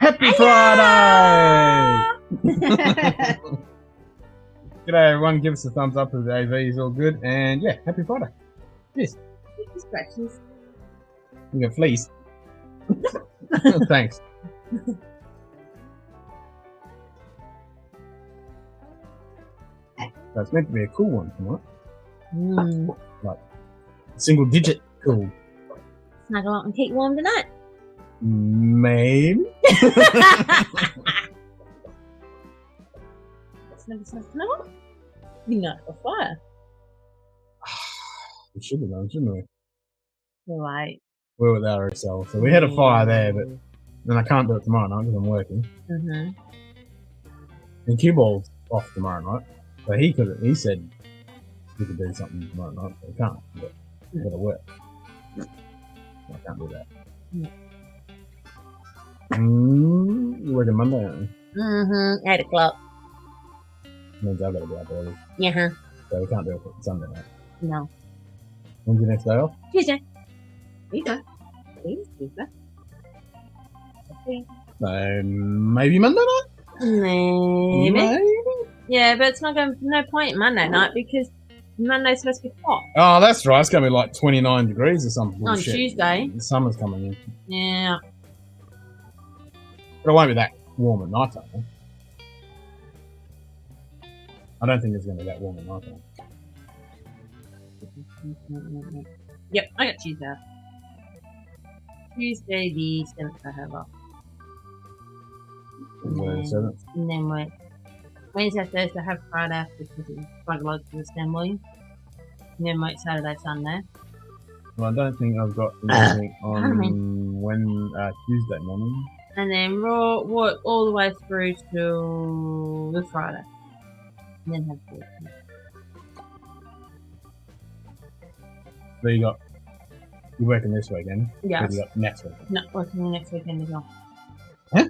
Happy Friday! G'day everyone, give us a thumbs up if the AV is all good, and yeah, happy Friday. Cheers. Scratches. You got fleas. Thanks. That's meant to be a cool one tonight. Like single digit cool. Snuggle up and keep warm tonight. Maybe. Snuggle. You know, a fire. We should have done, shouldn't we? Right. We're without ourselves. So we had a fire there, but then I can't do it tomorrow night because I'm working. And Q-Ball's off tomorrow night. So he said we could do something tomorrow night, but we can't. But we gotta work. I can't do that. You're working Monday, aren't you? 8 o'clock. Means I've got to be up early. Yeah. So we can't do it for Sunday night. No. When's your next day off? Tuesday. Tuesday. Tuesday. So maybe Monday night? Maybe. Yeah, but it's not going. No point Monday night because Monday's supposed to be hot. Oh, that's right. It's going to be like 29 degrees or something. On Tuesday. The summer's coming in. Yeah. But it won't be that warm at night time. I don't think it's going to be that warm at night time. Yep, I got Tuesday off. Tuesday the 7th I have off. And then Wednesday, Thursday I have Friday off because it's quite a lot to stand volume. And then work Saturday, Sunday. Well, I don't think I've got anything on Tuesday morning. And then work all the way through to the Friday. And then have Thursday. So you're working this weekend? Yeah. You got next weekend? No, working the next weekend as well. Huh?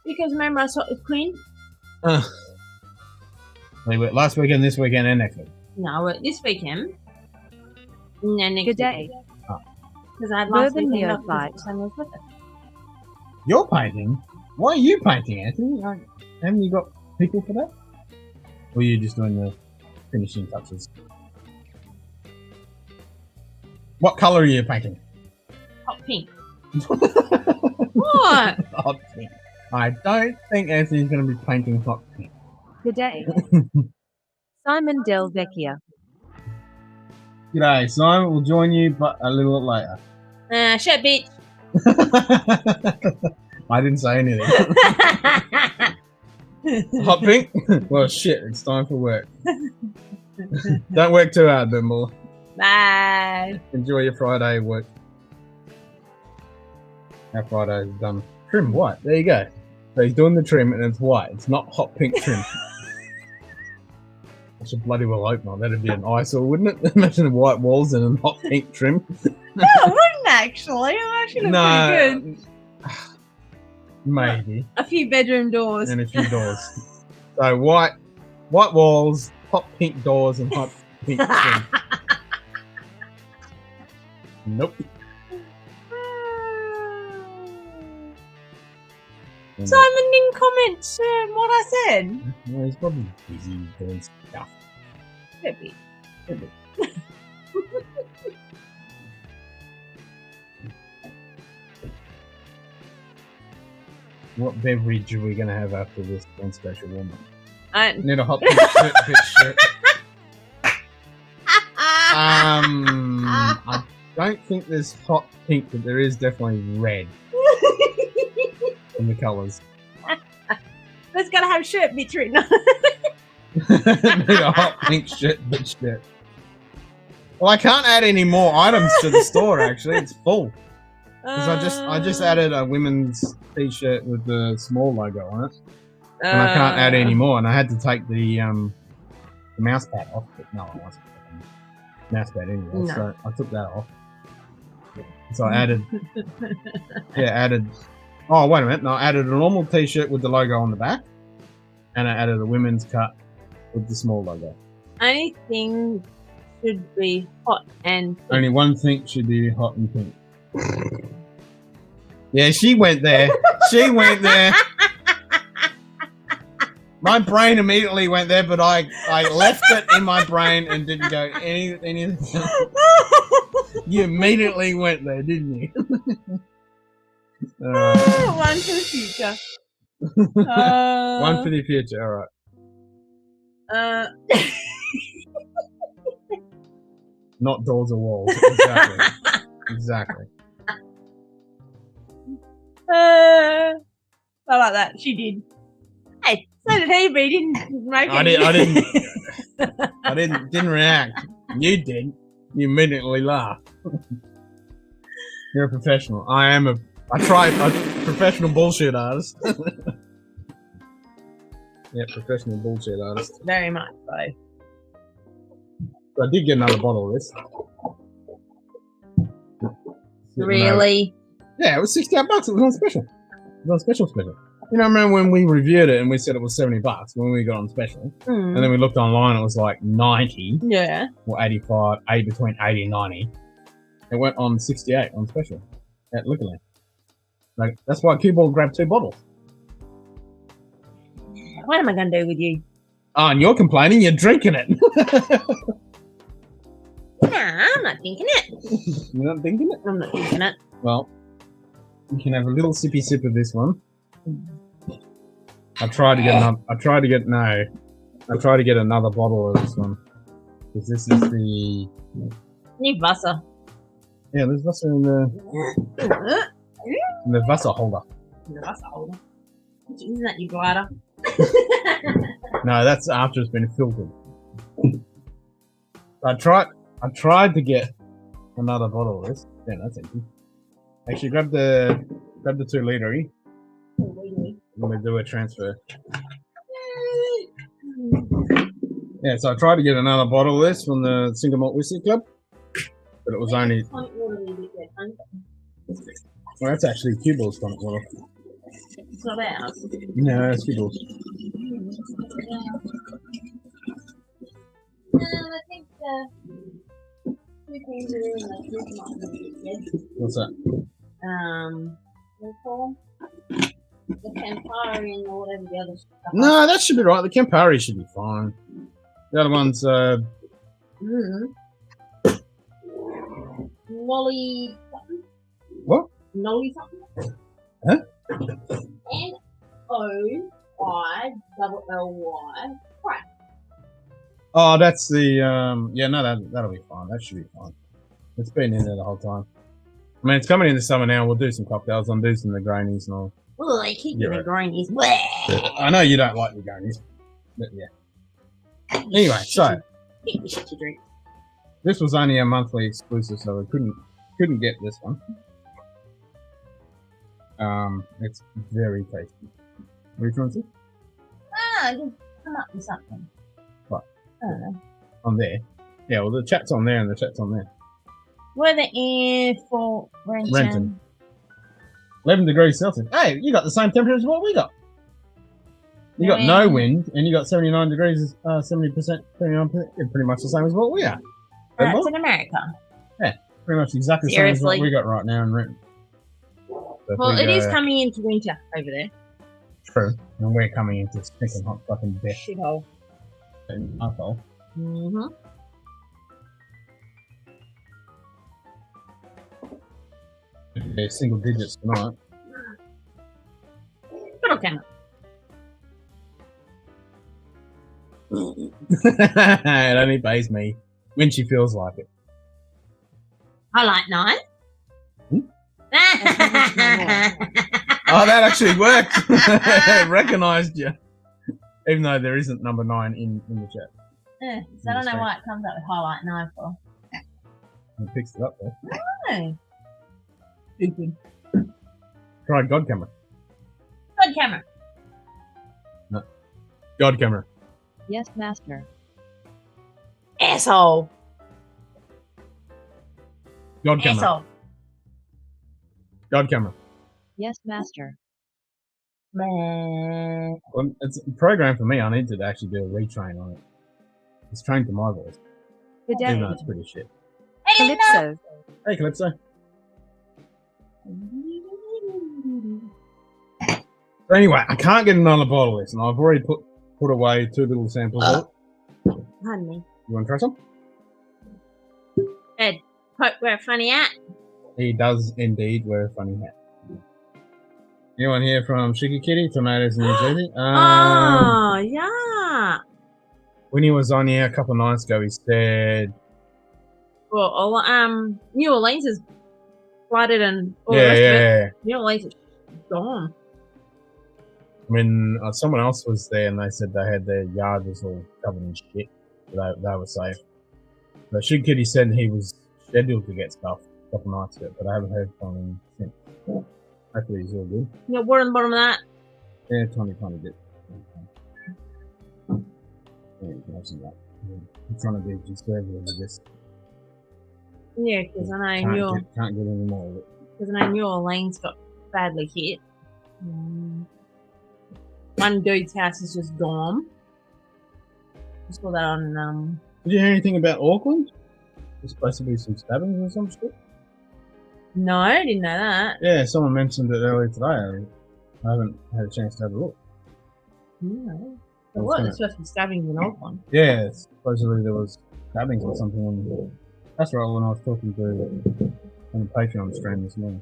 Because remember I swapped with Queen? So you work last weekend, this weekend, and next week? No, I worked this weekend. And then next Good day. Because I had last Urban weekend off Neophyte. because Sam was with it. You're painting? Why are you painting, Anthony? Haven't you got people for that? Or are you just doing the finishing touches? What colour are you painting? Hot pink. What? Hot pink. I don't think Anthony's going to be painting hot pink. Good day. Simon Del Vecchia. G'day, Simon. We'll join you, but a little bit later. Shut bitch. I didn't say anything. Hot pink? Well, shit. It's time for work. Don't work too hard, Bimble. Bye. Enjoy your Friday work. Our Friday is done. Trim white. There you go. So he's doing the trim and it's white. It's not hot pink trim. I should bloody well hope not. That'd be an eyesore, wouldn't it? Imagine the white walls and a hot pink trim. No, it wouldn't actually. It actually look pretty good. Maybe. A few bedroom doors. And a few doors. So white walls, hot pink doors, and hot pink trim. Nope. Simon didn't comment what I said. Well, he's probably busy doing stuff. Could be. What beverage are we going to have after this one special woman? I Need a hot pink shirt, bitch shirt. I don't think there's hot pink, but there is definitely red in the colours. It's gotta have shirt bitch written on Need a hot pink shirt, bitch shirt. Well, I can't add any more items to the store. Actually, it's full. Because I just added a women's t-shirt with the small logo on it, and I can't add any more. And I had to take the mouse pad off. But no, I wasn't mouse pad anyway. No. So I took that off. So I added. Oh, wait a minute. No, I added a normal t-shirt with the logo on the back, and I added a women's cut with the small logo. Only thing should be hot and pink. Only one thing should be hot and pink. Yeah, she went there. She went there. My brain immediately went there, but I left it in my brain and didn't go anything. You immediately went there, didn't you? One for the future. One for the future, alright. Not doors or walls. Exactly. Exactly. I like that. She did. Hey, so did he, but he didn't make it. I didn't react. You did. You immediately laughed. You're a professional. I tried a professional bullshit artist. Yeah, professional bullshit artist. Very much so. So I did get another bottle of this. Really? Yeah, it was $68. It was on special. It was on special. You know, I remember when we reviewed it and we said it was $70 when we got on special, and then we looked online, it was like 90. Yeah. Or 85, between 80 and 90. It went on 68 on special at Liquorland. Like that's why Q-Ball grabbed 2 bottles. What am I going to do with you? Oh, and you're complaining. You're drinking it. Nah, I'm not thinking it. You're not thinking it? I'm not thinking it. Well, you can have a little sippy sip of this one. I tried to get another bottle of this one because this is the Need Wasser. Yeah, there's Wasser in the Wasser holder. The Wasser holder. Isn't that your glider? No, that's after it's been filtered. I tried to get another bottle of this. Yeah, that's empty. Actually, grab the 2 liter. Let me do a transfer. Yeah, so I tried to get another bottle of this from the Single Malt Whisky Club, but it was only. Well, that's actually Q-Ball's tonic water. It's not ours. No, it's Q-Ball's. I think the two things that are in the fridge might be good. What's that? What do you call them? The Campari and whatever the other stuff. No, that should be right. The Campari should be fine. The other one's Nolly something. What? Nolly something. Huh? NOILLY. Right. Oh, that's the yeah, no, that'll be fine. That should be fine. It's been in there the whole time. I mean, it's coming in the summer now. We'll do some cocktails. I'm doing some Negronis and all. Well, they keep the Negronis. I know you don't like Negronis, but yeah. Anyway, so this was only a monthly exclusive, so we couldn't get this one. It's very tasty. What are you trying to say? Just come up with something. What? I don't know. On there? Yeah, well, the chat's on there and the chat's on there. Where the air for Renton? 11 degrees Celsius. Hey, you got the same temperature as what we got. You got no wind, and you got 79 degrees, 70%, 39%. You're pretty much the same as what we are. That's in America. Yeah, pretty much exactly the same as what we got right now in Renton. So well, it is coming into winter over there. True. And we're coming into stinking hot fucking death. Shithole. And alcohol. Mm-hmm. Yeah, single digits tonight. Little camera. It only pays me when she feels like it. I like 9. Oh, that actually worked. Recognised you. Even though there isn't number 9 in the chat. So I don't know why it comes up with highlight 9 for. It picks it up though. No. Stupid. Try God camera. God camera. No. God camera. Yes, master. Asshole. God camera. Asshole. God camera. Yes, master. Man. Well, it's a program for me. I need to actually do a retrain on it. It's trained to my voice. Good Even day. though it's pretty shit. Calypso. Hey, Calypso. So anyway, I can't get another bottle of this, and I've already put away 2 little samples of it. Pardon me. You want to try some? Ed, Pope wear a funny hat. He does indeed wear a funny hat. Anyone here from Sugar Kitty, Tomatoes in New Jersey? Oh, yeah. When he was on here a couple of nights ago, he said... Well, New Orleans is flooded and all the rest of it. New Orleans is gone. When someone else was there and they said they had their yard was all covered in shit, so they were safe. But Sugar Kitty said he was scheduled to get stuff a couple of nights ago, but I haven't heard from him since. Hopefully he's all good. You got water on the bottom of that? Yeah, tiny bit. Yeah, you can have some of that. I'm trying to be conservative with this. Yeah, because I know Can't get any more of it. Because I know New Orleans got badly hit. One dude's house is just gone. I saw that on Did you hear anything about Auckland? There's supposed to be some stabbings or some shit. No, I didn't know that. Yeah, someone mentioned it earlier today. I haven't had a chance to have a look. No. There was supposed to be stabbings in Auckland. Yeah, supposedly there was stabbings or something on. That's right, when I was talking to on the Patreon stream this morning.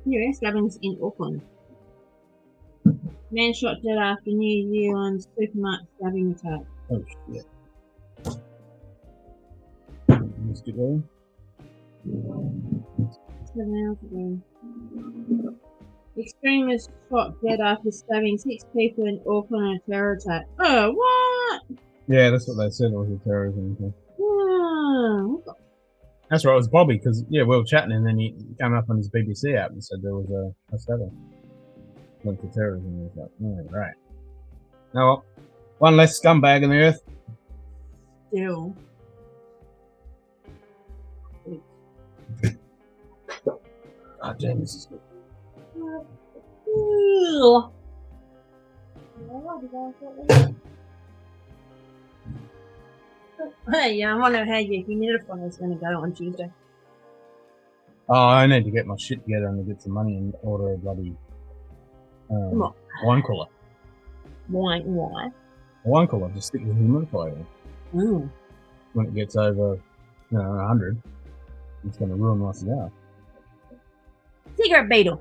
Yeah, stabbings in Auckland. Man shot dead after New Zealand's supermarket stabbing attack. Oh shit. Let's get going. 7 hours ago. Extremists shot dead after stabbing 6 people in Auckland in a terror attack. Oh, what? Yeah, that's what they said. It was a terrorism thing. Oh. That's right. It was Bobby because we were chatting and then he came up on his BBC app and said there was a stabbing linked to terrorism. He was like, yeah, right. Now, well, one less scumbag in the earth. Still. Oh, damn, this is good. Hey, I wonder how your humidifier is going to go on Tuesday. Oh, I need to get my shit together and get some money and order a bloody wine cooler. Why? A wine cooler, just stick the humidifier in. Ooh. When it gets over 100, it's going to ruin my cigar. Cigarette beetle.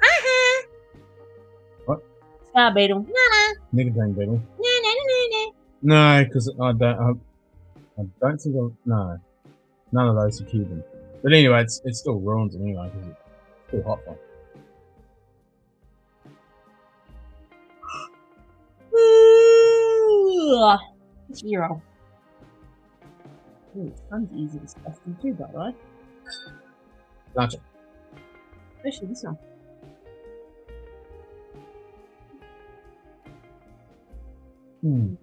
What? Cigar beetle. Nah. Nicotine beetle. Nah. No, because I don't think no. None of those are Cuban. But anyway, it still ruins it anyway because it's still hot one. Zero. Ooh, sun's easy disgusting too, by the way. Gotcha. Especially this one. Hmm.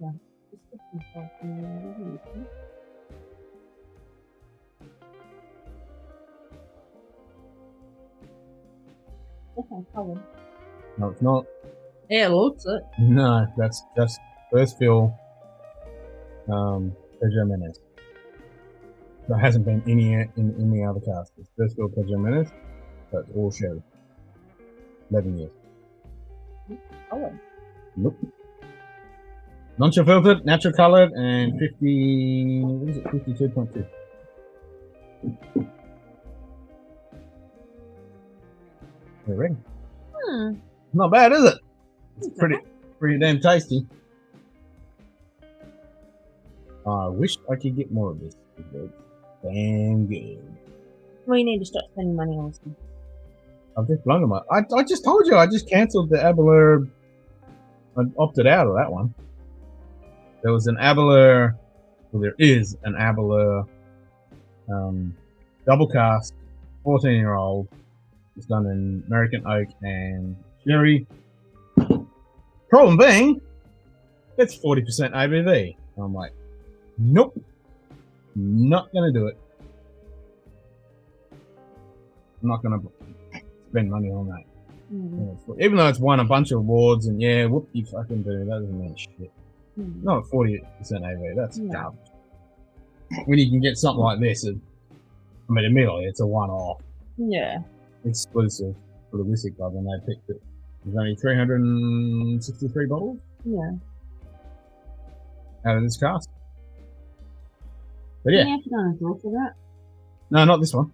No, it's not. Yeah, it looks it. No, that's just first fill Pedro Menes. There hasn't been any in any other cast. It's first fill Pedro Menes, so it's all sherry. 11 years. Oh. Nope. Non-chill filtered, natural coloured, and 50. What is it? 52.2. What do you reckon? Not bad, is it? It's pretty damn tasty. I wish I could get more of this. It's damn good. We need to start spending money on this one. I've just blown them up. I just told you, I just cancelled the Abelard. I opted out of that one. There was an Abelard, well, there is an Abelard double cask, 14-year-old. It's done in American oak and sherry. Problem being, it's 40% ABV. I'm like, nope, not gonna do it. I'm not gonna spend money on that. Even though it's won a bunch of awards and yeah, whoop you fucking do, that doesn't mean shit. Not at 40% ABV, that's garbage. When you can get something like this, admittedly, it's a one-off. Yeah. Exclusive for the Whiskey Club when they picked it. There's only 363 bottles Yeah. out of this cask. But yeah. You have to go on a draw for that. No, not this one.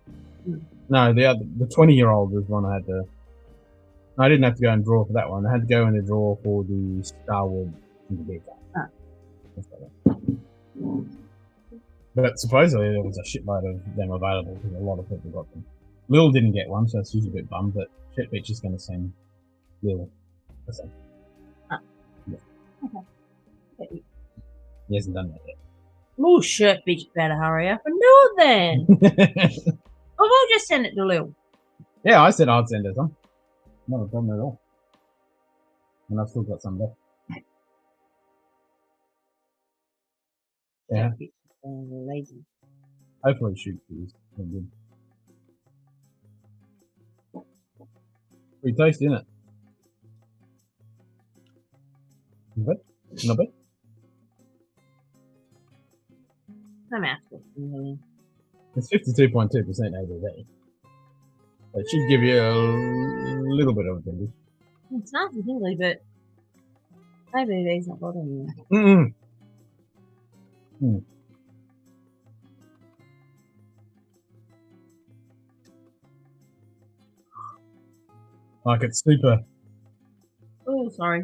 Mm. No, the 20-year-old was one I had to. I didn't have to go and draw for that one. I had to go in the draw for the Starwood in the beer cup. But supposedly there was a shitload of them available because a lot of people got them. Lil didn't get one, so she's a bit bummed, but Shit Bitch is going to send Lil. Yeah. Okay. He hasn't done that yet. Oh, shit, bitch, better hurry up and do it then. Or we'll just send it to Lil. Yeah, I said I'd send her some. Not a problem at all. And I've still got some left. Yeah. Lazy. Hopefully shoot these. They're good. Pretty tasty, isn't it? Not bad. Not bad. I'm after really. It's 52.2% ABV. So it should give you a little bit of a tingle. It's not really, but ABV's not bothering me. Mm-mm. Mm. Like it's super. Oh, sorry.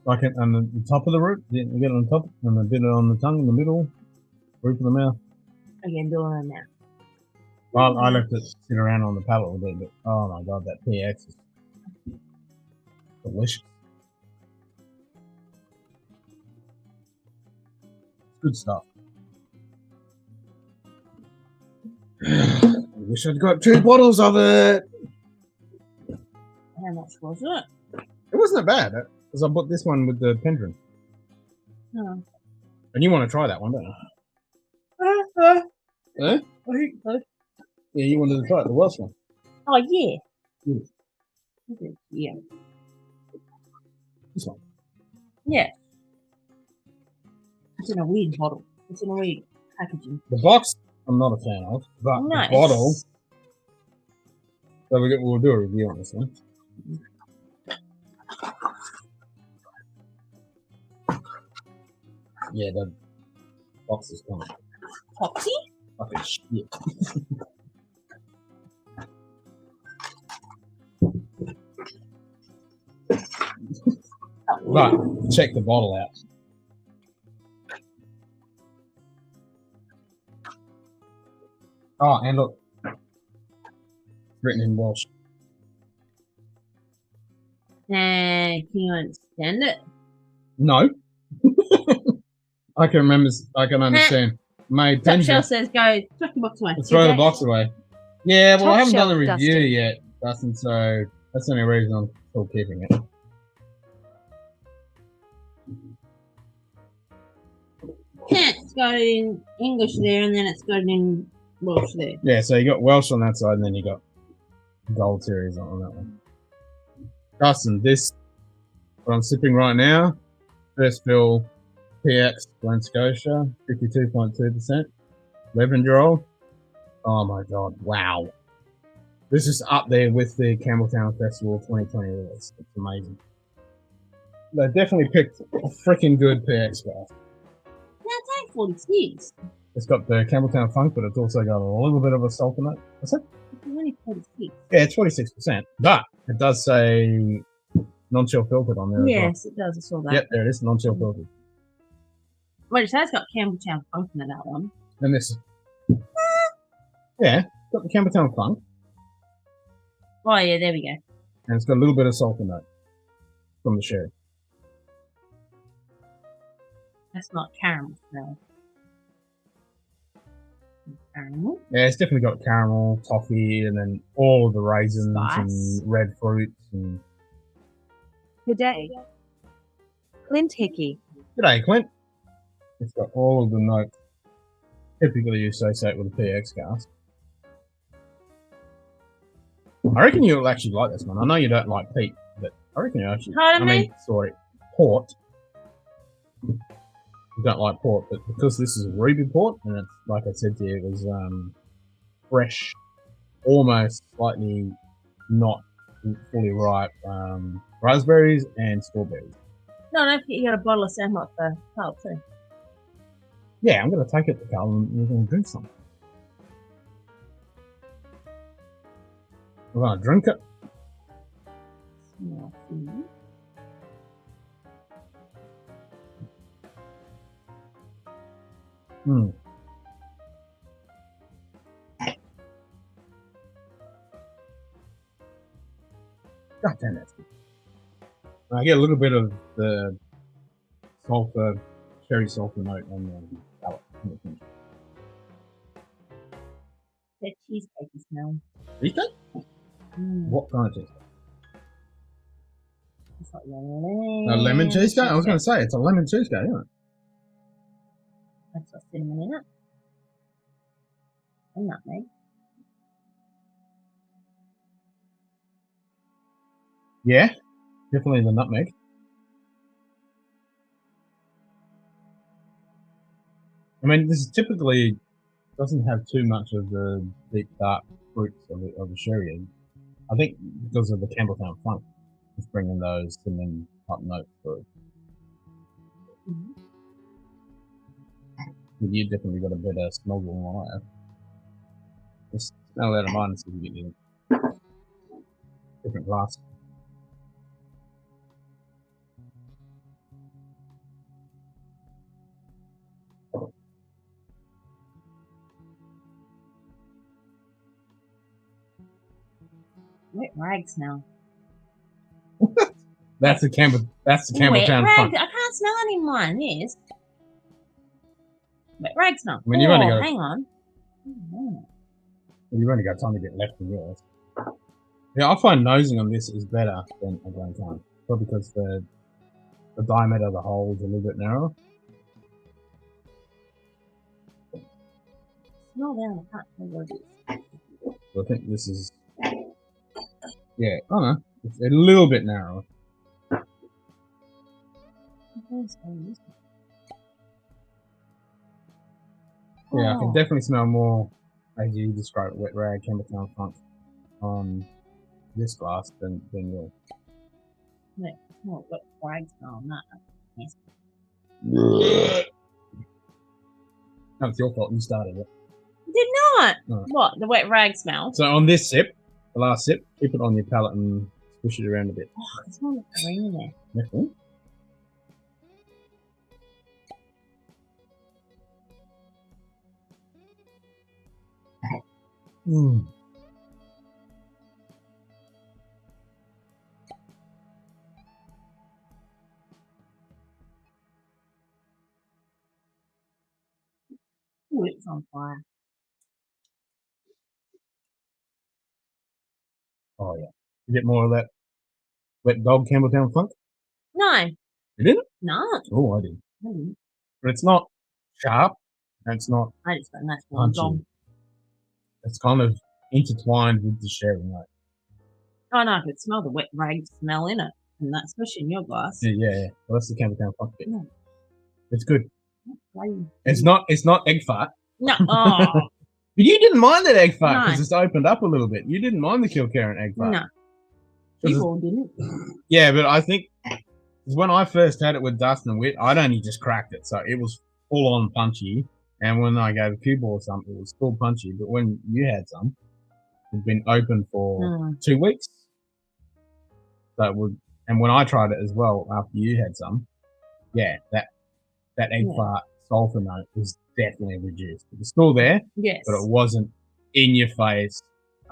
Like it on the top of the root. You get it on top and a bit on the tongue in the middle. Roof of the mouth. Again, doing it now. Well, I left it sit around on the palate a bit, but oh my god, that PX is delicious. Good stuff. I wish I'd got 2 bottles of it. How much was it? It wasn't that bad, because I bought this one with the Pendrin. Oh. And you want to try that one, don't you? Eh? Yeah, you wanted to try it, the Welsh one. Oh, yeah. Good. Yeah. This one. Yeah. It's in a weird bottle. It's in a weird packaging. The box, I'm not a fan of, but Nice. the bottle. So we'll do a review on this one. Yeah, the box is kind of Foxy? fucking shit. But check the bottle out. Oh, and look, written in Welsh. Can you understand it? No. I can remember. I can understand. Made Top Pendrin. Shelf says go chuck the box away. Throw the box away. Yeah, well, Top I haven't done the shelf, review Dustin. yet, Dustin, so that's the only reason I'm still keeping it. It's got it in English there, and then it's got it in Welsh there. Yeah, so you got Welsh on that side, and then you got Gold Series on that one. Dustin, this, what I'm sipping right now, first fill PX Glen Scotia, 52.2%, 11-year-old. Oh my god, wow. This is up there with the Campbelltown Festival 2020 release. It's amazing. They definitely picked a freaking good PX glass. That's like 46. It's got the Campbelltown Funk, but it's also got a little bit of a salt in it. What's that? It's only 46. Yeah, it's 46%, but it does say non-chill filtered on there as well. Yes, it does. I saw that. Yep, there it is, non-chill filtered. Wait, it says it's got Campbelltown Funk in that one. And this, yeah, it's got the Campbelltown Funk, Oh, yeah, there we go. and it's got a little bit of salt in it from the sherry. That's not caramel smell. Caramel? Yeah, it's definitely got caramel, toffee, and then all of the raisins Spice. and red fruits. And Good day. Clint Hickey. g'day, Clint. It's got all of the notes typically you associate with a PX cask. I reckon you'll actually like this one. I know you don't like peat, but I reckon you actually. Pardon me? Sorry, port. You don't like port, but because this is a ruby port, and it's like I said to you, it was fresh, almost slightly not fully ripe raspberries and strawberries. No, don't forget you got a bottle of Sandlot for Carl too. Yeah, I'm gonna take it to Carl and we're gonna drink some. We're gonna drink it. Smell food. Hmm. God damn, that's good. I get a little bit of the sulfur, cherry sulfur note on the palate. That cheesecake smell. Cheesecake? What kind of cheesecake? It's like A lemon cheesecake? I was going to say, it's a lemon cheesecake, isn't it? That's got cinnamon in it. And nutmeg. Yeah, definitely the nutmeg. I mean, this typically doesn't have too much of the deep dark fruits of the sherry. I think because of the Campbelltown funk, it's bringing those cinnamon hot notes through. You definitely got a better smell than I have. Just smell out of mine and see if you get any different glass. Wet rag smell. That's the Campbelltown rag. funk. I can't smell any in mine. Yes. Wet rag smell. I mean, you've only got. Hang on. You've only got tiny bit left in yours. Yeah, I find nosing on this is better than a Grand Town. Probably because the diameter of the hole is a little bit narrower. Smell down. I can't tell what it is. So I think this is. Yeah, I don't know. It's a little bit narrower. Yeah, I can definitely smell more, as you described, wet rag, Campbelltown funk on this glass than yours. Yeah, more wet rag smell on that. Yes. No, it's your fault. You started it. Did not. No. What? The wet rag smell? So on this sip, the last sip, keep it on your palate and squish it around a bit. Oh, there's more green in there. Next one. Mm. Ooh, it's on fire. Oh yeah. You get more of that wet dog Campbelltown funk? No. You didn't? No. Oh, I did. I didn't. But it's not sharp, and it's not I just got a nice warm punchy. dog. It's kind of intertwined with the sherry note. Oh no, I could smell the wet rag smell in it. And that's especially in your glass. Yeah. Well, that's the Campbelltown funk bit. No. It's good. Right. It's not egg fart. No. Oh. But you didn't mind that egg fart No. because it's opened up a little bit. You didn't mind the Kilkerran egg fart. No. You all didn't. Yeah, but I think when I first had it with Dustin and Wit, I'd only just cracked it, so it was full on punchy. And when I gave Q-Ball some, it was still punchy. But when you had some, it'd been open for 2 weeks. So it would, and when I tried it as well after you had some, yeah, that egg fart sulfur note was definitely reduced. It was still there, yes, but it wasn't in your face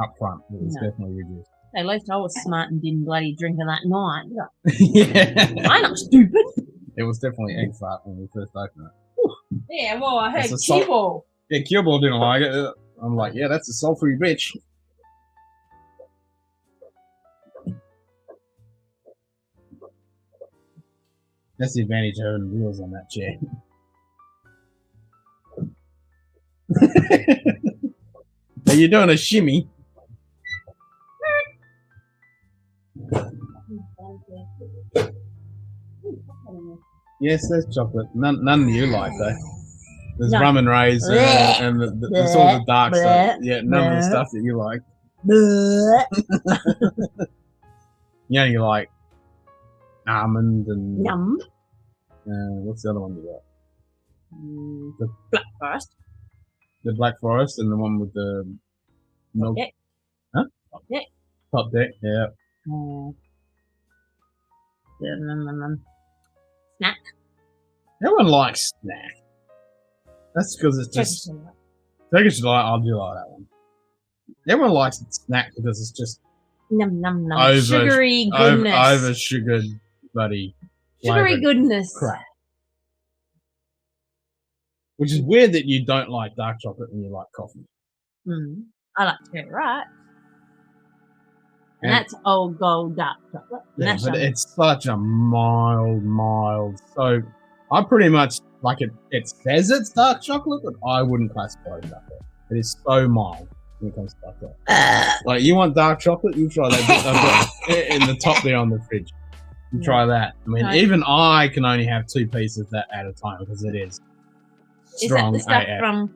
up front. It was No. definitely reduced. At least I was smart and didn't bloody drink it that night. Yeah. I'm not stupid. It was definitely egg fart when we first opened it. Yeah, well, I heard It's a salt- Q-Ball. Yeah, Q-Ball didn't like it. I'm like, yeah, that's a sulfury bitch. That's the advantage of having wheels on that chair. Are you doing a shimmy? Yes, there's chocolate. None that you like though. There's No. rum and raisin and there's all the dark stuff. Yeah, none of the stuff that you like. You only like almond and Yum. what's the other one you got? Black Forest. The Black Forest and the one with the milk. Deck. Huh? Top deck. Top deck, yeah. Snack. Everyone likes snack. That's because it's just Turkish delight. I do like that one. Everyone likes snack because it's just Num num num. Sugary goodness. Over sugared, bloody sugary goodness. Crap. Which is weird that you don't like dark chocolate and you like coffee. I like cherry ripe. And that's old gold dark chocolate. Yeah, but it's such a mild. So I pretty much like it. It says it's dark chocolate, but I wouldn't classify it as dark chocolate. It is so mild when it comes to dark chocolate. Like you want dark chocolate, you try that. In the top there on the fridge. You try that. I mean, even I can only have 2 pieces of that at a time because it is strong. Is that the stuff from?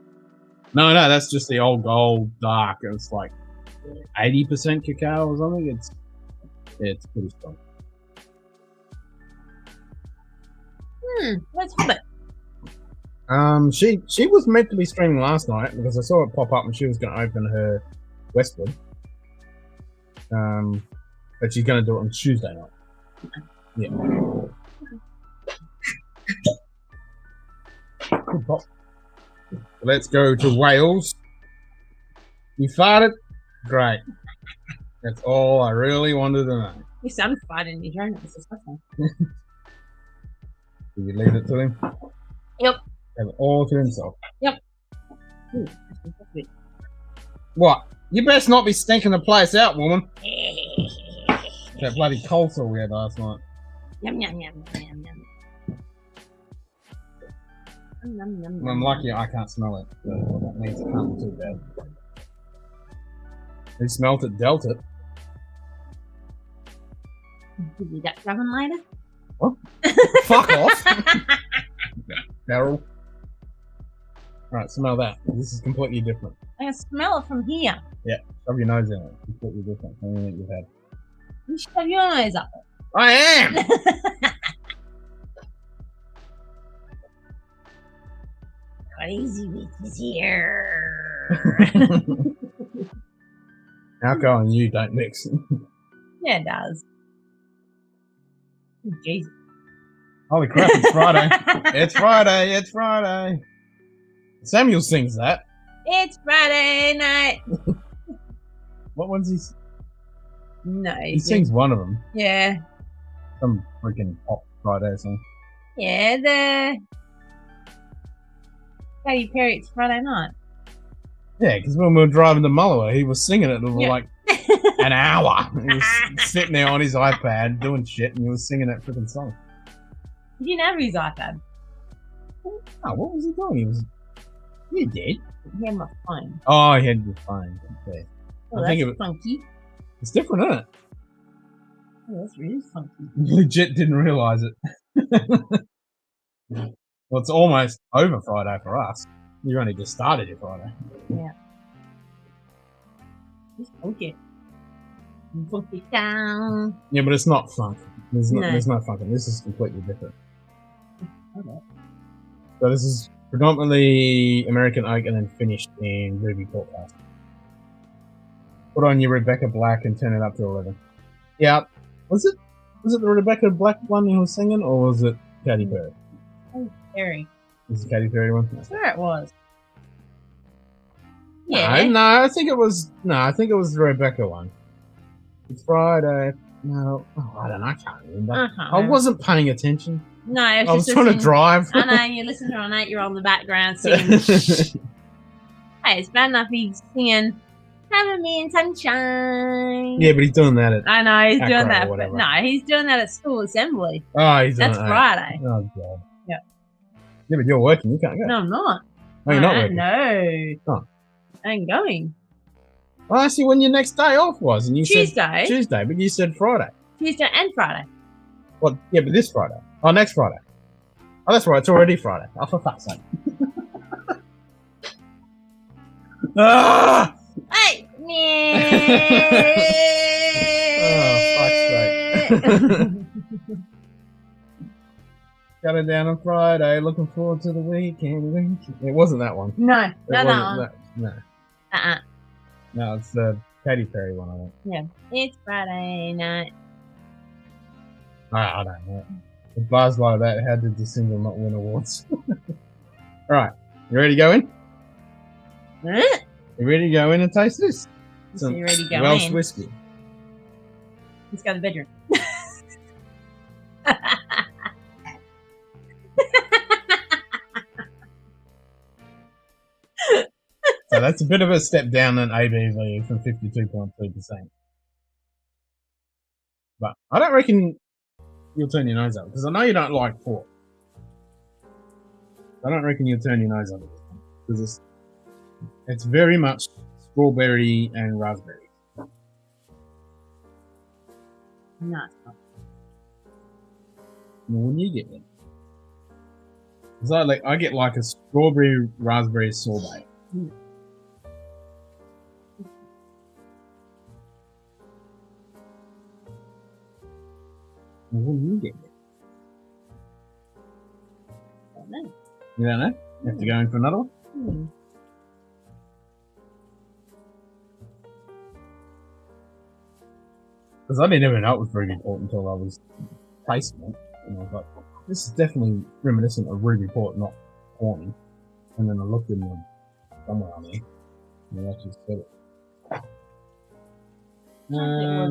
No, that's just the old gold dark. And it's like 80% cacao or something. It's pretty strong. Let's have it. She was meant to be streaming last night because I saw it pop up and she was going to open her Westwood. But she's going to do it on Tuesday night. Yeah. Good pop. Let's go to Wales. You farted? Great. That's all I really wanted to know. You sounded fine in your drone. It was disgusting. Did you leave it to him? Yep. Have it all to himself. Yep. What? You best not be stinking the place out, woman. That bloody coleslaw we had last night. Yum yum yum yum yum. I'm lucky I can't smell it. So that means it can't be too bad. Who smelt it, dealt it. Did you get ramen later? What? Fuck off! Barrel. Alright, smell that. This is completely different. I can smell it from here. Yeah, shove your nose in it. Completely different from anything you've had. You shove your nose up it. I am! Crazy week is here. Alcohol and you don't mix. Yeah, it does. Oh, Jesus. Holy crap, it's Friday. It's Friday. Samuel sings that. It's Friday night. What one's he? No. He sings one of them. Yeah. Some freaking pop Friday song. Yeah, the Katy Perry, It's Friday Night. Yeah, because when we were driving to Mullawa, he was singing it for like an hour. He was sitting there on his iPad doing shit, and he was singing that freaking song. He didn't have his iPad. Oh, what was he doing? He did. He had my phone. Oh, he had your phone. Okay. Oh, that's funky. It's different, isn't it? Oh, that's really funky. Legit didn't realise it. Well, it's almost over Friday for us. You only just started your Friday. Yeah. It's funky. Funky down. Yeah, but it's not funk. There's no funkin'. This is completely different. Okay. So this is predominantly American oak and then finished in ruby portcast. Put on your Rebecca Black and turn it up to 11. Yeah. Was it the Rebecca Black one you were singing, or was it Katy Perry? Oh, Perry. Is it Katy Perry one? I swear it was. Yeah. No, I think it was the Rebecca one. It's Friday. No, I don't know. I can't remember. I wasn't paying attention. No, I was trying to drive. I know, you listen to an 8-year-old in the background singing. Hey, it's bad enough he's singing Cover Me in Sunshine. Yeah, but he's doing that at... I know, he's doing that. But no, he's doing that at school assembly. Oh, he's doing That's Friday. Oh, God. Yeah. Yeah, but you're working. You can't go. No, I'm not. No, you're not working. No. Oh. I ain't going. Well, I see when your next day off was, and you Tuesday. said Tuesday, but you said Friday. Tuesday and Friday. Well, yeah, but this Friday. Oh, next Friday. Oh, that's right. It's already Friday. Oh, for fuck's sake. Ah! Hey! Oh, fuck's sake. Got it down on Friday. Looking forward to the weekend. It wasn't that one. No, It not that wasn't one. No, no, it's the Katy Perry one. I think. Yeah, it's Friday night. I don't know. A buzz like that. How did the single not win awards? Right, you ready to go in? Huh? You ready to go in and taste this? So you ready to go Welsh in? whiskey. Let's go to the bedroom. So that's a bit of a step down in ABV from 52.3%. But I don't reckon you'll turn your nose up because I know you don't like port. I don't reckon you'll turn your nose up because it's very much strawberry and raspberry. No, it's not. What do you get then? Because I get like a strawberry raspberry sorbet. What do you get? I don't know. You don't know? You have to go in for another one? Because I didn't even know it was Ruby Port until I was tasting it. And I was like, this is definitely reminiscent of Ruby Port, not corny. And then I looked in them somewhere on there. And they actually said it.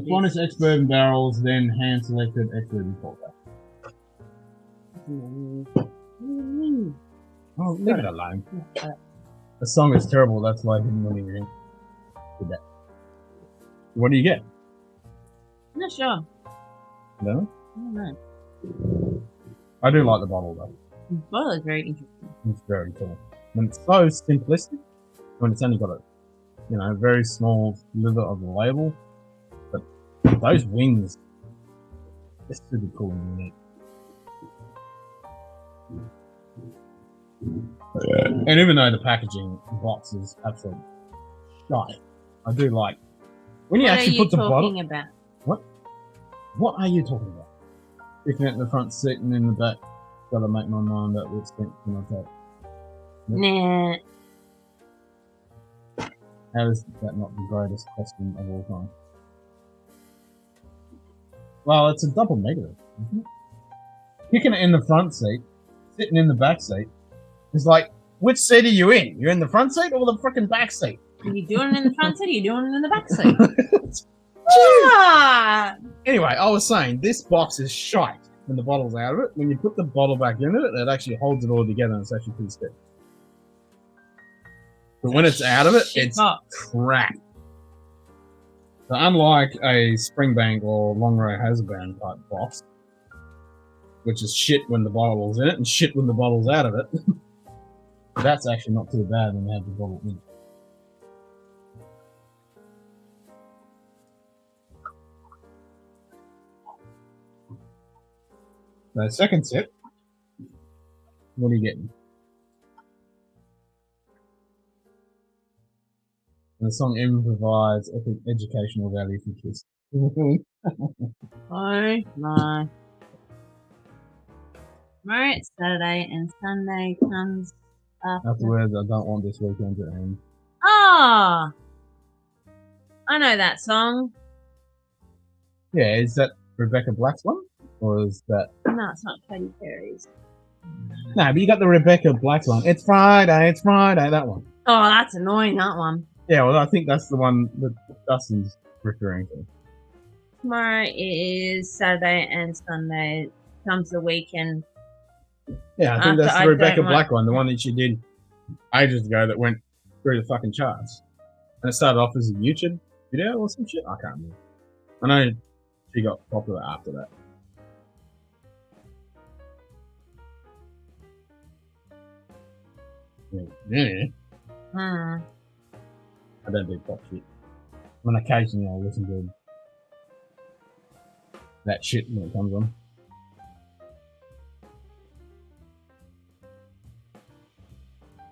Finest ex-bourbon barrels, then hand-selected ex-Ruby Port. Oh, leave it alone. The song is terrible, that's why I didn't want to hear that. What do you get? I'm not sure. No? I don't know. I do like the bottle though. The bottle is very interesting. It's very cool. And it's so simplistic when it's only got a, very small sliver of the label. But those wings, they're super cool and unique. And even though the packaging box is absolutely shite, I do like when you actually put the bottle. About? What are you talking about? Sitting at the front seat and in the back, gotta make my mind up with spent when I take. Nah. How is that not the greatest costume of all time? Well, it's a double negative, isn't it? Kicking it in the front seat, sitting in the back seat. It's like, which seat are you in? You're in the front seat or the freaking back seat? Are you doing it in the front seat or are you doing it in the back seat? Ah! Anyway, I was saying, this box is shite when the bottle's out of it. When you put the bottle back into it, it actually holds it all together and it's actually pretty steady. But when it's out of it, it's crap. So unlike a Springbank or Longrow Hasband type box, which is shit when the bottle's in it and shit when the bottle's out of it, that's actually not too bad when you have the bottle in it. The second sip, what are you getting? And the song even provides epic educational value for kids. Oh my. Right, Saturday and Sunday comes afterwards. I don't want this weekend to end. Ah! I know that song. Yeah, is that Rebecca Black's one? Or is that... No, it's not Katy Perry's. No, but you got the Rebecca Black one. It's Friday, that one. Oh, that's annoying, that one. Yeah, well, I think that's the one that Dustin's referring to. Tomorrow is Saturday and Sunday. Comes the weekend. Yeah, I think that's the Rebecca Black one, the one that she did ages ago that went through the fucking charts. And it started off as a YouTube video or some shit. I can't remember. I know she got popular after that. Yeah. I don't do pop shit. When occasionally I'll listen to that shit when it comes on.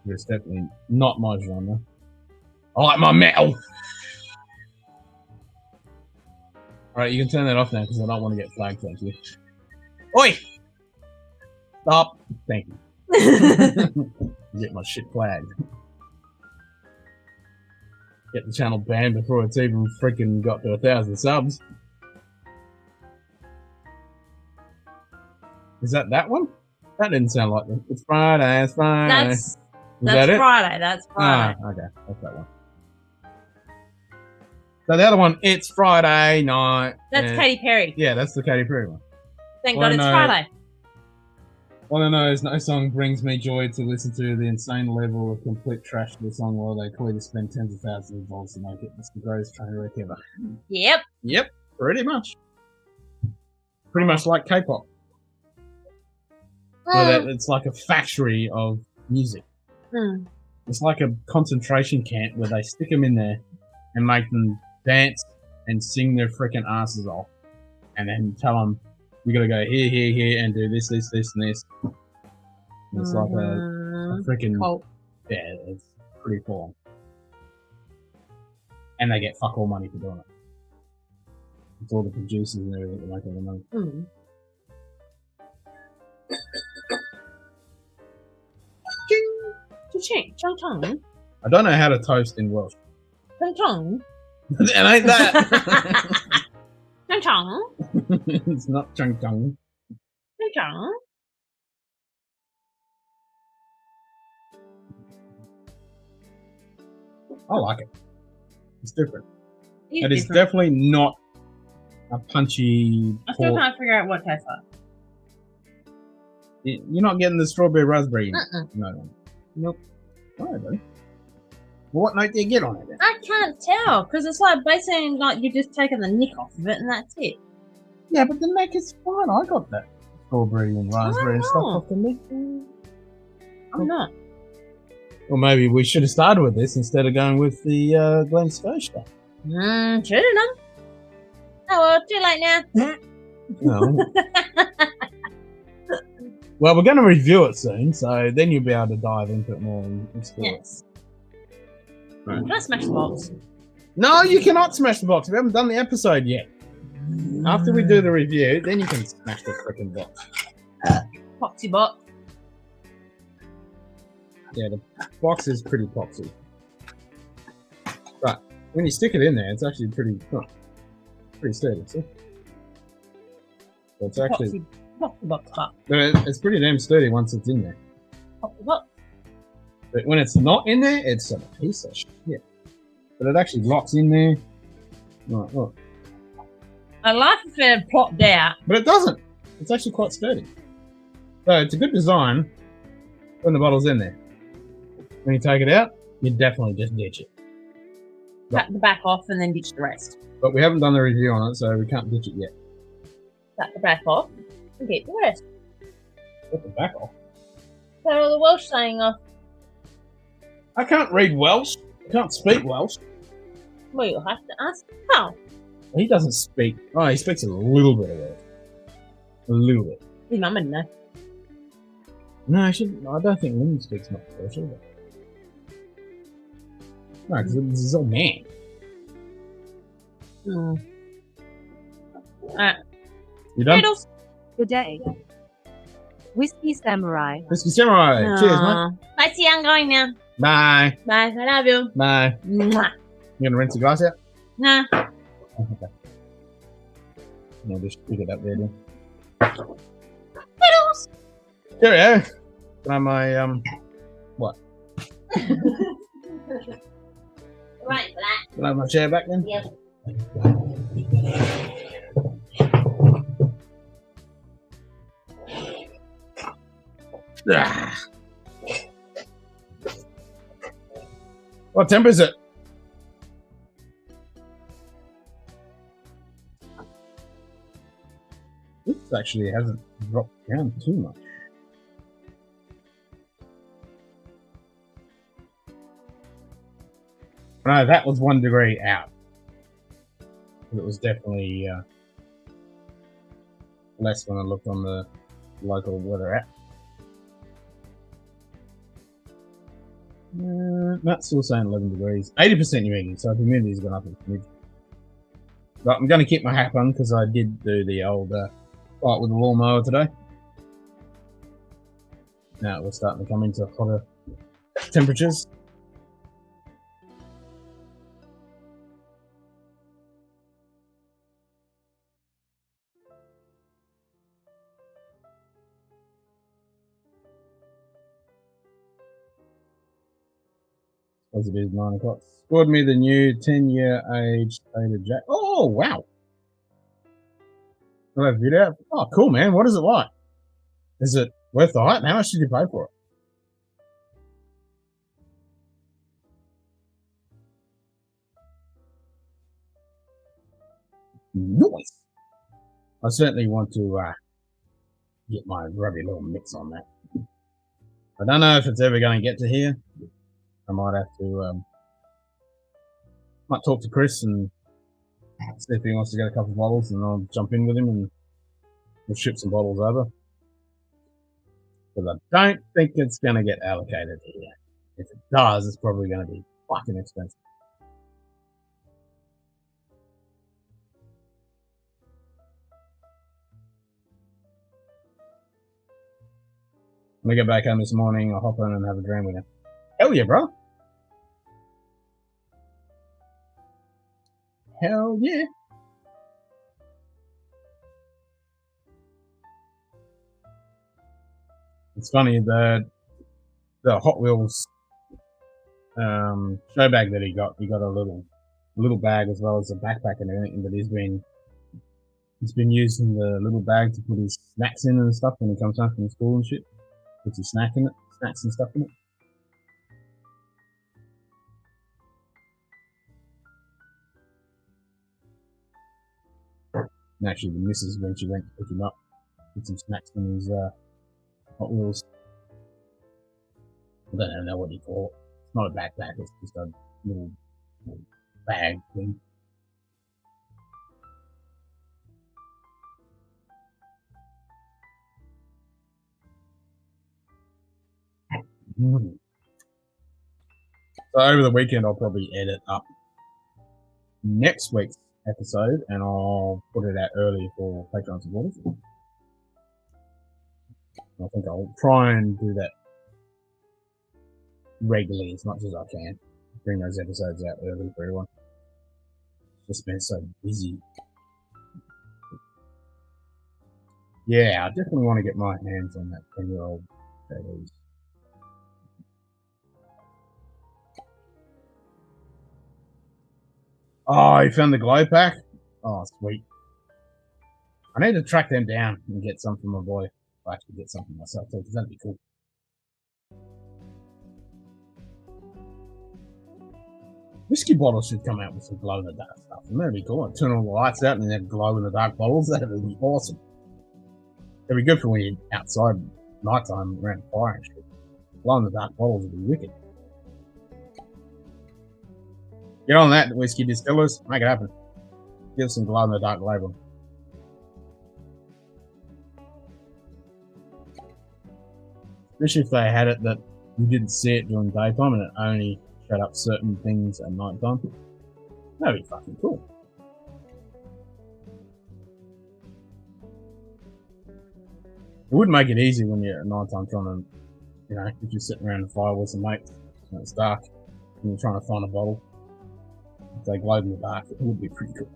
It's definitely not my genre. I like my metal. Alright, you can turn that off now because I don't want to get flagged, thank you. Oi! Stop! Thank you. Get my shit flagged. Get the channel banned before it's even freaking got to 1,000 subs. Is that one? That didn't sound like them. It's Friday, it's Friday. That's that it? Friday, that's Friday. Ah, okay, that's that one. So the other one, it's Friday night. That's Katy Perry. Yeah, that's the Katy Perry one. Thank God it's Friday. One of those, no song brings me joy to listen to the insane level of complete trash of the song while they clearly spend tens of thousands of dollars to make it. It's the greatest train wreck ever. Yep. Yep, pretty much. Pretty much like K-pop. It's like a factory of music. It's like a concentration camp where they stick them in there and make them dance and sing their freaking asses off. And then tell them, you gotta go here, here, here, and do this, this, this, and this. And it's like a freaking cult. Yeah, it's pretty cool. And they get fuck all money for doing it. It's all the producers and everything that make all the money. Ching, chong chong. I don't know how to toast in Welsh. Chong chong. It ain't that. Chong chong. It's not chung chung. Chong chong. I like it. It's different. It's It is different. definitely not a punchy. I still can't figure out what it tastes like. You're not getting the strawberry raspberry. Uh-uh. No. Nope. Oh, well, what note do you get on it then? I can't tell because it's like basically like you're just taking the nick off of it and that's it. Yeah, but the neck is fine. I got that strawberry and raspberry and stuff know. off the neck. I'm not. Well, maybe we should have started with this instead of going with the Glen Scotch stuff. Should have done. Oh well, too late now. No. Well, we're going to review it soon, so then you'll be able to dive into it more and explore Yes. Right. Can I smash the box? No, you cannot smash the box. We haven't done the episode yet. After we do the review, then you can smash the freaking box. Poxy box. Yeah, the box is pretty poxy. But when you stick it in there, it's actually pretty sturdy, see? So it's actually... Poxy box box. It's pretty damn sturdy once it's in there. Poxy box. But when it's not in there, it's a piece of shit. But it actually locks in there. Right, look. I laugh if it had plopped out. But it doesn't. It's actually quite sturdy. So it's a good design when the bottle's in there. When you take it out, you definitely just ditch it. Cut the back off and then ditch the rest. But we haven't done the review on it, so we can't ditch it yet. Cut the back off and get the rest. Put the back off. Cut all the Welsh saying off. I can't read Welsh. I can't speak Welsh. Well, you'll have to ask how. He doesn't speak. Oh, he speaks a little bit of Welsh. A little bit. His mum would know. No, I don't think Lynn speaks much Welsh either. No, because this is all man. Alright. You done? Toodles. Good day. Whiskey Samurai. Whiskey Samurai. Cheers, mate. Bye, see, I'm going now. Bye. Bye, I love you. Bye. Mwah. You gonna rinse the glass out? Nah. Oh, okay. No, just pick it up there then. Toodles. Cheerio. Can I have my, what? Right for that. Can I have my chair back then? Yep. Ah. What temp is it? This actually hasn't dropped down too much. No, that was 1 degree out. It was definitely less when I looked on the local weather app. That's still saying 11 degrees. 80% humidity, so humidity has gone up in humidity. But I'm going to keep my hat on because I did do the old fight with the lawnmower today. Now we're starting to come into hotter temperatures. As it is 9 o'clock. Scored me the new 10-year age stated jack. Oh, wow. Will that video? Oh, cool, man. What is it like? Is it worth the hype? How much did you pay for it? Nice. I certainly want to get my rubby little mix on that. I don't know if it's ever going to get to here. I might have to might talk to Chris and see if he wants to get a couple of bottles, and I'll jump in with him and we'll ship some bottles over. Because I don't think it's going to get allocated here. If it does, it's probably going to be fucking expensive. When I get back home this morning, I'll hop on and have a dram with him. Hell yeah, bro. Hell yeah. It's funny, the Hot Wheels show bag that he got a little bag as well as a backpack and everything, but he's been using the little bag to put his snacks in and stuff when he comes home from school and shit. Puts his snacks and stuff in it. And actually, the missus, when she went to pick him up, put some snacks in his Hot Wheels. I don't know what you call it. It's not a backpack, it's just a little bag thing. So over the weekend, I'll probably edit up next week's episode and I'll put it out early for Patreon supporters. I think I'll try and do that regularly as much as I can. Bring those episodes out early for everyone. It's just been so busy. Yeah, I definitely want to get my hands on that 10-year-old JDs. Oh, you found the glow pack? Oh, sweet. I need to track them down and get some for my boy. I'll actually get something myself too, because that'd be cool. Whiskey bottles should come out with some glow in the dark stuff. And that'd be cool. I'd turn all the lights out and then have glow in the dark bottles. That'd be awesome. It'd be good for when you're outside nighttime around the fire and shit. Glow in the dark bottles would be wicked. Get on that, whiskey distillers. Make it happen. Give some glow in the dark label. Especially if they had it that you didn't see it during daytime and it only showed up certain things at night time. That'd be fucking cool. It would make it easy when you're at night time trying to, you know, if you're sitting around the fire with some mates and it's dark and you're trying to find a bottle. If they glowed in the dark, it would be pretty cool.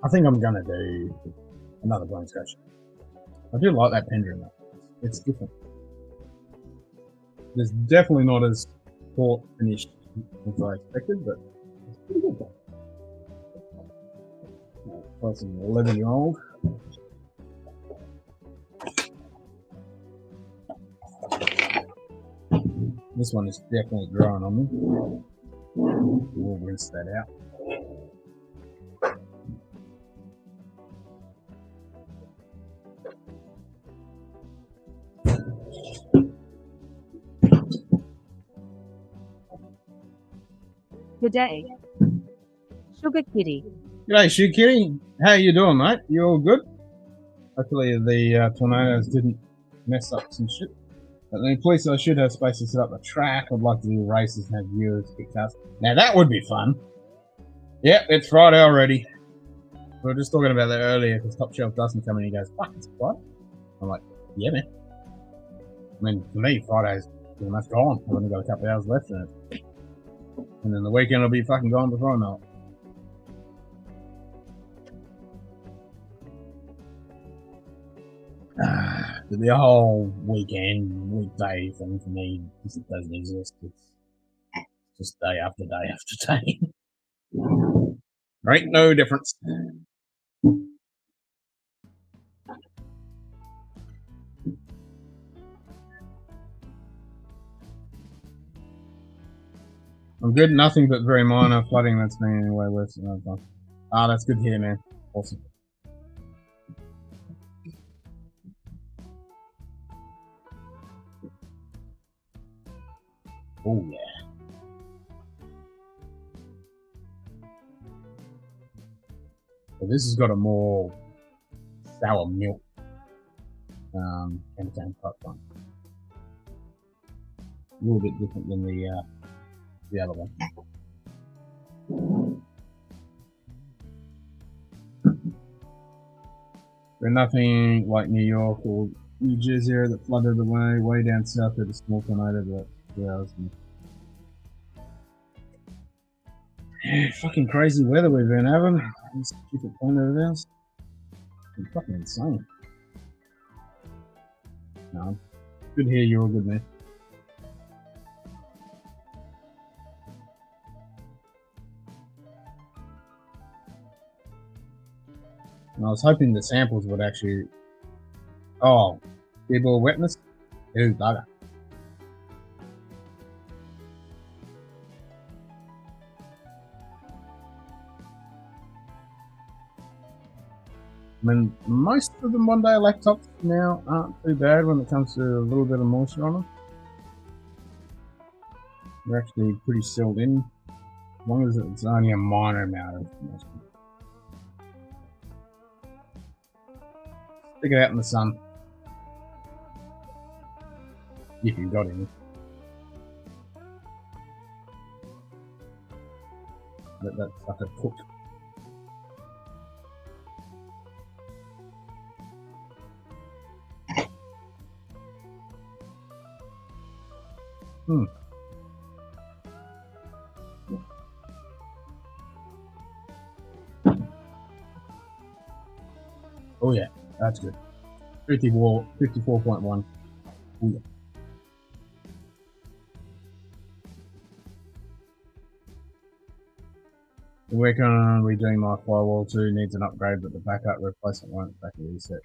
I think I'm gonna do another blind scratch. I do like that pendulum though. It's different. It's definitely not as taut finished as I expected, but it's pretty good. Plus an 11-year-old. This one is definitely growing on me. We'll rinse that out. Good day. Sugar Kitty. G'day, Shoe Kitty. How you doing, mate? You all good? Hopefully the tornadoes didn't mess up some shit. But the police, I should have space to set up a track. I'd like to do races and have viewers pick us. Now that would be fun. Yep, it's Friday already. We were just talking about that earlier because Top Shelf Dustin come in and he goes, fuck, it's Friday. I'm like, yeah, man. I mean, for me, Friday's pretty much gone. I've only got a couple of hours left in it. And then the weekend will be fucking gone before I know it. The whole weekend, weekday thing for me just doesn't exist. It's just day after day after day. There ain't no difference. I'm good, nothing but very minor flooding that's been anyway worse than I've done. Ah, that's good to hear, man. Awesome. Oh, yeah. So this has got a more sour milk candy type one. A little bit different than the other one. There's nothing like New York or New Jersey area that flooded away. Way down south at a small tornado that 2 hours. Yeah, fucking crazy weather we've been having. This stupid planet of ours. It's fucking insane. No, good to hear you're all good, man. And I was hoping the samples would actually. Oh, Dribble wetness? Ew, bugger. I mean, most of the Monday laptops now aren't too bad when it comes to a little bit of moisture on them. They're actually pretty sealed in, as long as it's only a minor amount of moisture. Stick it out in the sun. If you've got any. Let that sucker cook. Oh yeah, that's good. 54.1. Oh yeah. Working on redoing my firewall too, needs an upgrade, but the backup replacement won't back reset.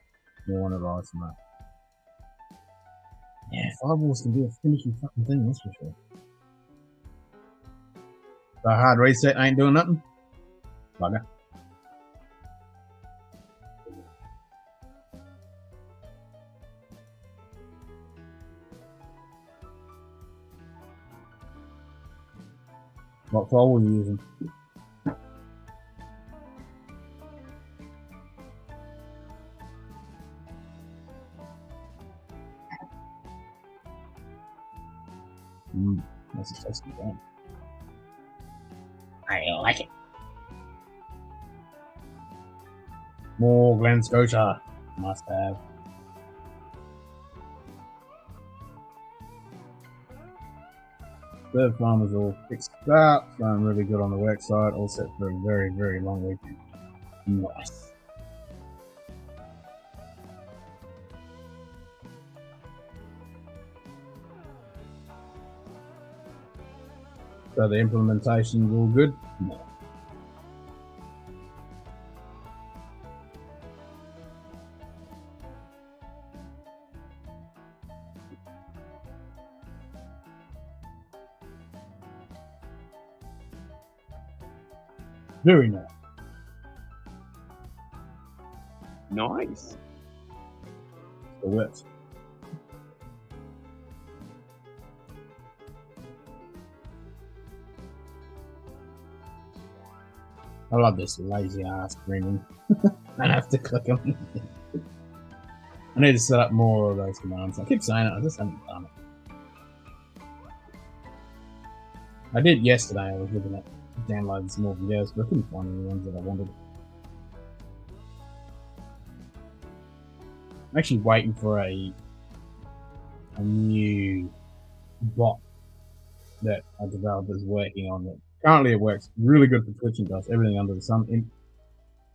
More advice on that. Yeah, firewalls can be a finicky fucking thing, that's for sure. So hard reset ain't doing nothing? Bugger. What firewall are you using? That's a tasty game. I like it. More Glen Scotia. Must have. Third farm is all fixed up, so I'm really good on the work side, all set for a very, very long weekend. Nice. So the implementation's all good? No. Very nice. Nice. It works. I love this lazy ass screaming. I have to click them. I need to set up more of those commands. I keep saying it, I just haven't done it. I did yesterday, I was looking at downloading some more videos, but I couldn't find any ones that I wanted. I'm actually waiting for a new bot that a developer's working on. That currently it works really good for Twitch and does everything under the sun. It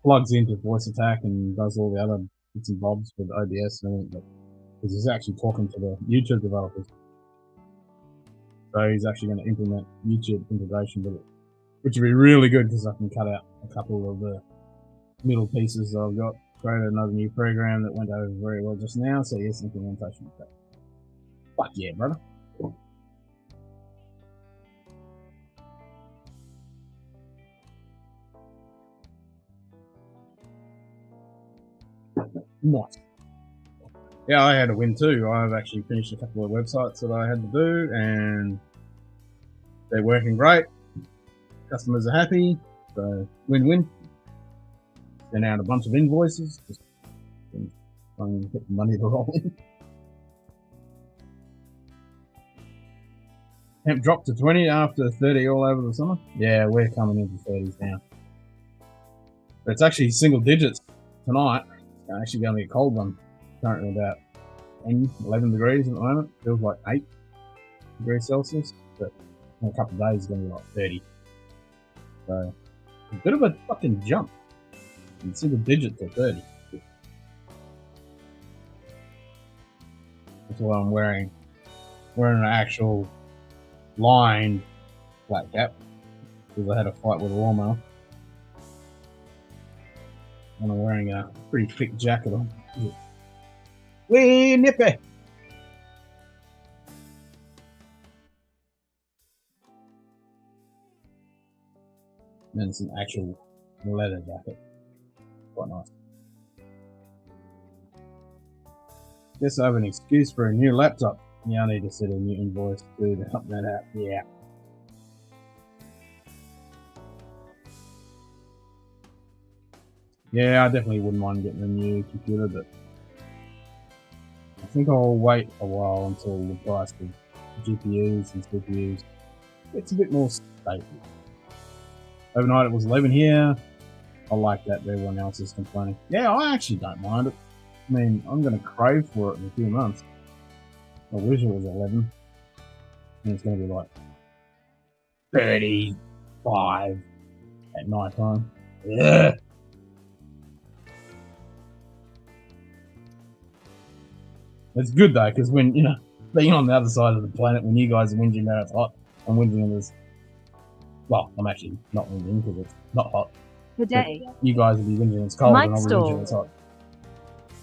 plugs into voice attack and does all the other bits and bobs with OBS and everything. Because he's actually talking to the YouTube developers. So he's actually going to implement YouTube integration with it, which would be really good because I can cut out a couple of the middle pieces that I've got. Created another new program that went over very well just now, so yes, implementation. Fuck yeah, brother. Nice. Yeah, I had a win too. I've actually finished a couple of websites that I had to do, and they're working great. Customers are happy, so win-win. Sent out a bunch of invoices, just trying to get the money to roll in. Temp dropped to 20 after 30 all over the summer. Yeah, we're coming into 30s now. But it's actually single digits tonight. It's actually going to be a cold one. Currently about 10, 11 degrees at the moment. Feels like 8 degrees Celsius. But in a couple of days it's going to be like 30. So, a bit of a fucking jump. From single digit to 30. That's why I'm wearing an actual lined black cap. Because I had a fight with a lawnmower. And I'm wearing a pretty thick jacket on. Wee nippy! And it's an actual leather jacket. Quite nice. Guess I have an excuse for a new laptop. Yeah, I need to set a new invoice to help that out. Yeah. Yeah, I definitely wouldn't mind getting a new computer, but I think I'll wait a while until the price of GPUs and CPUs gets a bit more stable. Overnight it was 11 here. I like that, but everyone else is complaining. Yeah, I actually don't mind it. I mean, I'm going to crave for it in a few months. I wish it was 11. And it's going to be like 35 at night time. Yeah. It's good though, because when, you know, being on the other side of the planet, when you guys are whinging that it's hot, I'm whinging and there's, well, I'm actually not whinging because it's not hot. Good day. You guys will be whinging it's cold Mike and I'll be Stall. whinging it's hot.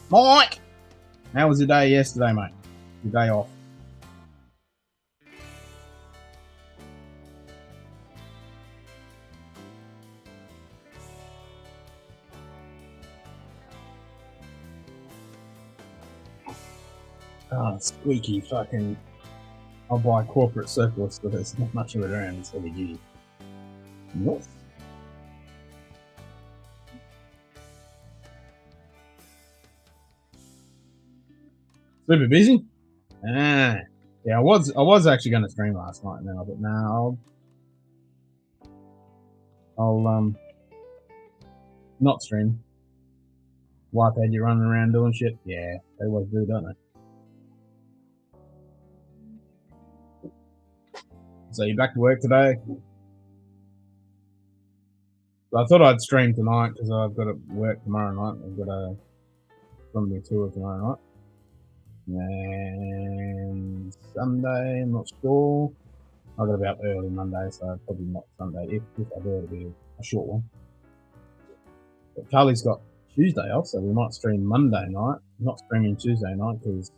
Mike! How was your day yesterday, mate? Your day off? Ah, squeaky fucking... I'll buy corporate surplus, but there's not much of it around. It's heavy duty. What? Super busy? Ah, yeah. I was actually going to stream last night, and then I thought, nah, I'll not stream. Wife had you running around doing shit. Yeah, they always do, don't they? So you back to work today? So I thought I'd stream tonight because I've got to work tomorrow night. I've got a astronomy tour tomorrow night. And Sunday, I'm not sure. I got about early Monday, so probably not Sunday. If I do, it'll be a short one. But Carly's got Tuesday off, so we might stream Monday night. Not streaming Tuesday night because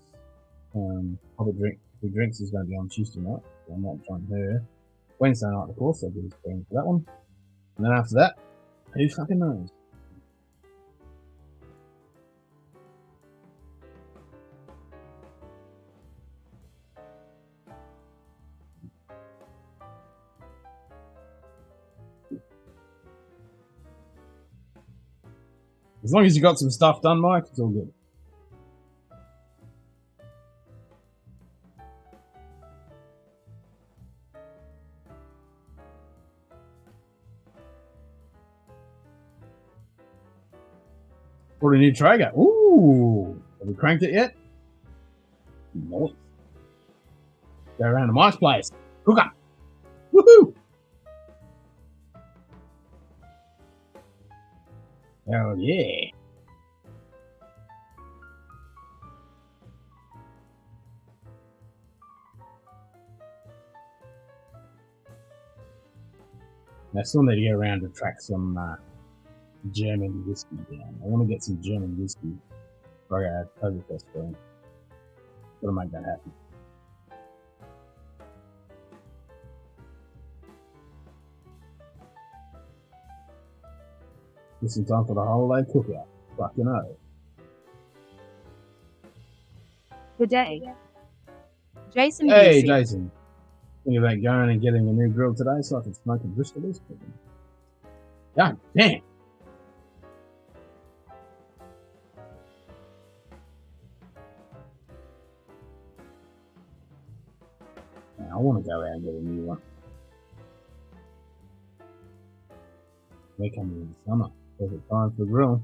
probably drinks is going to be on Tuesday night. So I might join her. Wednesday night, of course, I'll be streaming for that one. And then after that, who fucking knows? As long as you got some stuff done, Mike, it's all good. For a new Traeger. Ooh! Have we cranked it yet? Nice. Go around to Mike's place. Cook up. Woohoo! Hell yeah. I still need to get around to track some German whiskey down. I want to get some German whiskey for our Oktoberfest for him. Gotta make that happen. Just in time for the holiday cookout. Fucking hell. Good day. Jason Hey, BC. Jason. Thinking about going and getting a new grill today so I can smoke a brisket this cooking. God damn. Man, I want to go out and get a new one. They're coming in the summer. Perfect time for grilling.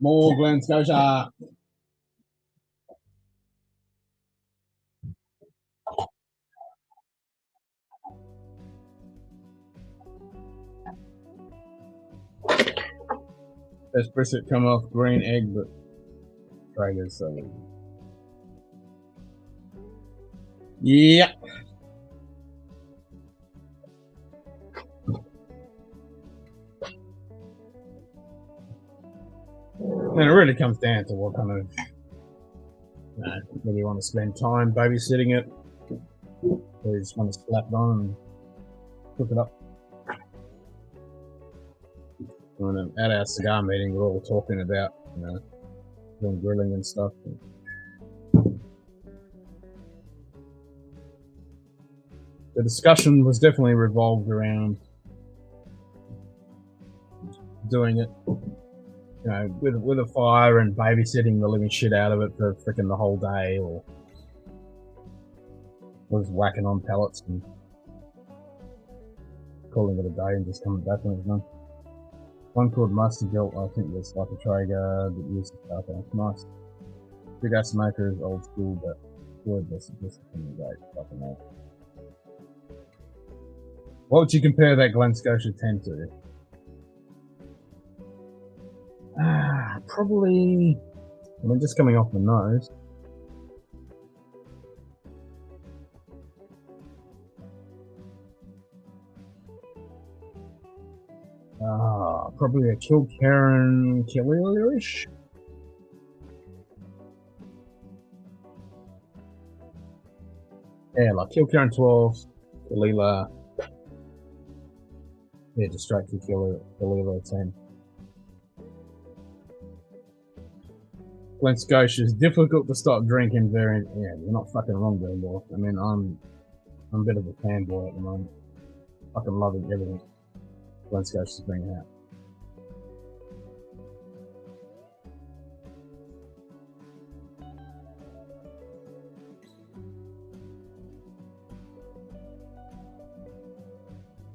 More Glen Scotia. This brisket come off green egg, but Traeger's so. Yeah. And it really comes down to what kind of, whether you want to spend time babysitting it, or you just want to slap it on and cook it up. And at our cigar meeting, we're all talking about, doing grilling and stuff. The discussion was definitely revolved around doing it, with a fire and babysitting the living shit out of it for freaking the whole day, or was whacking on pellets and calling it a day and just coming back when it's done. One called Mustard Guilt, I think was like a Traeger that used to start off. Nice. Big ass smoker is old school, but good, this is great. Fucking hell. What would you compare that Glen Scotia 10 to? Probably, just coming off the nose. Probably a Kilkerran Killia-ish. Yeah, like Kilkerran 12, Killia. Yeah, just straight to Killia 10. Glen Scotia is difficult to stop drinking you're not fucking wrong there, boy. I mean, I'm a bit of a fanboy at the moment. Fucking loving everything Glen Scotia's bringing out.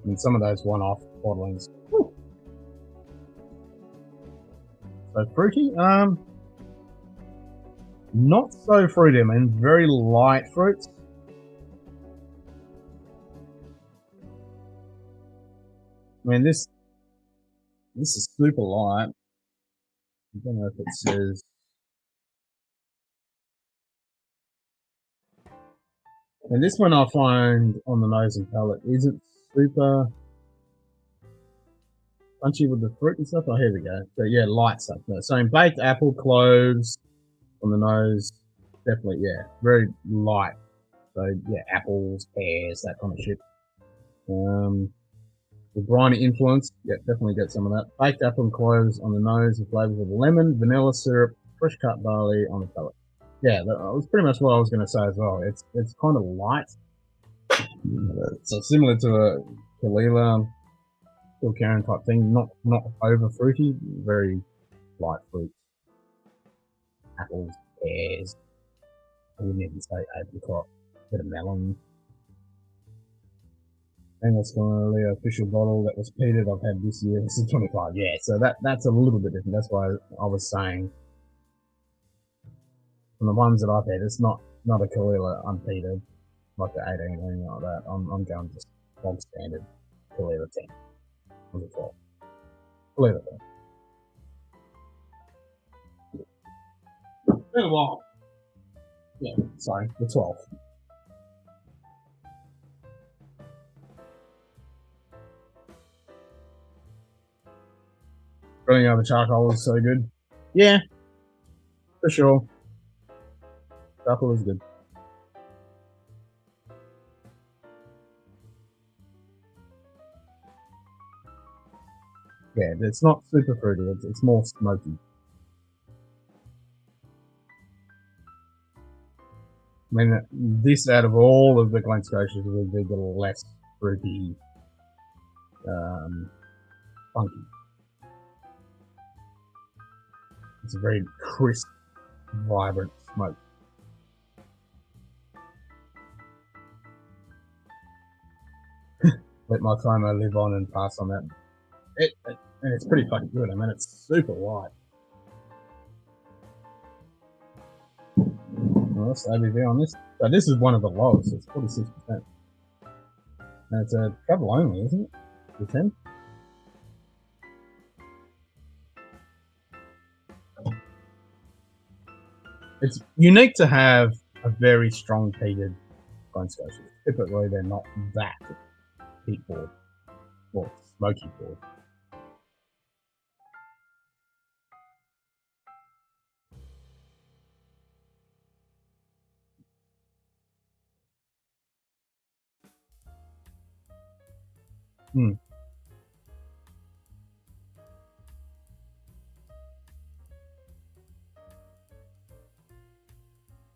And some of those one-off bottlings. Whew. So fruity? Not so fruity, I mean, very light fruits. I mean, this is super light. I don't know if it says. And this one I find on the nose and palate isn't super punchy with the fruit and stuff. Oh, here we go. So yeah, light stuff. So in baked apple, cloves on the nose, definitely, yeah, very light. So yeah, apples, pears, that kind of shit. The briny influence, yeah, definitely get some of that. Baked apple and cloves on the nose, the flavors of lemon, vanilla syrup, fresh cut barley on the palate. Yeah, that was pretty much what I was going to say as well. It's kind of light, so similar to a Kalila, Karen type thing. Not over fruity, very light fruit. Apples, pears. I wouldn't even say apricot. A bit of melon. And that's the official bottle that was peated I've had this year. This is 25, yeah. So that's a little bit different. That's why I was saying from the ones that I've had, it's not a Kalila unpeated, like the 18 or anything like that. I'm going just bog standard Kalila 10 or the 12. Kalila 10. Been a while. Yeah, sorry, the 12. Running out of charcoal is so good. Yeah, for sure. Charcoal is good. Yeah, it's not super fruity. It's more smoky. I mean, this out of all of the Glen Scotias would be the less fruity, funky. It's a very crisp, vibrant smoke. Let my FOMO live on and pass on that. And it's pretty fucking good. I mean, it's super light. Well, that's ABV on this. So this is one of the lowest. It's 46%. And it's a travel only, isn't it? The 10. It's unique to have a very strong peated Glen Scotia. Typically, they're not that peat forward or smoky forward.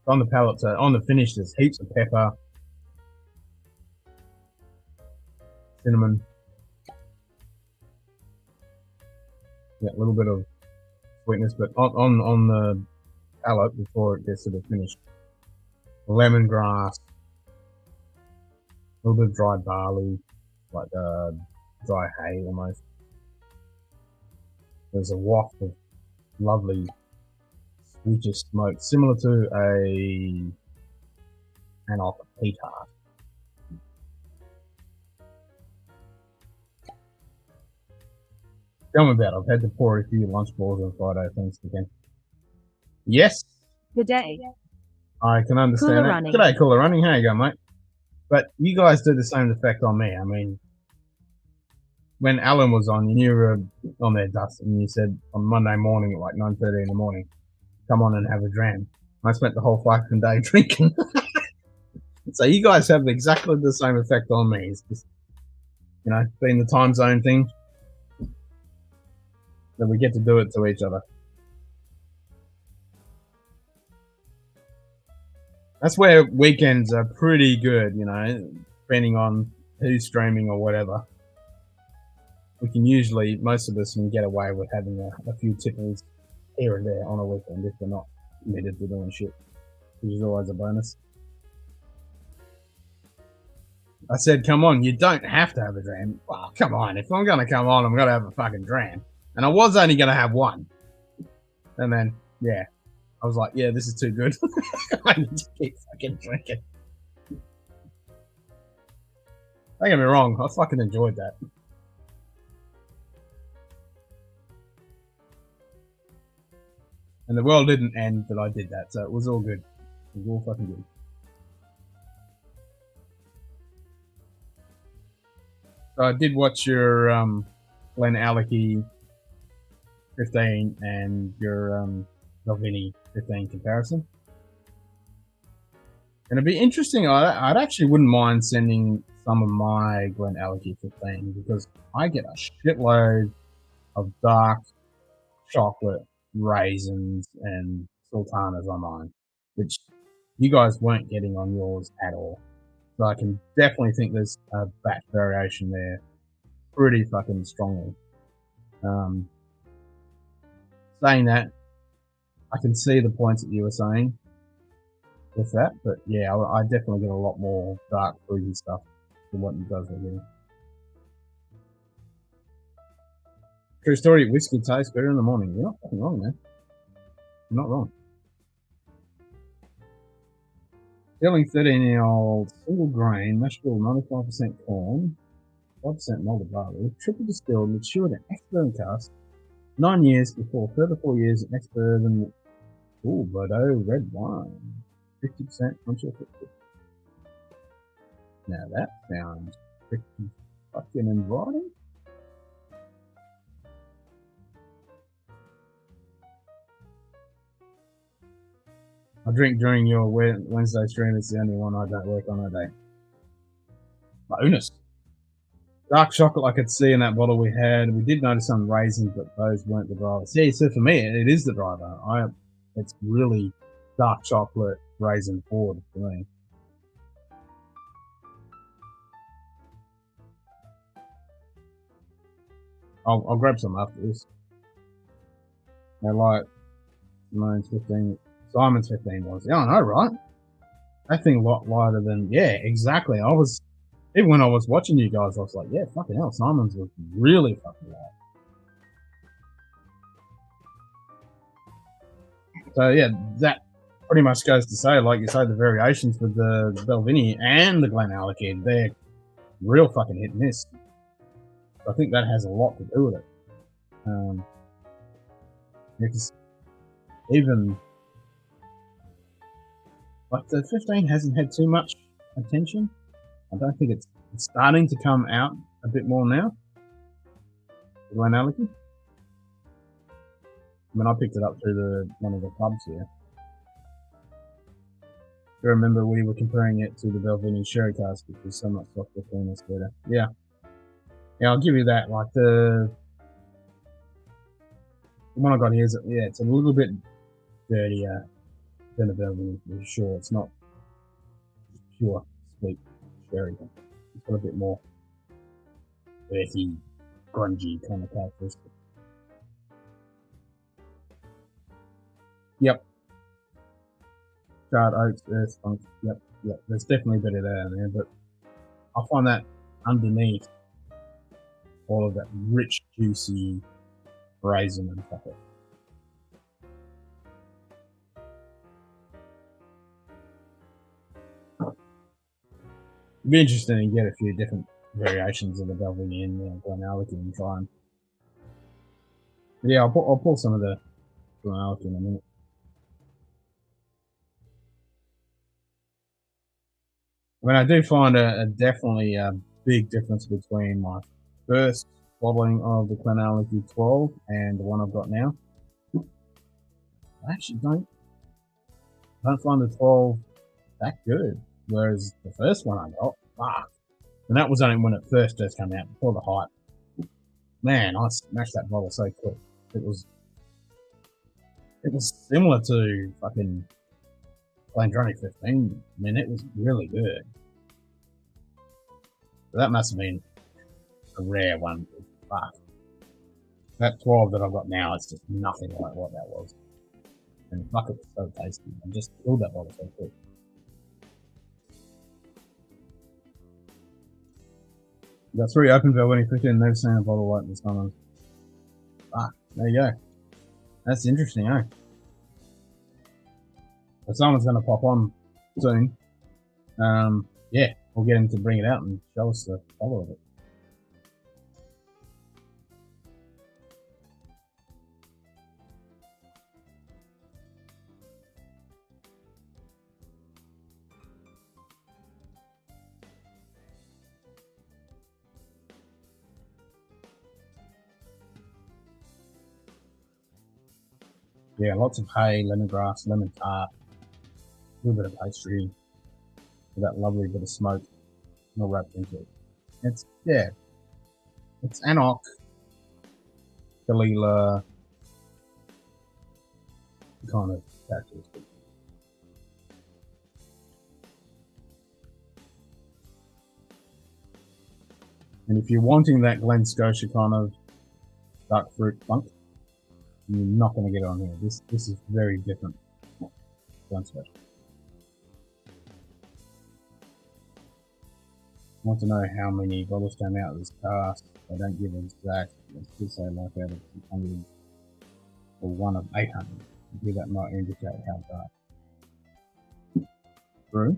On the palate, so on the finish, there's heaps of pepper, cinnamon, yeah, a little bit of sweetness, but on the palate before it gets to the finish, lemongrass, a little bit of dried barley, like dry hay almost. There's a waft of lovely sweetish smoke, similar to an off peat heart. Tell me about it. I've had to pour a few lunch balls on Friday, thanks again. Yes. Good day. I can understand Cooler that. running. G'day, Cooler Running. How you going, mate? But you guys do the same effect on me. I mean, when Alan was on, you were on there, Dustin, and you said on Monday morning at like 9:30 in the morning, come on and have a dram. I spent the whole fucking day drinking. So you guys have exactly the same effect on me. It's just, you know, being the time zone thing, that we get to do it to each other. That's where weekends are pretty good, you know, depending on who's streaming or whatever. We can usually, most of us can get away with having a few tipples here and there on a weekend if we're not committed to doing shit, which is always a bonus. I said, come on, you don't have to have a dram. Well, come on, if I'm going to come on, I'm going to have a fucking dram. And I was only going to have one. And then, yeah, I was like, yeah, this is too good. I need to keep fucking drinking. Don't get me wrong, I fucking enjoyed that. And the world didn't end that I did that, so it was all good. It was all fucking good. So I did watch your Glenallachie 15 and your Belvini 15 comparison. And it'd be interesting. I'd actually wouldn't mind sending some of my Glenallachie 15 because I get a shitload of dark chocolate, raisins, and sultanas on mine, which you guys weren't getting on yours at all. So I can definitely think there's a batch variation there pretty fucking strongly. Saying that, I can see the points that you were saying with that, but yeah, I definitely get a lot more dark fruity stuff than what you guys were getting. True story, whiskey tastes better in the morning. You're not fucking wrong, man. You're not wrong. Selling 13-year-old single grain, mash bill 95% corn, 5% malted barley, triple distilled, matured in ex-bourbon cask, 9 years before further 4 years in ex-bourbon, Bordeaux red wine, 50% punch or 50. Now that sounds pretty fucking inviting. I drink during your Wednesday stream. It's the only one I don't work on that day. Bonus. Dark chocolate I could see in that bottle we had. We did notice some raisins, but those weren't the drivers. See, so for me, it is the driver. It's really dark chocolate raisin forward for me. I'll grab some after this. They're like mine's 15. Simon's 15 was. Yeah, I know, right? That thing a lot lighter than. Yeah, exactly. Even when I was watching you guys, I was like, yeah, fucking hell, Simon's was really fucking light. So yeah, that pretty much goes to say, like you say, the variations with the Belvini and the Glenallachie, they're real fucking hit and miss. I think that has a lot to do with it. Because even like the 15 hasn't had too much attention. I don't think it's starting to come out a bit more now. The Glenallachie. I mean, I picked it up through one of the pubs here. I remember we were comparing it to the Belvini sherry cask, which was so much softer, cleaner, sweeter. Yeah. Yeah, I'll give you that. Like the one I got here is, yeah, it's a little bit dirtier than the Belvini for sure. It's not pure sweet sherry. It's got a bit more earthy, grungy kind of characteristic. Yep. Charred oats, earth, funk. Yep. There's definitely a bit of that in there, but I find that underneath all of that rich, juicy raisin and chocolate. It'd be interesting to get a few different variations of the Belvini and Glenallachie and try and. Yeah, I'll pull some of the Glenallachie in a minute. I mean, I do find definitely a big difference between my first bottling of the Glenallachie 12 and the one I've got now. I actually don't find the 12 that good, whereas the first one I got, fuck. And that was only when it first came out, before the hype. Man, I smashed that bottle so quick. It was similar to fucking Glendronach 15. I mean, it was really good. So that must have been a rare one. Fuck. That 12 that I've got now, it's just nothing like what that was. And fuck, it was so tasty. I just killed that bottle so quick. Got 3 open Belvini 15, never seen a bottle like this time. Fuck, there you go. That's interesting, eh? But someone's going to pop on soon. Yeah, we'll get him to bring it out and show us the colour of it. Yeah, lots of hay, lemongrass, lemon tart, a little bit of pastry, with that lovely bit of smoke all wrapped into it. It's Anok, Kalila kind of characteristic. And if you're wanting that Glen Scotia kind of dark fruit funk, you're not going to get it on here. This is very different. Glen Scotia. I want to know how many bottles came out of this cast. I don't give exact. Let's just say like out of 600 or one of 800. Maybe that might indicate how dark. True.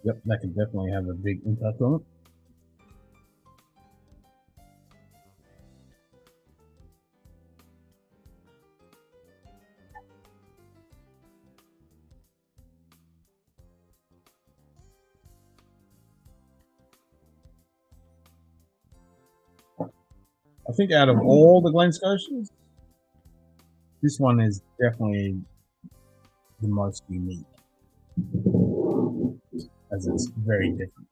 Yep, that could definitely have a big impact on it. I think out of all the Glen Scotias, this one is definitely the most unique, as it's very different.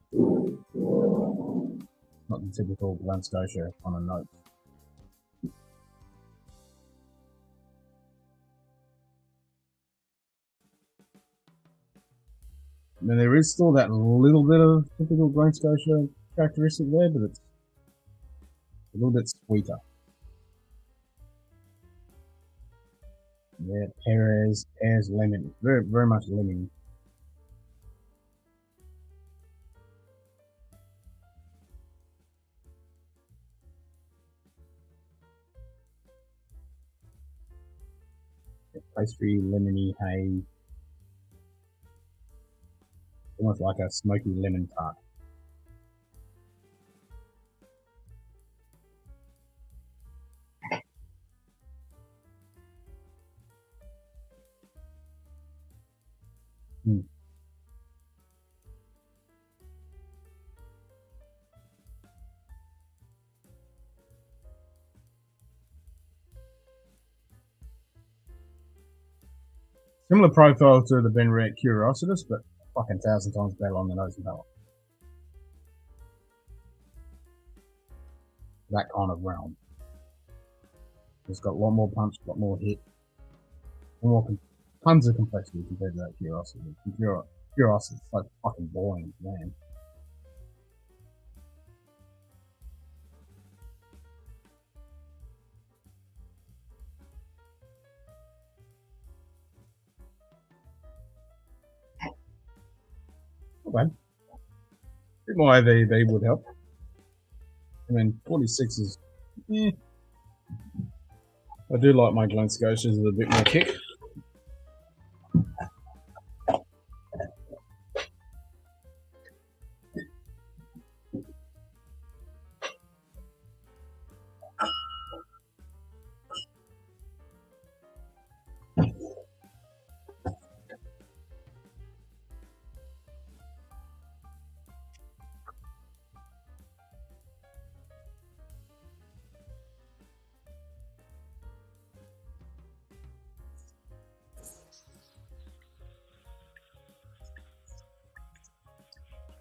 Not the typical Glen Scotia on a note. I mean, there is still that little bit of typical Glen Scotia characteristic there, but it's a little bit sweeter. Yeah, pears, lemon. Very, very much lemon. Pastry, lemony, hay. Almost like a smoky lemon tart. Similar profile to the Ben Rare Curiositas, but fucking 1,000 times better on the nose and palate. That kind of realm. It's got a lot more punch, a lot more hit, tons of complexity compared to that Curiosity. Curiosity is so fucking boring, man. Not bad. A bit more AVB would help. I mean, 46 is, I do like my Glen Scotias with a bit more kick.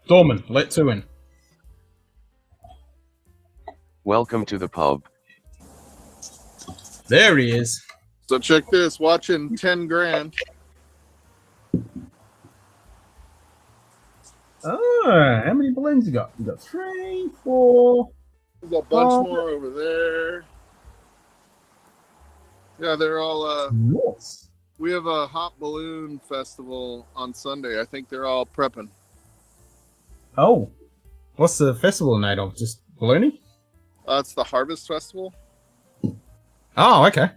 Dorman, let two in. Welcome to the pub. There he is. So check this, watching 10 grand. Oh, how many balloons you got? You got 3, 4. There's a bunch more over there. Yeah, they're all Yes. we have a hot balloon festival on Sunday. I think they're all prepping. Oh, what's the festival night of? Just ballooning? It's the Harvest Festival. Oh, okay.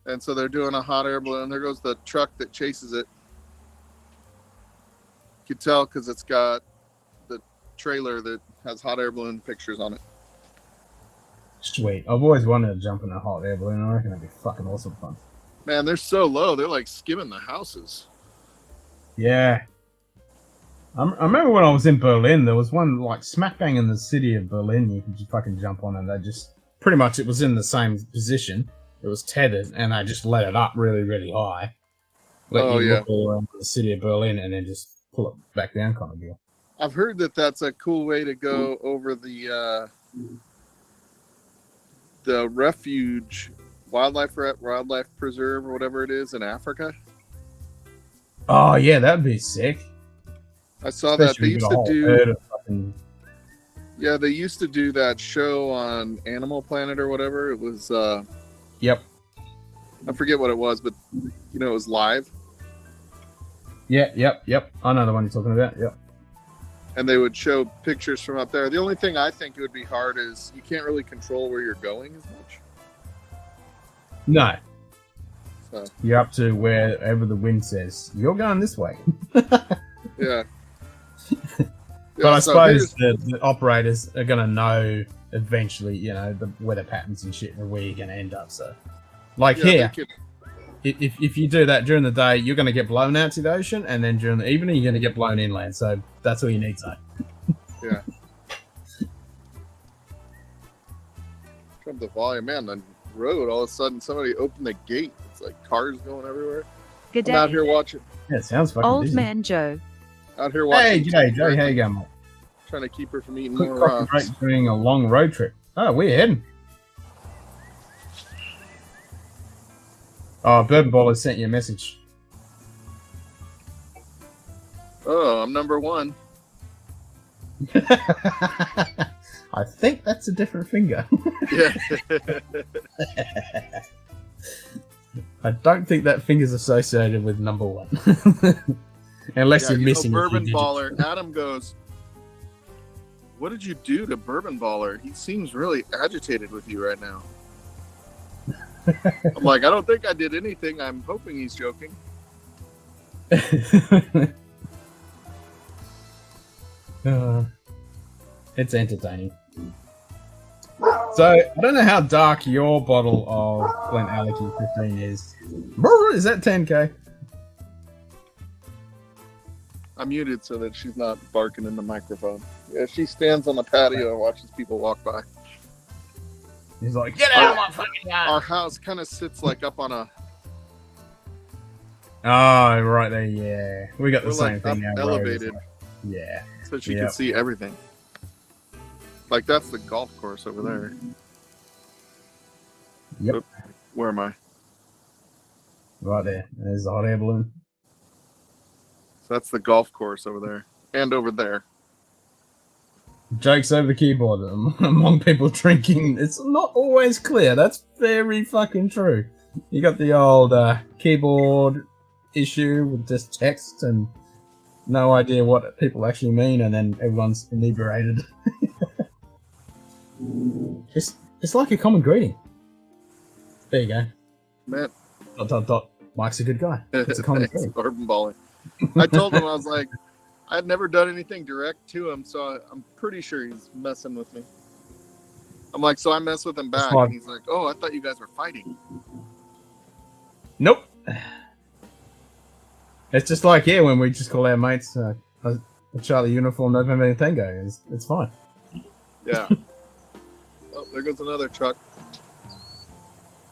And so they're doing a hot air balloon. There goes the truck that chases it. You can tell because it's got the trailer that has hot air balloon pictures on it. Sweet. I've always wanted to jump in a hot air balloon. I reckon it'd be fucking awesome fun. Man, they're so low. They're like skimming the houses. Yeah. I remember when I was in Berlin, there was one like smack bang in the city of Berlin. You could just fucking jump on, and they just pretty much it was in the same position. It was tethered, and they just let it up really, really high. Let you look all around the city of Berlin, and then just pull it back down, kind of deal. I've heard that that's a cool way to go over the refuge wildlife preserve or whatever it is in Africa. Oh yeah, that'd be sick. I saw that they used to do. Yeah, they used to do that show on Animal Planet or whatever. It was. Yep. I forget what it was, but it was live. Yeah, yep. I know the one you're talking about. Yep. And they would show pictures from up there. The only thing I think it would be hard is you can't really control where you're going as much. No. So. You're up to wherever the wind says. You're going this way. Yeah. But I suppose the operators are going to know eventually, the weather patterns and shit and where you're going to end up. So, here, if you do that during the day, you're going to get blown out to the ocean, and then during the evening, you're going to get blown inland. So that's all you need to know. Yeah. From the volume, man, the road, all of a sudden somebody opened the gate. It's like cars going everywhere. Good day. I'm out here watching. Yeah, it sounds fucking Old busy. Man Joe. Out here watching. Hey, g'day, Joe. How you going, mate? Trying to keep her from eating Quick more coffee rocks. break doing a long road trip. Oh, we're heading. Oh, Bourbon Baller sent you a message. Oh, I'm number one. I think that's a different finger. Yeah. I don't think that finger's associated with number one. Unless you're missing Bourbon Baller. Adam goes, "What did you do to Bourbon Baller? He seems really agitated with you right now." I'm like, I don't think I did anything. I'm hoping he's joking. It's entertaining. So, I don't know how dark your bottle of Glen Alecky 15 is. Is that 10k? I'm muted so that she's not barking in the microphone. Yeah, she stands on the patio and watches people walk by. He's like, get out of my fucking yard! Our house kind of sits like up on a... Oh, right there, yeah. We got the We're same like thing now. elevated. Yeah. So she can see everything. Like, that's the golf course over there. Yep. Oop, where am I? Right there. There's the hot air balloon. So that's the golf course over there. And over there. Jokes over the keyboard among people drinking. It's not always clear. That's very fucking true. You got the old keyboard issue with just text and no idea what people actually mean, and then everyone's inebriated. It's like a common greeting. There you go. Man. ... Mike's a good guy. It's a common greeting. Urban Baller. I told him, I was like, I'd never done anything direct to him, so I'm pretty sure he's messing with me. I'm like, so I mess with him back, and he's like, oh, I thought you guys were fighting. Nope. It's just like, yeah, when we just call our mates a Charlie Uniform November Tango. It's fine. Yeah. Oh, there goes another truck.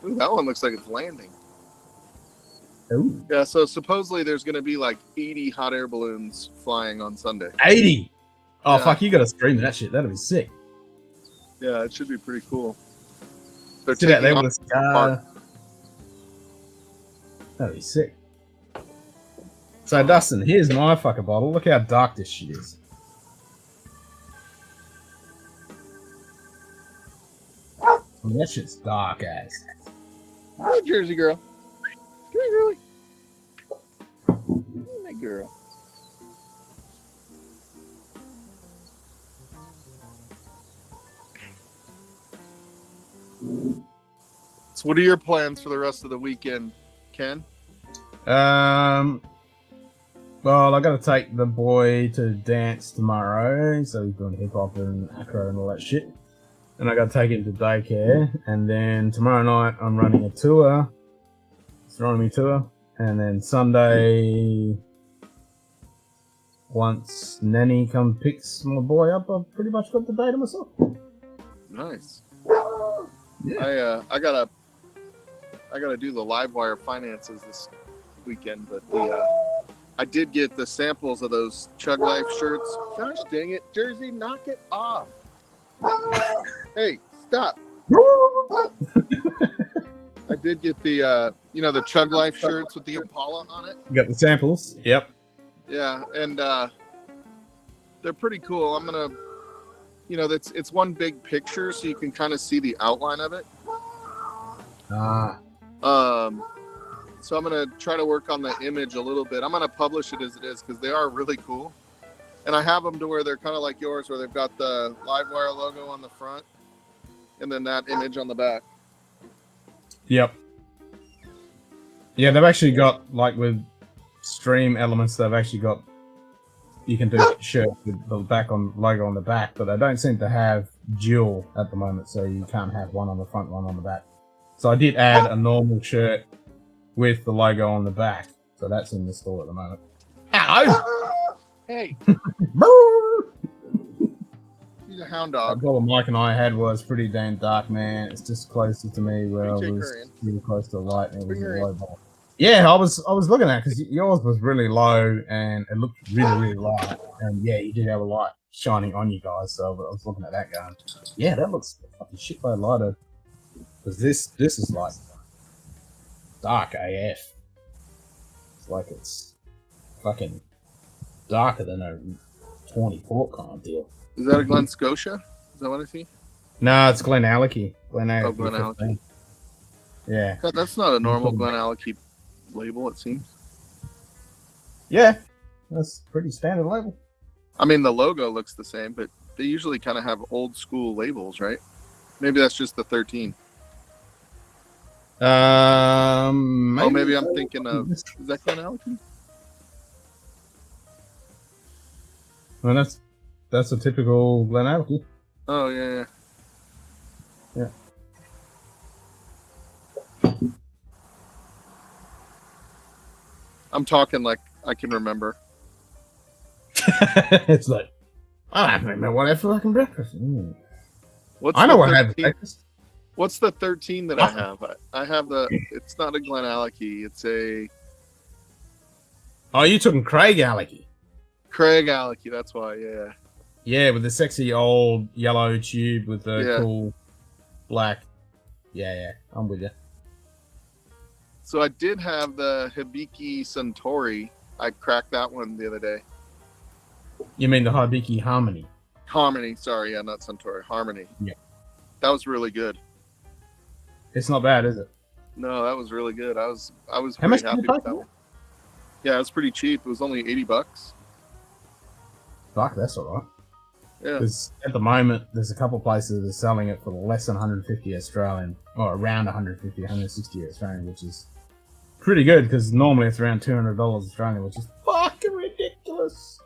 Ooh, that one looks like it's landing. Ooh. Yeah, so supposedly there's going to be like 80 hot air balloons flying on Sunday. 80? Oh, yeah. Fuck, you gotta stream that shit. That'd be sick. Yeah, it should be pretty cool. They're Sit out there taking with a scar. That'd be sick. So, Dustin, here's my fucking bottle. Look how dark this shit is. I mean, that shit's dark as. Hi, Jersey girl. Come here, girlie. Hey, girl. So what are your plans for the rest of the weekend, Ken? Well, I got to take the boy to dance tomorrow, so he's doing hip hop and acro and all that shit. And I got to take him to daycare, and then tomorrow night I'm running a tour, astronomy tour, and then Sunday once Nanny come picks my boy up, I've pretty much got the day to myself. Nice. Yeah. I gotta do the Livewire finances this weekend, but I did get the samples of those Chug Life shirts. Gosh dang it, Jersey, knock it off. Hey, stop. I did get the the Chug Life shirts with the Impala on it. You got the samples. Yep. Yeah, and they're pretty cool. I'm gonna, it's one big picture, so you can kind of see the outline of it. So I'm gonna try to work on the image a little bit. I'm gonna publish it as it is because they are really cool, and I have them to where they're kind of like yours, where they've got the Livewire logo on the front, and then that image on the back. Yep. Yeah, they've actually got, like with stream elements, they've actually got, you can do shirts with the logo on the back, but they don't seem to have dual at the moment, so you can't have one on the front, one on the back. So I did add a normal shirt with the logo on the back, so that's in the store at the moment. Hello! Hey! He's a hound The dog. problem Mike and I had was pretty damn dark, man. It's just closer to me where I Take was her in. really close to the light, and it was Bring a her in. low bar. Yeah, I was looking at it because yours was really low and it looked really light, and yeah, you did have a light shining on you guys. So I was looking at that going, yeah, that looks fucking shitload lighter. Because this is like dark AF. It's like it's fucking darker than a 24 kind of deal. Is that a Glen Scotia? Is that what I see? No, it's Glen Alecky. Oh, Glen Alecky. Yeah. God, that's not a normal Glen Alecky label, it seems. Yeah. That's pretty standard label. I mean, the logo looks the same, but they usually kind of have old school labels, right? Maybe that's just the 13. Maybe. Oh, maybe I'm thinking of... Is that Glen Alecky? Well, that's a typical Glen Alecky. Oh, yeah. Yeah. I'm talking like I can remember. It's like, I don't remember what I had for fucking breakfast. What's I know the what I had for 13? breakfast. What's the 13 that I have? I have the... It's not a Glen Alecky. It's a... Oh, you took Craig Alecky. Craig Alecky, that's why, yeah. Yeah, with the sexy old yellow tube with the Yeah. cool black. Yeah, I'm with you. So I did have the Hibiki Suntory. I cracked that one the other day. You mean the Hibiki Harmony? Harmony, sorry, yeah, not Suntory. Harmony. Yeah. That was really good. It's not bad, is it? No, that was really good. I was How pretty much happy did you with pay that for one. Yeah, it was pretty cheap. It was only $80. Fuck, that's alright. Yeah. Because at the moment, there's a couple places that are selling it for less than 150 Australian, or around 150, 160 Australian, which is pretty good because normally it's around $200 Australian, which is fucking ridiculous.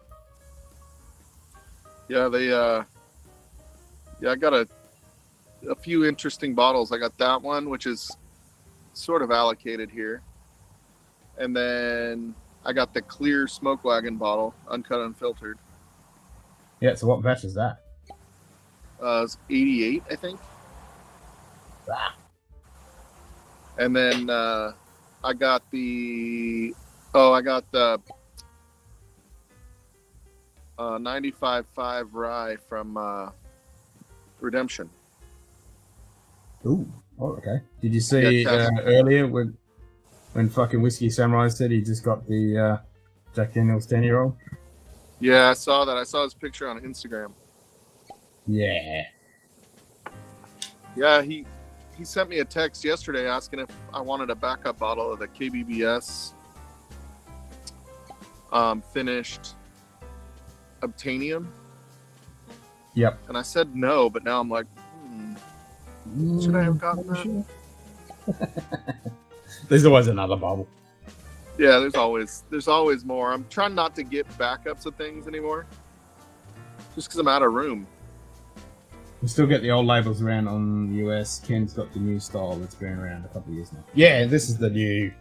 Yeah, I got a few interesting bottles. I got that one, which is sort of allocated here. And then I got the clear Smoke Wagon bottle, uncut, unfiltered. Yeah, so what batch is that? It's 88, I think. Ah. And then I got the 95.5 rye from Redemption. Ooh, oh, okay. Did you see Yeah, earlier when fucking Whiskey Samurai said he just got the Jack Daniels 10-year-old? Yeah, I saw that. I saw his picture on Instagram. Yeah. Yeah, he sent me a text yesterday asking if I wanted a backup bottle of the KBBS finished Obtainium. Yep. And I said no, but now I'm like, should I have gotten that? There's always another bottle. Yeah, there's always more. I'm trying not to get backups of things anymore, just because I'm out of room. We still get the old labels around on the US. Ken's got the new style that's been around a couple of years now. Yeah, this is the new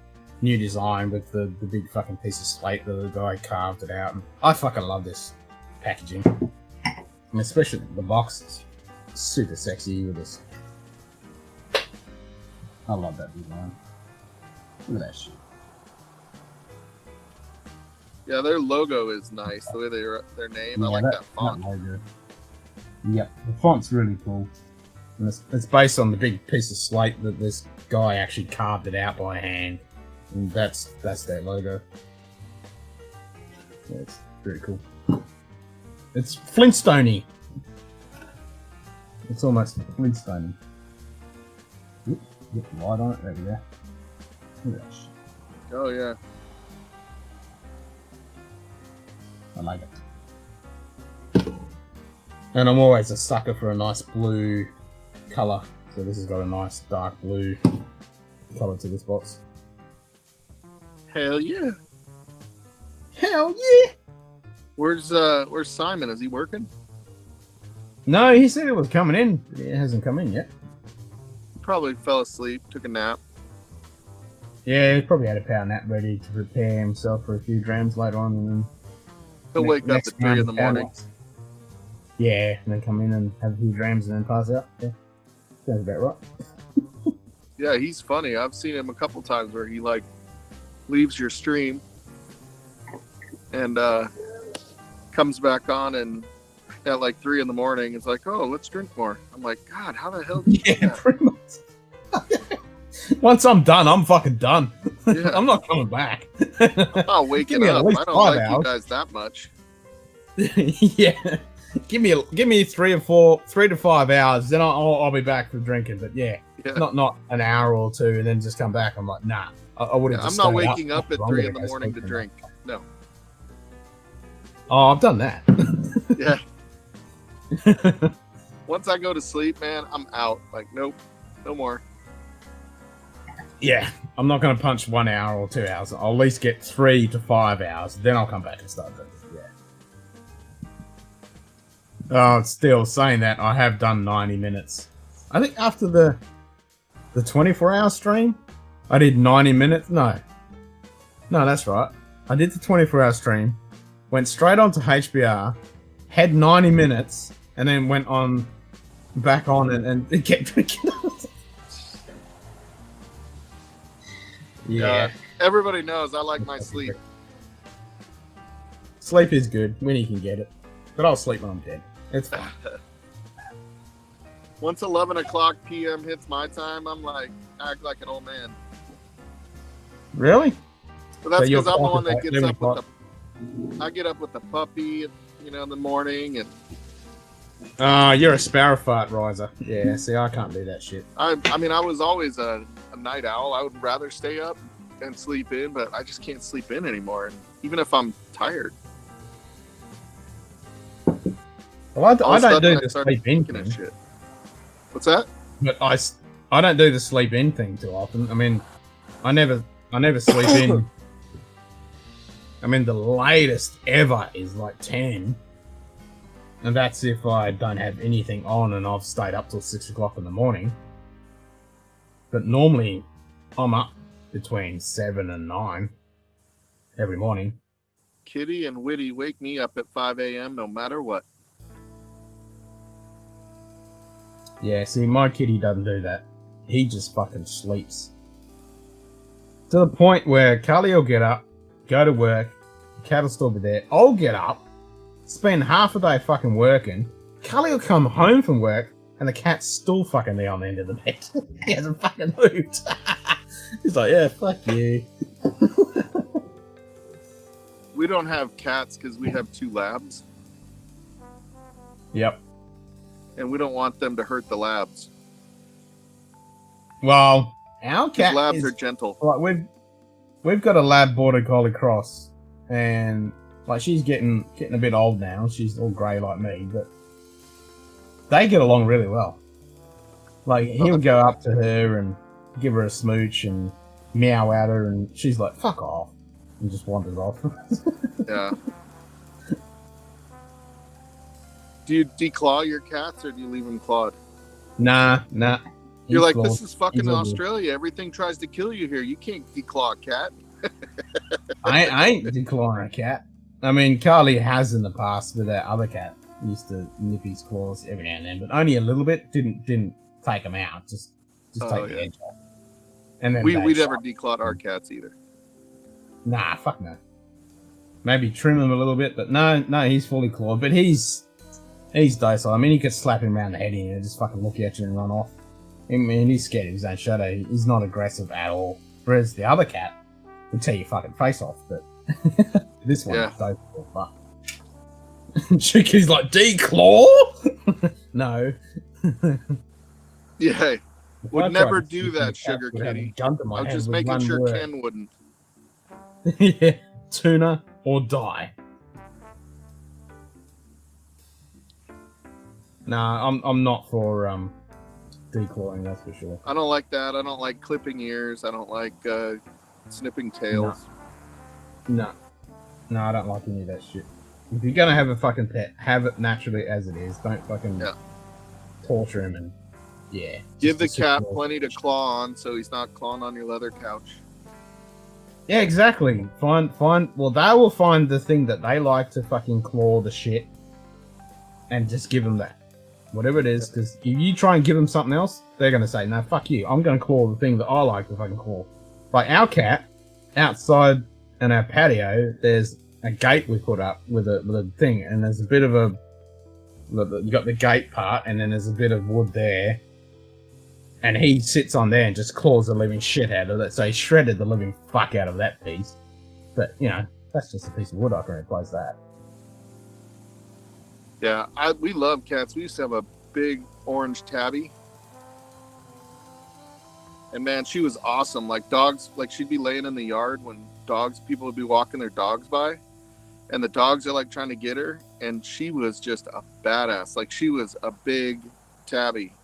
new design with the big fucking piece of slate that the guy carved it out. And I fucking love this packaging. And especially the box is super sexy with this. I love that design. Look at that shit. Yeah, their logo is nice. The way their name, I like that font. That logo. Yep, the font's really cool. And it's based on the big piece of slate that this guy actually carved it out by hand. And that's their logo. Yeah, it's very cool. It's Flintstone-y. It's almost Flintstone-y. Get the light on it, there we go. Look at that shit. Oh, yeah. I like it. And I'm always a sucker for a nice blue colour. So this has got a nice dark blue colour to this box. Hell yeah. Hell yeah! Where's Simon? Is he working? No, he said it was coming in, but it hasn't come in yet. Probably fell asleep, took a nap. Yeah, he probably had a power nap ready to prepare himself for a few drams later on, and then He'll wake up at 3 in the morning. Yeah, and then come in and have a few drams and then pass out. Yeah, sounds about right. Yeah, he's funny. I've seen him a couple times where he like leaves your stream and comes back on and at like 3 in the morning it's like, oh, let's drink more. I'm like, God, how the hell did you do that? Pretty much. Once I'm done, I'm fucking done. Yeah. I'm not coming back. I'm not waking up. I don't like you guys that much. Yeah, give me 3 to 5 hours, then I'll be back for drinking. But yeah, not an hour or two, and then just come back. I'm like, nah, I would have. I'm not waking up at 3 in the morning to drink. No. Oh, I've done that. Yeah. Once I go to sleep, man, I'm out. Like, nope, no more. Yeah, I'm not going to punch 1 hour or 2 hours. I'll at least get 3 to 5 hours. Then I'll come back and start drinking. Yeah. Oh, still saying that, I have done 90 minutes. I think after the 24-hour stream, I did 90 minutes. No, that's right. I did the 24-hour stream, went straight on to HBR, had 90 minutes, and then went on back on and kept drinking. Yeah. Everybody knows I like my sleep. Sleep is good when you can get it. But I'll sleep when I'm dead. It's fine. Once 11 o'clock p.m. hits my time, I'm like, act like an old man. Really? But that's because I'm the one that gets up with I get up with the puppy, in the morning. And you're a sparrow fart riser. Yeah, see, I can't do that shit. I was always a night owl. I would rather stay up and sleep in, but I just can't sleep in anymore, even if I'm tired. Well, I don't do the sleep in thing. Shit. What's that? But I don't do the sleep in thing too often. I mean, I never sleep in. I mean, the latest ever is like 10. And that's if I don't have anything on and I've stayed up till 6 o'clock in the morning. But normally, I'm up between 7 and 9 every morning. Kitty and Witty wake me up at 5 a.m. no matter what. Yeah, see, my kitty doesn't do that. He just fucking sleeps. To the point where Carly will get up, go to work, the cat will still be there. I'll get up, spend half a day fucking working. Carly will come home from work, and the cat's still fucking there on the end of the bed. He hasn't fucking moved. He's like, yeah, fuck you. We don't have cats because we have 2 labs. Yep. And we don't want them to hurt the labs. Well, our cat labs are gentle. Like we've got a lab border collie cross, and like she's getting a bit old now. She's all grey like me, but they get along really well. Like he'll go up to her and give her a smooch and meow at her, and she's like, "Fuck off," and just wanders off. Yeah. Do you declaw your cats or do you leave them clawed? Nah. You're He's like, clawed. this is fucking He's all good. Australia. Everything tries to kill you here. You can't declaw a cat. I ain't declawing a cat. I mean, Carly has in the past with that other cat. Used to nip his claws every now and then, but only a little bit. Didn't take them out. Just take the edge off. And then We they never shot. declawed our cats either. Nah, fuck no. Maybe trim him a little bit, but no, he's fully clawed. But he's docile. I mean, you could slap him around the head and he'll just fucking look at you and run off. I mean, he's scared of his own shadow. He's not aggressive at all. Whereas the other cat will tear your fucking face off. But this one, don't fuck. Chicky's like, declaw? No. Yeah. If Would I never tried to do shoot that, a cat Sugar with a Kitty. gun to my I'm head just with making one sure word. Ken wouldn't. Yeah, tuna or die. Nah, I'm not for declawing, that's for sure. I don't like that. I don't like clipping ears. I don't like snipping tails. No, I don't like any of that shit. If you're gonna have a fucking pet, have it naturally as it is. Don't fucking torture him and Give the just a cat simple- plenty to claw on so he's not clawing on your leather couch. Yeah, exactly. Find. Well, they will find the thing that they like to fucking claw the shit, and just give them that, whatever it is. Because if you try and give them something else, they're gonna say, "No, fuck you. I'm gonna claw the thing that I like to fucking claw." Like our cat outside in our patio, there's a gate we put up with a thing, and there's a bit of a. You got the gate part, and then there's a bit of wood there. And he sits on there and just claws the living shit out of it. So he shredded the living fuck out of that piece. But, you know, that's just a piece of wood. I can replace that. Yeah, we love cats. We used to have a big orange tabby. And man, she was awesome. Like dogs, like she'd be laying in the yard when people would be walking their dogs by. And the dogs are like trying to get her. And she was just a badass. Like she was a big tabby.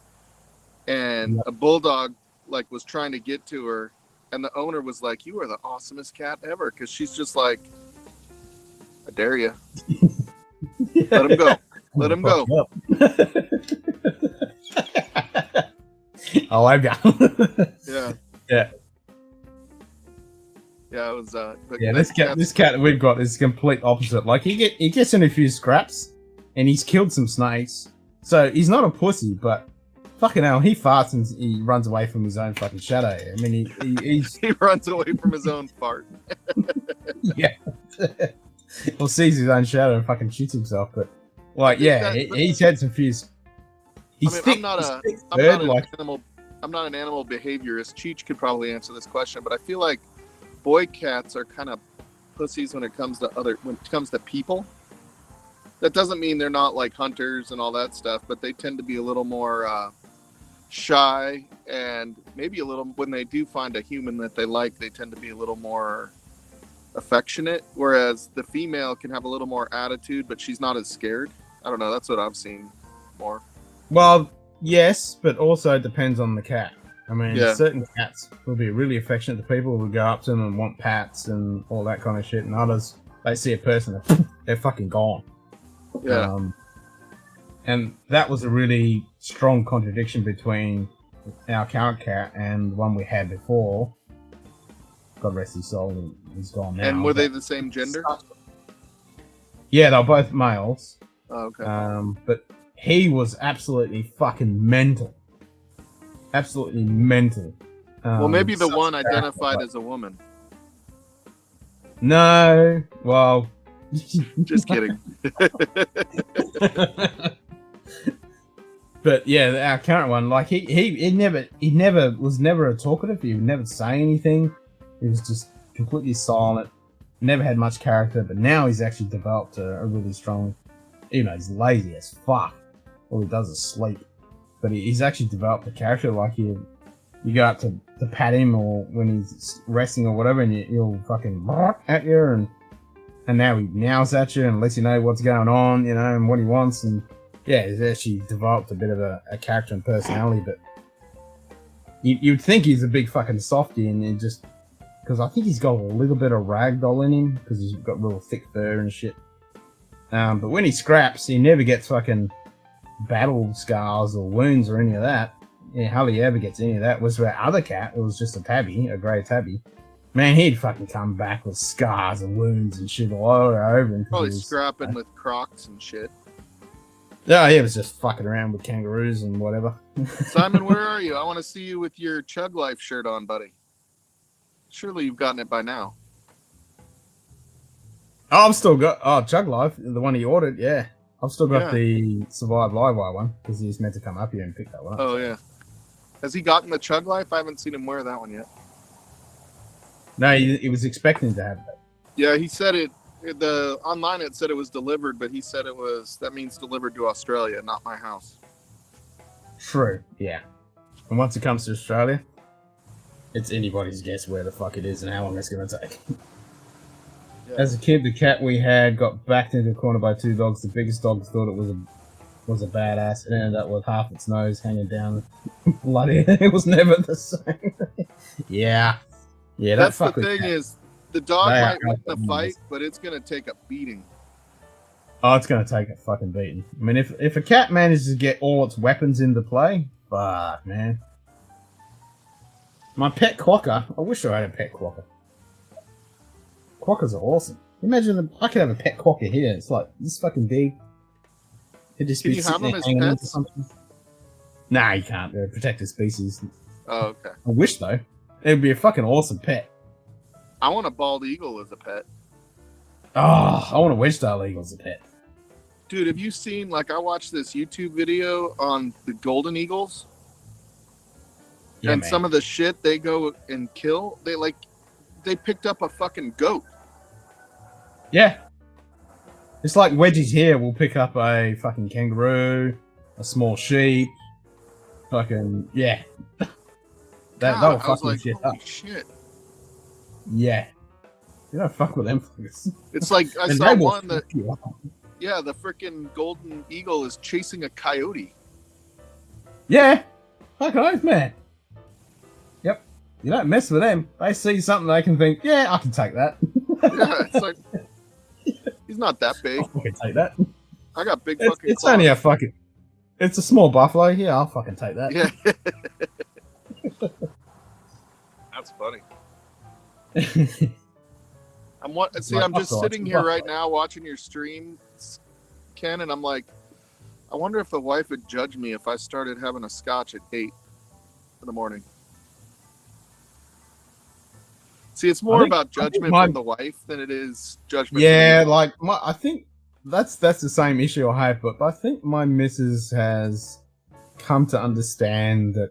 And a bulldog like was trying to get to her, and the owner was like, "You are the awesomest cat ever," because she's just like, "I dare you, let him go, let him go." I like that. Yeah. It was. But Yeah, this cat that we've got is complete opposite. Like he gets in a few scraps, and he's killed some snakes. So he's not a pussy, but. Fucking hell, he farts and he runs away from his own fucking shadow. I mean, he's... he runs away from his own fart. Yeah. Or sees his own shadow and fucking shoots himself. But, like, he's had some fews. I'm not an animal behaviorist. Cheech could probably answer this question, but I feel like boy cats are kind of pussies when it comes to people. That doesn't mean they're not like hunters and all that stuff, but they tend to be a little more shy, and maybe a little, when they do find a human that they like, they tend to be a little more affectionate, whereas the female can have a little more attitude, but she's not as scared. I don't know, that's what I've seen more. Well, yes, but also it depends on the cat. I mean, certain cats will be really affectionate to people, will go up to them and want pats and all that kind of shit, and others, they see a person, they're fucking gone. Yeah. And that was a really strong contradiction between our current cat and the one we had before. God rest his soul, he's gone now. And were they the same gender? Yeah, they're both males. Oh, okay. But he was absolutely fucking mental. Absolutely mental. Well, maybe the one identified as a woman. No, well... Just kidding. But yeah, our current one, like he never was a talkative. He would never say anything. He was just completely silent. Never had much character. But now he's actually developed a really strong. You know, he's lazy as fuck. All he does is sleep. But he's actually developed a character. Like you go up to pat him, or when he's resting or whatever, and he'll fucking at you, and now he meows at you and lets you know what's going on, you know, and what he wants. And yeah, he's actually developed a bit of a character and personality. But you'd think he's a big fucking softie, and it just because I think he's got a little bit of ragdoll in him because he's got real thick fur and shit. But when he scraps, he never gets fucking battle scars or wounds or any of that. Yeah, hardly ever gets any of that. Was our other cat. It was just a tabby, a grey tabby. Man, he'd fucking come back with scars and wounds and shit all over him. Probably scrapping with Crocs and shit. Yeah, he was just fucking around with kangaroos and whatever. Simon, where are you? I want to see you with your Chug Life shirt on, buddy. Surely you've gotten it by now. Oh, I've still got Chug Life, the one he ordered. Yeah, I've still got the Survive Live Wire one because he's meant to come up here and pick that one up. Oh yeah. Has he gotten the Chug Life? I haven't seen him wear that one yet. No, he was expecting to have that. Yeah, he said it. Online it said it was delivered, but he said that means delivered to Australia, not my house. True. Yeah. And once it comes to Australia, it's anybody's guess where the fuck it is and how long it's going to take. Yeah. As a kid, the cat we had got backed into a corner by two dogs. The biggest dog thought it was a badass and ended up with half its nose hanging down. Bloody, it was never the same. Yeah. Yeah, that's the thing is, the dog might win the fight, but it's going to take a beating. Oh, it's going to take a fucking beating. I mean, if a cat manages to get all its weapons into play, fuck, man. My pet quokka, I wish I had a pet quokka. Quokkas are awesome. Imagine I could have a pet quokka here. It's like this fucking big. Can you have them as pets? Nah, you can't. They're a protected species. Oh, okay. I wish, though. It'd be a fucking awesome pet. I want a bald eagle as a pet. Oh, I want a wedge-tail eagle as a pet. Dude, have you seen, I watched this YouTube video on the golden eagles? Yeah, and man. Some of the shit they go and kill, they picked up a fucking goat. Yeah. It's like Wedgies here will pick up a fucking kangaroo, a small sheep, fucking, yeah. They'll fucking shit up. Shit. Yeah. You don't fuck with them fuckers. It's like, I saw one that, yeah, the freaking golden eagle is chasing a coyote. Yeah. Fuck oath, man. Yep. You don't mess with them. They see something they can think, yeah, I can take that. Yeah, it's like, he's not that big. I'll fucking take that. I got big fucking It's only a fucking, it's a small buffalo. Yeah, I'll fucking take that. Yeah. That's funny. I'm just sitting here right now watching your stream, Ken, and I'm like, I wonder if the wife would judge me if I started having a scotch at 8 in the morning. See, it's more about judgment from the wife than it is judgment. Yeah, I think that's the same issue I have, but I think my missus has come to understand that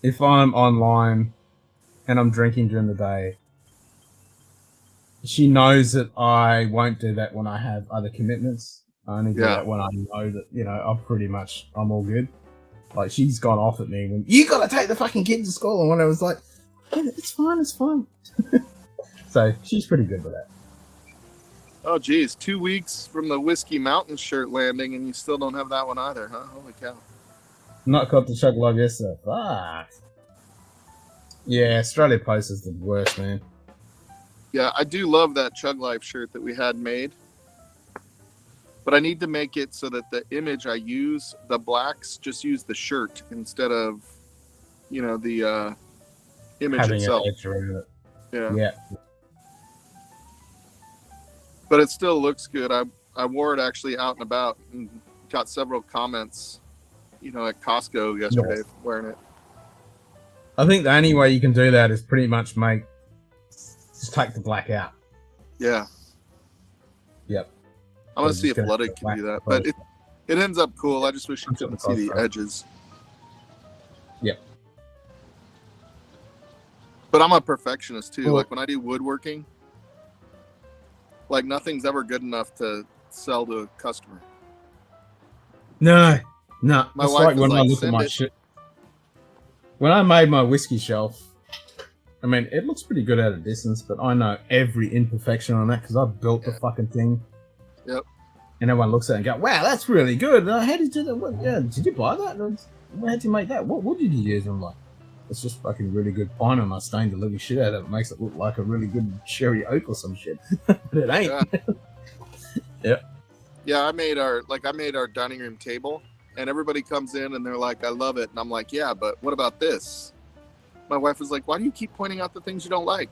if I'm online and I'm drinking during the day, she knows that I won't do that when I have other commitments. I only do that when I know that, I'm all good. Like, she's gone off at me when, you gotta take the fucking kids to school, and when I was like, it's fine. So, she's pretty good with that. Oh, geez. 2 weeks from the Whiskey Mountain shirt landing, and you still don't have that one either, huh? Holy cow. Not got the Chug Log yesterday. Fuck. Yeah, Australia Post is the worst, man. Yeah, I do love that Chug Life shirt that we had made. But I need to make it so that the image I use, the blacks, just use the shirt instead of, the image having itself. An edge around it. Yeah. But it still looks good. I wore it actually out and about and got several comments, at Costco yesterday wearing it. I think the only way you can do that is pretty much just take the black out. Yeah. Yep. I want to see if Ludwig can do that, but it ends up cool. I just wish you couldn't see the edges. Yep. But I'm a perfectionist too. Cool. Like when I do woodworking, nothing's ever good enough to sell to a customer. No. My it's wife like when I like, look at my shit. When I made my whiskey shelf, I mean, it looks pretty good at a distance, but I know every imperfection on that because I built the fucking thing. Yep. And everyone looks at it and go, wow, that's really good. How did you do that? What, did you buy that? How did you make that? What wood did you use? And I'm like, it's just fucking really good pine, and I stained the living shit out of it. It makes it look like a really good cherry oak or some shit. But it ain't. Yeah. Yeah, I made our dining room table, and everybody comes in and they're like, I love it. And I'm like, yeah, but what about this? My wife was like, why do you keep pointing out the things you don't like?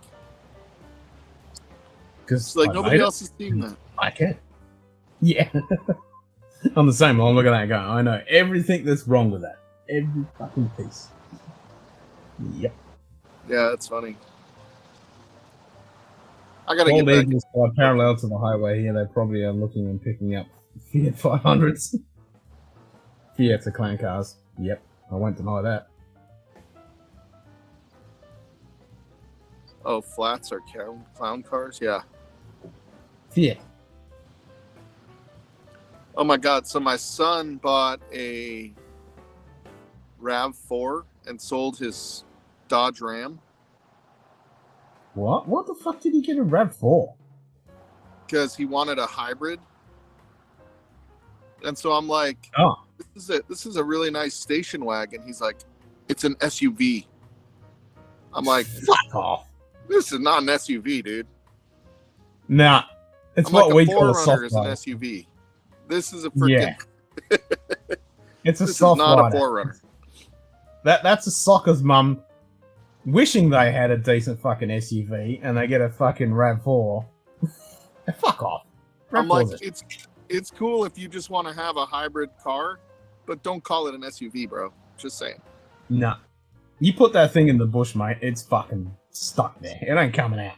Because like nobody else is seeing that. I can. Yeah. On the same line, look at that guy. I know everything that's wrong with that. Every fucking piece. Yep. Yeah, that's funny. I gotta All get back. Eagles fly parallel to the highway here. They probably are looking and picking up Fiat 500s. Fiat's are clan cars. Yep. I won't deny that. Oh, flats are clown cars? Yeah. Fiat. Oh my god, so my son bought a RAV4 and sold his Dodge Ram. What? What the fuck did he get a RAV4? Because he wanted a hybrid. And so I'm like, oh, this is a really nice station wagon. He's like, it's an SUV. I'm like, fuck off. This is not an SUV, dude. Nah. It's I'm what like, we a call a 4Runner soft is an rider. SUV. This is a freaking... Yeah. It's a this soft is not rider. a 4Runner. That's a soccer's mum wishing they had a decent fucking SUV and they get a fucking RAV4. Fuck off. I'm like, it's cool if you just want to have a hybrid car, but don't call it an SUV, bro. Just saying. Nah. You put that thing in the bush, mate, it's fucking stuck there. It ain't coming out.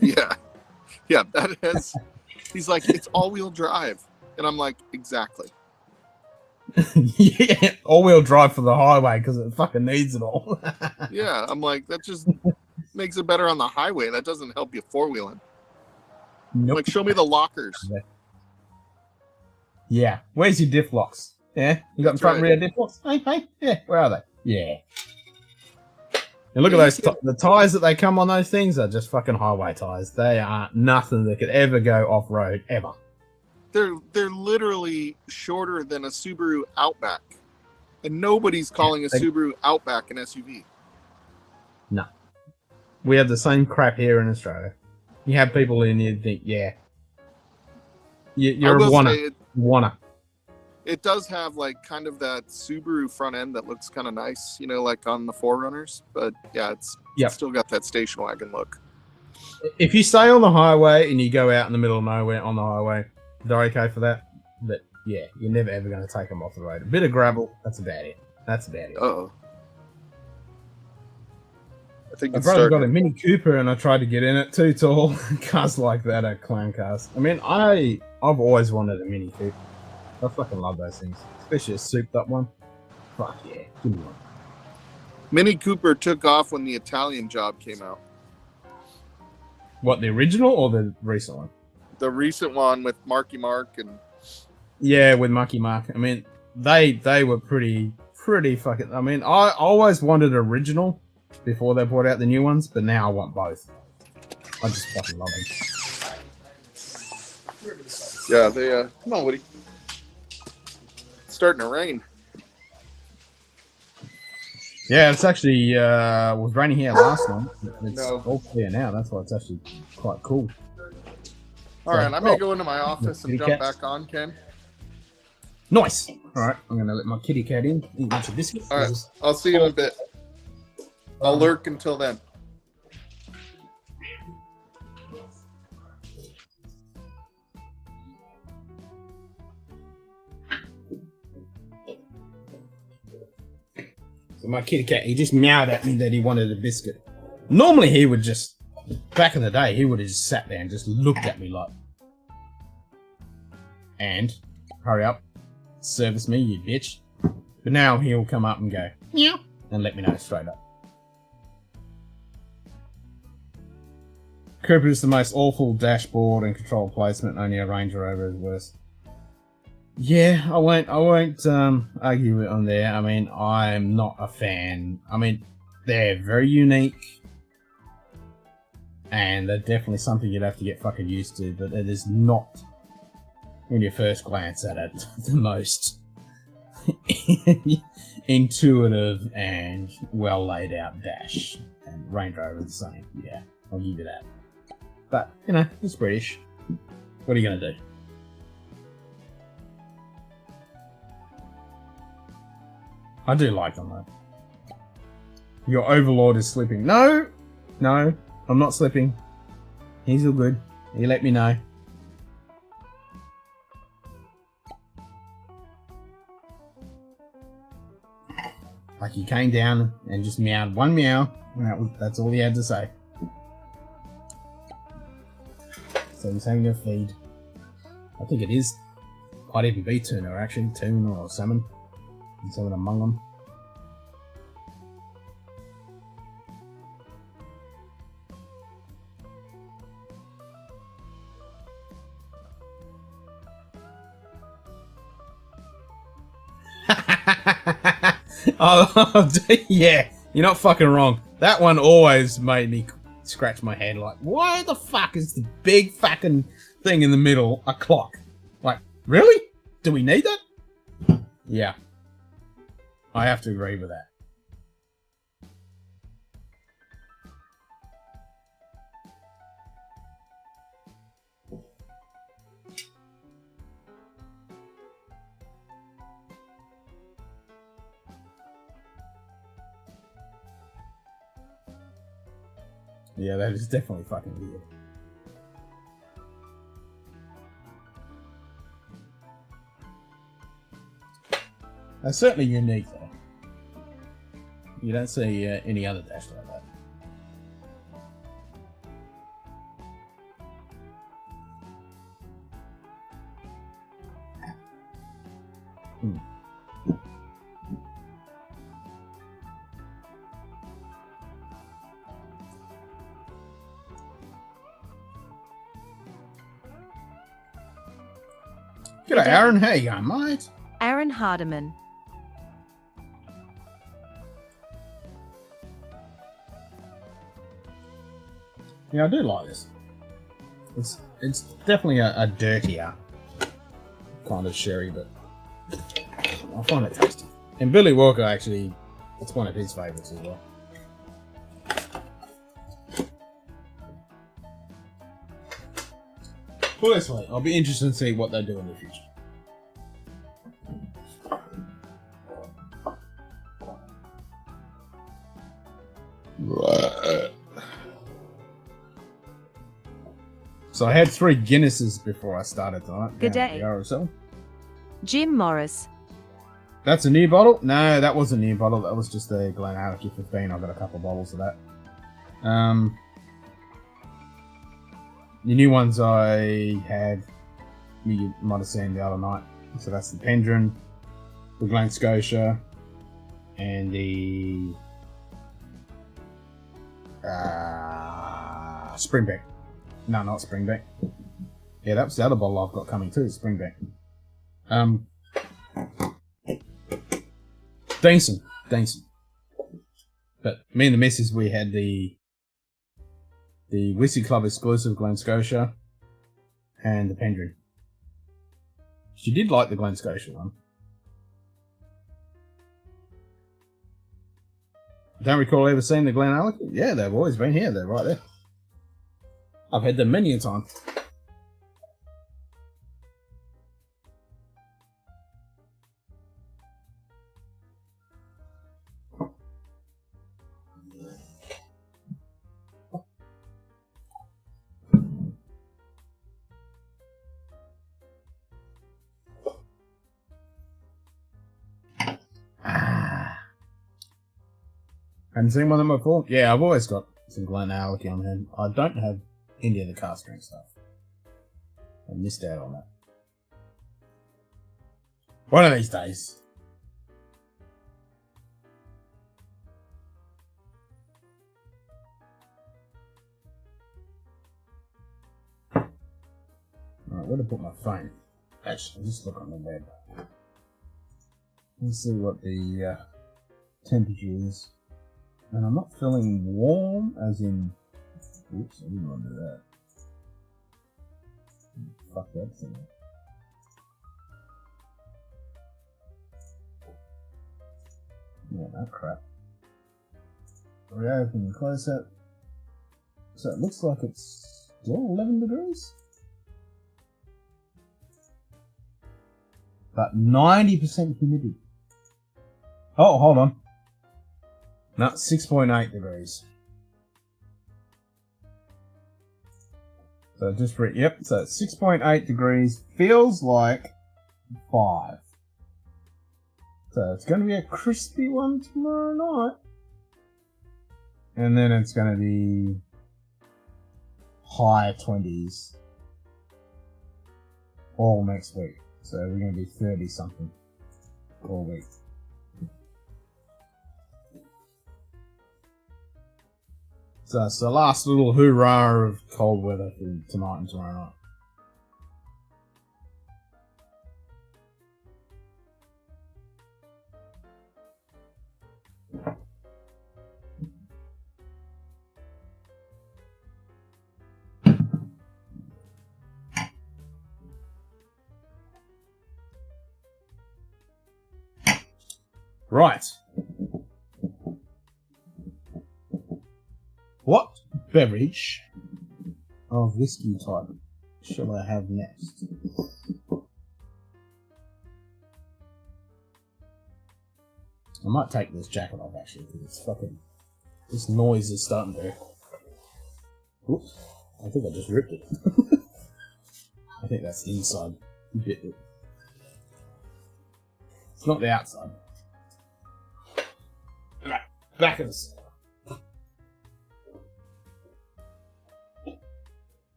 Yeah. Yeah, that has... He's like, it's all-wheel drive. And I'm like, exactly. Yeah, all-wheel drive for the highway because it fucking needs it all. Yeah, I'm like, that just makes it better on the highway. That doesn't help you four-wheeling. Nope. Like, show me the lockers. Yeah. Where's your diff locks? Yeah? You got That's front right. rear diff locks? Hey? Yeah, where are they? Yeah. And look at those, the tyres that they come on those things are just fucking highway tyres. They are nothing that could ever go off-road, ever. They're literally shorter than a Subaru Outback. And nobody's calling a Subaru Outback an SUV. No. We have the same crap here in Australia. You have people in here that think, yeah. You're a wanna. It does have like kind of that Subaru front end that looks kind of nice, you know, like on the 4Runners. But yeah, it's still got that station wagon look. If you stay on the highway and you go out in the middle of nowhere on the highway, they're okay for that. But yeah, you're never ever going to take them off the road. A bit of gravel, that's about it. That's about it. Uh-oh. I think My brother got a Mini Cooper and I tried to get in it. Too tall. Cars like that are clown cars. I mean, I've always wanted a Mini Cooper. I fucking love those things. Especially a souped up one. Fuck yeah. Give me one. Mini Cooper took off when the Italian Job came out. What, the original or the recent one? The recent one with Marky Mark and... Yeah, with Marky Mark. I mean, they were pretty fucking... I mean, I always wanted original before they brought out the new ones, but now I want both. I just fucking love them. Yeah, they, come on, Woody. It's starting to rain. Yeah, it's actually, was raining here last night. It's all clear now, that's why it's actually quite cool. Alright, I may go into my office and jump back on, Ken. Nice! Alright, I'm going to let my kitty cat in, eat a bunch of biscuits. Alright, I'll see you in a bit. I'll lurk until then. So my kitty cat, he just meowed at me that he wanted a biscuit. Normally he would just, back in the day, he would have just sat there and just looked at me like, and, hurry up, service me, you bitch. But now he'll come up and go, meow, and let me know straight up. Cooper's the most awful dashboard and control placement, only a Range Rover is worse. Yeah, I won't argue it on there. I mean, I'm not a fan. I mean, they're very unique. And they're definitely something you'd have to get fucking used to, but it is not, when you first glance at it, the most intuitive and well laid out dash. And Range Rover is the same. Yeah, I'll give you that. But, you know, it's British. What are you going to do? I do like them though. Your overlord is slipping. No! No, I'm not slipping. He's all good. You let me know. Like he came down and just meowed one meow. And that's all he had to say. So he's having a feed. I think it is. Might even be tuna actually. Tuna or salmon. And salmon among them. Oh, yeah, you're not fucking wrong. That one always made me scratch my head like, why the fuck is the big fucking thing in the middle a clock? Like, really? Do we need that? Yeah. I have to agree with that. Yeah, that is definitely fucking weird. That's certainly unique, though. You don't see any other dash like that. G'day, Aaron. How you going, mate? Aaron Hardiman. Yeah, I do like this. It's definitely a dirtier kind of sherry, but I find it tasty. And Billy Walker actually, it's one of his favourites as well. Put it this way, I'll be interested to see what they do in the future. So I had 3 Guinnesses before I started tonight. Good day. Jim Morris. That's a new bottle? No, that wasn't a new bottle. That was just a Glenallachie 15. I've got a couple of bottles of that. The new ones I had, you might have seen the other night. So that's the Pendrin, the Glen Scotia, and the Springbank. No, not Springbank. Yeah, that was the other bottle I've got coming too, Springbank. Decent. But me and the missus, we had the Whisky Club exclusive Glen Scotia and the Pendrin. She did like the Glen Scotia one. Don't recall ever seeing the Glenallachie? Yeah, they've always been here. They're right there. I've had them many a time. Haven't seen one of them before? Yeah, I've always got some Glenallachie on hand. I don't have any of the cast strength stuff. I missed out on that. One of these days. Alright, where to put my phone? Actually, I'll just look on the web. Let's see what the temperature is. And I'm not feeling warm, as in... Oops, I didn't want to do that. Fuck that thing. Yeah, that crap. Reopen and close that. So it looks like it's still 11 degrees. But 90% humidity. Oh, hold on. No, 6.8 degrees. So just yep. So 6.8 degrees feels like 5. So it's going to be a crispy one tomorrow night, and then it's going to be high 20s all next week. So we're going to be 30 something all week. So it's the last little hoorah of cold weather for tonight and tomorrow night. Right. What beverage of whiskey type shall I have next? I might take this jacket off actually, because it's fucking. This noise is starting to. Oops. I think I just ripped it. I think that's the inside bit. It's not the outside. Alright, back of the cellar.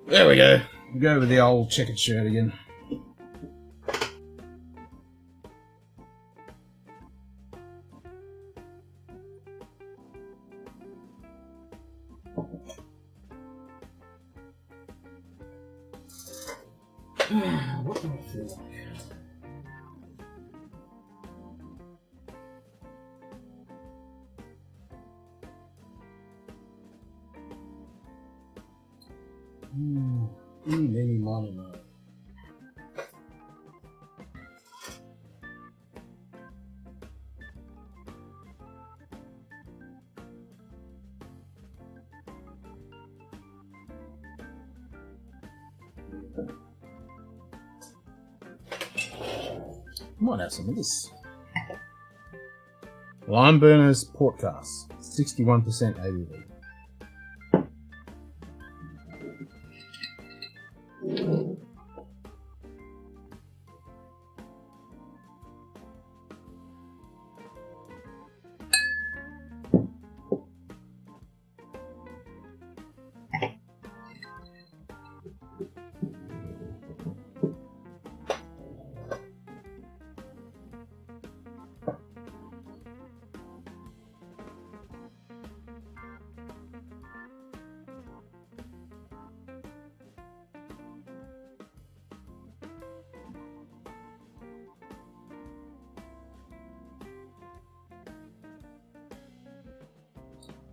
There we go. Go with the old checkered shirt again. What do I feel like? Many money. Might have some of this. Lime Burners Portcast, 61% ABV.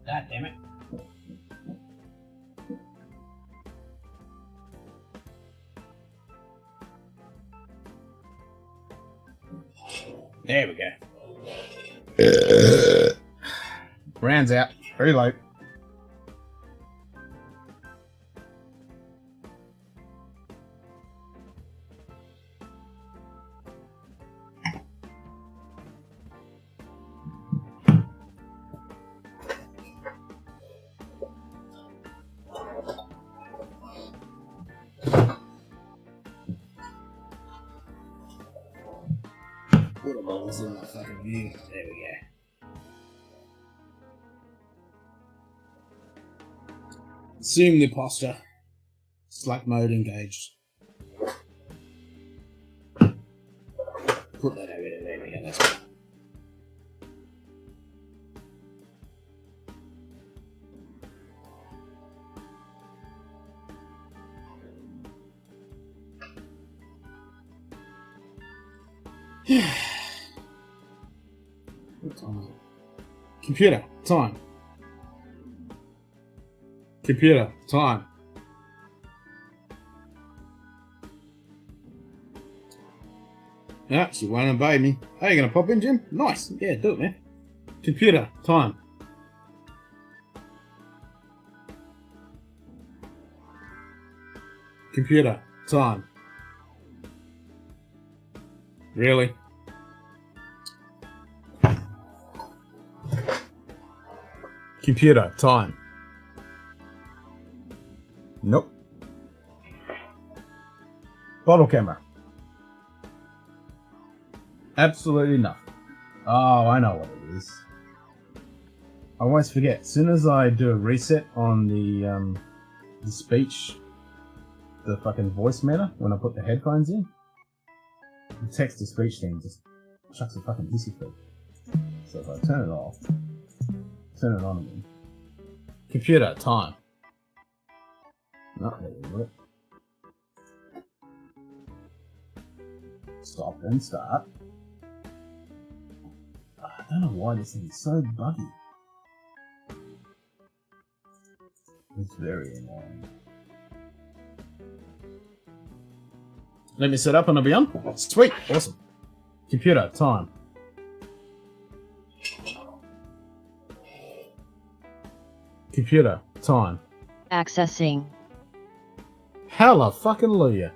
God damn it. There we go. Rounds out. Very low. Water bottles in my fucking view. There we go. Assume the posture. Slack mode engaged. Put that over there. There we go. That's better. What time is it? Computer, time. Computer, time. Yeah, she won't obey me. Are you going to pop in, Jim? Nice. Yeah, do it, man. Computer, time. Computer, time. Really? Computer, time. Nope. Bottle camera. Absolutely nothing. Oh, I know what it is. I always forget. As soon as I do a reset on the speech, the fucking voice matter, when I put the headphones in, the text-to-speech thing just chucks a fucking hissy fit. So if I turn it off, turn it on again. Computer, time. Not really. Stop and start. I don't know why this thing is so buggy. It's very annoying. Let me set up and I'll be on. Sweet, awesome. Computer, time. Computer, time. Accessing. Hallelujah.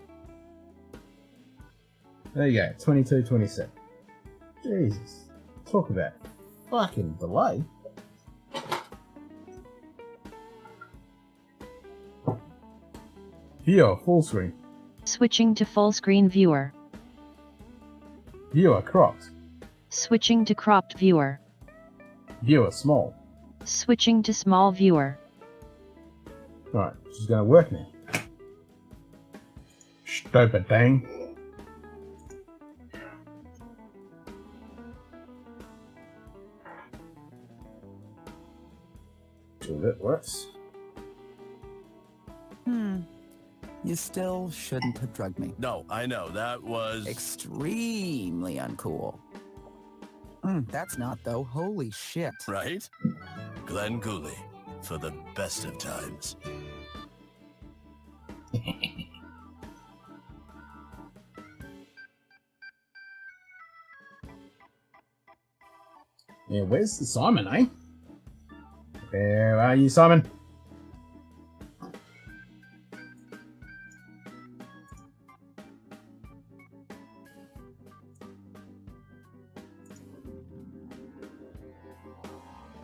There you go, 22:27. Jesus. Talk about fucking delay. Viewer, full screen. Switching to full screen viewer. Viewer, cropped. Switching to cropped viewer. Viewer, small. Switching to small viewer. Right, she's gonna work now. Stupid thing. So that works. You still shouldn't have drugged me. No, I know, that was... Extremely uncool. That's not, though. Holy shit. Right? Glenn Cooley, for the best of times. Yeah, where's Simon, eh? Where are you, Simon?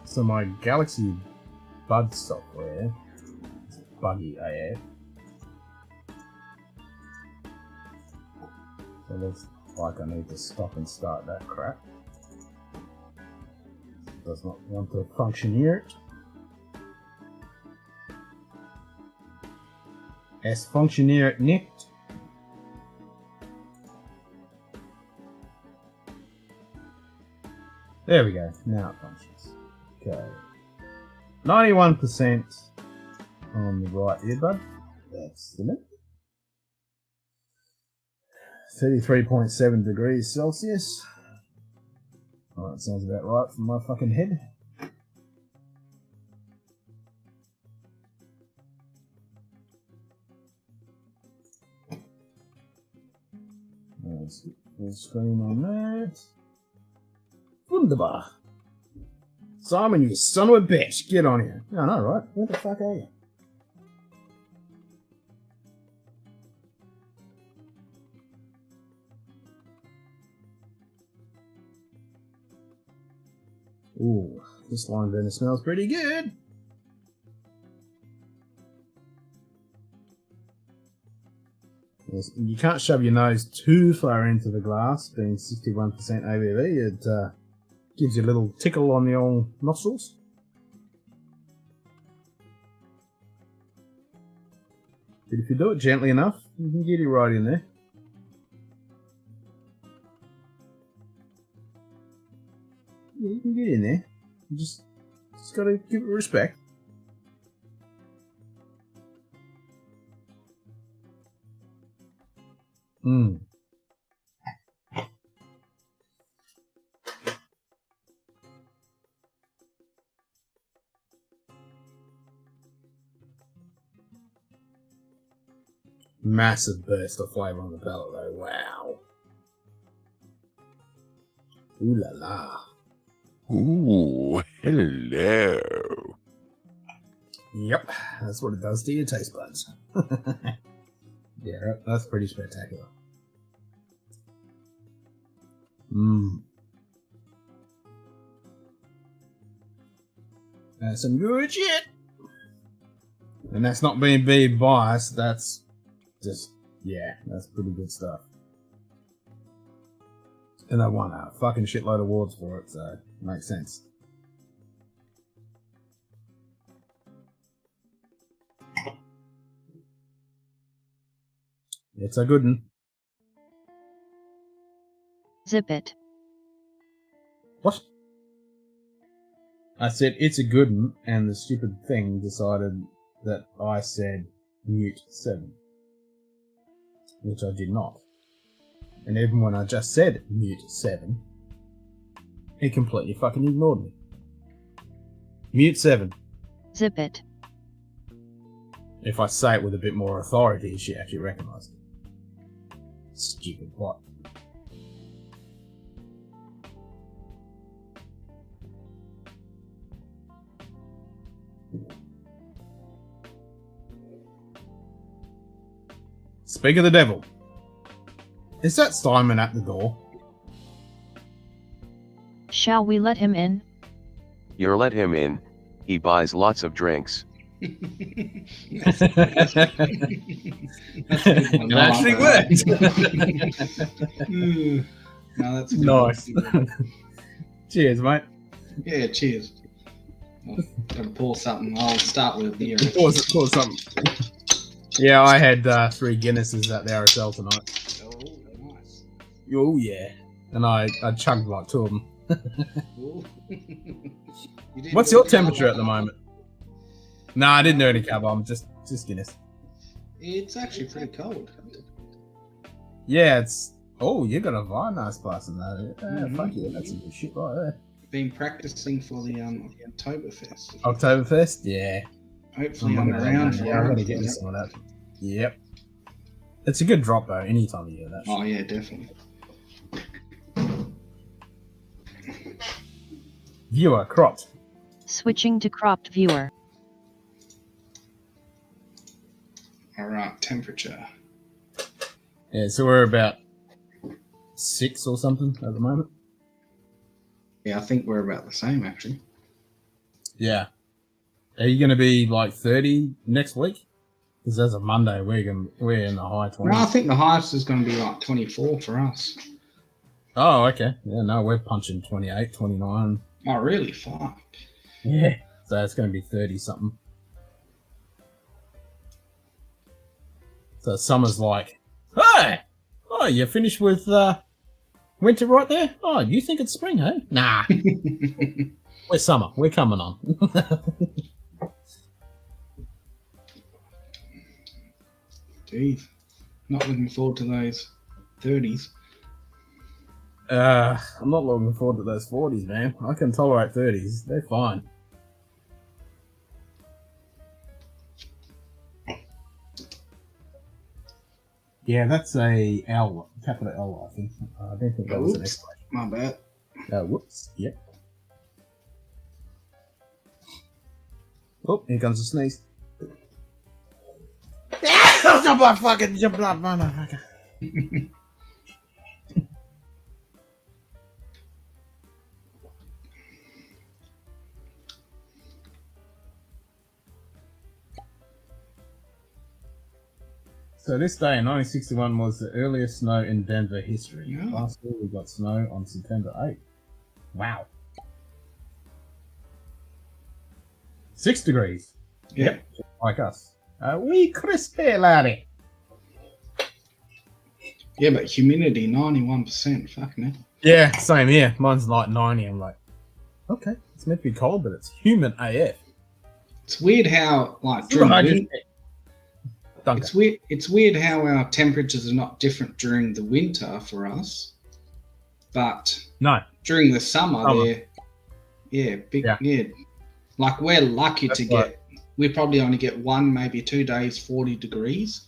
So my Galaxy Bud software is buggy AF. So it looks like I need to stop and start that crap. It does not want to functioneer it. Es funktioniert nicht. There we go. Now it functions. Okay. 91% on the right earbud. That's the limit. 33.7 degrees Celsius. Oh, that sounds about right from my fucking head. Let's get full screen on that. Wunderbar. Simon, you son of a bitch, get on here. I know, right? Where the fuck are you? Ooh, this lime burner smells pretty good. Yes, you can't shove your nose too far into the glass, being 61% ABV. It gives you a little tickle on the old nostrils. But if you do it gently enough, you can get it right in there. Yeah, you can get in there. You just gotta give it respect. Mmm. Massive burst of flavour on the palate though, wow. Ooh la la. Ooh, hello. Yep, that's what it does to your taste buds. Yeah, that's pretty spectacular. Mmm. That's some good shit. And that's not being biased, that's just, yeah, that's pretty good stuff. And I won a fucking shitload of awards for it, so it makes sense. It's a good one. Zip it. What? I said it's a good one, and the stupid thing decided that I said mute 7. Which I did not. And even when I just said mute 7, he completely fucking ignored me. Mute 7. Zip it. If I say it with a bit more authority, she actually recognised it. Stupid what? Speak of the devil. Is that Simon at the door? Shall we let him in? You're let him in. He buys lots of drinks. That's a good one. It actually worked. No, that's a good Nice. one. Cheers, mate. Yeah, cheers. I've got to pour something. I'll start with a beer. Pour something. Yeah, I had 3 Guinnesses at the RSL tonight. Oh, nice. Oh yeah, and I chugged like 2 of them. Ooh. You didn't What's do your a temperature cover at the on that moment? No, I didn't do any cover. I'm just Guinness. It's actually pretty cold. Yeah, it's. Oh, you got a very nice glass in that. Mhm. Fuck yeah, that's some good shit right there. Been practicing for the Oktoberfest. Oktoberfest, yeah. Hopefully I'm around for Yeah, I'm gonna it. get me some of that. Yep. It's a good drop though. Any time of year, that. Oh yeah, definitely. Viewer cropped. Switching to cropped viewer. All right, temperature. Yeah, so we're about 6 or something at the moment. Yeah, I think we're about the same actually. Yeah. Are you going to be like 30 next week? Because as a Monday, we're in the high 20s. No, I think the highest is going to be like 24 for us. Oh, okay. Yeah, no, we're punching 28, 29. Oh, really? Fuck. Yeah. So it's going to be 30 something. So summer's like, hey! Oh, you finished with winter right there? Oh, you think it's spring, hey? Nah. We're summer. We're coming on. Jeez. Not looking forward to those 30s. I'm not looking forward to those 40s, man. I can tolerate 30s. They're fine. Yeah, that's a L, capital L, I think. I don't think that was an Oops. exclamation. My bad. Whoops. Yep. Oh, here comes a sneeze. Jump like fucking jump like motherfucker. So this day in 1961 was the earliest snow in Denver history. Yeah. Last year we got snow on September 8th. Wow. 6 degrees. Yeah. Like us. Wee crispy, laddie. Yeah, but humidity 91%. Fucking hell. Yeah, same here. Mine's like 90. I'm like, okay, it's meant to be cold, but it's humid AF. It's weird how like Still during Duncan. it's weird how our temperatures are not different during the winter for us, but No. during the summer they're big. Yeah. Like we're lucky to get. We probably only get 1, maybe 2 days 40 degrees,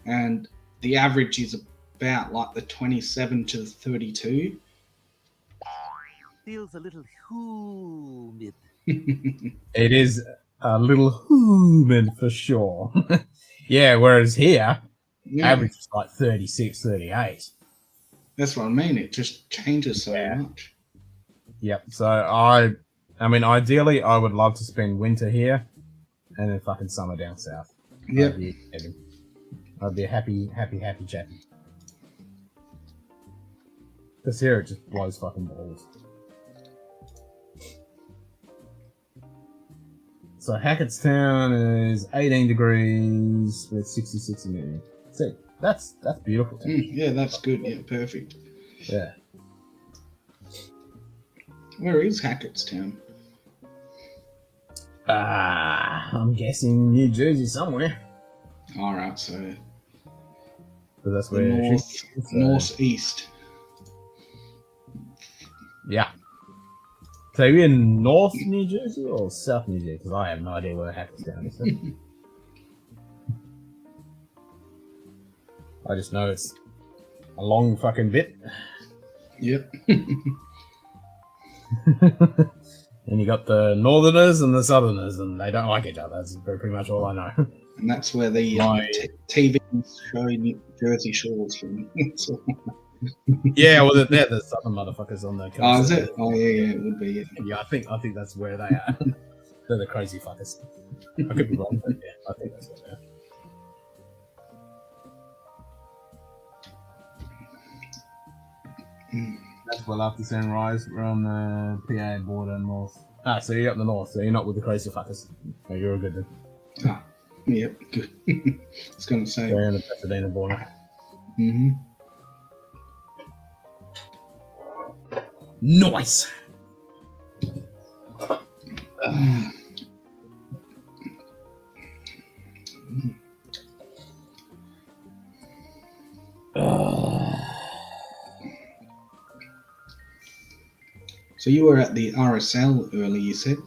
and the average is about like the 27 to 32. Feels a little humid. It is a little humid for sure. Yeah, whereas here, average is like 36, 38. That's what I mean. It just changes so much. Yep. So I mean, ideally, I would love to spend winter here, and then fucking summer down south. Yep. I'd be a happy chappy. Because here it just blows fucking balls. So Hackettstown is 18 degrees with 66 humidity. See, that's beautiful. Yeah, that's good. Yeah, perfect. Yeah. Where is Hackettstown? I'm guessing New Jersey somewhere. All right, so that's where northeast. Yeah. So you're in North New Jersey or South New Jersey? Because I have no idea where Hackettstown is. I just know it's a long fucking bit. Yep. And you got the Northerners and the Southerners, and they don't like each other. That's pretty much all I know. And that's where the TV show Jersey Shores from. Yeah, well, they're the Southern motherfuckers on the coast. Oh, is it? Oh, yeah, it would be. Yeah, yeah I think that's where they are. They're the crazy fuckers. I could be wrong, but yeah, I think that's where they are. That's well after sunrise. We're on the PA border north. So you're up the north, so you're not with the crazy fuckers. So you're all good then. Ah, yep, good. I was going to say. They're on the Pasadena border. Mm-hmm. Nice! So you were at the RSL earlier, you said?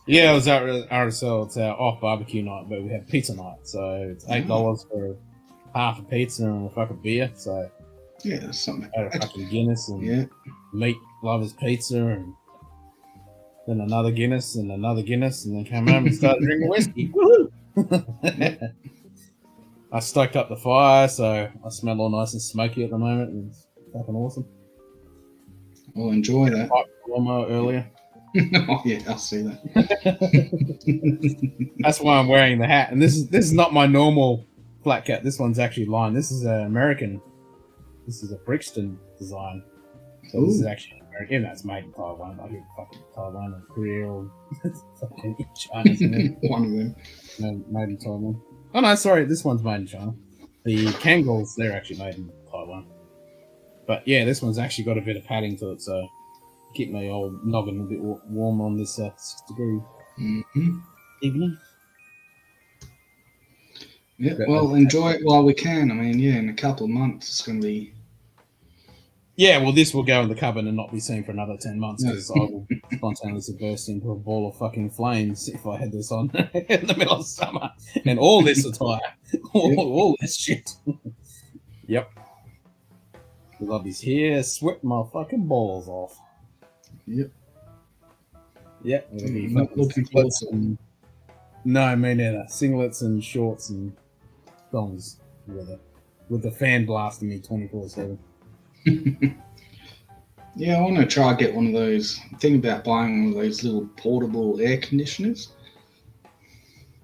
Yeah, I was at RSL. It's our off barbecue night, but we have pizza night. So it's $8 for half a pizza and a fucking beer. So yeah, that's something. I had a fucking Guinness and meat lovers pizza, and then another Guinness, and then came home and started drinking whiskey. Woohoo! I stoked up the fire, so I smell all nice and smoky at the moment, and it's fucking awesome. I'll enjoy that. Warmer earlier. Oh yeah, I'll see that. That's why I'm wearing the hat, and this is not my normal flat cap. This one's actually lined. This is an American. This is a Brixton design. So this is actually American. Yeah, that's made in Taiwan. Like fucking Taiwan or Korea or fucking China. One of them. No, made in Taiwan. Oh no, sorry, this one's made in China. The Kangals, they're actually made in Taiwan. But yeah, this one's actually got a bit of padding to it, so keep my old noggin a bit warm on this 6 degree evening. Yeah, well, enjoy it while we can. I mean, yeah, in a couple of months it's going to be... Yeah, well, this will go in the cupboard and not be seen for another 10 months because I will spontaneously burst into a ball of fucking flames if I had this on in the middle of summer. And all this attire. all this shit. Yep. Because I'll be here sweating my fucking balls off. Yep. Yep. It'll be Not looking forward to it. No, me neither. Singlets and shorts and thongs with the fan blasting me 24/7. Yeah, I want to try get one of those. Think about buying one of those little portable air conditioners.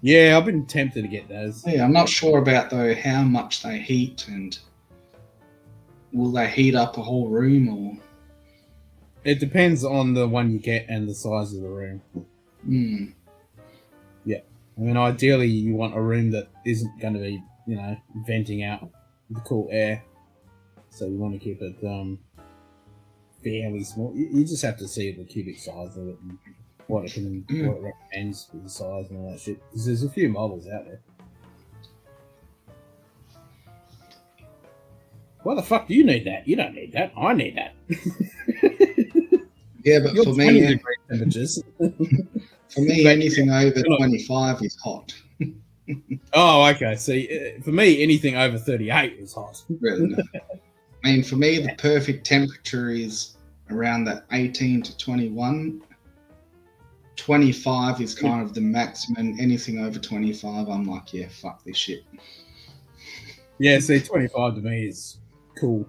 Yeah, I've been tempted to get those. Yeah, I'm not sure about though how much they heat and will they heat up a whole room or. It depends on the one you get and the size of the room. Mm. Yeah. I mean, ideally, you want a room that isn't going to be, you know, venting out the cool air. So you want to keep it fairly small. You just have to see the cubic size of it and what it recommends for the size and all that shit. Because there's a few models out there. Why the fuck do you need that? You don't need that. I need that. Yeah, but for me, degree temperatures. For me, anything over 25 is hot. Oh, okay. See, for me, anything over 38 is hot. Really, no. I mean, for me, the perfect temperature is around that 18 to 21. 25 is kind of the maximum. Anything over 25, I'm like, yeah, fuck this shit. Yeah, see, 25 to me is cool.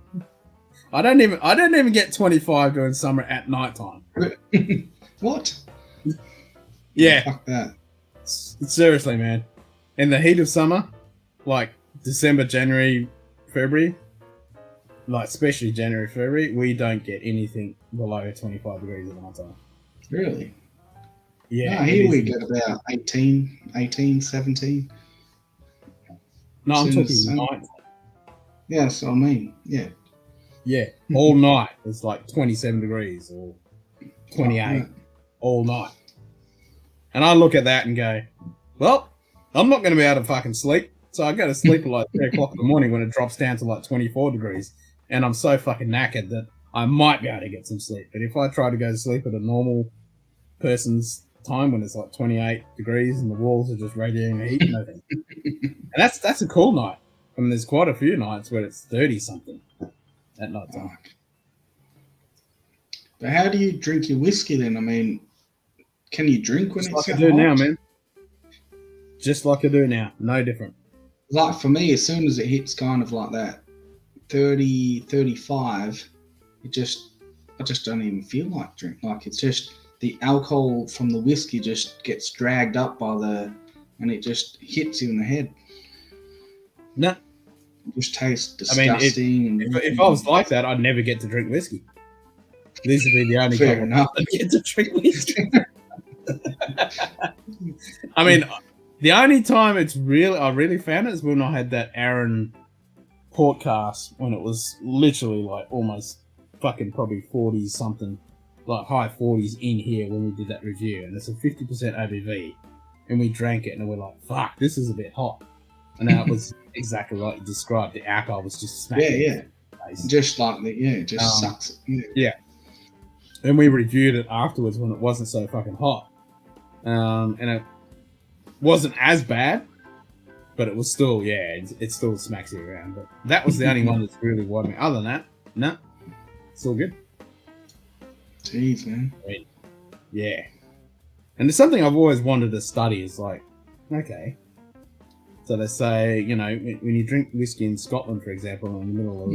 I don't even get 25 during summer at night time. What? Yeah. Fuck that. Seriously, man. In the heat of summer, like December, January, February, like especially January, February, we don't get anything below 25 degrees at night time. Really? Yeah. No, here we get about 18, 17. No, I'm talking night. Yeah, that's what I mean. Yeah. Yeah, all night it's like 27 degrees or 28 all night. And I look at that and go, well, I'm not going to be able to fucking sleep. So I go to sleep at like 3 o'clock in the morning when it drops down to like 24 degrees. And I'm so fucking knackered that I might be able to get some sleep. But if I try to go to sleep at a normal person's time when it's like 28 degrees and the walls are just radiating heat, nothing. And that's a cool night. I mean, there's quite a few nights where it's 30 something at night time. But how do you drink your whiskey then? I mean, can you drink when Just it's like I do now, man. Just like I do now. No different. Like for me, as soon as it hits kind of like that 30, 35, I just don't even feel like drink. Like it's just the alcohol from the whiskey just gets dragged up and it just hits you in the head. No. It just tastes disgusting. I mean, if I was like that, I'd never get to drink whiskey. This would be the only time I get to drink whiskey. I mean, the only time I really found it is when I had that Aaron podcast when it was literally like almost fucking probably 40 something, like high 40s in here when we did that review, and it's a 50% ABV, and we drank it and we're like, fuck, this is a bit hot. And that was exactly like you described. The alcohol was just smacking. Yeah. Just like that. Yeah, it just sucks. Yeah. And we reviewed it afterwards when it wasn't so fucking hot. And it wasn't as bad, but it was still, it still smacks you around. But that was the only one that's really widened me. Other than that, no, it's all good. Jeez, man. Yeah. And there's something I've always wanted to study is like, okay. So they say, you know, when you drink whiskey in Scotland, for example, in the middle of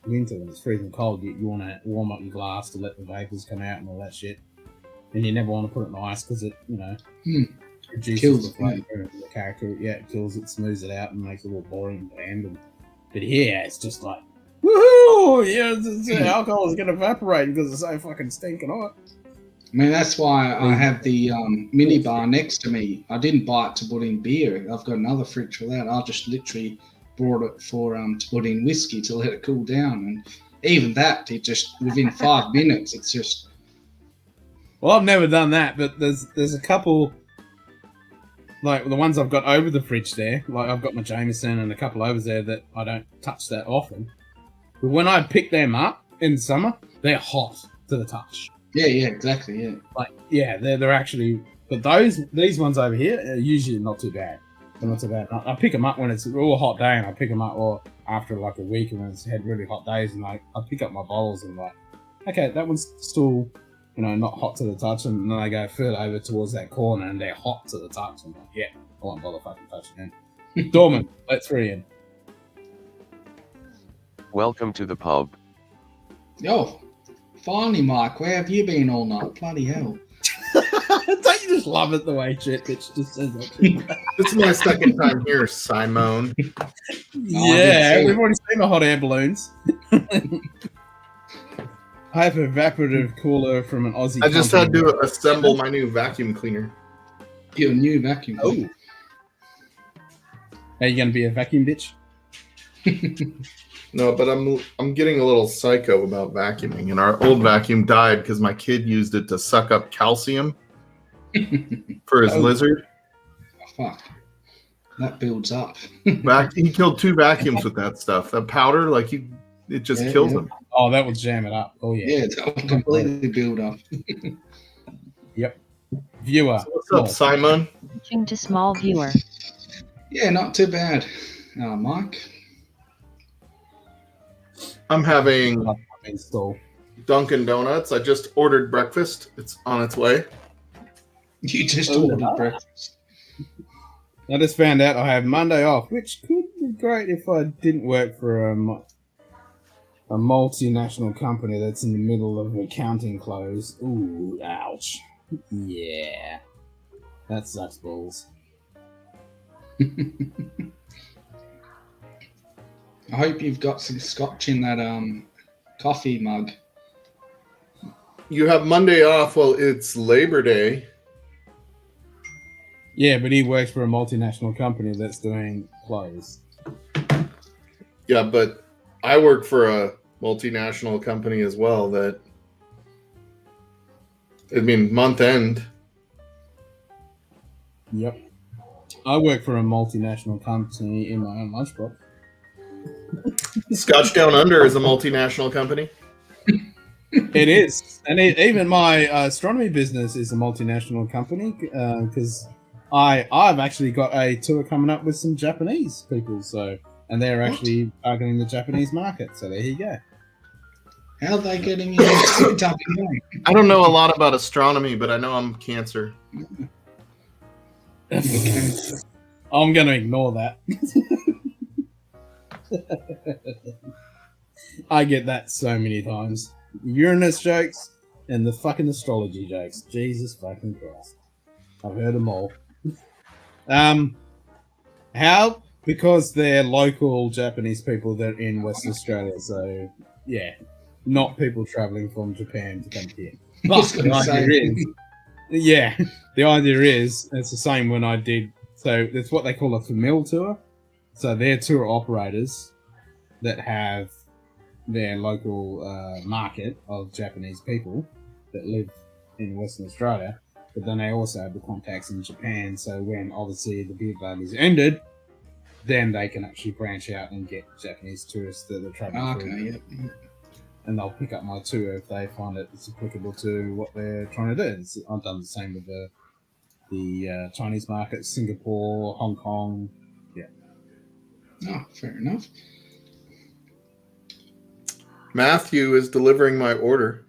winter when it's freezing cold, you want to warm up your glass to let the vapors come out and all that shit. And you never want to put it in ice because it, you know, reduces the flavor and the character. Yeah, it kills it, smooths it out, and makes it a little boring and bland. But here, it's just like, woohoo! Yeah, the alcohol is going to evaporate because it's so fucking stinking hot. I mean, that's why I have the mini bar next to me. I didn't buy it to put in beer. I've got another fridge for that. I just literally brought it for to put in whiskey to let it cool down. And even that, it just within 5 minutes, it's just. Well, I've never done that, but there's a couple, like the ones I've got over the fridge there. Like I've got my Jameson and a couple over there that I don't touch that often. But when I pick them up in summer, they're hot to the touch. Yeah, exactly. Yeah, like they're actually, but these ones over here are usually not too bad. They're not too bad. I pick them up when it's a real hot day, and I pick them up, or after like a week and when it's had really hot days, and I pick up my bottles and like, okay, that one's still, you know, not hot to the touch, and then I go further over towards that corner, and they're hot to the touch. I'm like, yeah, I won't bother fucking touching them. Dorman, let's three in. Welcome to the pub. Yo. Finally, Mike, where have you been all night? Bloody hell. Don't you just love it the way Bitch just says that? This is my second time here, Simone. Yeah, we've already seen the hot air balloons. I have a evaporative cooler from an Aussie I just had to assemble my new vacuum cleaner. Your new vacuum. Oh. Are you going to be a vacuum bitch? No, but I'm getting a little psycho about vacuuming, and our old vacuum died because my kid used it to suck up calcium for his lizard. Oh, fuck. That builds up. He killed 2 vacuums with that stuff. That powder, like it just kills them. Oh, that will jam it up. Oh yeah. Yeah, it's completely build up. Yep. Viewer. So what's up, Simon? Switching to small viewer. Yeah, not too bad. Mike. I'm having Dunkin' Donuts. I just ordered breakfast. It's on its way. You just ordered breakfast. I just found out I have Monday off, which could be great if I didn't work for a multinational company that's in the middle of accounting close. Ooh, ouch. Yeah. That sucks balls. I hope you've got some scotch in that coffee mug. You have Monday off. Well, it's Labor Day. Yeah, but he works for a multinational company that's doing clothes. Yeah, but I work for a multinational company as well that, month end. Yep. I work for a multinational company in my own lunchbox. Scotch Down Under is a multinational company. It is. And even my astronomy business is a multinational company because I've actually got a tour coming up with some Japanese people, and they're actually targeting the Japanese market. So there you go. How are they getting in? I don't know a lot about astronomy, but I know I'm Cancer. I'm going to ignore that. I get that so many times. Uranus jokes and the fucking astrology jokes. Jesus fucking Christ. I've heard them all. How? Because they're local Japanese people that are in Western Australia. So, yeah. Not people traveling from Japan to come here. But the idea is, yeah, the idea is, it's the same when I did, so it's what they call a famil tour. So they're tour operators that have their local market of Japanese people that live in Western Australia, but then they also have the contacts in Japan. So when obviously the beer ban is ended, then they can actually branch out and get Japanese tourists that are traveling through. Yep. And they'll pick up my tour if they find it's applicable to what they're trying to do. I've done the same with the Chinese market, Singapore, Hong Kong. Yeah. Oh, fair enough. Matthew is delivering my order.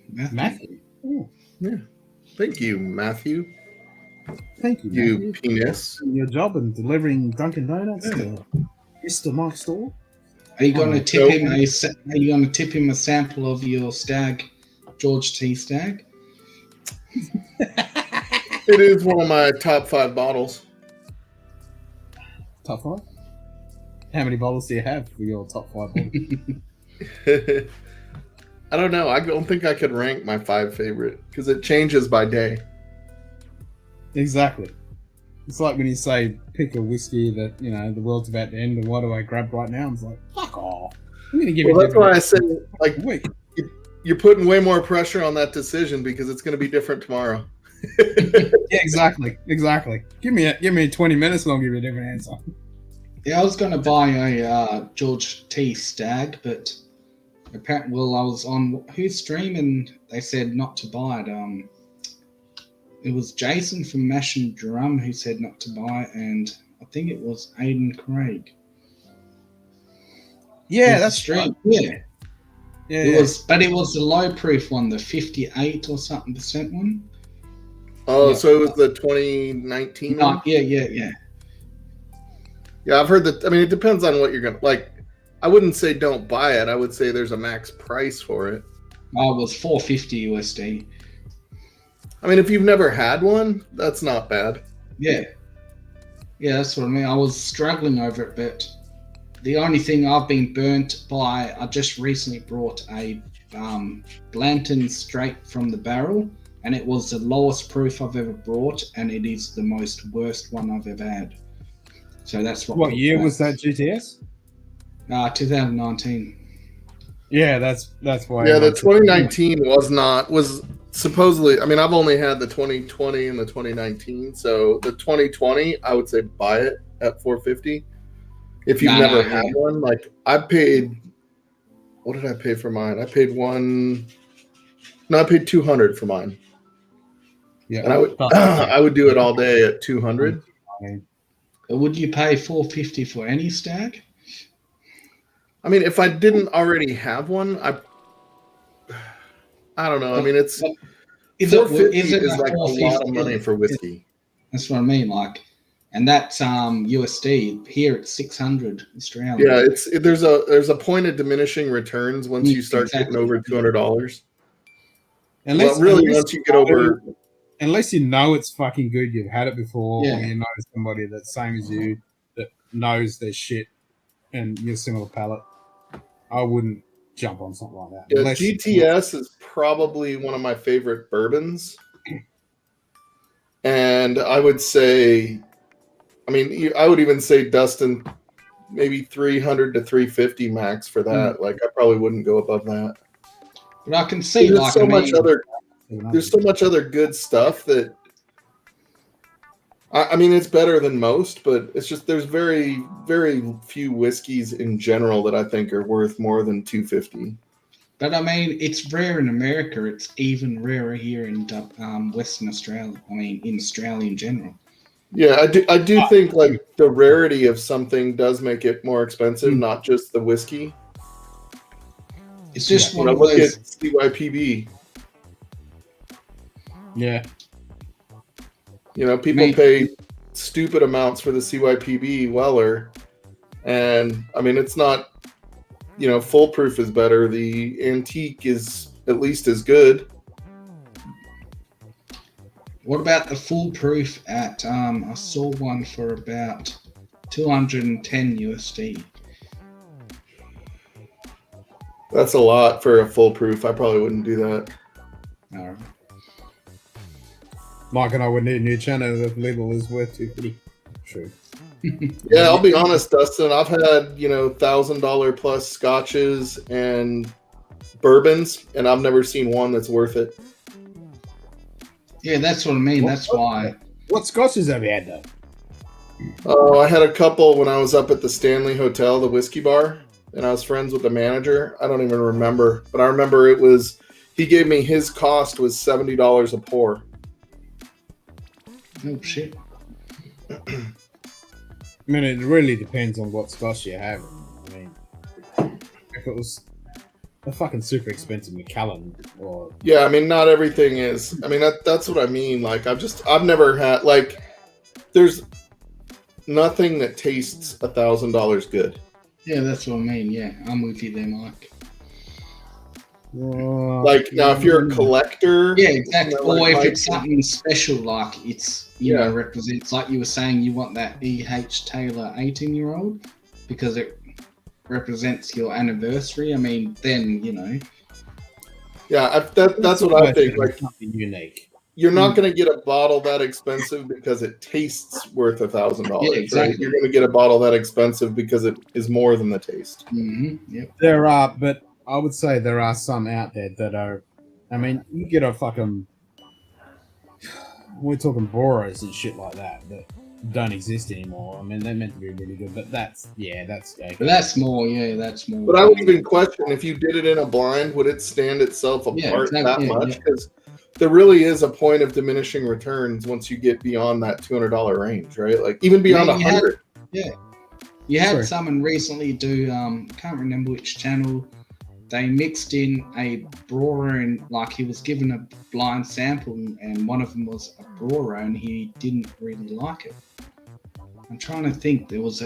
Matthew? Oh. Yeah. Thank you, Matthew. Thank you, You Matthew. penis. Your job in delivering Dunkin' Donuts to Mr. Mike's store. Are you going to tip him? Are you going to tip him a sample of your stag, George T. Stag? It is one of my top 5 bottles. Top 5? How many bottles do you have for your top 5 bottles? I don't know. I don't think I could rank my 5 favorite because it changes by day. Exactly. It's like when you say pick a whiskey that, you know, the world's about to end and what do I grab right now? I'm like, fuck off. I'm going to give you that's why I say, like, week. You're putting way more pressure on that decision because it's going to be different tomorrow. Yeah, exactly. Give me 20 minutes and I'll give you a different answer. Yeah, I was going to buy a George T. Stag, but apparently, I was on whose stream and they said not to buy it. It was Jason from Mash and Drum who said not to buy it, and I think it was Aiden Craig. Yeah, that's stream. Right. Yeah. It was the low proof one, the 58 or something % one. Oh, yeah. So it was the 2019 one? Yeah. Yeah, I've heard that. I mean, it depends on what you're going to like. I wouldn't say don't buy it. I would say there's a max price for it. Oh, it was $450 USD. I mean, if you've never had one, that's not bad. Yeah, that's what I mean. I was struggling over it, but the only thing I've been burnt by, I just recently brought a Blanton straight from the barrel, and it was the lowest proof I've ever brought, and it is the most worst one I've ever had. So that's What year was that GTS? 2019. Yeah, that's why. Yeah, the 2019 was supposedly. I mean, I've only had the 2020 and the 2019, so the 2020, I would say buy it at $450. If you've never had one, like I paid. What did I pay for mine? I paid $200 for mine. Yeah, and I would do it all day at $200. Would you pay $450 for any stag? I mean, if I didn't already have one, I don't know. I mean, it's $450 is like a lot of money for whiskey. That's what I mean. Like, and that's USD. Here it's 600 Australian. Yeah, there's a point of diminishing returns once you start getting over $200. Unless you get over. Unless you know it's fucking good, you've had it before, or you know somebody that's same as you that knows their shit, and you're similar palate, I wouldn't jump on something like that. Yeah, GTS is probably one of my favorite bourbons, and I would say, I mean, I would even say Dustin, maybe 300 to 350 max for that. Like, I probably wouldn't go above that. But I can see there's so much other good stuff that I mean, it's better than most, but it's just there's very, very few whiskeys in general that I think are worth more than $250. But I mean, it's rare in America. It's even rarer here in Western Australia. I mean, in Australia in general. Yeah, I do think like the rarity of something does make it more expensive, not just the whiskey. It's just one of look those. At CYPB. Yeah. You know, people pay stupid amounts for the CYPB Weller, and I mean, it's not. You know, foolproof is better. The antique is at least as good. What about the foolproof at? I saw one for about 210 USD. That's a lot for a foolproof. I probably wouldn't do that. All right. Mike and I would need a new channel if Lidl is worth $250. True. Yeah, I'll be honest, Dustin. I've had, $1,000 plus scotches and bourbons, and I've never seen one that's worth it. Yeah, that's what I mean. That's why. What scotches have you had, though? Oh, I had a couple when I was up at the Stanley Hotel, the whiskey bar, and I was friends with the manager. I don't even remember, but I remember he gave me his cost was $70 a pour. Oh, shit. I mean, it really depends on what scotch you have. I mean, if it was a fucking super expensive Macallan or... Yeah, I mean, not everything is. I mean, that's what I mean. Like, I've never had, like, there's nothing that tastes $1,000 good. Yeah, that's what I mean. Yeah, I'm with you there, Mike. Like, now, if you're a collector... Yeah, exactly. Or if it's something special, like it's, represents, like you were saying, you want that E.H. Taylor 18-year-old because it represents your anniversary. I mean, then, Yeah, that's what I think. Like, something unique. You're not going to get a bottle that expensive because it tastes worth $1,000. Yeah, exactly. Right? You're going to get a bottle that expensive because it is more than the taste. Mm-hmm. Yep. There are, but I would say there are some out there that are. I mean, you get a fucking. We're talking Boros and shit like that don't exist anymore. I mean, they're meant to be really good, but that's okay. But that's more. Yeah, that's more. But I would even question if you did it in a blind, would it stand itself apart that much? Because there really is a point of diminishing returns once you get beyond that $200 range, right? Like even beyond $100. You had someone recently do. Can't remember which channel. They mixed in a brewer and like he was given a blind sample and one of them was a brewer and he didn't really like it. I'm trying to think. It was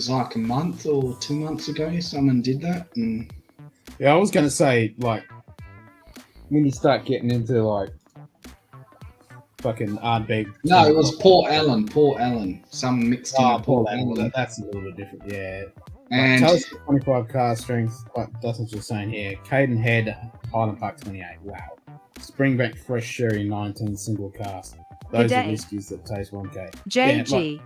like a month or 2 months ago someone did that. And yeah, I was going to say, like, when you start getting into like fucking Ardbeg. No, it was Port Ellen. Someone mixed in a Port Ellen. That's a little bit different, yeah. And tell us 25 car strength, like Dustin's just saying here. Caden Head, Highland Park 28. Wow. Springbank Fresh Sherry 19 single cask. Those are G'day. whiskies that taste 1K. JG.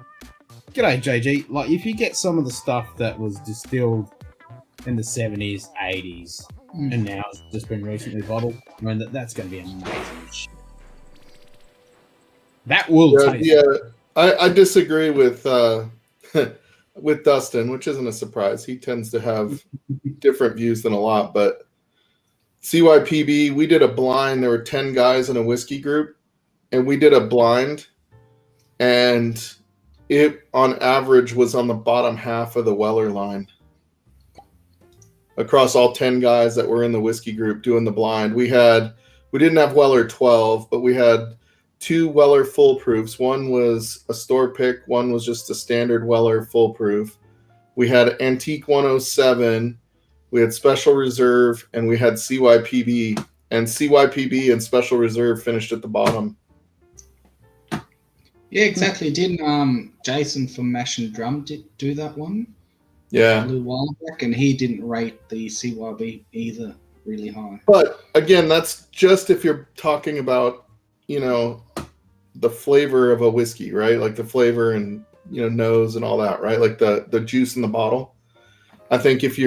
G'day, JG. Like, if you get some of the stuff that was distilled in the 70s, 80s, and now it's just been recently bottled, I mean, that's going to be amazing shit. That will taste. Yeah, I disagree with with Dustin, which isn't a surprise. He tends to have different views than a lot, but CYPB, we did a blind. There were 10 guys in a whiskey group, and we did a blind, and it, on average, was on the bottom half of the Weller line. Across all 10 guys that were in the whiskey group doing the blind, we didn't have Weller 12, but we had 2 Weller full proofs. One was a store pick, one was just a standard Weller full proof. We had Antique 107, we had Special Reserve, and we had CYPB. And CYPB and Special Reserve finished at the bottom. Yeah, exactly. Didn't Jason from Mash and Drum do that one? Yeah. A little while back, and he didn't rate the CYB either really high. But again, that's just if you're talking about, you know, the flavor of a whiskey, right? Like the flavor and, you know, nose and all that, right? Like the juice in the bottle. I think if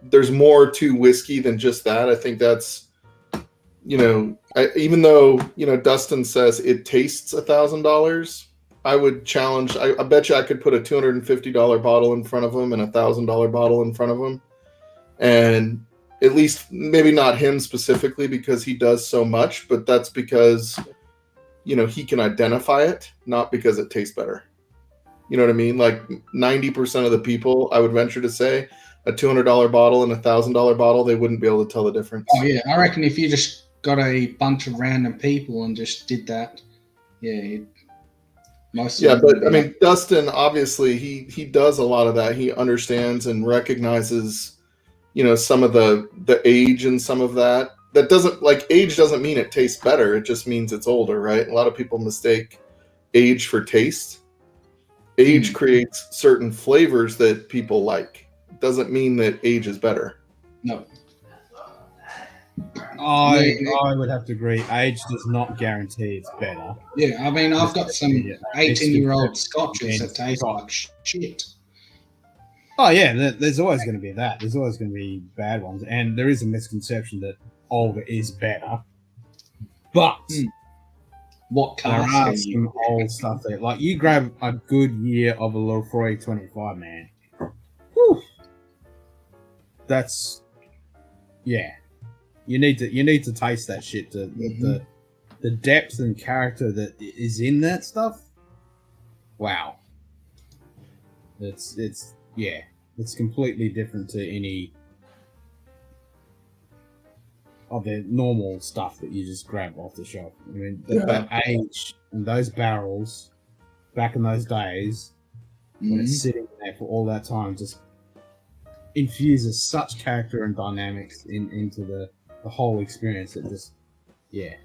there's more to whiskey than just that. I think that's, you know, even though, you know, Dustin says it tastes $1,000, I would challenge. I bet you I could put a $250 bottle in front of him and a $1,000 bottle in front of him, and at least maybe not him specifically because he does so much, but that's because, you know, he can identify it, not because it tastes better. You know what I mean? Like 90% of the people, I would venture to say, a $200 bottle and a $1,000 bottle, they wouldn't be able to tell the difference. Oh yeah, I reckon if you just got a bunch of random people and just did that, yeah. But I mean, Dustin, obviously, he does a lot of that. He understands and recognizes, you know, some of the age and some of that. That doesn't, like, age doesn't mean it tastes better. It just means it's older, right? A lot of people mistake age for taste. Age creates certain flavors that people like. It doesn't mean that age is better. No. I would have to agree. Age does not guarantee it's better. Yeah, I mean, I've got some 18-year-old scotches that taste like shit. Oh, yeah, there's always going to be that. There's always going to be bad ones. And there is a misconception that older is better. But what there are some old stuff there. Like, you grab a good year of a Lefroy 25, man. Whew. That's, yeah. You need to taste that shit. The depth and character that is in that stuff. Wow. It's completely different to any of the normal stuff that you just grab off the shelf. I mean, that age and those barrels back in those days when it's sitting there for all that time just infuses such character and dynamics into the whole experience. It just, yeah.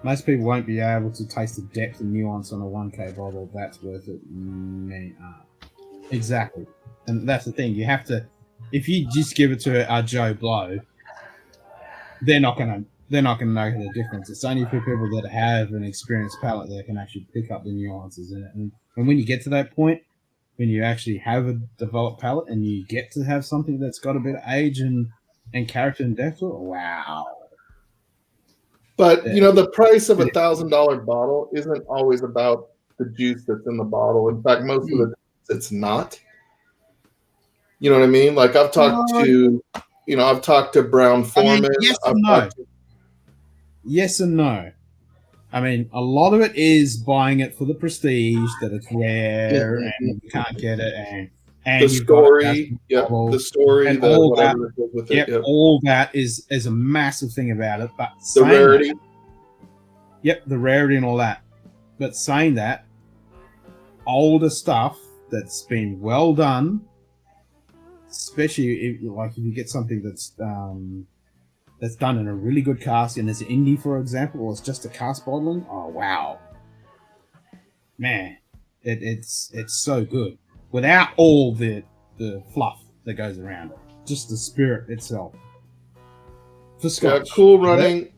Most people won't be able to taste the depth and nuance on a 1K bottle. That's worth it. Many aren't. Exactly. And that's the thing. You have to, if you just give it to a Joe Blow, they're not gonna know the difference. It's only for people that have an experienced palate that can actually pick up the nuances in it. And when you get to that point, when you actually have a developed palate and you get to have something that's got a bit of age and character and depth, wow. But you know, the price of $1,000 bottle isn't always about the juice that's in the bottle. In fact, most of the times it's not. You know what I mean? Like I've talked to Brown Foreman. I mean, yes and no. Yes and no. I mean, a lot of it is buying it for the prestige, that it's rare and you can't get it, and the story, the story, and the all whatever that. goes with it. All that is a massive thing about it. But The rarity. The rarity and all that. But saying that, older stuff that's been well done, especially if you get something that's done in a really good cask, and there's an indie, for example, or it's just a cask bottling. Oh wow, man, it's so good without all the fluff that goes around it. Just the spirit itself. For Scotch, Cool running.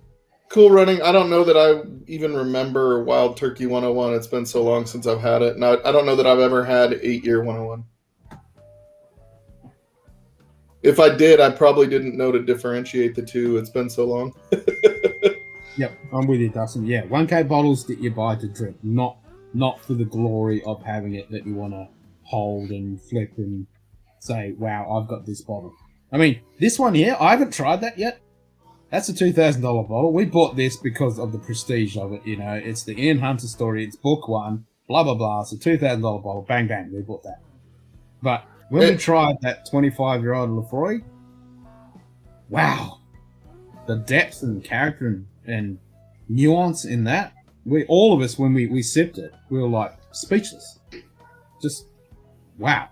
Cool Running. I don't know that I even remember Wild Turkey 101. It's been so long since I've had it. And I don't know that I've ever had 8-year 101. If I did, I probably didn't know to differentiate the two. It's been so long. Yep, I'm with you, Dustin. Yeah, 1K bottles that you buy to drink, not for the glory of having it that you want to hold and flip and say, wow, I've got this bottle. I mean, this one here, I haven't tried that yet. That's a $2,000 bottle. We bought this because of the prestige of it, you know. It's the Ian Hunter story. It's book one, blah, blah, blah. It's a $2,000 bottle. Bang, bang. We bought that. But when we tried that 25-year-old Lefroy, wow. The depth and character and nuance in that. All of us, when we sipped it, we were like speechless. Just, wow.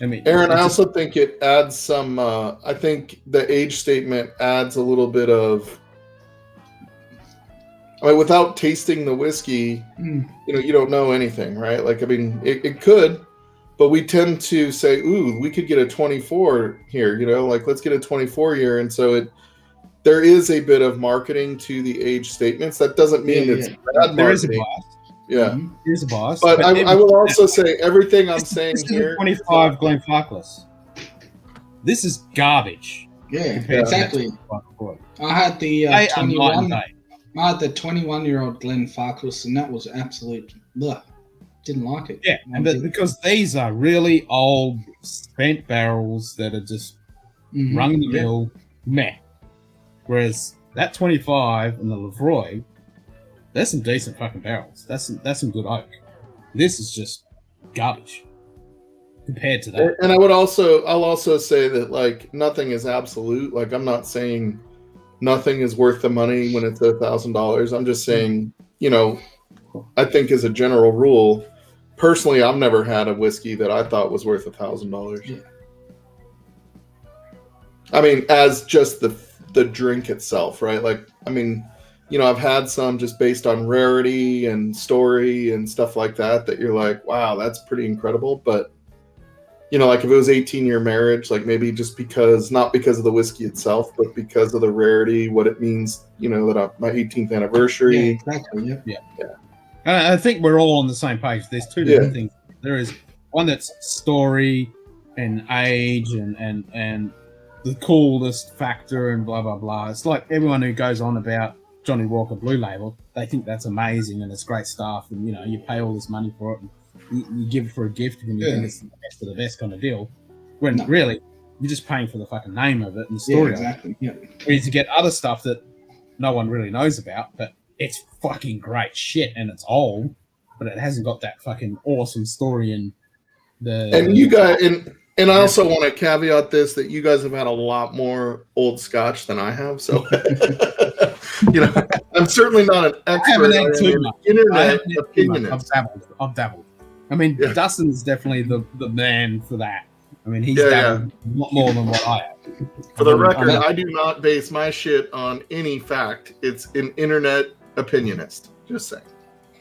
I mean, Aaron, I also think it adds some. I think the age statement adds a little bit of. I mean, without tasting the whiskey, you know, you don't know anything, right? Like, I mean, it could, but we tend to say, "Ooh, we could get a 24 here," you know, like let's get a 24 year, and so there is a bit of marketing to the age statements. That doesn't mean it's bad marketing. There is a bias. Yeah, here's a bias. But I will also say everything I'm saying here. 25 Glenfarclas. This is garbage. Yeah, exactly. I had the 21. I had the 21-year-old Glenfarclas, and that was absolute. Ugh, didn't like it. Yeah, because these are really old, spent barrels that are just rung the mill, meh. Whereas that 25 and the Lefroy. There's some decent fucking barrels. That's some good oak. This is just garbage compared to that. And I'll also say that like nothing is absolute. Like I'm not saying nothing is worth the money when it's $1,000. I'm just saying, you know, I think as a general rule, personally, I've never had a whiskey that I thought was worth $1,000. Yeah. I mean, as just the drink itself, right? Like, I mean. You know, I've had some just based on rarity and story and stuff like that you're like, wow, that's pretty incredible. But, you know, like if it was 18-year marriage, like maybe just not because of the whiskey itself, but because of the rarity, what it means, you know, that my 18th anniversary. Yeah, exactly. Yeah. I think we're all on the same page. There's two different things. There is one that's story and age and the coolest factor and blah, blah, blah. It's like everyone who goes on about Johnny Walker Blue Label, they think that's amazing and it's great stuff, and you know you pay all this money for it, and you give it for a gift, and you think it's the best of the best kind of deal. When really you're just paying for the fucking name of it and the story. Exactly. Yeah. Whereas you get other stuff that no one really knows about, but it's fucking great shit and it's old, but it hasn't got that fucking awesome story and the. And you guys, and I also want to caveat this that you guys have had a lot more old Scotch than I have, so. You know, I'm certainly not an expert. I haven't had too much. Internet opinionist. I've dabbled. I mean, Dustin's definitely the man for that. I mean, he's dabbled a lot more than what I have. For the record, I do not base my shit on any fact. It's an internet opinionist. Just saying.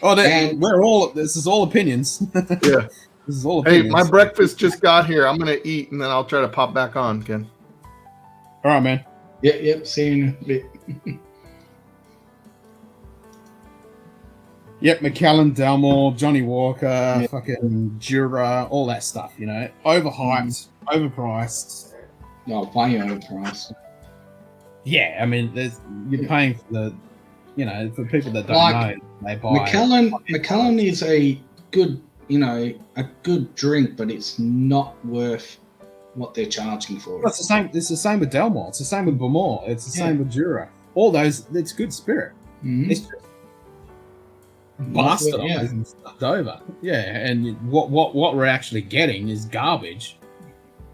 Oh, this is all opinions. Yeah. This is all opinions. Hey, my breakfast just got here. I'm going to eat, and then I'll try to pop back on, Ken. All right, man. Yep. See you in a bit. Yep, McKellen, Delmore, Johnny Walker, fucking Jura, all that stuff, you know. Overhyped, overpriced. No, way overpriced. Yeah, I mean, you're paying for the, you know, for people that don't know, they buy. McKellen is a good, you know, a good drink, but it's not worth what they're charging for. Well, it's the same with Delmore. It's the same with Beaumont. It's the same with Jura. All those, it's good spirit. Mm-hmm. It's just bastardized and stuffed over. Yeah, and what we're actually getting is garbage.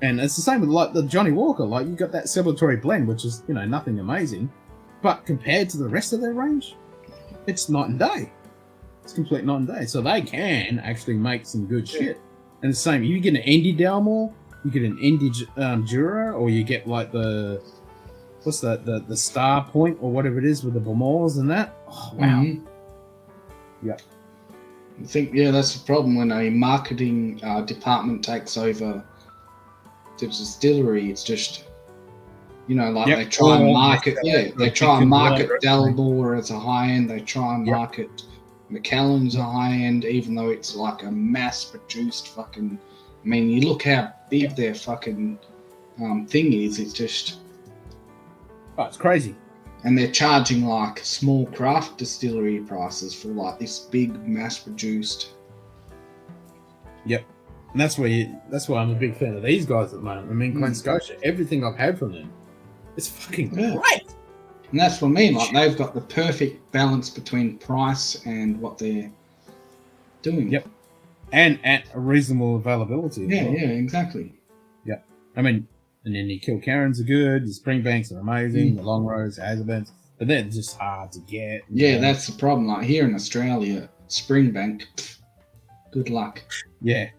And it's the same with like the Johnny Walker. Like you got that celebratory blend, which is, you know, nothing amazing, but compared to the rest of their range, it's night and day. It's complete night and day. So they can actually make some good shit. And the same, you get an Indy Dalmore, you get an Indy Jura, or you get like the what's that, the Star Point or whatever it is with the Beaumonts and that. Oh, wow. Mm-hmm. Yeah. I think, that's the problem when a marketing department takes over the distillery. It's just, You know, like Yep. they try and Or market, they try and market Dinkum. Delbor as a high end. They try and market Macallan's a high end, even though it's like a mass produced fucking. I mean, you look how big their fucking thing is. It's just. Oh, it's crazy. And they're charging like small craft distillery prices for like this big mass produced. Yep. And that's why I'm a big fan of these guys at the moment. I mean, Glen Scotia, everything I've had from them, it's fucking great. And that's what I mean. Like they've got the perfect balance between price and what they're doing. Yep. And at a reasonable availability. Yeah, exactly. Yep. I mean, and then your Kilcarrans are good, your Springbanks are amazing, the Long Roads, Hazelbanks, but they're just hard to get. Yeah, that's the problem. Like here in Australia, Springbank, good luck. Yeah.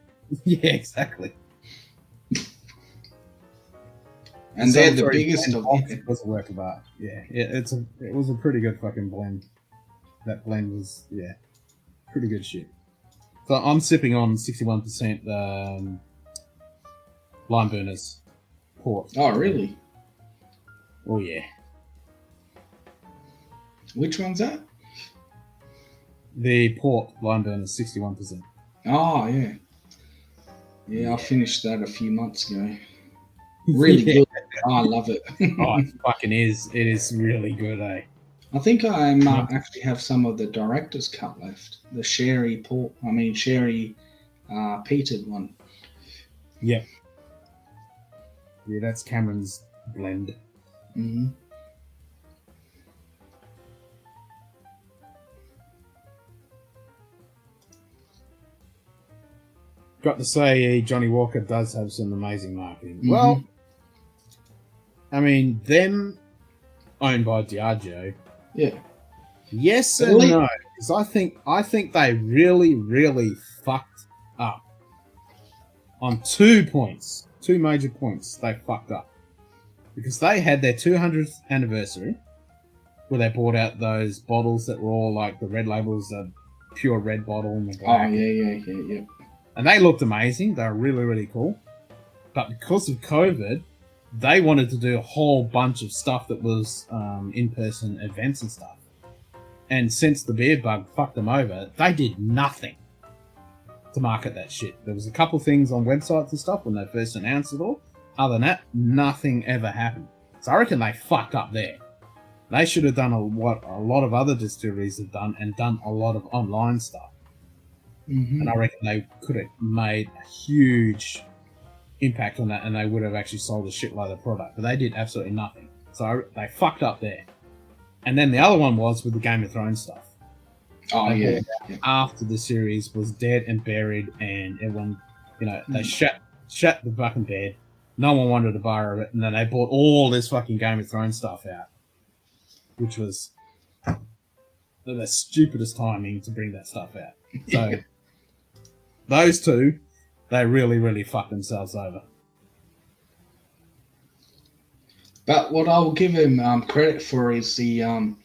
Yeah, exactly. And they're the biggest of them. It was a work of art. Yeah, it was a pretty good fucking blend. That blend was pretty good shit. So I'm sipping on 61% Lime Burners port. Oh, really? Oh yeah. Which one's that? The port Lime Burners 61%. Oh yeah. Yeah, I finished that a few months ago. Really good. Oh, I love it. Oh, it fucking is. It is really good, eh? I think I might actually have some of the director's cut left. The sherry peated one. Yep. Yeah, that's Cameron's blend. Mm-hmm. Got to say, Johnny Walker does have some amazing marketing. Mm-hmm. Well, I mean, them owned by Diageo. Yeah. Yes and no, because I think they really, really fucked up on 2 points, 2 major points. They fucked up because they had their 200th anniversary where they brought out those bottles that were all like the red labels, the pure red bottle and the black. Oh yeah. And they looked amazing. They were really, really cool. But because of COVID, they wanted to do a whole bunch of stuff that was in-person events and stuff. And since the beer bug fucked them over, they did nothing to market that shit. There was a couple things on websites and stuff when they first announced it all. Other than that, nothing ever happened. So I reckon they fucked up there. They should have done what a lot of other distilleries have done and done a lot of online stuff. Mm-hmm. And I reckon they could have made a huge impact on that and they would have actually sold a shitload of product. But they did absolutely nothing. So they fucked up there. And then the other one was with the Game of Thrones stuff. Oh, yeah. After the series was dead and buried and everyone, they shut the fucking bed. No one wanted to borrow it. And then they bought all this fucking Game of Thrones stuff out, which was the stupidest timing to bring that stuff out. So those two, they really, really fucked themselves over. But what I'll give him credit for is the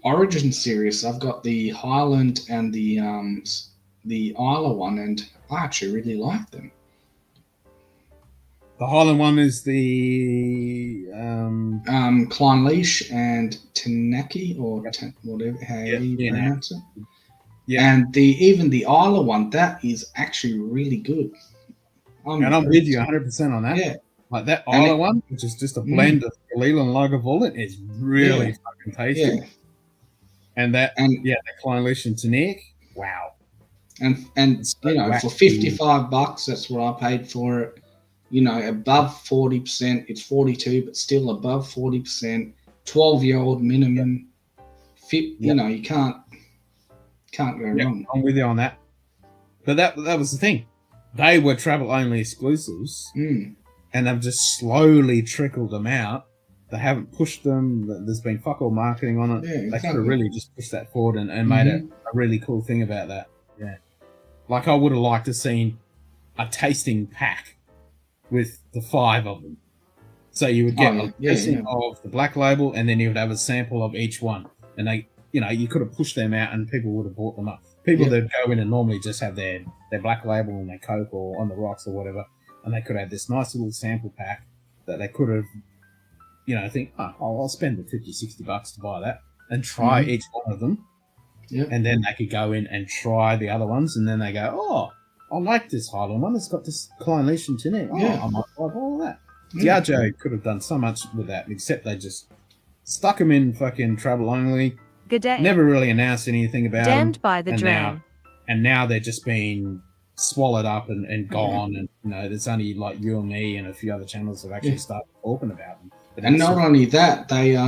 Origin series. I've got the Highland and the Isla one, and I actually really like them. The Highland one is the Clynelish and Tanaki, or whatever how you pronounce it. Yeah. And even the Isla one, that is actually really good. I'm with you 100% on that. Yeah. Like that Isla one, which is just a blend of Leland and Lagavulin, is really fucking tasty. Yeah. And the Clynelish and Tannic, wow. And for $55, that's what I paid for it. Above 40%, it's 42, but still above 40%. 12-year-old minimum. You can't go wrong. I'm with you on that. But that was the thing. They were travel-only exclusives, and they've just slowly trickled them out. They haven't pushed them. There's been fuck all marketing on it. Yeah, They could have really just pushed that forward and made it a really cool thing about that. Yeah. Like I would have liked to seen a tasting pack with the 5 of them. So you would get a tasting of the black label, and then you would have a sample of each one. And they, you could have pushed them out, and people would have bought them up. People that go in and normally just have their black label and their Coke or on the rocks or whatever, and they could have this nice little sample pack that they could have think, I'll spend the $50-$60 to buy that and try each one of them. Yep. And then they could go in and try the other ones, and then they go, oh, I like this Highland one. It's got this Klein Leishman tonic. Oh, I might buy all that. Diageo could have done so much with that, except they just stuck them in fucking Trouble only. Good day. Never really announced anything about Damned them. by the dram. And now they're just being swallowed up and gone. And, there's only like you and me and a few other channels that actually started talking about them. But and not only that, they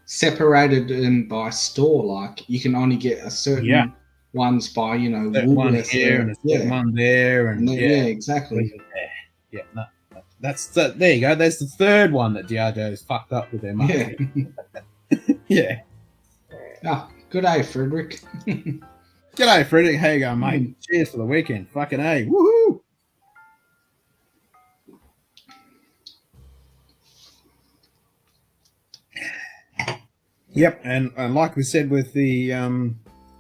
separated them by store. Like, you can only get a certain ones by, one here and a certain one there. And exactly. Yeah, no. There you go. There's the third one that Diageo's fucked up with their marketing. Yeah. Good day, Frederick. G'day, Frederick. How you going, mate? Cheers for the weekend. Fucking A. Woohoo! Yep, and like we said with the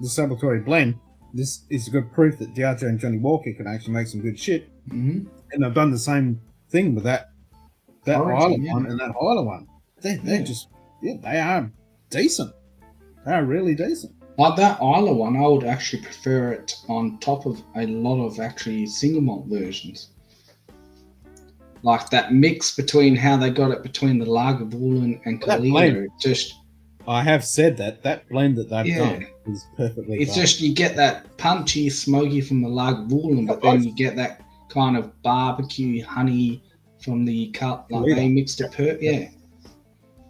celebratory blend, this is good proof that Diageo and Johnny Walker can actually make some good shit. Mm-hmm. And they've done the same thing with that Ireland one and that Ireland one. They're just, they are decent. They are really decent. Like that Isla one, I would actually prefer it on top of a lot of actually single malt versions. Like that mix between how they got it between the Lagavulin and Kalina. I have said that blend that they've done is perfectly It's fine. just, you get that punchy, smoky from the Lagavulin, but then you get that kind of barbecue honey from the cup. Like they mixed it perfect.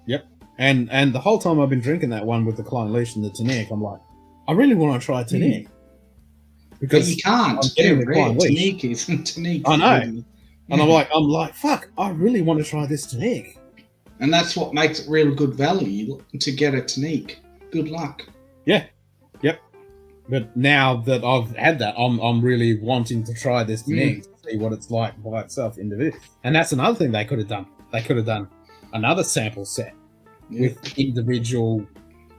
Yep. And the whole time I've been drinking that one with the Klein Leash and the Tonic, I'm like, I really want to try Tonic. Because you can't. Tonic is Tonic. I know. And I'm like, fuck, I really want to try this Tonic. And that's what makes it real good value, to get a Tonic. Good luck. Yeah. Yep. But now that I've had that, I'm really wanting to try this Tonic to see what it's like by itself individually. And that's another thing they could have done. They could have done another sample set with individual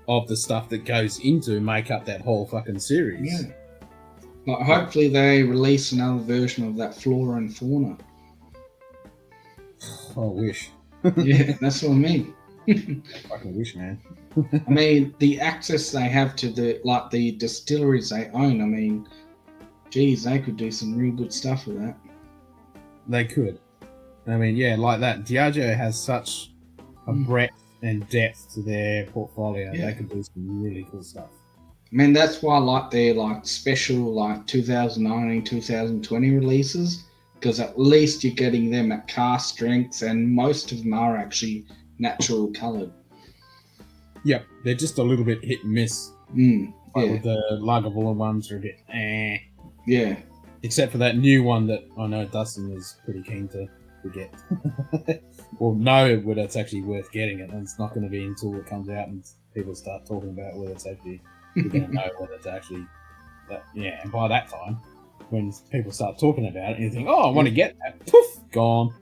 of the stuff that goes into make up that whole fucking series. Yeah. Like, hopefully they release another version of that Flora and Fauna. I wish. Yeah, that's what I mean. Fucking wish, man. I mean, the access they have to the distilleries they own, I mean, geez, they could do some real good stuff with that. They could. I mean, yeah, like that. Diageo has such a breadth and depth to their portfolio. They could do some really cool stuff. I mean, that's why I like their special 2019, 2020 releases, because at least you're getting them at cask strengths, and most of them are actually natural coloured. Yep, they're just a little bit hit and miss. With the Lagavulin ones are a bit Yeah. Except for that new one that I know Dustin is pretty keen to get. Well, know whether it's actually worth getting it, and it's not going to be until it comes out and people start talking about whether it's actually, you're going to know whether it's actually, and by that time, when people start talking about it, and you think, oh, I want to get that, poof, gone.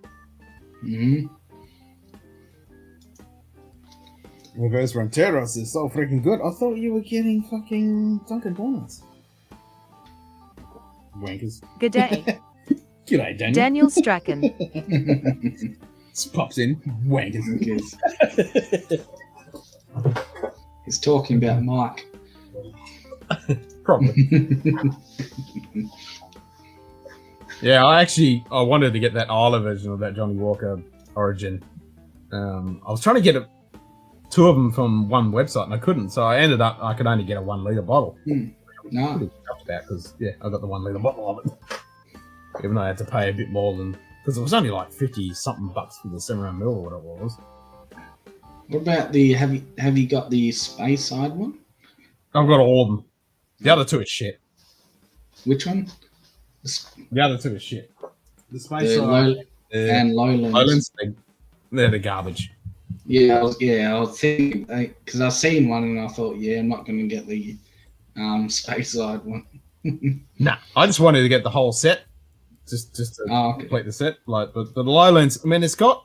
Reverse Ranteros is so freaking good. I thought you were getting fucking Dunkin' Donuts. Wankers. Good day. G'day, Daniel. Daniel Strachan. Just pops in. Wankers. He's talking about Mike. Probably. Yeah, I wanted to get that Isla version of that Johnny Walker Origin. I was trying to get two of them from one website and I couldn't, so I could only get a 1 litre bottle. No. Because I got the 1 litre bottle of it. Even though I had to pay a bit more than, because it was only like 50 something bucks for the 700 ml or what it was. What about the have you got the Space Side one? I've got all of them. The other two are shit. Which one? The other two are shit. The Space Side and Lowlands. Lowlands, they're the garbage. Yeah, I was thinking, because I seen one and I thought, I'm not going to get the Space Side one. Nah, I just wanted to get the whole set, just to complete the set. But the Lowlands, I mean, it's got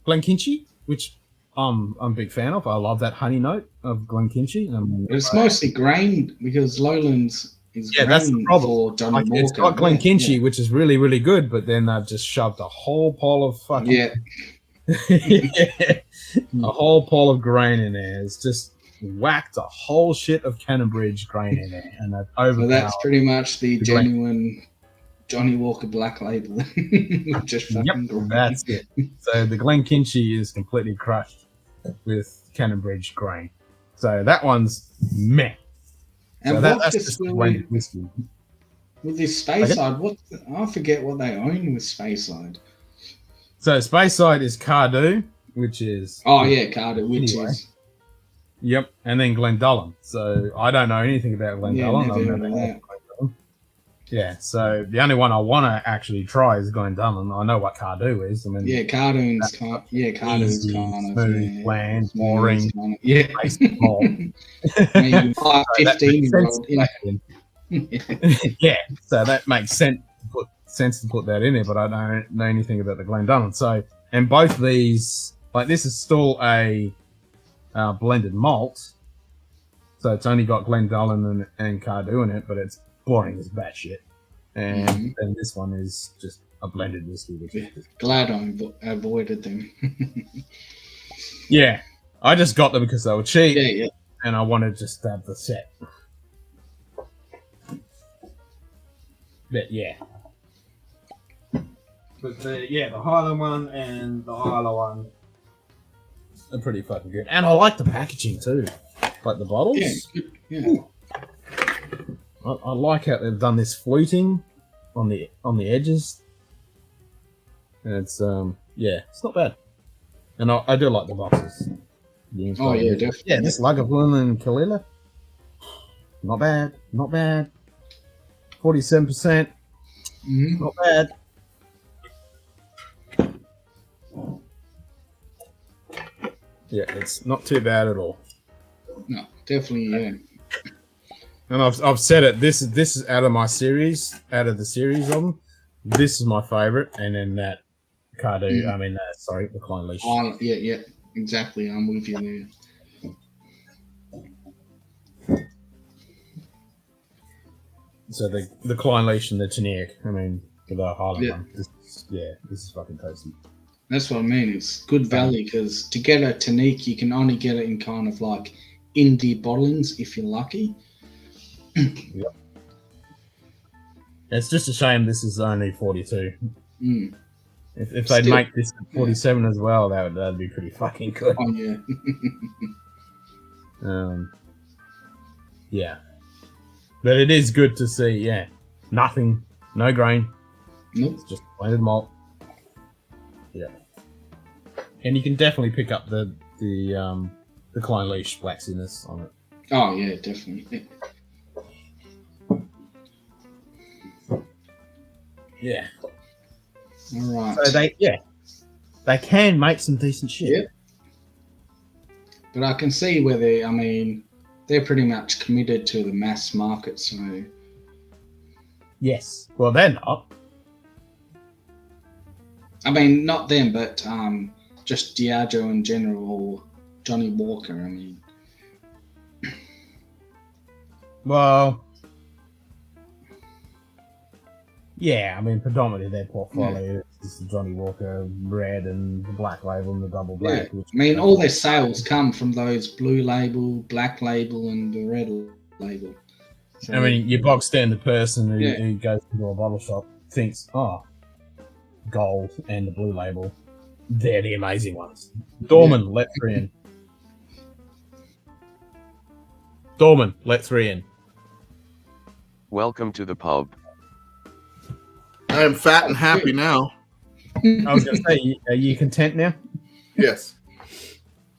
Glenkinchie, which I'm a big fan of. I love that honey note of Glenkinchie. It's mostly grain, because Lowlands is grain. That's the problem. For Johnny Walker. It's got Glenkinchie, which is really, really good, but then they've just shoved a whole pile of fucking A whole pile of grain in there. It's just whacked a whole shit of Cannonbridge grain in there, and they've overpowered. So that's pretty much the the genuine Johnny Walker Black Label. Just fucking grain. That's it. So the Glenkinchie is completely crushed with Cannonbridge grain. So that one's meh. And so what's that's this just really, blended whiskey. with this Speyside? I forget what they own with Speyside. So Speyside is Cardew, which is Cardew, which is yep, and then Glendullan. So I don't know anything about Glendullan. never heard of that. Yeah, so the only one I want to actually try is Glendullan. I know what Cardew is. I mean, Cardew's kind of smooth, bland, boring. Kind of, Maybe 15-year-old. Yeah, so that makes sense to put that in there, but I don't know anything about the Glendullan. So, and both these, like this is still a blended malt, so it's only got Glendullan and Cardew in it, but it's boring as batshit. And then this one is just a blended whiskey. Which is glad I avoided them. Yeah, I just got them because they were cheap. Yeah. And I wanted just to have the set. But yeah. But the Highland one and the Isla one are pretty fucking good. And I like the packaging too. Like the bottles. Yeah. I like how they've done this fluting on the edges. And it's it's not bad. And I do like the boxes. Definitely. Yeah, this Lagavulin and Kalila. Not bad. 47%. Not bad. Yeah, it's not too bad at all. No, definitely, yeah. And I've said it. This is out of the series of them. This is my favorite, and then that Cardew. The Klein Leash. Yeah, exactly. I'm with you there. So the Klein Leash and the Tenier. I mean, for the Highland one. This is fucking tasty. That's what I mean. It's good value because to get a Tenique, you can only get it in kind of like indie bottlings if you're lucky. Yep. It's just a shame this is only 42. If they'd make this at 47 as well, that'd be pretty fucking good. Oh yeah. Yeah. But it is good to see, nothing, no grain. Nope. It's just blended malt. Yeah. And you can definitely pick up the Klein Leash waxiness on it. Oh yeah, definitely. Yeah. All right. So they can make some decent shit. Yeah. But I can see where they're pretty much committed to the mass market, so. Yes. Well, they're not. I mean, not them, but just Diageo in general, or Johnny Walker. I mean. Well. Yeah, I mean, predominantly their portfolio is the Johnny Walker Red and the Black Label and the Double Black. Yeah. I mean, all their sales come from those Blue Label, Black Label, and the Red Label. So, I mean, your box standard person who goes into a bottle shop thinks, Gold and the Blue Label, they're the amazing ones. Dorman, let 3 in. Dorman, let 3 in. Welcome to the pub. I am fat and happy now. I was going to say, are you content now? Yes.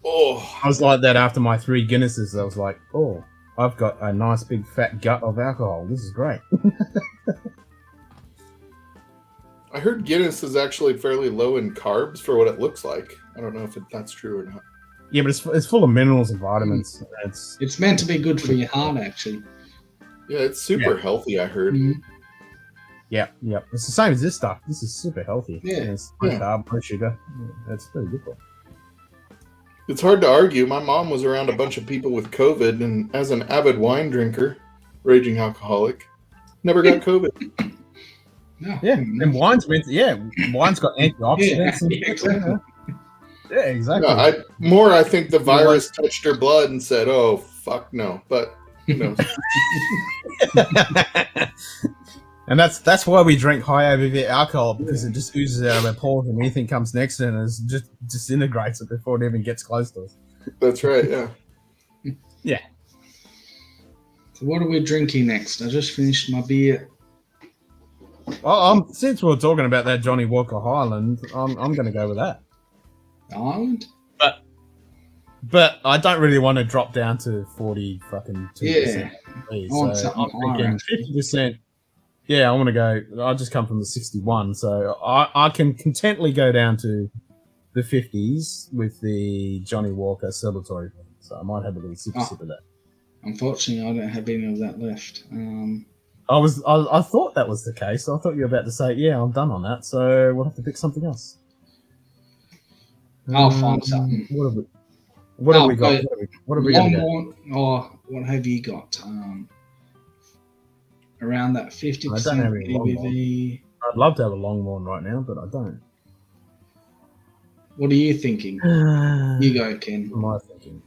Oh, I was like that after my 3 Guinnesses. I was like, I've got a nice big fat gut of alcohol. This is great. I heard Guinness is actually fairly low in carbs for what it looks like. I don't know if that's true or not. Yeah, but it's full of minerals and vitamins. It's meant to be good for your heart, actually. Yeah, it's super healthy, I heard. Mm-hmm. Yeah. It's the same as this stuff. This is super healthy. Yeah. It's no carb, no sugar. That's pretty good for it. It's hard to argue. My mom was around a bunch of people with COVID, and as an avid wine drinker, raging alcoholic, never got COVID. No. Yeah, and wine's got antioxidants. Exactly. Yeah, exactly. No, I think the virus touched her blood and said, "Oh, fuck no." But who knows? And that's why we drink high ABV alcohol, because it just oozes out of our pores, and anything comes next to it and just disintegrates it before it even gets close to us. That's right. Yeah. Yeah. So what are we drinking next? I just finished my beer. Well, since we're talking about that Johnny Walker Highland, I'm going to go with that. Highland? But I don't really want to drop down to 40 fucking 2%. Yeah. So I'm thinking 50%. Yeah, I want to go. I just come from the 61, so I can contently go down to the 50s with the Johnny Walker celebratory. So I might have a little sip of that. Unfortunately, I don't have any of that left. I thought that was the case. I thought you were about to say, yeah, I'm done on that, so we'll have to pick something else. I'll find something. What have we got? What have we got? What have you got? Around that 50% I don't have any ABV. I'd love to have a Longmorn right now, but I don't. What are you thinking? You go, Ken. What am I thinking?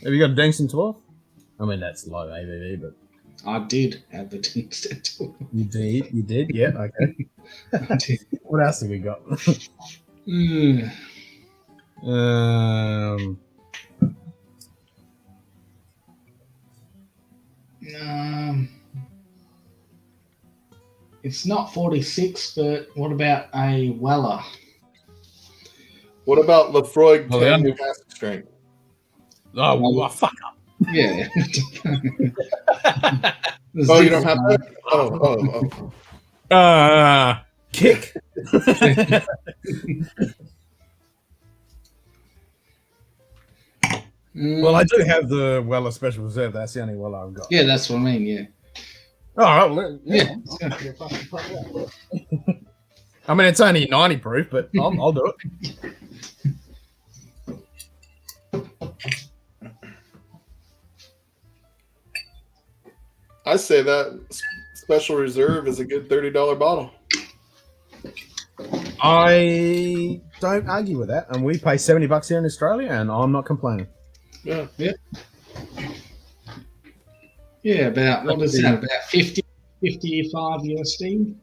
Have you got a Dinkum 12? I mean, that's low ABV, but... I did have the Dinkum 12. You did? Yeah, okay. I did. What else have we got? It's not 46, but what about a Weller? What about Lefroy 10 New Cask Strength? Oh, well, fuck up. Yeah. Oh, you don't have that? Oh. Kick. Well, I do have the Weller Special Reserve. That's the only Weller I've got. Yeah, that's what I mean, yeah. All right, yeah. I mean, it's only 90 proof, but I'll do it. I say that Special Reserve is a good $30 bottle. I don't argue with that, and we pay $70 here in Australia, and I'm not complaining. Yeah. Yeah, about, what is that, about 55 USD?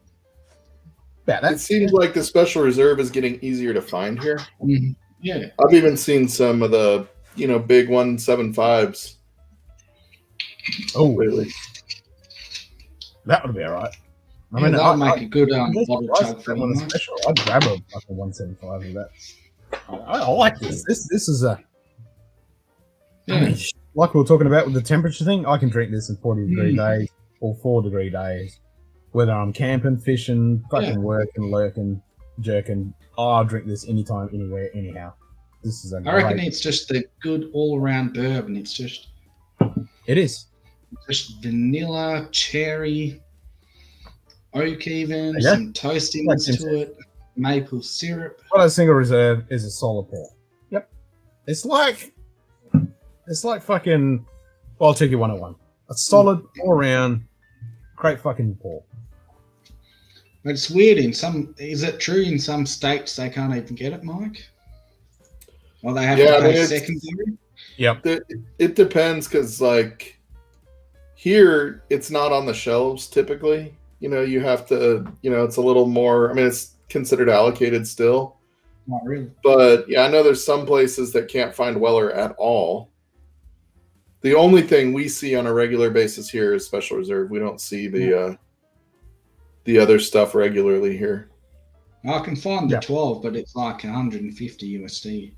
Yeah, that seems like the Special Reserve is getting easier to find here. Mm-hmm. Yeah. I've even seen some of the, big 175s. Oh, really? That would be all right. I mean, that'll make a good bottle chug for them. I'd grab a fucking 175 of that. I like this. This is a... Yeah. I mean, like we were talking about with the temperature thing, I can drink this in 40-degree days or 4-degree days. Whether I'm camping, fishing, fucking working, lurking, jerking, I'll drink this anytime, anywhere, anyhow. This is I reckon it's just a good all-around bourbon. It's just... It is. Just vanilla, cherry, oak even, some toastiness to it, maple syrup. Well, a single reserve is a solid pour. Yep. It's like fucking Wild Turkey 101. A solid all-around, great fucking pour. But it's weird is it true in some states they can't even get it, Mike? Or they have to pay secondary? Yep. It depends, because here it's not on the shelves typically. You have to, it's a little more, I mean, it's considered allocated still. Not really. But yeah, I know there's some places that can't find Weller at all. The only thing we see on a regular basis here is Special Reserve. We don't see the other stuff regularly here. I can find the 12, but it's like 150 USD.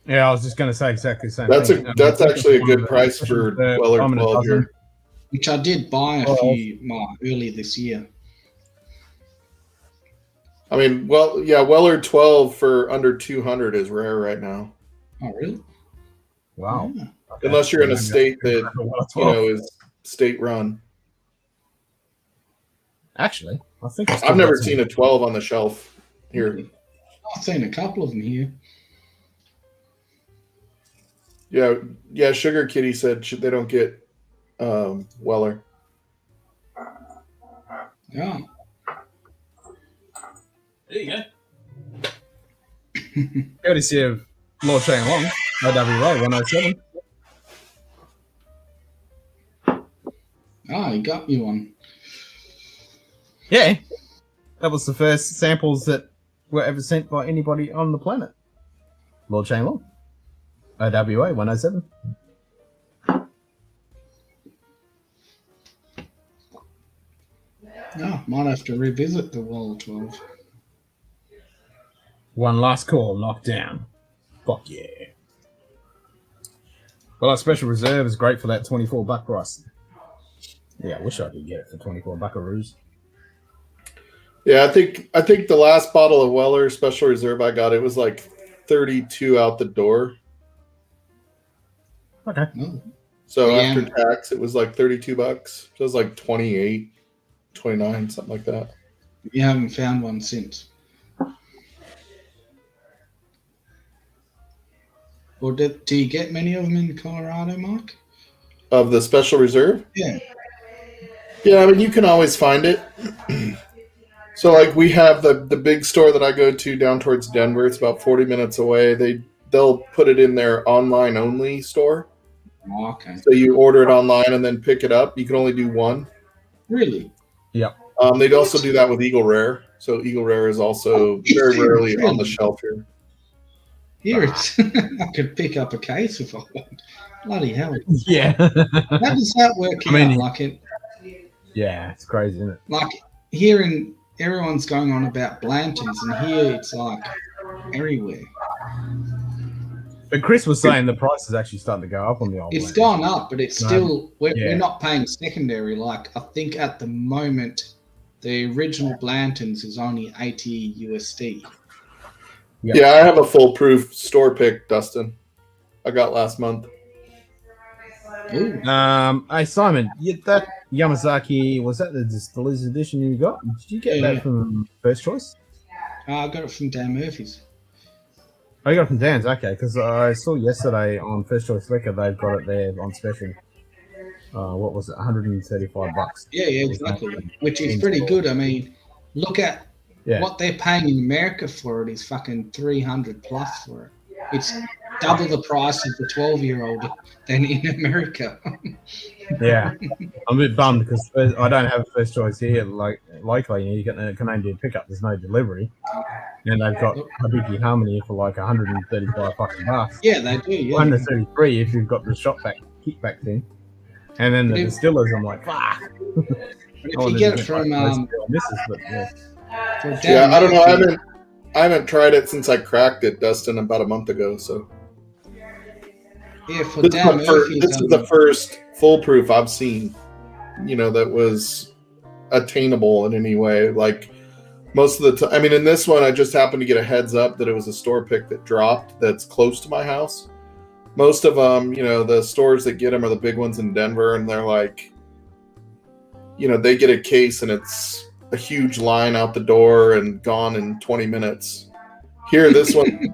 Yeah, I was just going to say exactly the same thing. That's actually a good price for Weller 12 here. Which I did buy early this year. I mean, Weller 12 for under 200 is rare right now. Oh, really? Wow. Yeah. Okay. Unless you're in a state that, is state run. Actually, I think I've never seen a 12 on the shelf here. I've seen a couple of them here. Yeah. Sugar Kitty said they don't get Weller. Yeah. There you go. Courtesy of Lord Shane Long, OWA 107. Oh, he got you one. Yeah, that was the first samples that were ever sent by anybody on the planet. Lord Shane Long, OWA 107. Oh, might have to revisit the Wall 12. One last call, knocked down. Fuck yeah. Well, our special reserve is great for that $24 price. Yeah, I wish I could get it for 24 buckaroos. Yeah, I think the last bottle of Weller Special Reserve I got, it was like 32 out the door. Okay. So Yeah. after tax, it was like $32. So it was like 28, 29, something like that. You haven't found one since. Or do you get many of them in Colorado, Mike? Of the Special Reserve? Yeah. Yeah, I mean, you can always find it. So, like, we have the big store that I go to down towards Denver. It's about 40 minutes away. They'll put it in their online only store. Oh, okay. So you order it online and then pick it up. You can only do one. Really? Yep. They'd also do that with Eagle Rare. So Eagle Rare is also very rarely on the shelf here. Here it's I could pick up a case if I want. Bloody hell. Yeah. How does that work I mean, out? yeah, it's crazy, isn't it? Like here in everyone's going on about Blantons, and here it's like everywhere. But Chris was saying the price is actually starting to go up on the old It's Blanton. gone up, but it's still we're Yeah. not paying secondary. Like I think at the moment the original Blantons is only 80 USD. Yep. Yeah, I have a foolproof store pick, Dustin. I got last month. Ooh. Hey Simon, that Yamazaki, was that the Distiller's edition you got? Did you get that from First Choice? I got it from Dan Murphy's. Oh, you got it from Dan's, okay, because I saw yesterday on First Choice Liquor they've got it there on special. What was it, $135? Yeah, exactly. Which is pretty good. I mean, look at what they're paying in America for it is fucking 300 plus for it. It's double the price of the 12-year-old than in America. Yeah, I'm a bit bummed because I don't have a First Choice here. Like locally, you get a Canadian pickup. There's no delivery, and they've got Hibiki Harmony for like 135 fucking bucks. Yeah, they do. Yeah, 133 if you've got the shop back kickback thing, and then the Distillers. I'm like, fuck. But if you get it from Yeah, I don't know. I haven't tried it since I cracked it, Dustin, about a month ago. So yeah, for this Dan Murphy's, is the first foolproof I've seen, that was attainable in any way. Like most of the time, I mean, in this one, I just happened to get a heads up that it was a store pick that dropped that's close to my house. Most of them, the stores that get them are the big ones in Denver, and they're like, they get a case and it's a huge line out the door and gone in 20 minutes. Here, this one,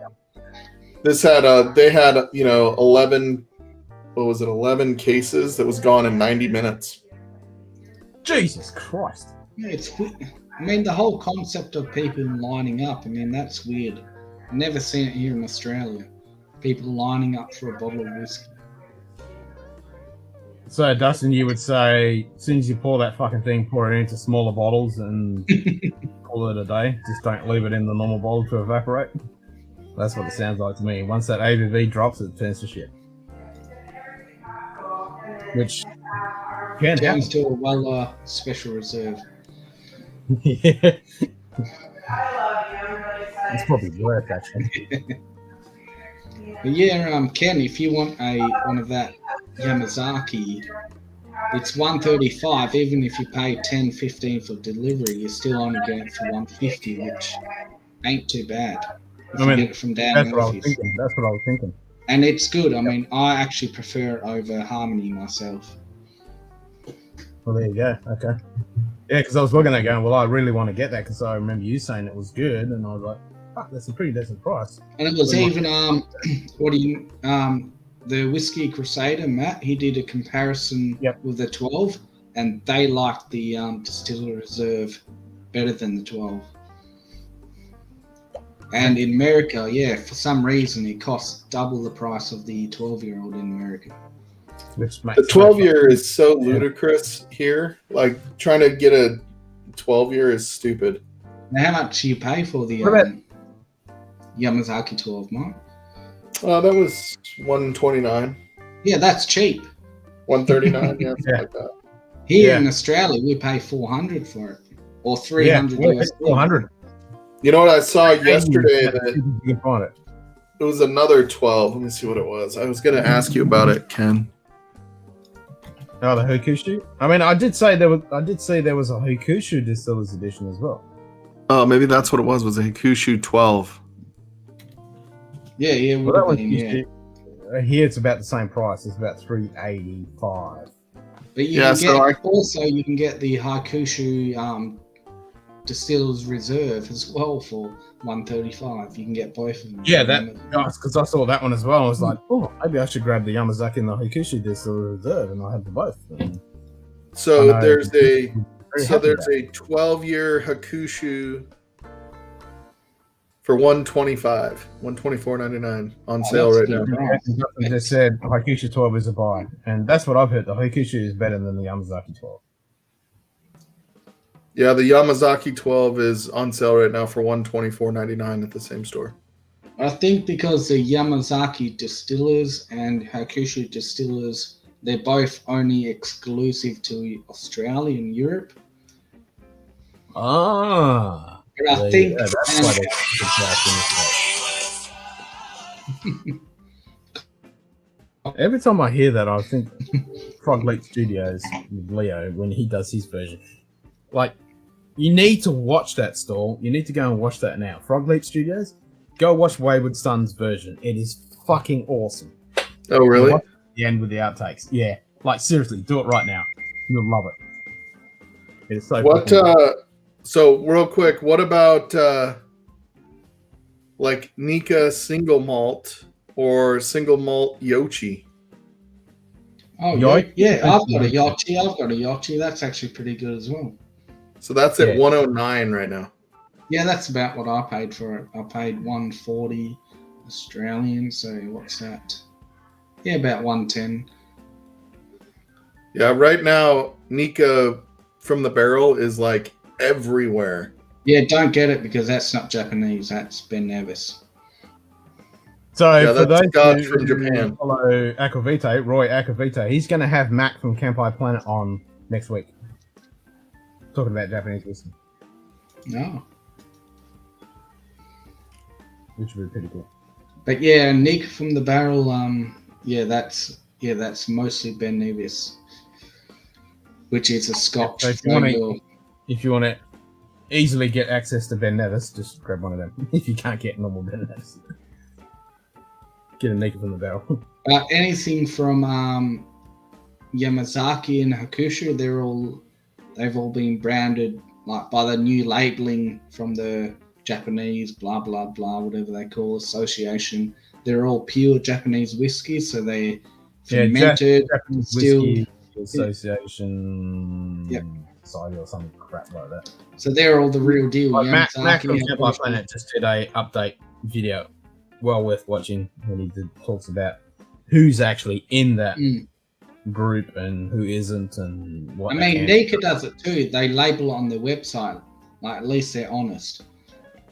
they had 11, what was it, 11 cases that was gone in 90 minutes. Jesus Christ. Yeah, I mean, the whole concept of people lining up, I mean, that's weird. I've never seen it here in Australia. People lining up for a bottle of whiskey. So, Dustin, you would say, as soon as you pour that fucking thing, pour it into smaller bottles and call it a day. Just don't leave it in the normal bottle to evaporate. That's what it sounds like to me. Once that ABV drops, it turns to shit. Which can turns to a Weller Special Reserve. Yeah. It's probably worth, actually. But yeah, Ken, if you want one of that Yamazaki, it's $135. Even if you pay $10-15 for delivery, you're still only getting it for $150, which ain't too bad. If you get it from Dan that's what I was Murphy's. thinking. That's what I was thinking. And it's good. I mean, I actually prefer it over Harmony myself. Well, there you go. Okay. Yeah, because I was looking at it going, well, I really want to get that because I remember you saying it was good, and I was like, fuck, that's a pretty decent price. And it was even the Whiskey Crusader, Matt, he did a comparison with the 12, and they liked the Distiller Reserve better than the 12. And in America, yeah, for some reason, it costs double the price of the 12-year-old in America. The 12-year is so ludicrous here. Like, trying to get a 12-year is stupid. Now, how much do you pay for the Yamazaki 12, Mark? That was $129. Yeah, that's cheap. $139, yeah, something like that. Here in Australia, we pay $400 for it, or $300 US. $400. You know what I saw yesterday? That you can find it. It was another 12. Let me see what it was. I was going to ask you about it, Ken. Oh, the Hakushu. I mean, I did say there was a Hakushu Distillers Edition as well. Oh, maybe that's what it was. Was a Hakushu 12? Yeah, Well, that was here. It's about the same price. It's about $385. But you can get the Hakushu Distillers Reserve as well for $135. You can get both of them. Yeah, because I saw that one as well. I was like, oh, maybe I should grab the Yamazaki and the Hakushu Distillers Reserve, and I have them both. So there's a 12-year Hakushu for $124.99 on sale right now. They said Hakushu 12 is a buy, and that's what I've heard. The Hakushu is better than the Yamazaki 12. Yeah, the Yamazaki 12 is on sale right now for $124.99 at the same store. I think because the Yamazaki Distillers and Hakushu Distillers, they're both only exclusive to Australia and Europe. Ah. But I think that's why they every time I hear that, I think Frog Leap Studios with Leo when he does his version. Like, you need to watch that stall. You need to go and watch that now. Frog Leap Studios, go watch Wayward Son's version. It is fucking awesome. Oh, really? The end with the outtakes. Yeah. Like, seriously, do it right now. You'll love it. It is so so real quick, what about like Nika single malt or single malt Yochi? Oh, yeah, I've got a Yochi. That's actually pretty good as well. So that's at $109 right now. Yeah, that's about what I paid for it. I paid $140 Australian. So what's that? Yeah, about $110. Yeah, right now Nika from the barrel is like everywhere. Yeah, don't get it because that's not Japanese. That's Ben Nevis. So for those Scotch from Japan. Follow Akavite, Roy Akavite, he's going to have Mac from Campai Planet on next week. Talking about Japanese whiskey. No. Which would be pretty cool. But yeah, Nick from the barrel, that's mostly Ben Nevis, which is a Scotch. So if you want to easily get access to Ben Nevis, just grab one of them. If you can't get normal Ben Nevis, get a Nika from the barrel. Anything from Yamazaki and Hakushu, they've all been branded like by the new labeling from the Japanese blah blah blah, whatever they call association. They're all pure Japanese whiskey, so they fermented, Japanese Whiskey Association Society or some crap like that. So they're all the real deal. Mac from Campai Planet just did a update video, well worth watching, when he talks about who's actually in that group and who isn't, and what. I mean, Nika does it too. They label it on their website. Like, at least they're honest,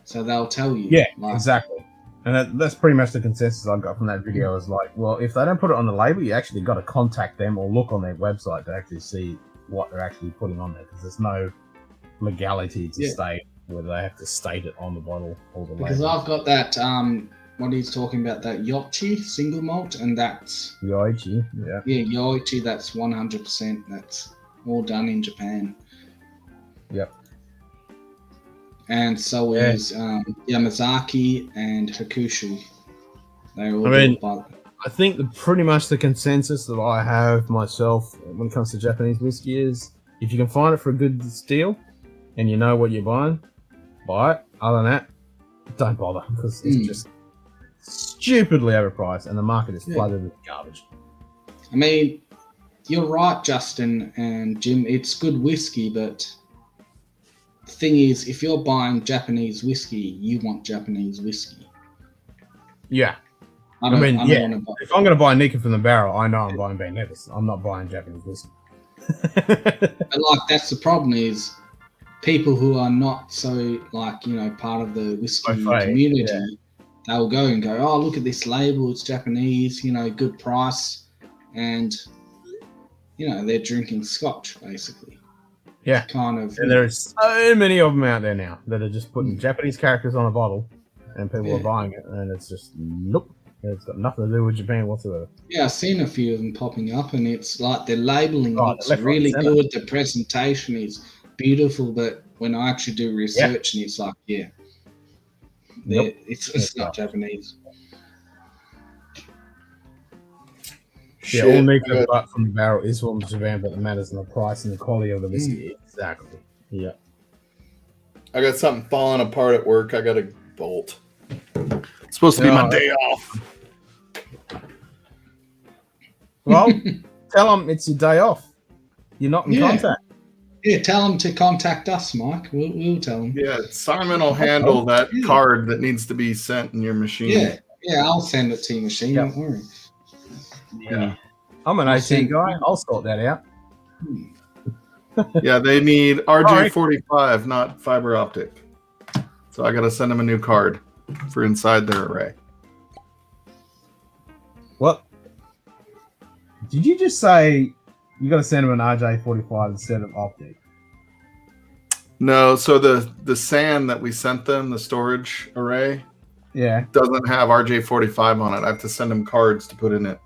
so they'll tell you. Yeah, exactly. And that's pretty much the consensus I got from that video. Is like, well, if they don't put it on the label, you actually got to contact them or look on their website to actually see what they're actually putting on there, because there's no legality to state whether they have to state it on the bottle or the label. Because I've got that. What he's talking about, that Yochi single malt, and that's Yoichi, Yoichi. That's 100%. That's all done in Japan. Yep. And so is Yamazaki and Hakushu. They all. I think pretty much the consensus that I have myself when it comes to Japanese whiskey is, if you can find it for a good deal and you know what you're buying, buy it. Other than that, don't bother, because it's just stupidly overpriced and the market is flooded with garbage. I mean, you're right, Justin and Jim. It's good whiskey, but the thing is, if you're buying Japanese whiskey, you want Japanese whiskey. Yeah. I don't want to buy. If I'm going to buy Nika from the barrel, I know I'm buying Ben Nevis. I'm not buying Japanese whiskey. But like, that's the problem is people who are not so like, you know, part of the whiskey community, they'll go and go, oh, look at this label, it's Japanese, you know, good price, and you know, they're drinking Scotch basically. Yeah, kind of. And there's so many of them out there now that are just putting Japanese characters on a bottle, and people are buying it, and it's just nope. It's got nothing to do with Japan whatsoever. Yeah, I've seen a few of them popping up, and it's like their labeling looks really good. The presentation is beautiful, but when I actually do research, and it's like, it's not Japanese. Yeah, all Nika but from the barrel is from Japan, but it matters in the price and the quality of the whiskey. Exactly. Yeah. I got something falling apart at work. I got to bolt. It's supposed to be my day off. Well, tell them it's your day off. You're not in contact. Yeah, tell them to contact us, Mike. We'll tell them. Yeah, Simon will handle that card that needs to be sent in your machine. Yeah, I'll send it to your machine. Don't worry. Yeah. I'm an IT guy. I'll sort that out. Yeah, they need RJ45, not fiber optic. So I got to send them a new card for inside their array. What? Did you just say you got to send them an RJ45 instead of optic? No, so the sand that we sent them, the storage array, doesn't have RJ45 on it. I have to send them cards to put in it.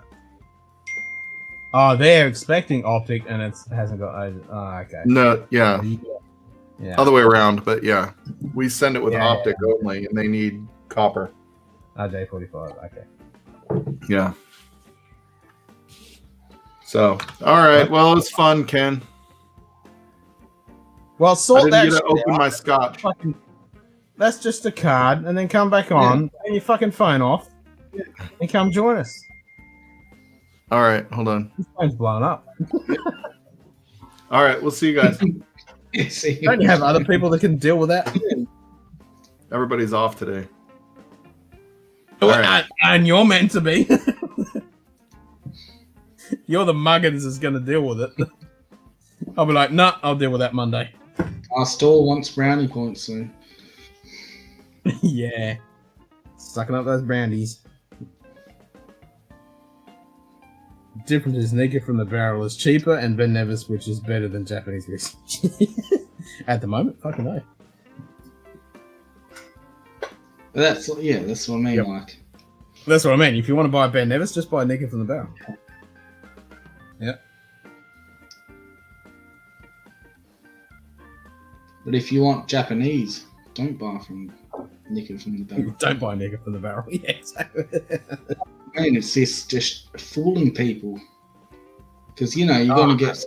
Oh, they're expecting optic and it hasn't got. Oh, okay. No, yeah. Other way around, but yeah, we send it with optic only, and they need copper. RJ45. Okay. Yeah. So, all right. Well, it's fun, Ken. Well, sort that. I didn't get to open my Scotch. That's just a card, and then come back on, turn your fucking phone off, and come join us. All right, hold on. This phone's blowing up. All right, we'll see you guys. Don't you have other people that can deal with that? Everybody's off today. And you're meant to be. You're the muggins that's going to deal with it. I'll be like, nah, I'll deal with that Monday. Our store wants brownie points soon. Yeah. Sucking up those brandies. Difference is Nika from the barrel is cheaper, and Ben Nevis, which is better than Japanese whiskey. At the moment, fucking no. That's what I mean, like. That's what I mean. If you want to buy Ben Nevis, just buy Nika from the barrel. Yep. But if you want Japanese, don't buy from Nika from the barrel. Don't buy Nika from the barrel. Yeah, exactly. Man, it's just fooling people, because you know you're going to get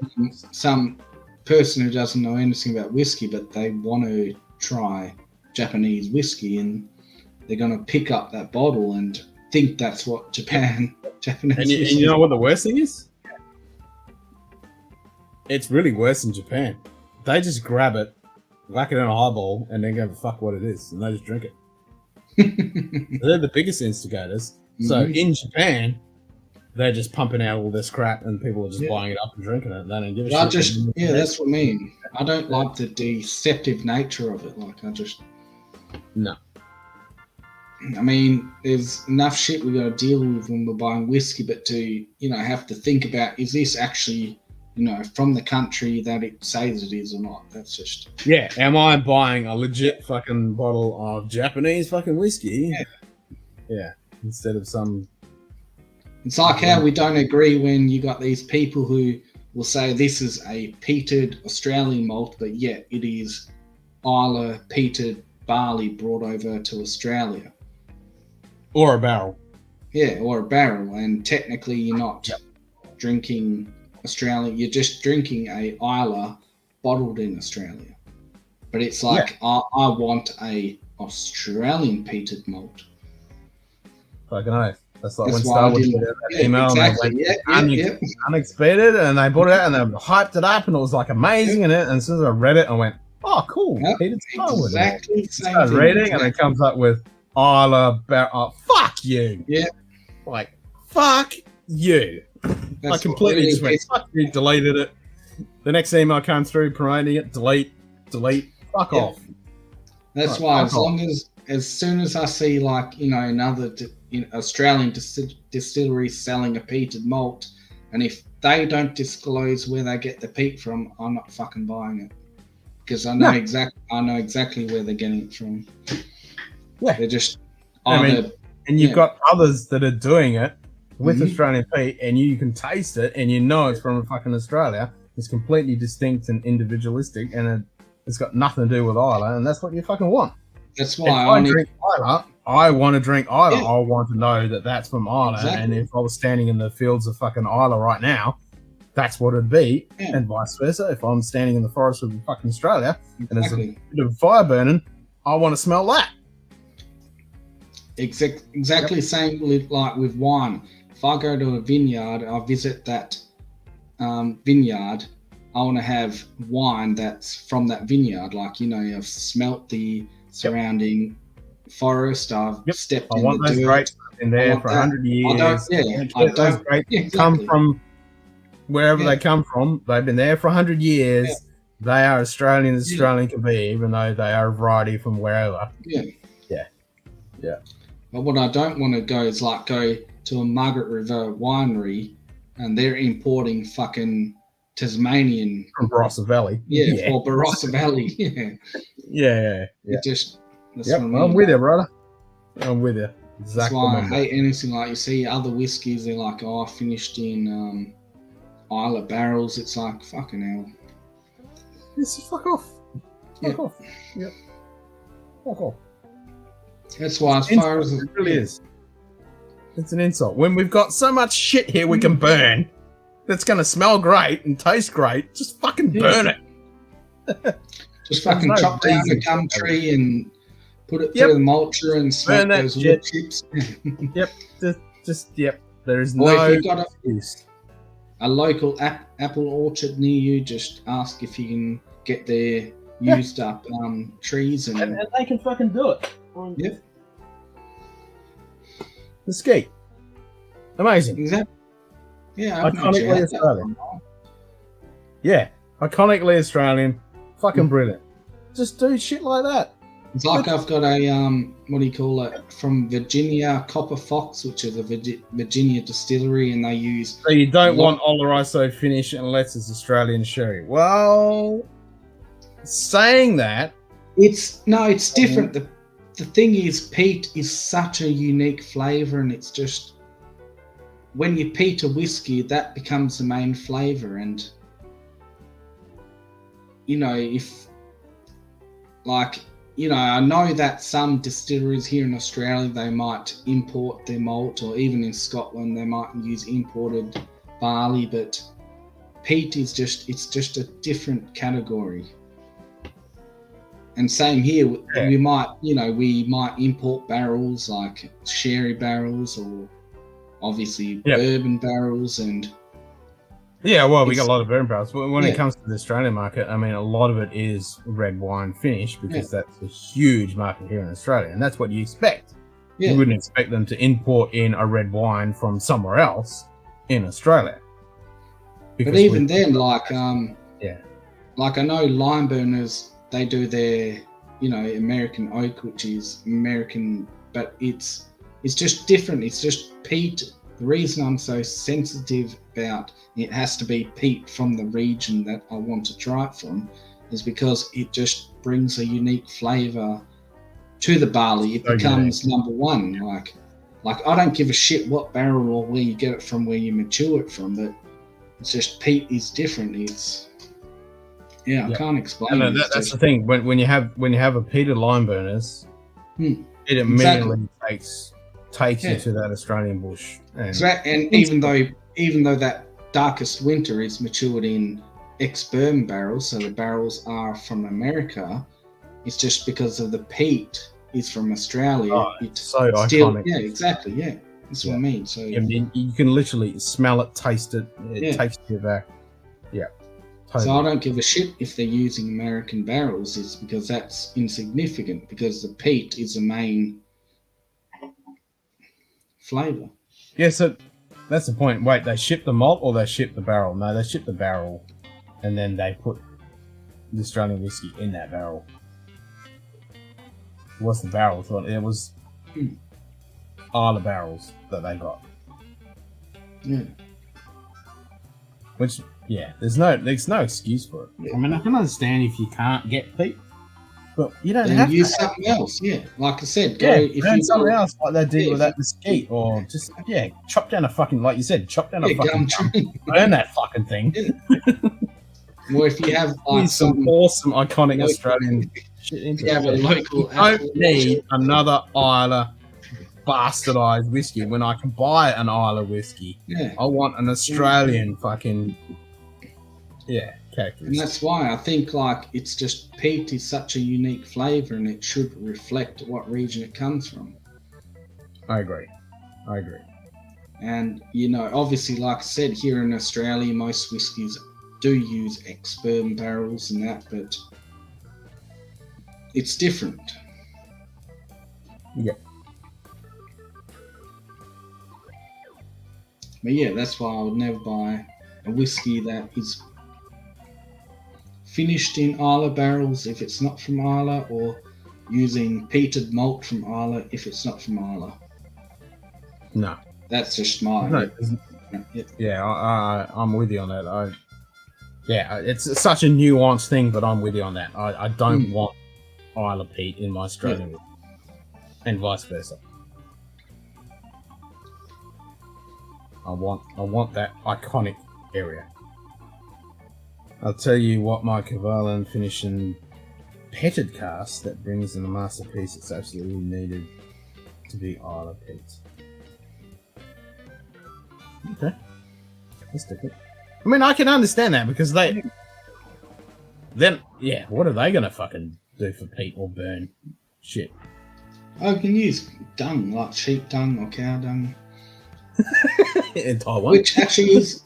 some person who doesn't know anything about whiskey, but they want to try Japanese whiskey, and they're going to pick up that bottle and think that's what Japanese. And you know what the worst thing is? It's really worse in Japan. They just grab it, whack it in a highball, and then go fuck what it is, and they just drink it. They're the biggest instigators. So in Japan, they're just pumping out all this crap, and people are just buying it up and drinking it. They don't give a shit. That's what I mean. I don't like the deceptive nature of it. Like, no. I mean, there's enough shit we got to deal with when we're buying whiskey, but to have to think about, is this actually from the country that it says it is or not? That's just am I buying a legit fucking bottle of Japanese fucking whiskey? Yeah. Instead of some. It's like how we don't agree when you got these people who will say this is a peated Australian malt, but yet it is Isla peated barley brought over to Australia. Or a barrel. Yeah, or a barrel. And technically you're not drinking Australian, you're just drinking a Isla bottled in Australia. But it's like, I want a Australian peated malt. Fucking oath. That's like when Star Wars put out that email and they went unexpected, and they brought it out and they hyped it up, and it was like amazing, and as soon as I read it, I went, Oh, cool. Yep, Petered Sparwood. exactly the same Start thing. reading, and it comes up with Isla fuck you. Yeah. Like, fuck you. I completely just went, fuck you, deleted it. The next email comes through promoting it, delete, fuck off. That's why, as soon as I see, like, you know, another Australian distillery selling a peated malt, and if they don't disclose where they get the peat from, I'm not fucking buying it, because I know exactly where they're getting it from. Yeah, they're just. And you've got others that are doing it with Australian peat, and you can taste it, and you know it's from fucking Australia. It's completely distinct and individualistic, and it's got nothing to do with Isla, and that's what you fucking want. That's why I drink Isla. I want to drink Isla. Yeah. I want to know that that's from Isla. Exactly. And if I was standing in the fields of fucking Isla right now, that's what it'd be. Yeah. And vice versa. If I'm standing in the forest of fucking Australia and there's a bit of fire burning, I want to smell that. Exactly same like with wine. If I go to a vineyard, I visit that vineyard, I want to have wine that's from that vineyard. Like, you know, I've smelt the surrounding forest. I've stepped in the dirt. I want those grapes in there for 100 years. Those grapes come from wherever they come from. They've been there for 100 years. They are Australian as Australian can be, even though they are a variety from wherever. Yeah. But what I don't want to go is like go to a Margaret River winery and they're importing fucking Tasmanian from Barossa Valley. Or Barossa Valley. Yeah. It just that's what I mean. I'm with you, brother. I'm with you. Exactly. That's why I hate anything like you see other whiskies. They're like, I finished in Isla barrels. It's like fucking hell. Just fuck off. Fuck off. Yep. Fuck off. That's why, as far as it really is, it's an insult. When we've got so much shit here we can burn, that's going to smell great and taste great, just fucking burn it. Just fucking chop down the gum tree and put it through the mulcher and smoke those wood chips. There is no if you've got a local apple orchard near you, just ask if you can get their used up trees and they can fucking do it. Yep. The ski. Amazing. Exactly. Yeah. Iconically Australian. Yeah. Iconically Australian. Fucking brilliant. Just do shit like that. It's like I've got a what do you call it, from Virginia, Copper Fox, which is a Virginia distillery, and they use. So you don't want Oloroso finish unless it's Australian sherry. Well, saying that, it's different. The thing is, peat is such a unique flavour, and it's just when you peat a whiskey, that becomes the main flavour. And you know, I know that some distilleries here in Australia, they might import their malt, or even in Scotland, they might use imported barley, but peat is just a different category. And same here, we might import barrels like sherry barrels or obviously bourbon barrels and. Yeah, well, we got a lot of bourbon barrels. When it comes to the Australian market, I mean, a lot of it is red wine finish because that's a huge market here in Australia, and that's what you expect. Yeah. You wouldn't expect them to import in a red wine from somewhere else in Australia. But even then, like I know lime burners, they do their, American oak, which is American, but it's just different. It's just peat. The reason I'm so sensitive about it has to be peat from the region that I want to try it from is because it just brings a unique flavour to the barley. It becomes number one. Like I don't give a shit what barrel or where you get it from, where you mature it from, but it's just peat is different. I can't explain it. That's the thing. When you have a peated lime burners, it immediately takes you to that Australian bush. And even though that darkest winter is matured in ex-bourbon barrels, so the barrels are from America, it's just because of the peat is from Australia. It's so iconic. Yeah, exactly. Yeah, that's what I mean. So you can literally smell it, taste it. It takes you back. Yeah. So I don't give a shit if they're using American barrels, is because that's insignificant, because the peat is the main flavour. Yeah, so that's the point. Wait, they ship the malt or they ship the barrel? No, they ship the barrel, and then they put the Australian whiskey in that barrel. What's the barrel? It was Isla barrels that they got. Yeah. Which, yeah, there's no excuse for it. Yeah. I mean, I can understand if you can't get peat, but you don't have to use something else. Yeah, like I said, burn something else like they do with that mesquite, or just chop down a fucking, like you said, chop down a fucking gum, burn that fucking thing. Yeah. Or if you have like some awesome iconic Australian shit into a local, I don't need another Isla bastardized whiskey when I can buy an Isla whiskey. Yeah, I want an Australian fucking character. And that's why I think like it's just peat is such a unique flavour, and it should reflect what region it comes from. I agree. And you know, obviously, like I said, here in Australia, most whiskies do use ex-bourbon barrels and that, but it's different. Yeah. But yeah, that's why I would never buy a whiskey that is finished in Isla barrels if it's not from Isla, or using peated malt from Isla if it's not from Isla. No. That's just my... No, yeah, I'm with you on that. It's such a nuanced thing, but I'm with you on that. I don't want Isla peat in my Australian and vice versa. I want that iconic area. I'll tell you what, my Cavallan finishing petted cast that brings in a masterpiece. It's absolutely needed to be Isla peat. Okay, that's different. I mean, I can understand that because what are they gonna fucking do for peat or burn shit? I can use dung, like sheep dung or cow dung. In Taiwan, which actually is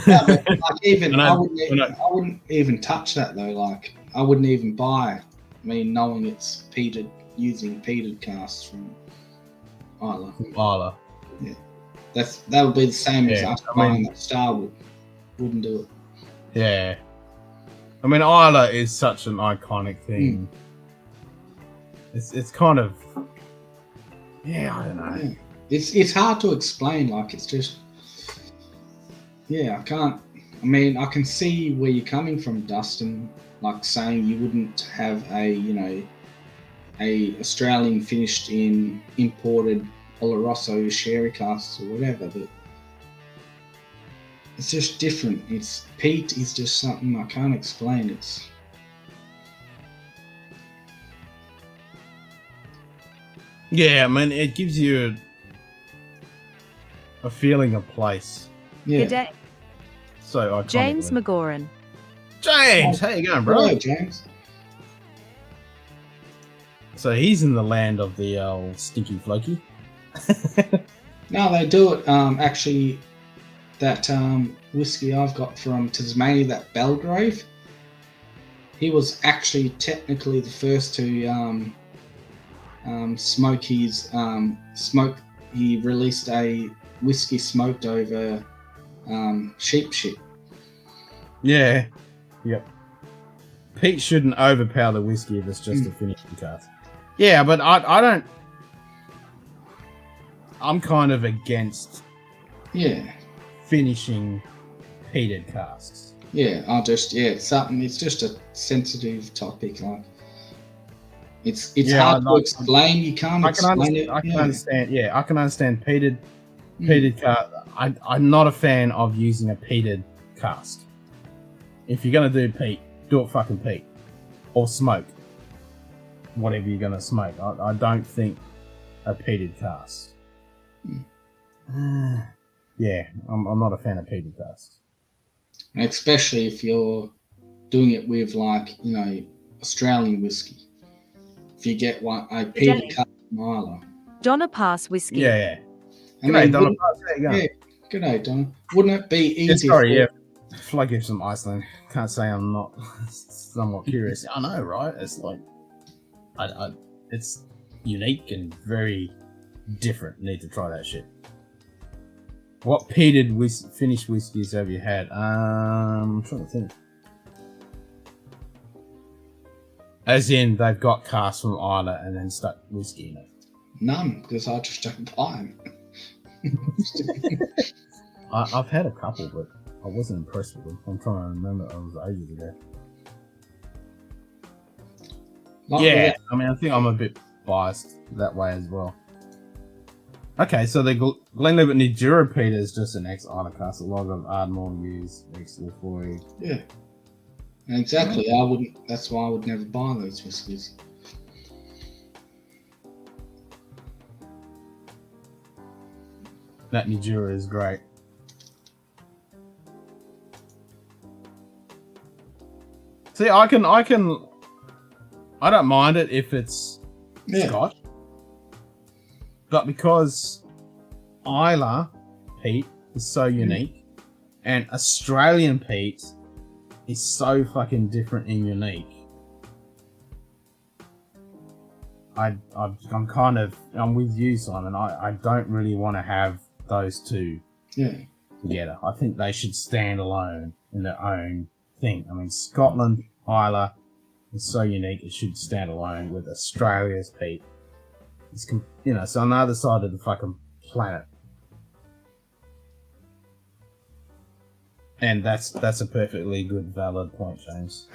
I wouldn't even touch that though. Like I wouldn't even buy. I mean, knowing it's peated, using peated casts from Isla. Yeah, that would be the same as us buying that Starwood. Wouldn't do it. Yeah, I mean, Isla is such an iconic thing. It's kind of I don't know. Yeah. It's hard to explain. Like it's just I can't. I mean, I can see where you're coming from, Dustin. Like saying you wouldn't have a Australian finished in imported Oloroso sherry casks or whatever, but it's just different. It's peat is just something I can't explain. It's I mean, it gives you a feeling of place. Yeah. Good day. So James McGoran. James, how you going, bro? Hello, James. So he's in the land of the old stinky floki. No, they do it. Actually, that whiskey I've got from Tasmania, that Belgrave. He was actually technically the first to smoke his smoke. He released a whiskey smoked over sheep shit. Yeah. Yep. Peat shouldn't overpower the whiskey if it's just a finishing cask. Yeah, but I don't. I'm kind of against. Finishing peated casks. Yeah, something. It's just a sensitive topic. Like it's hard to explain. You can't explain it. I can understand. Yeah, I can understand peated cask. I'm not a fan of using a peated cask. If you're gonna do peat, do it fucking peat, or smoke. Whatever you're gonna smoke. I don't think a peated cask. Yeah, I'm not a fan of peated casks. Especially if you're doing it with Australian whiskey. If you get a peated cask from Isla. Donna Pass whiskey. Yeah. G'day, Donna Pass. How you going? Yeah, g'day, Donna. Wouldn't it be easier? Fly gives from Iceland. Can't say I'm not somewhat curious. I know, right? It's like, it's unique and very different. Need to try that shit. What peated finished whiskies have you had? I'm trying to think. As in, they've got casks from Ireland and then stuck whiskey in it. None, because I just don't buy them. I've had a couple, but I wasn't impressed with them. I'm trying to remember. It was ages ago. Yeah, I mean, I think I'm a bit biased that way as well. Okay, so the Glenlivet Nidura Peter is just an ex-Isla Castle log of Ardmore used ex-Lafoy. Yeah, exactly. I wouldn't. That's why I would never buy those whiskies. That Nidura is great. See, I don't mind it if it's Scotch. But because Isla peat is so unique and Australian peat is so fucking different and unique, I'm with you, Simon. I don't really want to have those two together. I think they should stand alone in their own thing. I mean, Scotland, Isla is so unique, it should stand alone with Australia's peat. It's, so on the other side of the fucking planet. And that's a perfectly good, valid point, James.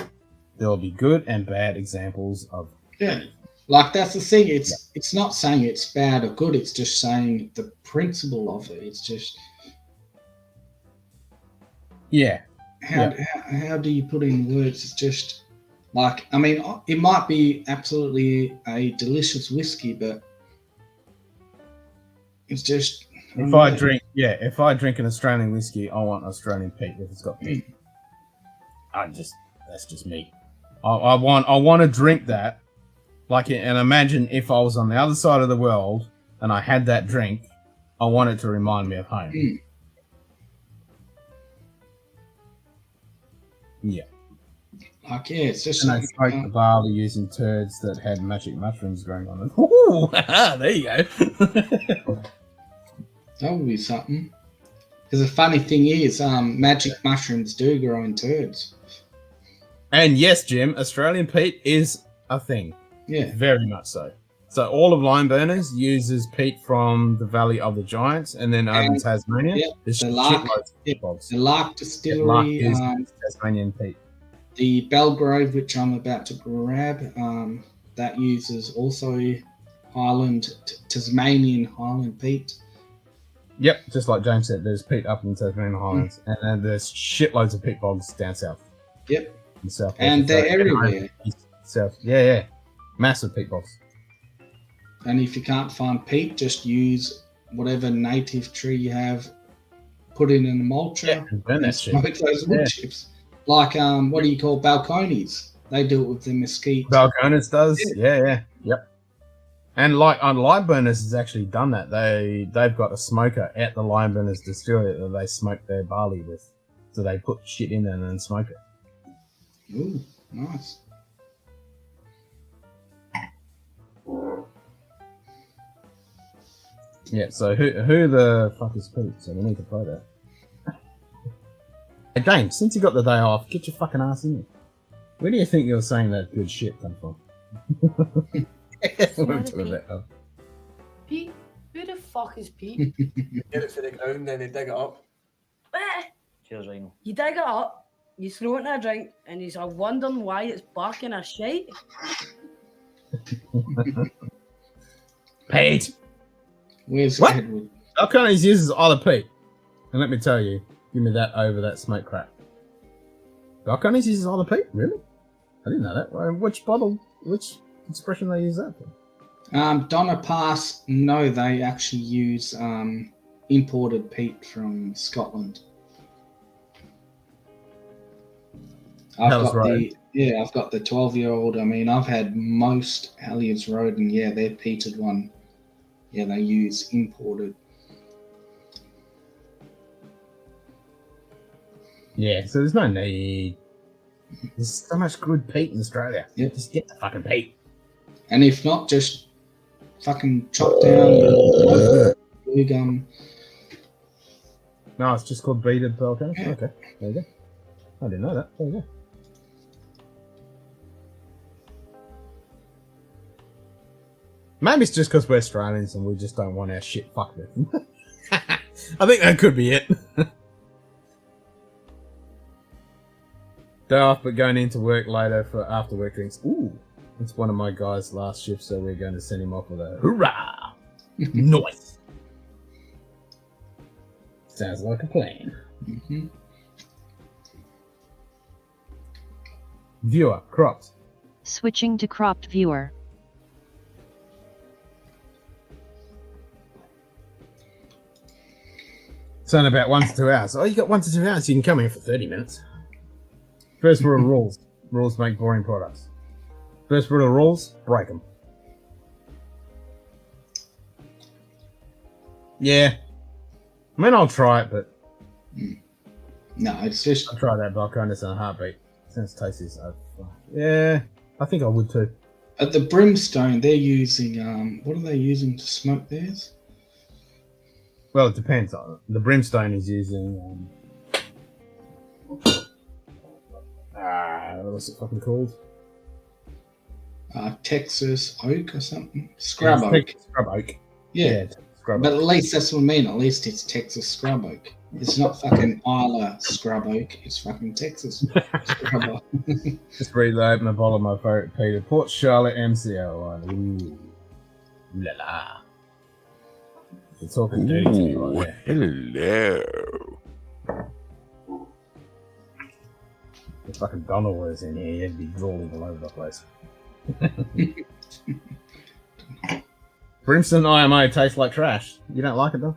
There will be good and bad examples of... Yeah, like that's the thing. It's not saying it's bad or good. It's just saying the principle of it. It's just... Yeah. How do you put in words? It's just... Like, I mean, it might be absolutely a delicious whiskey, but it's just... If I drink an Australian whiskey, I want Australian peat if it's got peat. That's just me. I want to drink that, and imagine if I was on the other side of the world and I had that drink, I want it to remind me of home. Yeah. It's just... And they smoked the barley using turds that had magic mushrooms growing on them. Ooh, there you go. That would be something. Because the funny thing is, magic mushrooms do grow in turds. And yes, Jim, Australian peat is a thing. Yeah. Very much so. So all of Lime Burners uses peat from the Valley of the Giants, and then over in Tasmania, there's shitloads of peat bogs. The Lark Distillery, Tasmanian peat. The Belgrove, which I'm about to grab, that uses also Tasmanian Highland peat. Yep, just like James said, there's peat up in the Tasmanian Highlands, and then there's shitloads of peat bogs down south. Yep. In south, and they're everywhere. South, yeah, massive peat bogs. And if you can't find peat, just use whatever native tree you have, put it in a mulcher, and smoke those wood chips. Like, what do you call balconies? They do it with the mesquite. Balcones does, yeah. And like on Lime Burners has actually done that. They've got a smoker at the Lime Burners distillery that they smoke their barley with. So they put shit in it and then smoke it. Ooh, nice. Yeah, so who the fuck is Pete? So we need to play that. Hey James, since you got the day off, get your fucking ass in there. Where do you think you're saying that good shit come from? Pete? Who the fuck is Pete? Get it for the ground, then they dig it up. Cheers, Rhino. You dig it up, you throw it in a drink, and you're wondering why it's barking a shite. Pete! Where's what? Edward? Balcones uses Isle of Peat. And let me tell you, give me that over that smoke crack. Balcones uses Isle of Peat? Really? I didn't know that. Which expression they use that for? Donna Pass, no, they actually use imported peat from Scotland. I've got the 12-year-old. I mean, I've had most Halliards Road, and their peated one. Yeah, they use imported. Yeah, so there's no need. There's so much good peat in Australia. Yeah. Just get the fucking peat. And if not, just fucking chop down blue gum. No, it's just called beaded volcano. Yeah. Okay, there you go. I didn't know that. There you go. Maybe it's just because we're Australians and we just don't want our shit fucked with. I think that could be it. Day off, but going into work later for after work drinks. Ooh, it's one of my guys' last shifts, so we're going to send him off with a hoorah! Nice. Sounds like a plan. Mm-hmm. Viewer, cropped. Switching to cropped viewer. It's only about 1 to 2 hours. Oh, you got 1 to 2 hours. You can come in for 30 minutes. First rule of rules. Rules make boring products. First rule of rules, break them. Yeah. I mean, I'll try it, but... No, it's just... I'll try that Balcones in a heartbeat. Sounds tasty. So... Yeah, I think I would too. At the Brimstone, they're using... what are they using to smoke theirs? Well, it depends on it. The Brimstone is using... what's it fucking called? Texas oak or something? Scrub oak. Scrub oak. Yeah. Scrub But oak. at least that's what I mean. At least it's Texas scrub oak. It's not fucking Isla scrub oak. It's fucking Texas scrub oak. Just reload my bottle of my favourite Peter. Port Charlotte MCL. Ooh. La la. You're talking dirty to me right there. Hello. If fucking Donald was in here, he'd be drooling all over the place. Brimstone IMO tastes like trash. You don't like it though?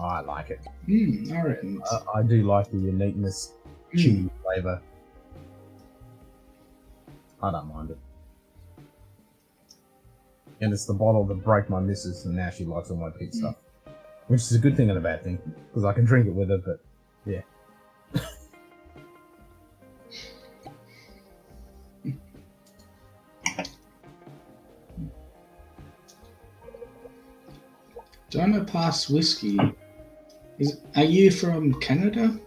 I like it. I reckon. I do like the uniqueness, chewy flavour. I don't mind it. And it's the bottle that broke my missus, and now she likes all my peat stuff. Which is a good thing and a bad thing, because I can drink it with her, but yeah. Don't pass whiskey. Are you from Canada?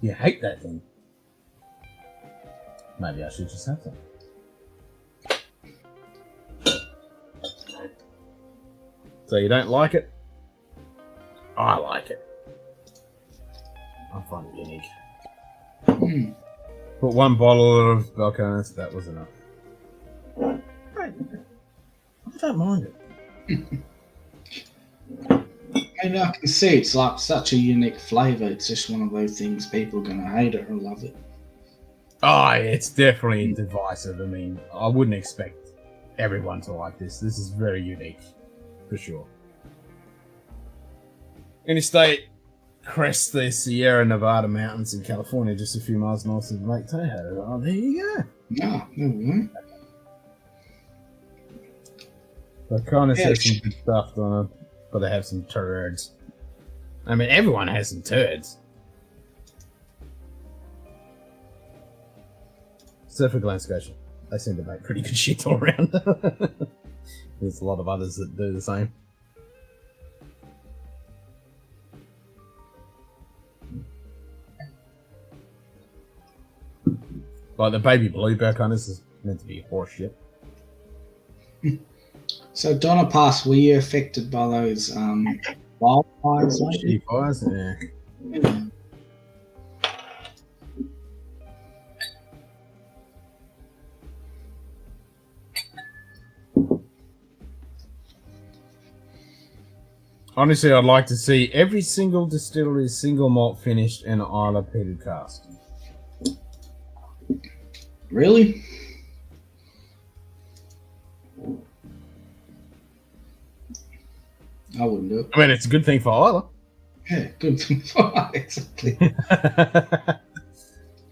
You hate that thing. Maybe I should just have some. So you don't like it? I like it. I find it unique. Put 1 bottle of Balcones, that was enough. I don't mind it. And I can see it's like such a unique flavour. It's just one of those things people are going to hate it or love it. Oh, it's definitely divisive. I mean, I wouldn't expect everyone to like this. This is very unique, for sure. Interstate crests the Sierra Nevada mountains in California, just a few miles north of Lake Tahoe. Oh, there you go. No, no. They kind of has some good stuff on it, but they have some turds. I mean, everyone has some turds. Except for Glen Scotia. They seem to make pretty good shit all around. There's a lot of others that do the same. Like the baby blue Balcones is meant to be horse shit. So Donna Pass, were you affected by those wildfires? Shitty fires? Yeah. Honestly, I'd like to see every single distillery single malt finished in an Isla peated cask. Really? I wouldn't do it. I mean, it's a good thing for Isla. Yeah, good for exactly.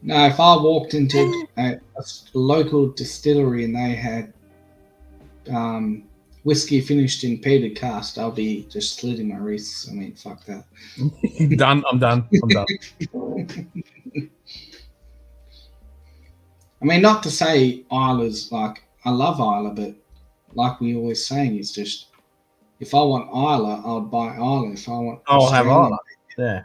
No, if I walked into a local distillery and they had whiskey finished in peated cask, I'll be just slitting my wrists. I mean, fuck that. Done. I'm done. I mean, not to say Isla's like, I love Isla, but like we always saying, it's just, if I want Isla, I'll buy Isla. If I want I'll have Australian, Isla. Yeah.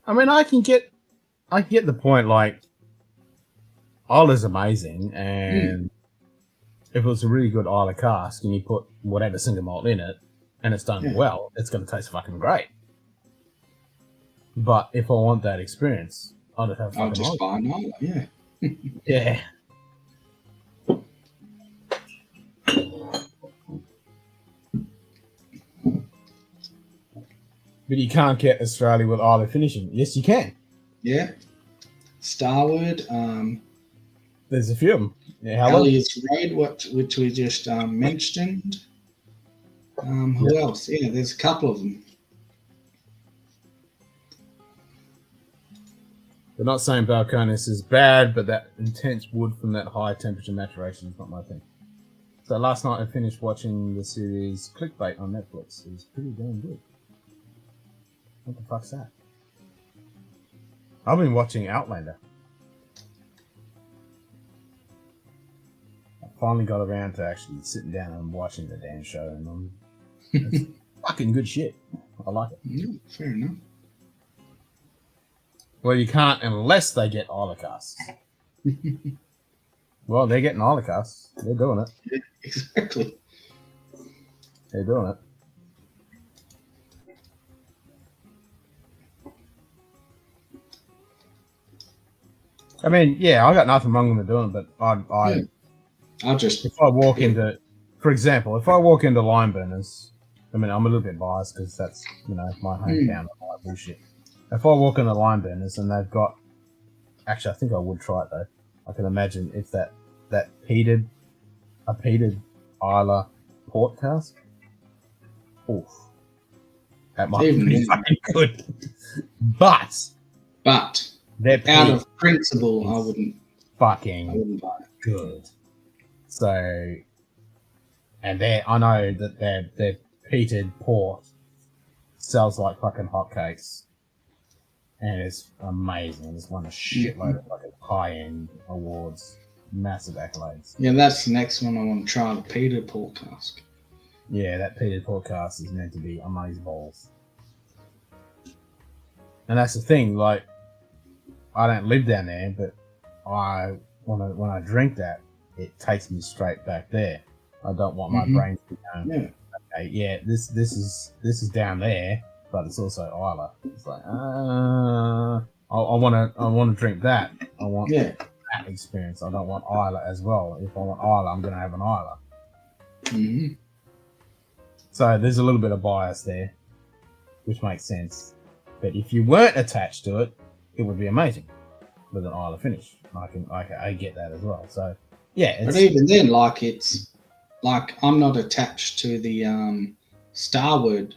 I mean, I can get the point. Like, Isla's amazing, and if it was a really good Isla cask and you put whatever single malt in it, and it's done well, it's going to taste fucking great. But if I want that experience, I'll just buy an Isla. Yeah. Yeah. But you can't get Australia with Isla finishing. Yes, you can. Yeah. Starward. There's a few of them. Yeah, Elliott's Road, which we just mentioned. Who else? Yeah, there's a couple of them. They're not saying Balcones is bad, but that intense wood from that high temperature maturation is not my thing. So last night I finished watching the series Clickbait on Netflix. It was pretty damn good. What the fuck's that? I've been watching Outlander. I finally got around to actually sitting down and watching the damn show, and it's fucking good shit. I like it. Yeah, fair enough. Well, you can't unless they get Isla casks. Well, they're getting Isla casks. They're doing it. Yeah, exactly. They're doing it. I mean, yeah, I got nothing wrong with doing it, but I just, if I walk into, for example, if I walk into Lime Burners, I mean, I'm a little bit biased because that's, my hometown and all that bullshit. If I walk into Lime Burners and they've got, actually, I think I would try it though. I can imagine if that peated Isla port cask. Oof. That might be fucking good. But they're out of principle, I wouldn't buy it. Good. So, and I know that their peated port sells like fucking hotcakes. And it's amazing. It's won a shitload of fucking high-end awards, massive accolades. Yeah, that's the next one I want to try, the peated port cask. Yeah, that peated port cask is meant to be amazing balls. And that's the thing, like, I don't live down there, but when I drink that, it takes me straight back there. I don't want my brain to be going, okay, yeah, this is down there, but it's also Isla. It's like, I want to drink that. I want that experience. I don't want Isla as well. If I want Isla, I'm going to have an Isla. Mm-hmm. So there's a little bit of bias there, which makes sense. But if you weren't attached to it, it would be amazing with an Isla finish. I get that as well. So yeah, but even then, like, it's like I'm not attached to the Starward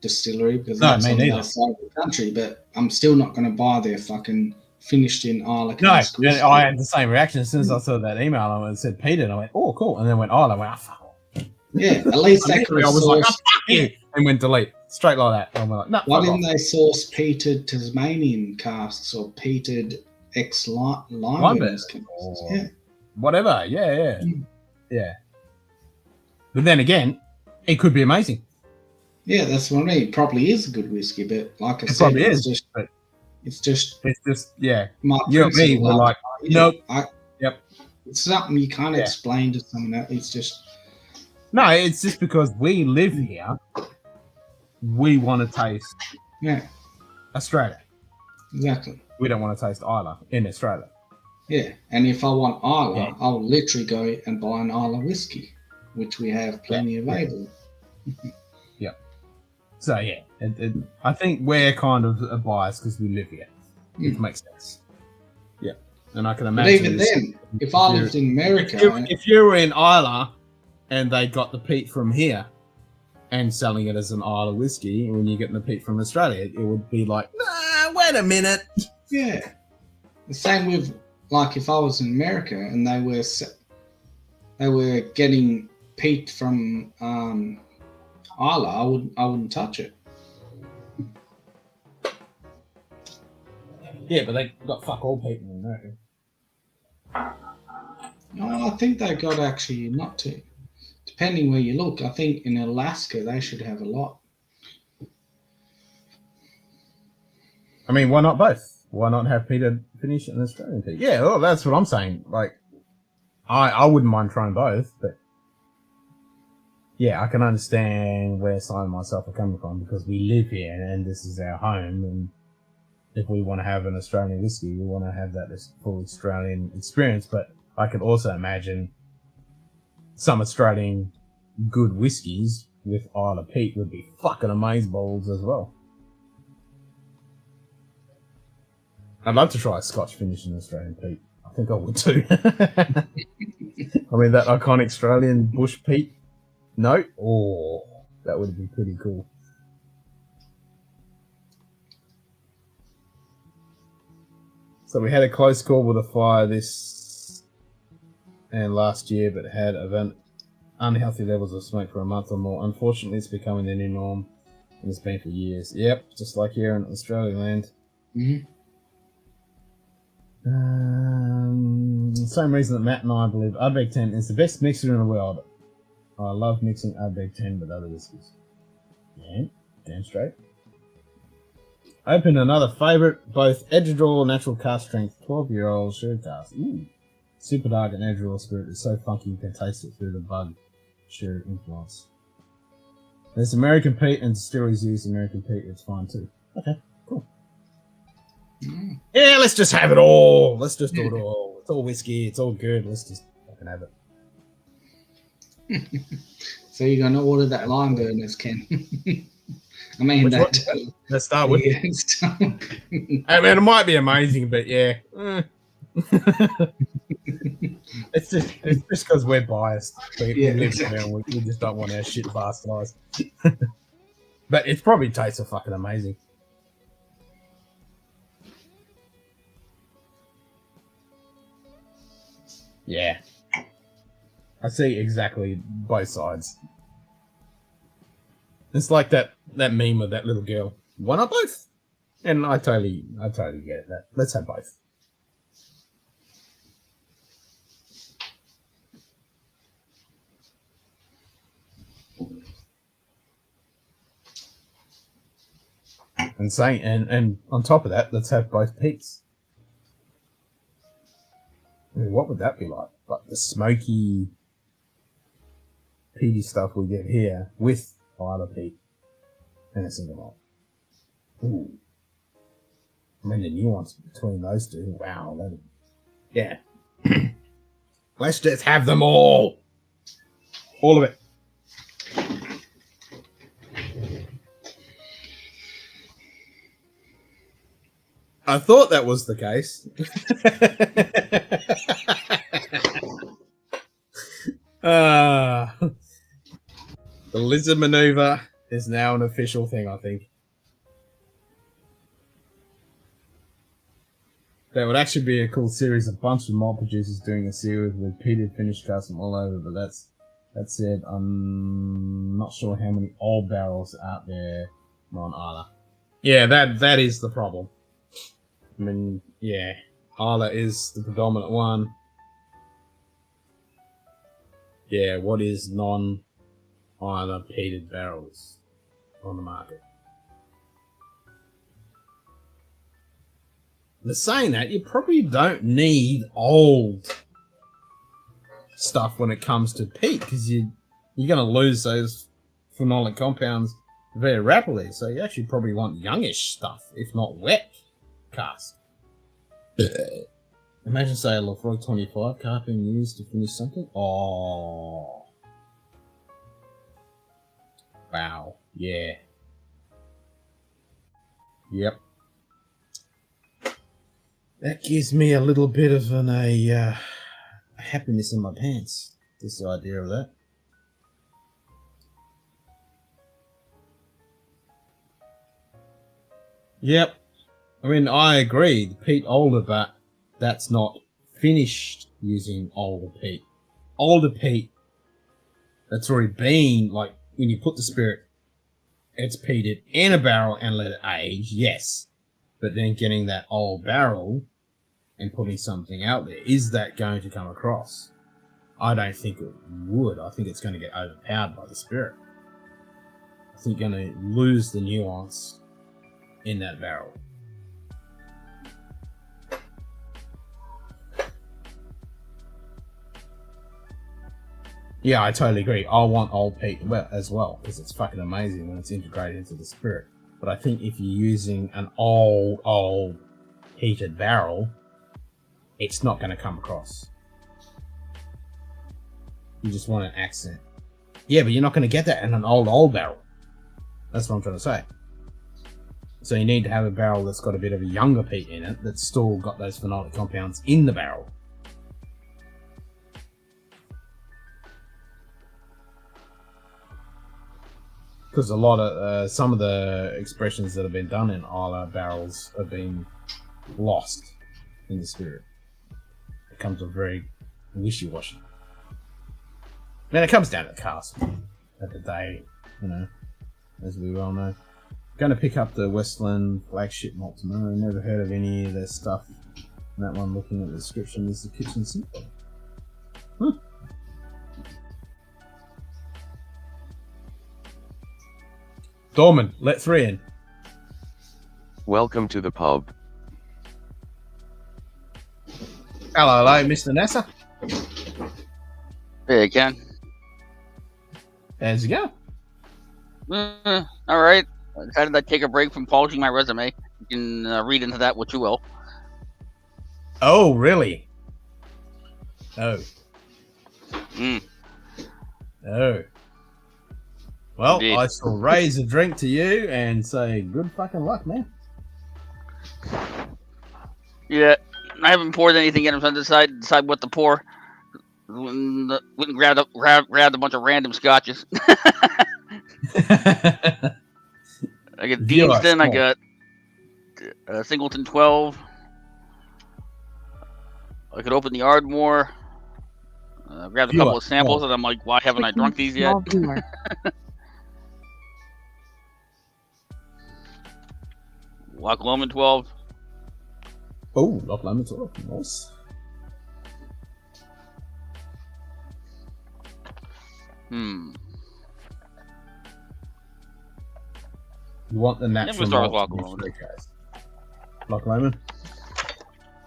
distillery because that's on the other side of the country, but I'm still not going to buy their fucking finished in Isla. No, I had the same reaction as soon as I saw that email and it said Peter, and I went, oh, cool. And then went Isla. I went, oh, fuck. Yeah, at least they could have was like, oh, fuck you, and went delete. Straight like that. And we're like, no, why didn't they source peated Tasmanian casks or peated lime casks? Yeah. Whatever. Yeah. Yeah. But then again, it could be amazing. Yeah, that's what I mean. It probably is a good whiskey, but like I said, probably it's is, just yeah. My you and me were like, nope. Yep. It's something you can't explain to someone else. It's just it's just because we live here. We want to taste Australia. Exactly. We don't want to taste Isla in Australia. Yeah, and if I want Isla, I'll literally go and buy an Isla whiskey, which we have plenty available. Yeah. So yeah, I think we're kind of a bias because we live here. It makes sense. Yeah, and I can imagine. But even then, if I lived in America, if you were in Isla and they got the peat from here and selling it as an Isla whiskey, when you're getting the peat from Australia, it would be like, nah, wait a minute. Yeah. The same with like if I was in America and they were getting peat from Isla, I wouldn't touch it. Yeah, but they got fuck all peat in America. No, I think they got actually not to. Depending where you look, I think in Alaska they should have a lot. I mean, why not both? Why not have Peter finish an Australian peat? Yeah, well, that's what I'm saying. Like, I wouldn't mind trying both, but yeah, I can understand where Simon and myself are coming from because we live here and this is our home. And if we want to have an Australian whiskey, we want to have that as full Australian experience. But I can also imagine some Australian good whiskies with Isle of Peat would be fucking amazeballs as well. I'd love to try a Scotch finish in Australian peat. I think I would too. I mean, that iconic Australian bush peat note. Oh, that would be pretty cool. So we had a close call with a fire this and last year, but had unhealthy levels of smoke for a month or more. Unfortunately, it's becoming the new norm, and it's been for years. Yep, just like here in Australia land. Mm-hmm. Same reason that Matt and I believe Ardbeg 10 is the best mixer in the world. I love mixing Ardbeg 10 with other whiskies. Yeah, damn straight. Open another favourite, both edge draw natural cast strength, 12-year-old sherry cast. Ooh. Super dark and edge draw spirit is so funky you can taste it through the bug sherry influence. There's American peat and distilleries use American peat, it's fine too. Okay, cool. Yeah, let's just have it all. Let's just do it all. It's all whiskey, it's all good. Let's just fucking have it. So you're going to order that lime burners, Ken? I mean, Which that. Let's start with. Yeah, I mean, it might be amazing, but yeah. It's just because we're biased. We live exactly. there, we just don't want our shit bastardized. But it probably tastes fucking amazing. Yeah. I see exactly both sides. It's like that meme of that little girl. Why not both? And I totally get that. Let's have both. And on top of that, let's have both peats. I mean, what would that be like? Like the smoky, peaty stuff we get here with Isle of Peat and a single malt. Ooh. I mean, the nuance between those two. Wow. Yeah. Let's just have them all. All of it. I thought that was the case. The lizard maneuver is now an official thing, I think. That would actually be a cool series. A bunch of malt producers doing a series with peated finished custom all over, but that said, I'm not sure how many old barrels out there on Isla. Yeah, that is the problem. I mean, yeah, Isla is the predominant one. Yeah, what is non-Isla peated barrels on the market? But saying that, you probably don't need old stuff when it comes to peat, because you're going to lose those phenolic compounds very rapidly. So you actually probably want youngish stuff, if not wet cast. Imagine, say, a Lafroy 25 carp being used to finish something. Oh. Wow. Yeah. Yep. That gives me a little bit of a happiness in my pants, just the idea of that. Yep. I mean, I agree. The peat older, but that's not finished using older peat. Older peat that's already been, like, when you put the spirit, it's peated in a barrel and let it age, yes. But then getting that old barrel and putting something out there, is that going to come across? I don't think it would. I think it's going to get overpowered by the spirit. I think you're going to lose the nuance in that barrel. Yeah, I totally agree. I want old peat as well, because it's fucking amazing when it's integrated into the spirit. But I think if you're using an old heated barrel, it's not going to come across. You just want an accent. Yeah, but you're not going to get that in an old barrel. That's what I'm trying to say. So you need to have a barrel that's got a bit of a younger peat in it, that's still got those phenolic compounds in the barrel. Because a lot of some of the expressions that have been done in Isla barrels have been lost in the spirit. It comes a very wishy-washy. Man, it comes down to the cask at the day, you know, as we well know. Going to pick up the Westland flagship malt tomorrow. Never heard of any of their stuff. And that one, looking at the description, is the kitchen sink. Huh. Dorman, let 3 in. Welcome to the pub. Hello, Mr. Nasser. Hey, again. How's it go? All right. I decided to take a break from polishing my resume. You can read into that what you will. Oh, really? Oh. Oh. Well, Indeed. I shall raise a drink to you and say good fucking luck, man. Yeah, I haven't poured anything yet. I'm trying to decide what to pour. Went and grabbed a bunch of random scotches. I got Deanston, I got Singleton 12. I could open the Ardmore. Grabbed a couple of samples, and I'm like, why haven't I drunk these yet? Loch Lomond 12. Oh, Loch Lomond 12. Nice. You want the natural malt Loch Lomond?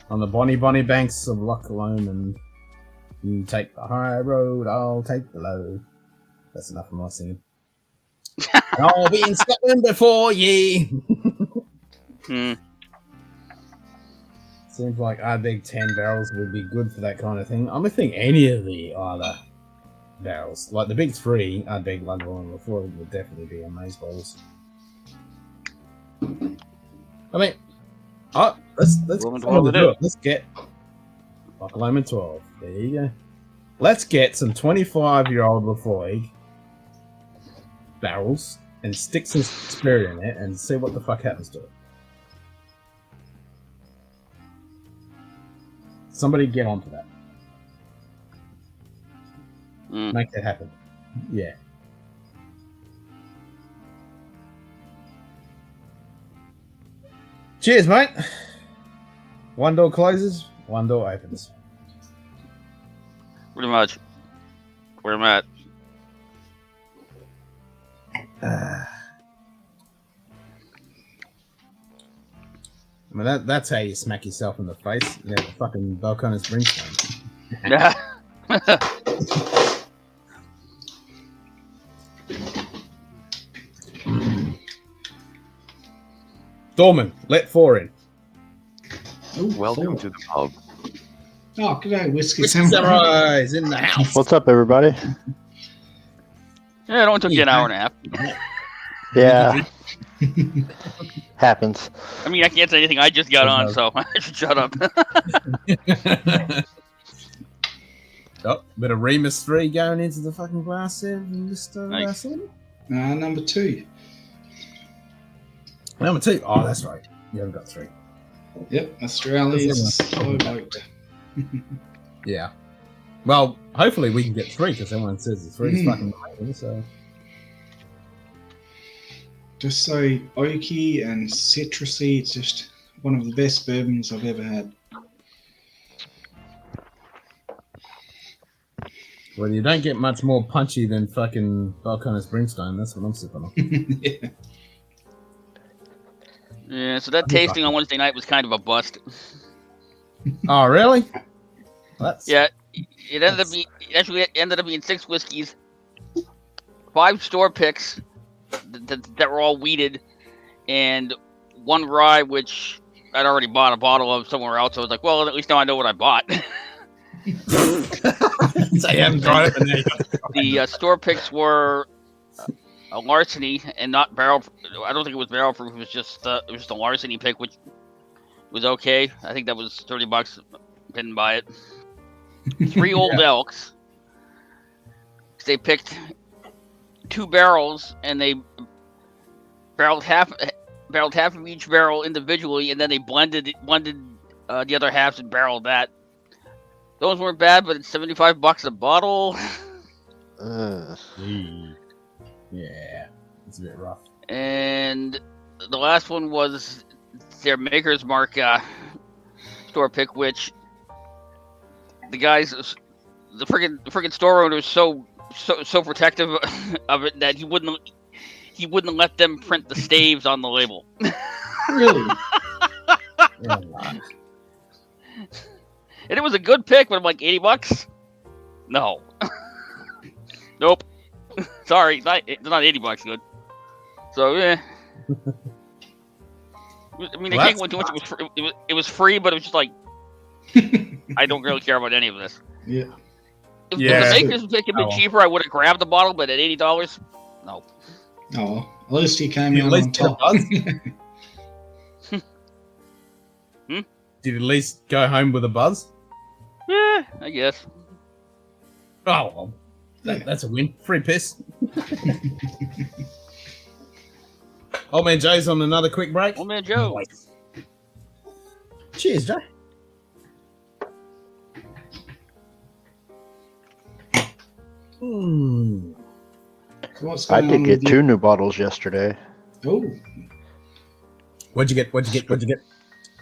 On the bonny banks of Loch Lomond, you take the high road, I'll take the low. That's enough of my singing. I'll be in Scotland before ye. Seems like Ardbeg 10 barrels would be good for that kind of thing. I think any of the other barrels, like the big 3, Ardbeg, Lundwall, and Lafroy, would definitely be amaze bowls. I mean, let's do it. Let's get Loch Lomond 12. There you go. Let's get some 25-year-old Lafroy barrels and stick some spirit in it and see what the fuck happens to it. Somebody get onto that. Make that happen. Yeah. Cheers, mate. One door closes, one door opens. Pretty much. Where I'm at. I mean, that's how you smack yourself in the face. Yeah, the fucking Balcones brimstone. Yeah. Dorman, let 4 in. Welcome to the pub. Oh, good day, Whiskey Samurai is in the house. What's up, everybody? Yeah, it only took you an hour and a half. Yeah. Happens. I mean, I can't say anything. I just got on, so I should shut up. Oh, bit of Remus 3 going into the fucking glass there, Mr. Nice. Number 2. Number 2. Oh, that's right. You haven't got 3. Yep, Australia's slow boat. Yeah. Well, hopefully we can get 3 because everyone says the 3 is fucking amazing. So. Just so oaky and citrusy. It's just one of the best bourbons I've ever had. Well, you don't get much more punchy than fucking Volcano's Brimstone. That's what I'm sipping on. Yeah. Yeah, so that tasting on Wednesday night was kind of a bust. Oh, really? Yeah, it ended up being 6 whiskeys, 5 store picks that were all weeded, and 1 rye which I'd already bought a bottle of somewhere else. So I was like, well, at least now I know what I bought. So you haven't tried it. The store picks were a larceny and not barrel. I don't think it was barrel proof. It was just a larceny pick, which was okay. I think that was $30. Didn't buy it. 3 old elks. They picked 2 barrels and they barreled half of each barrel individually, and then they blended the other halves and barreled that. Those weren't bad, but it's $75 a bottle. Yeah, it's a bit rough. And the last one was their Maker's Mark store pick, which the guys, the friggin' store owner is so protective of it that he wouldn't let them print the staves on the label. Really? And it was a good pick, but I'm like, $80? No. Nope. Sorry, it's not $80 good. So yeah. I mean, they can't go into much. It was free, but it was just like, I don't really care about any of this. Yeah. If the Maker's pick had been cheaper, I would have grabbed the bottle, but at $80, no. Oh, at least he came out on top. Did you at least go home with a buzz? Yeah, I guess. Oh, well, that's a win. Free piss. Old Man Joe's on another quick break. Old Man Joe. Cheers, Joe. What's I going did on get with 2 new bottles yesterday. Oh. What'd you get?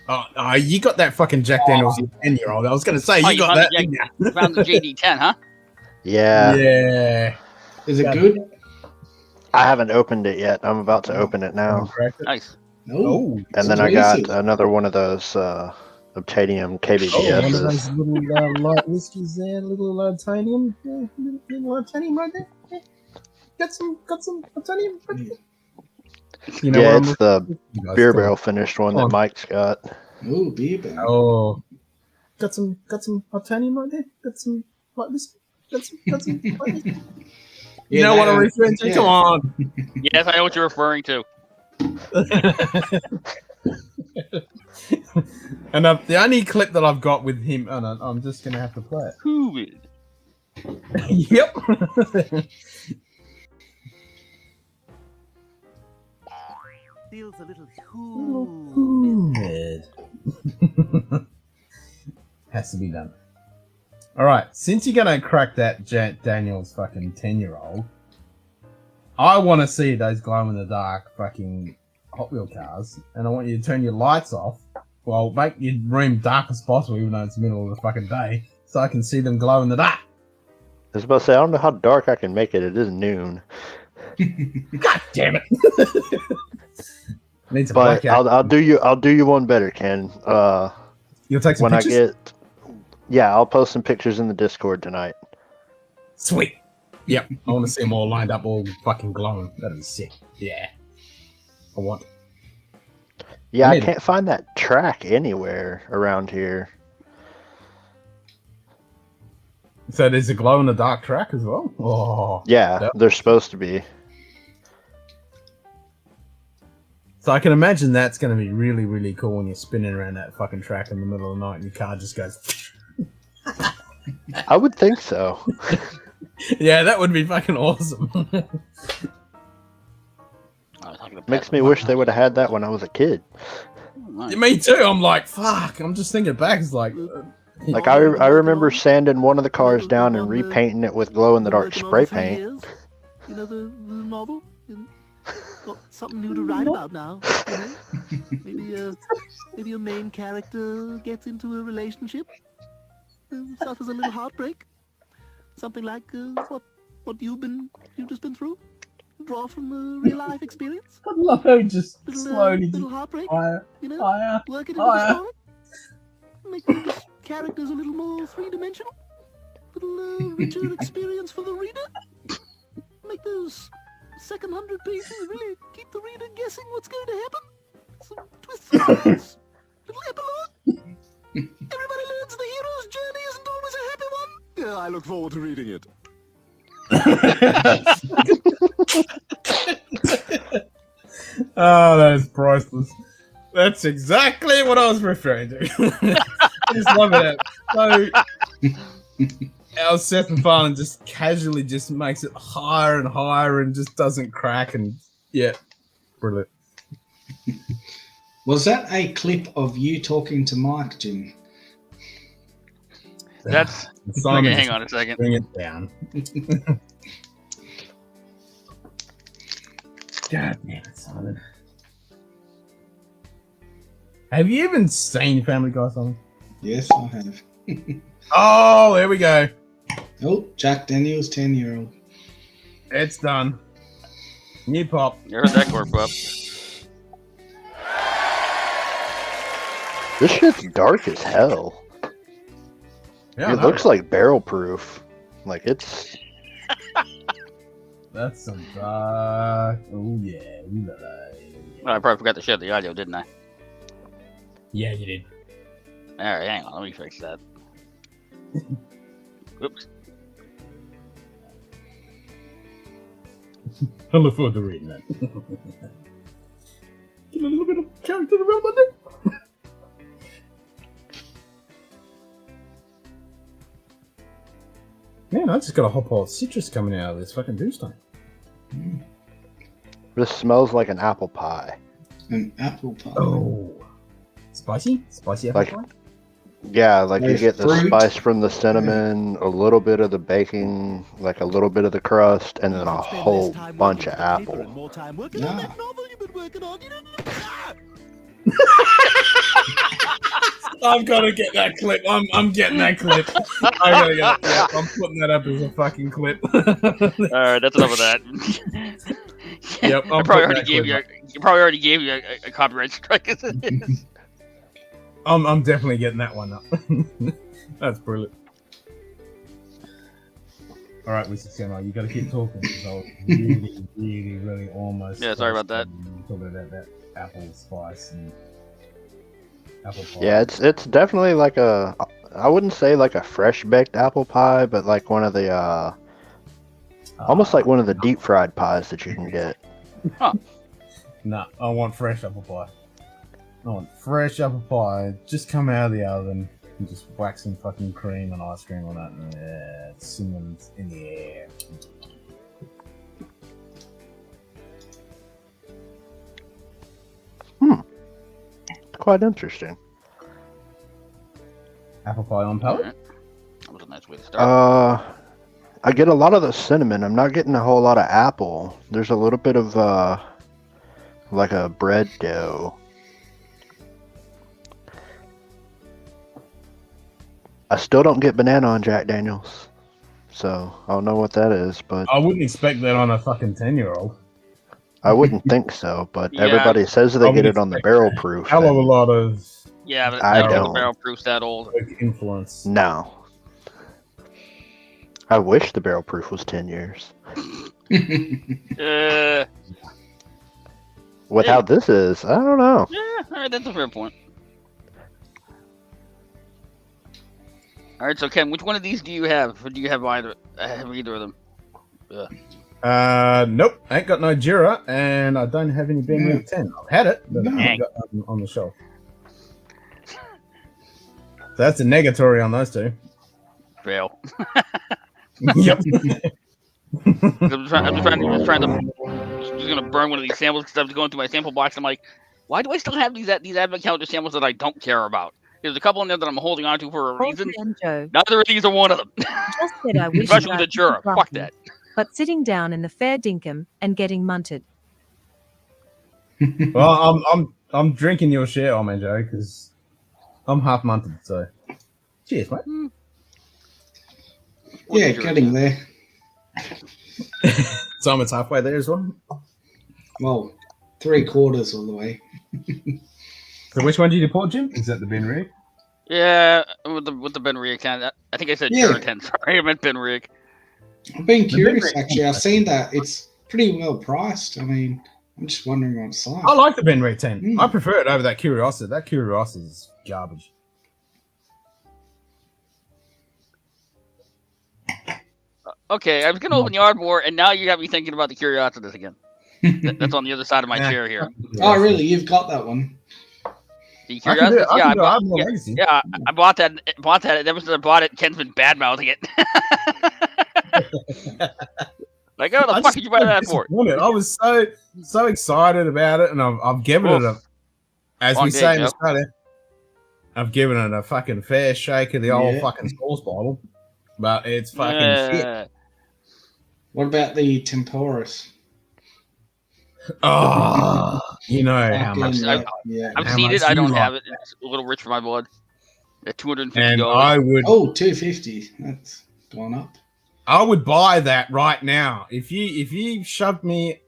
Oh, you got that fucking Jack Daniels 10-year-old. I was going to say, you got that. You found the JD10, huh? Yeah. Yeah. Is it good? I haven't opened it yet. I'm about to open it now. Nice. Oh. And then I got another one of those Obtanium KBBSs. One of those little light whiskeys there, little Obtanium. Little Obtanium right there. Yeah. Got some Obtanium right there. You know Yeah, it's the beer barrel finished one that Mike's got. Oh, beer barrel. Oh. Got some Obtanium right there. Got some light whiskey. Got some light whiskey. You know what I'm referring to? Yeah. Come on. Yes, I know what you're referring to. And the only clip that I've got with him, I'm just going to have to play it. Humid. Yep. Feels a little humid. Has to be done. All right, since you're going to crack that Jack Daniels fucking 10-year-old, I want to see those glow-in-the-dark fucking Hot Wheel cars, and I want you to turn your lights off. Well, make your room dark as possible, even though it's the middle of the fucking day, so I can see them glow in the dark. I was about to say, I don't know how dark I can make it. It is noon. God damn it! Needs a But blackout. I'll do you one better, Ken. You'll take some when pictures? I'll post some pictures in the Discord tonight. Sweet. Yep, I want to see them all lined up, all fucking glowing. That is sick. Yeah. I want. Yeah, I can't find that track anywhere around here. So there's a glow in the dark track as well? Oh. Yeah, Yep. they're supposed to be. So I can imagine that's going to be really, really cool when you're spinning around that fucking track in the middle of the night and your car just goes... I would think so. Yeah, that would be fucking awesome. Makes me wish they would have had that when I was a kid. Me too. I'm like, fuck. I'm just thinking back. It's like, Like I remember sanding one of the cars down and repainting it with glow in the dark spray paint. You know the novel? Got something new to write about now. You know? Maybe a main character gets into a relationship, suffers a little heartbreak, something like what you've just been through. Draw from a real life experience. I love how he just slowly little heartbreak. higher, You know, higher, work it into higher. the story. Make the characters a little more three-dimensional. A little richer experience for the reader. Make those second 100 pages really keep the reader guessing what's going to happen. Some twists and turns. Little epilogue. Everybody learns the hero's journey isn't always a happy one. Yeah, I look forward to reading it. Oh, that's priceless. That's exactly what I was referring to. I just love it. So, our Seth MacFarlane just casually just makes it higher and higher and just doesn't crack, and yeah, brilliant. Was that a clip of you talking to Mike, Jim? That's Simon, okay, hang on a second. Bring it down. God damn it, Simon. Have you even seen Family Guy, Simon? Yes, I have. Oh, there we go. Oh, Jack Daniels, 10-year-old. It's done. New pop. You heard that chord pop. This shit's dark as hell. Yeah, It looks like barrel proof. Like it's. That's some dark. Oh yeah. Ooh, la, la, Well, I probably forgot to share the audio, didn't I? yeah, you did. Alright, hang on, let me fix that. Oops. I look forward to reading that. Get a little bit of character development there. Man, I just got a whole pile of citrus coming out of this fucking Doomstone. This smells like an apple pie. An apple pie. Oh. Spicy? Spicy apple Like- pie? Yeah, like you There's get the fruit. spice from the cinnamon, a little bit of the baking, like a little bit of the crust, and then a whole bunch of apple. More time working on Yeah. that novel you've been working on. You know, I've got to get that clip. I'm getting that clip. I gotta get that clip. I'm putting that up as a fucking clip. Alright, that's enough of that. Yep, I probably already gave you a copyright strike as it is. I'm definitely getting that one up. That's brilliant. All right, Mr. Samuel, you got to keep talking because I was really almost. Yeah, sorry about that. Talking about that apple spice and apple pie. Yeah, it's definitely like a. I wouldn't say like a fresh baked apple pie, but like one of the almost like one of the deep fried pies that you can get. Huh. Nah, I want fresh apple pie. I want fresh apple pie. Just come out of the oven and just whack some fucking cream and ice cream on that. And yeah, cinnamon's in the air. Quite interesting. Apple pie on palate? Alright. That was a nice way to start. I get a lot of the cinnamon. I'm not getting a whole lot of apple. There's a little bit of like a bread dough. I still don't get banana on Jack Daniels, so I don't know what that is, but I wouldn't expect that on a fucking 10-year-old. I wouldn't think so. But Yeah. everybody says they I get would it on the expect barrel that. proof. Hell of a and lot of Yeah, but I I don't think don't. the barrel proof's that old. influence. No. I wish the barrel proof was 10 years. With how this is, I don't know. Yeah, alright, that's a fair point. Alright, so Ken, which one of these do you have? Or do you have either of them? Nope. I ain't got no Jira, and I don't have any Ben 10. I've had it, but I haven't got nothing on the shelf. So that's a negatory on those two. Fail. Yep. I'm just gonna burn one of these samples because I was going through my sample box. I'm like, why do I still have these advent calendar samples that I don't care about? There's a couple in there that I'm holding on to for a reason. And Joe. Neither of these are one of them. Just said I wish Especially I the could Jura. rough Fuck you, that. But sitting down in the fair dinkum and getting munted. Well, I'm drinking your share, oh man, Joe, because I'm half munted. So, cheers, mate. Yeah, getting there. Simon's halfway there as well. Well, 3/4 of the way. So, which one did you pour, Jim? Is that the Ben Rig? Yeah, with the Ben Rick can. I think I said Yeah. Jura 10. Sorry, I meant Ben Rick. I've been curious, actually. I've seen that it's pretty well priced. I mean, I'm just wondering what it's like. I like the Ben Rig 10. I prefer it over that Curiosity. That Curiosity is garbage. Okay, I was gonna open the Ardmore, and now you got me thinking about the Curiosities again. That's on the other side of my chair here. Oh, really? You've got that one? The Curiosities? I bought that. And ever since I bought it, Ken's been bad mouthing it. Like, how the fuck did you buy that for? I was so excited about it, and I've given it a, as we say in Australia, I've given it a fucking fair shake of the old fucking sauce bottle, but it's fucking shit. What about the Temporis? Oh, you know how much. I've seen it. I don't have it. It's a little rich for my blood. At $250. And I would. Oh, $250. That's gone up. I would buy that right now. If you shoved me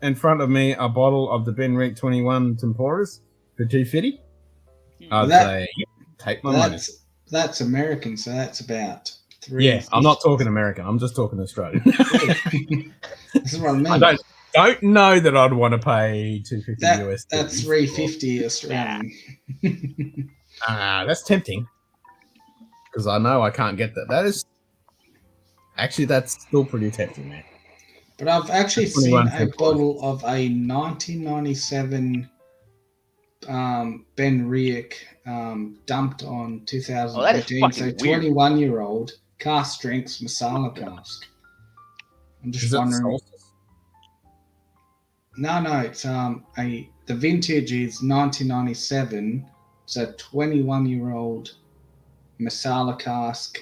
in front of me a bottle of the Ben Rick 21 Temporis for $250, I'd say take my money. That's American, so that's about $3. Yeah, I'm not talking American. I'm just talking Australian. This is what I mean. I don't know that I'd want to pay $250 US. That's $350 Australian. That's tempting because I know I can't get that. That is actually that's still pretty tempting, man. But I've actually seen a bottle of a 1997 Ben Rick dumped on 2018. So 21-year-old cask strength masala cask. I'm just wondering. No, it's the vintage is 1997. So 21-year-old masala cask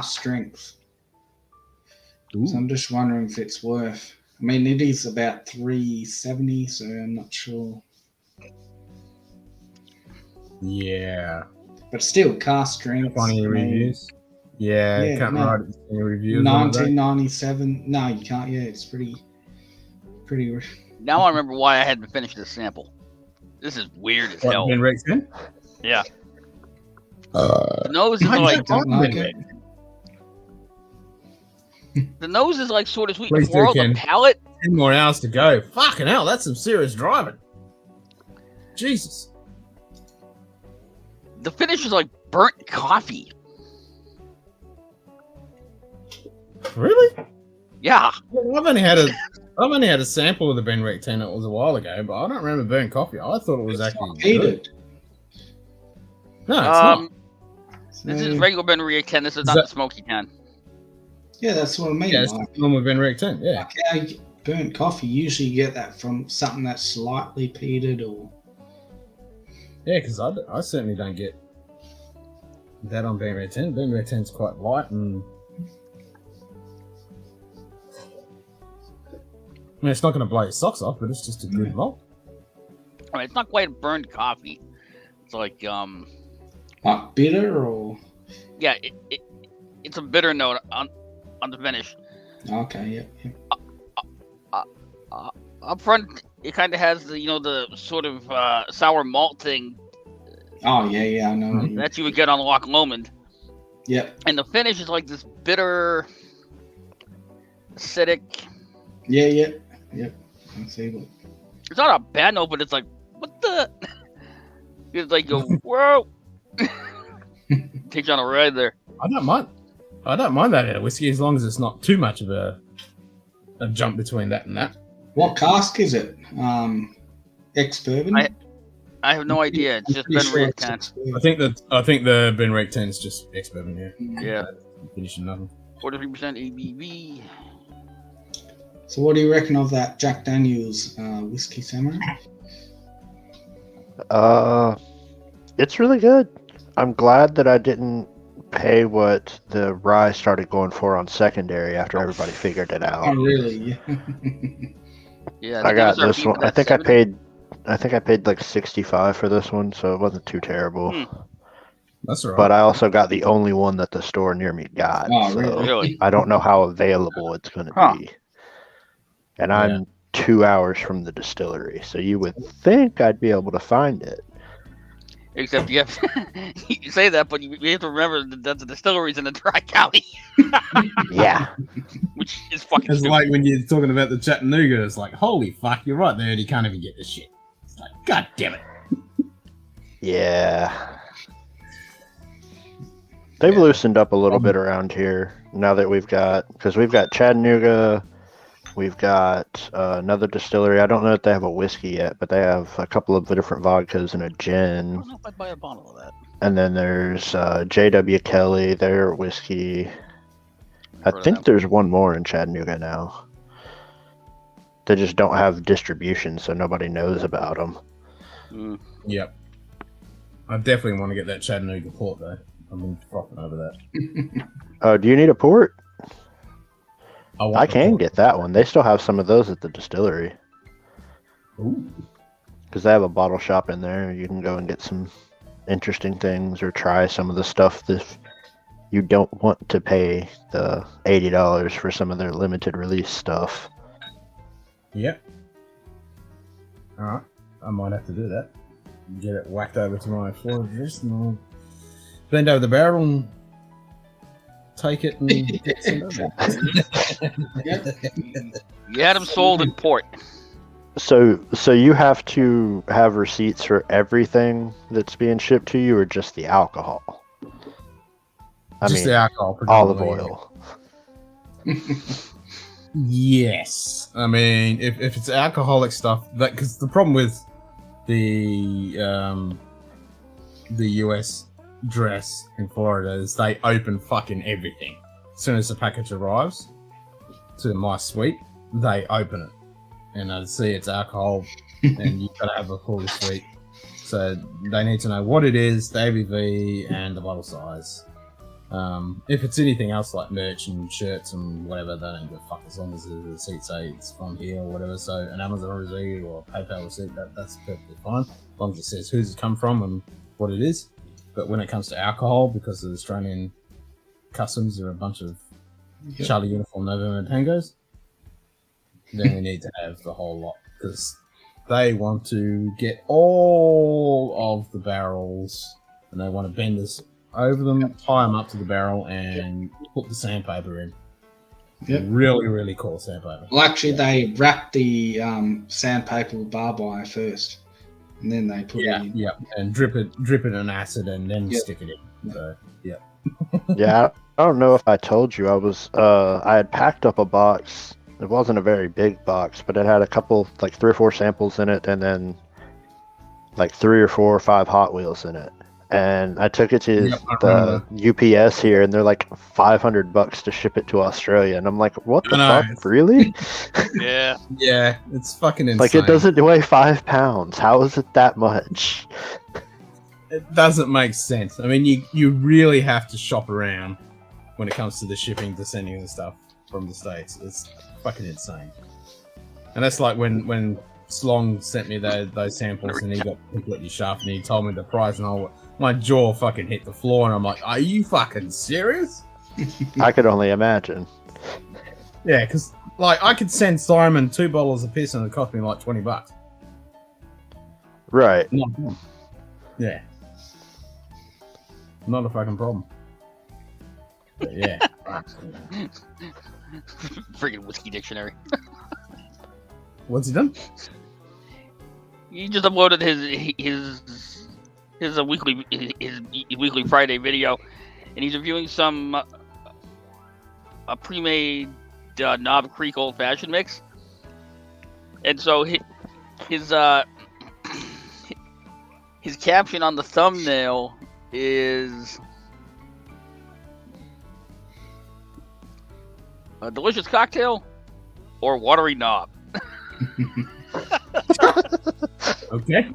strength. Ooh. So I'm just wondering if it's worth. I mean, it is about $370, so I'm not sure. Yeah, but still, cask strength. Funny reviews. Yeah, can't write any reviews. 1997. No, you can't. Yeah, it's pretty. Now I remember why I hadn't finished this sample. This is weird as hell. Ben Rick's in? Yeah. The nose is like. The nose is like sort of sweet. The palate. 10 more hours to go. Fucking hell, that's some serious driving. Jesus. The finish is like burnt coffee. Really? Yeah. I've only had a sample of the Ben Rick 10. It was a while ago, but I don't remember burnt coffee. I thought it was actually good. No, it's not. This is regular Ben Rick 10. This is not the smoky 10. Yeah, that's what I mean. Yeah, it's normal Ben Rick 10. Yeah. Like how you burnt coffee, usually you get that from something that's slightly peated or. Yeah, because I certainly don't get that on Ben Rick 10. Ben Rick 10 is quite light and. I mean, it's not going to blow your socks off, but it's just a good malt. I mean, it's not quite a burned coffee. It's like like bitter or. Yeah, it's a bitter note on the finish. Okay. Yeah. Up front, it kind of has the the sort of sour malt thing. Oh yeah, I know. That you would get on Loch Lomond. Yep. And the finish is like this bitter, acidic. Yeah. I see what. It's not a bad note, but it's like, what the? It's like, whoa. Takes you on a ride there. I don't mind that in a whiskey as long as it's not too much of a jump between that and that. What cask is it? Ex-bourbon? I have no idea. It's just Ben Rick 10. I think the Ben Rick 10 is just ex-bourbon, yeah. Yeah. Finishing nothing. 43% ABV. So what do you reckon of that Jack Daniels whiskey samurai? It's really good. I'm glad that I didn't pay what the rye started going for on secondary after everybody figured it out. Oh, really? Yeah, I got MSRP this one. for that I think 70. I paid like 65 for this one, so it wasn't too terrible. That's all right. But I also got the only one that the store near me got. Oh, so really? I don't know how available it's going to be. And I'm 2 hours from the distillery, so you would think I'd be able to find it. Except you have you say that, but you have to remember that the distillery's in a dry county. Yeah. Which is fucking It's stupid. like when you're talking about the Chattanooga, it's like, holy fuck, you're right there, and you can't even get this shit. It's like, god damn it. Yeah. They've loosened up a little bit around here now that we've got Chattanooga, we've got another distillery. I don't know if they have a whiskey yet, but they have a couple of different vodkas and a I gin. don't know if I'd buy a bottle of that. And then there's J.W. Kelly, their whiskey. I think there's one more in Chattanooga now. They just don't have distribution, so nobody knows about them. Yep. I definitely want to get that Chattanooga port, though. I've been frothing over that. Do you need a port? want I the can port. get that one. They still have some of those at the distillery. Ooh. Because they have a bottle shop in there. You can go and get some interesting things or try some of the stuff that you don't want to pay the $80 for some of their limited release stuff. Yep. Alright. I might have to do that. Get it whacked over to my floor just and I'll bend over the barrel and take it and get some You had them sold in port. So you have to have receipts for everything that's being shipped to you, or just the alcohol? Just the alcohol, olive predominantly, oil. Yes. I mean, if it's alcoholic stuff, that because the problem with the US dress in Florida is they open fucking everything. As soon as the package arrives to my suite, they open it. And I see it's alcohol, and you've got to have a full suite. So they need to know what it is, the ABV, and the bottle size. If it's anything else like merch and shirts and whatever, they don't give a fuck as long as the receipt say it's from here or whatever. So an Amazon receipt or a PayPal receipt, that's perfectly fine. As long as it says who's it come from and what it is. But when it comes to alcohol, because the Australian customs are a bunch of Charlie Uniform November Tangos, then we need to have the whole lot because they want to get all of the barrels and they want to bend us over them, tie them up to the barrel, and put the sandpaper in. Yep. Really, really cool sandpaper. Well, actually, they wrap the sandpaper with barbed wire first, and then they put it in. Yeah, and drip it in acid, and then stick it in. So, yeah. Yeah, I don't know if I told you. I had packed up a box. It wasn't a very big box, but it had a couple, like 3 or 4 samples in it, and then like 3 or 4 or 5 Hot Wheels in it. And I took it to the UPS here, and they're like $500 to ship it to Australia. And I'm like, what the fuck? Really? Yeah. Yeah, it's fucking insane. Like, it doesn't weigh 5 pounds. How is it that much? It doesn't make sense. I mean, you really have to shop around when it comes to the shipping to sending the stuff from the States. It's fucking insane. And that's like when Slong sent me those samples and he got completely shafted and he told me the price and my jaw fucking hit the floor and I'm like, are you fucking serious? I could only imagine. Yeah, because like I could send Simon 2 bottles of piss and it cost me like $20. Right. Yeah. Not a fucking problem. But yeah. Friggin' whiskey dictionary. What's he done? He just uploaded his weekly Friday video, and he's reviewing some a pre-made Knob Creek Old Fashioned mix, and so his caption on the thumbnail is a delicious cocktail or watery knob. Okay.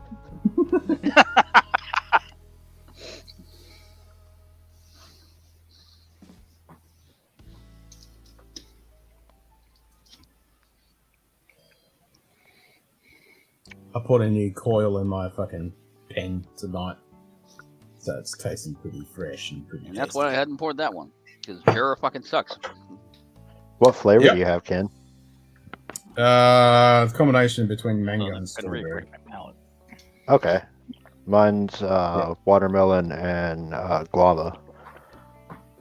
I put a new coil in my fucking pen tonight, so it's tasting pretty fresh and pretty. And that's why I hadn't poured that one, because Jura fucking sucks. What flavor do you have, Ken? It's a combination between mango and strawberry. Okay. Mine's watermelon and guava.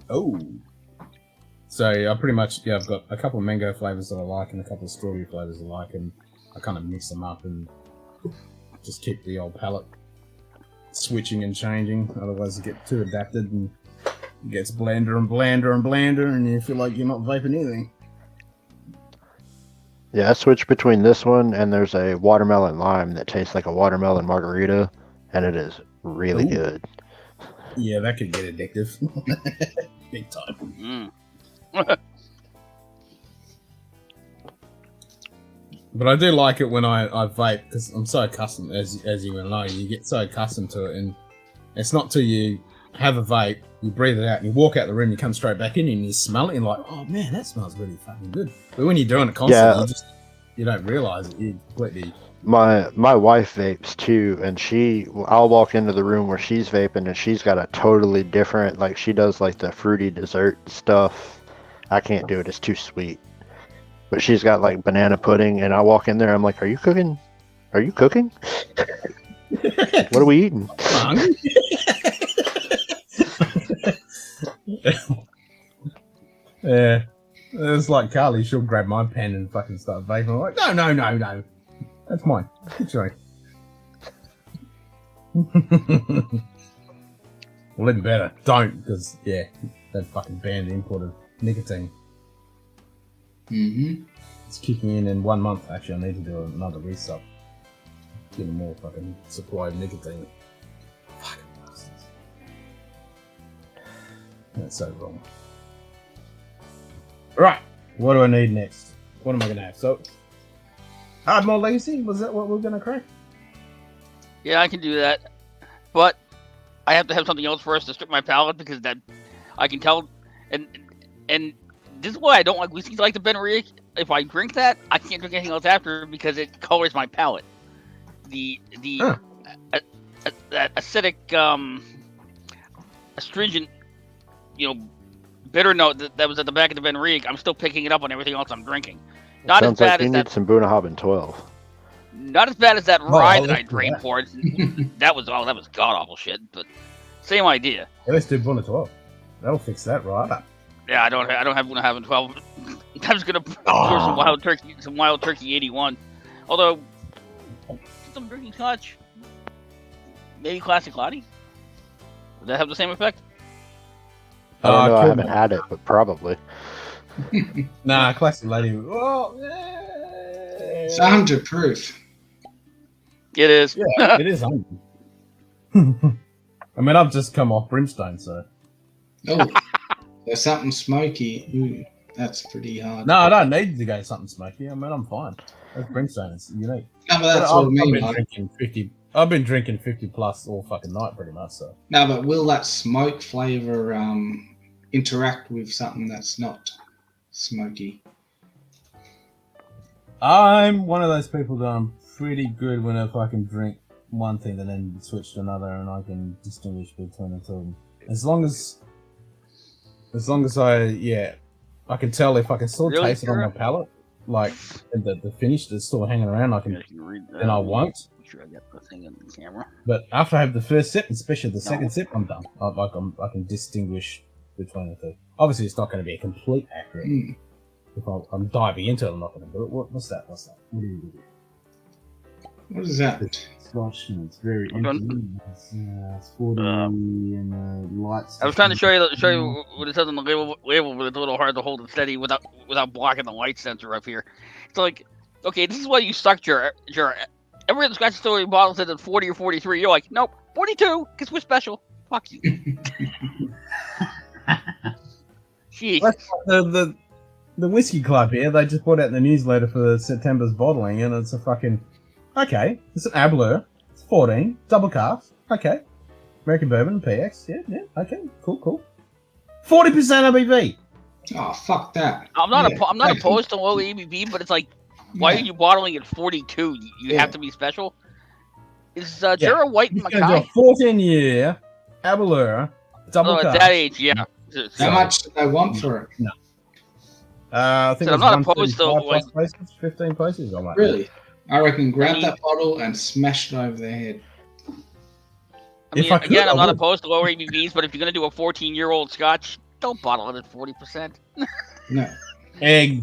Oh. So I pretty much I've got a couple of mango flavors that I like and a couple of strawberry flavors I like, and I kind of mix them up and just keep the old palate switching and changing. Otherwise, you get too adapted and it gets blander and blander and blander, and you feel like you're not vaping anything. Yeah, I switched between this one and there's a watermelon lime that tastes like a watermelon margarita, and it is really good. Yeah, that could get addictive. Big time. But I do like it when I vape, because I'm so accustomed, as you will know, you get so accustomed to it, and it's not till you have a vape, you breathe it out, and you walk out the room, you come straight back in, and you smell it, and you're like, oh man, that smells really fucking good. But when you're doing it constantly, you don't realise it. You completely... My wife vapes too, and I'll walk into the room where she's vaping, and she's got a totally different, like she does like the fruity dessert stuff. I can't do it, it's too sweet. But she's got like banana pudding, and I walk in there, I'm like, are you cooking? Are you cooking? What are we eating? Yeah. It's like Carly, she'll grab my pen and fucking start vaping. I'm like, no. That's mine. Sorry. Well, even better. Don't, because, that fucking banned the import of nicotine. Mm-hmm. It's kicking in 1 month. Actually, I need to do another resub. Get more fucking supply of nicotine. Fucking bastards. That's so wrong. Right. What do I need next? What am I going to have? So, Hardmore Legacy? Was that what we're going to crack? Yeah, I can do that. But I have to have something else first to strip my palate, because that I can tell. And this is why I don't like whiskey like the Ben Riach. If I drink that, I can't drink anything else after, because it colors my palate. The acidic, astringent, bitter note that was at the back of the Ben Riach, I'm still picking it up on everything else I'm drinking. Not as Sounds bad like you as need that. some Bunnahabhain 12. Not as bad as that rye that I drained for it. That was god awful shit. But same idea. Yeah, let's do Bunna 12. That'll fix that right up. Yeah, I don't have Bunnahabhain 12. I'm just gonna pour some wild turkey 81. Although, since I'm drinking Scotch, maybe Classic Lottie. Would that have the same effect? I don't know, I haven't had it, but probably. Nah, Classic Lady. Oh, it's 100 proof. It is. Yeah, it is 100. I mean, I've just come off Brimstone, so. Oh, there's something smoky. Ooh, that's pretty hard. No, I don't need to go something smoky. I mean, I'm fine. That's Brimstone. It's unique. No, but that's what I mean. I've been drinking 50 plus all fucking night, pretty much. So. No, but will that smoke flavor interact with something that's not smoky? I'm one of those people that I'm pretty good whenever I can drink one thing and then switch to another, and I can distinguish between the two. As long as I can tell if I can still taste it on my palate, like the finish that's still hanging around, then I won't. Make sure I get the thing in the camera. But after I have the first sip, especially the second sip, I'm done. I can distinguish between the two. Obviously, it's not going to be a complete accurate. If I'm diving into it, I'm not going to do it. What's that? What do you do? What is that? Scotch, and it's very empty. It's 40 and the lights. I was trying to show you what it says on the label, but it's a little hard to hold it steady without blocking the light sensor up here. It's like, okay, this is why you sucked your every other Scotch Story bottle says it's 40 or 43. You're like, nope, 42, because we're special. Fuck you. Jeez. The Whiskey Club here, they just put out the newsletter for September's bottling, and it's a fucking... Okay, it's an Ableur. It's 14. Double calf. Okay. American Bourbon, PX. Yeah, okay. Cool. 40% ABV. Oh, fuck that. I'm not opposed to low ABV, but it's like, Why are you bottling at 42? You have to be special. Is Jura White He's gonna do a Mackay? 14-year Abalura double Oh, at cask. that age, yeah. How much do they want for it? No. I think So I'm it's not opposed to 135 plus places, 15 places. I might. Really? I reckon grab that bottle and smash it over their head. I mean, again, I'm not opposed to lower ABVs, but if you're gonna do a 14-year-old Scotch, don't bottle it at 40%. No.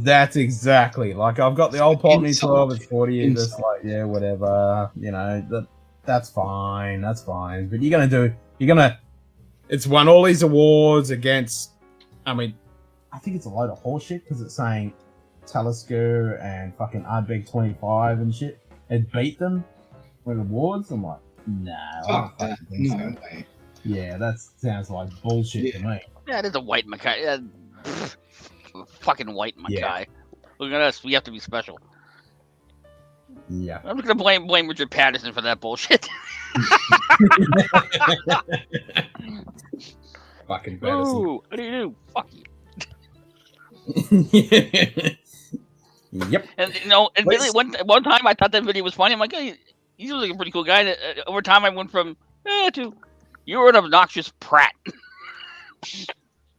That's exactly like I've got the old Potney 12 at 40. And just like whatever, that's fine, But it's won all these awards against. I mean, I think it's a load of horseshit because it's saying Talisker and fucking Ardbeg 25 and shit. It beat them with awards. I'm like, no. Fuck that. No way. Yeah, that sounds like bullshit to me. Yeah, it is a white Mackay. Fucking white Mackay. Yeah. Look at us. We have to be special. Yeah. I'm just gonna blame Richard Patterson for that bullshit. Fucking Patterson. Ooh, what do you do? Fuck you. Yep. And and really, one time I thought that video was funny. I'm like, hey, he's like a pretty cool guy. And, over time, I went from to you were an obnoxious prat.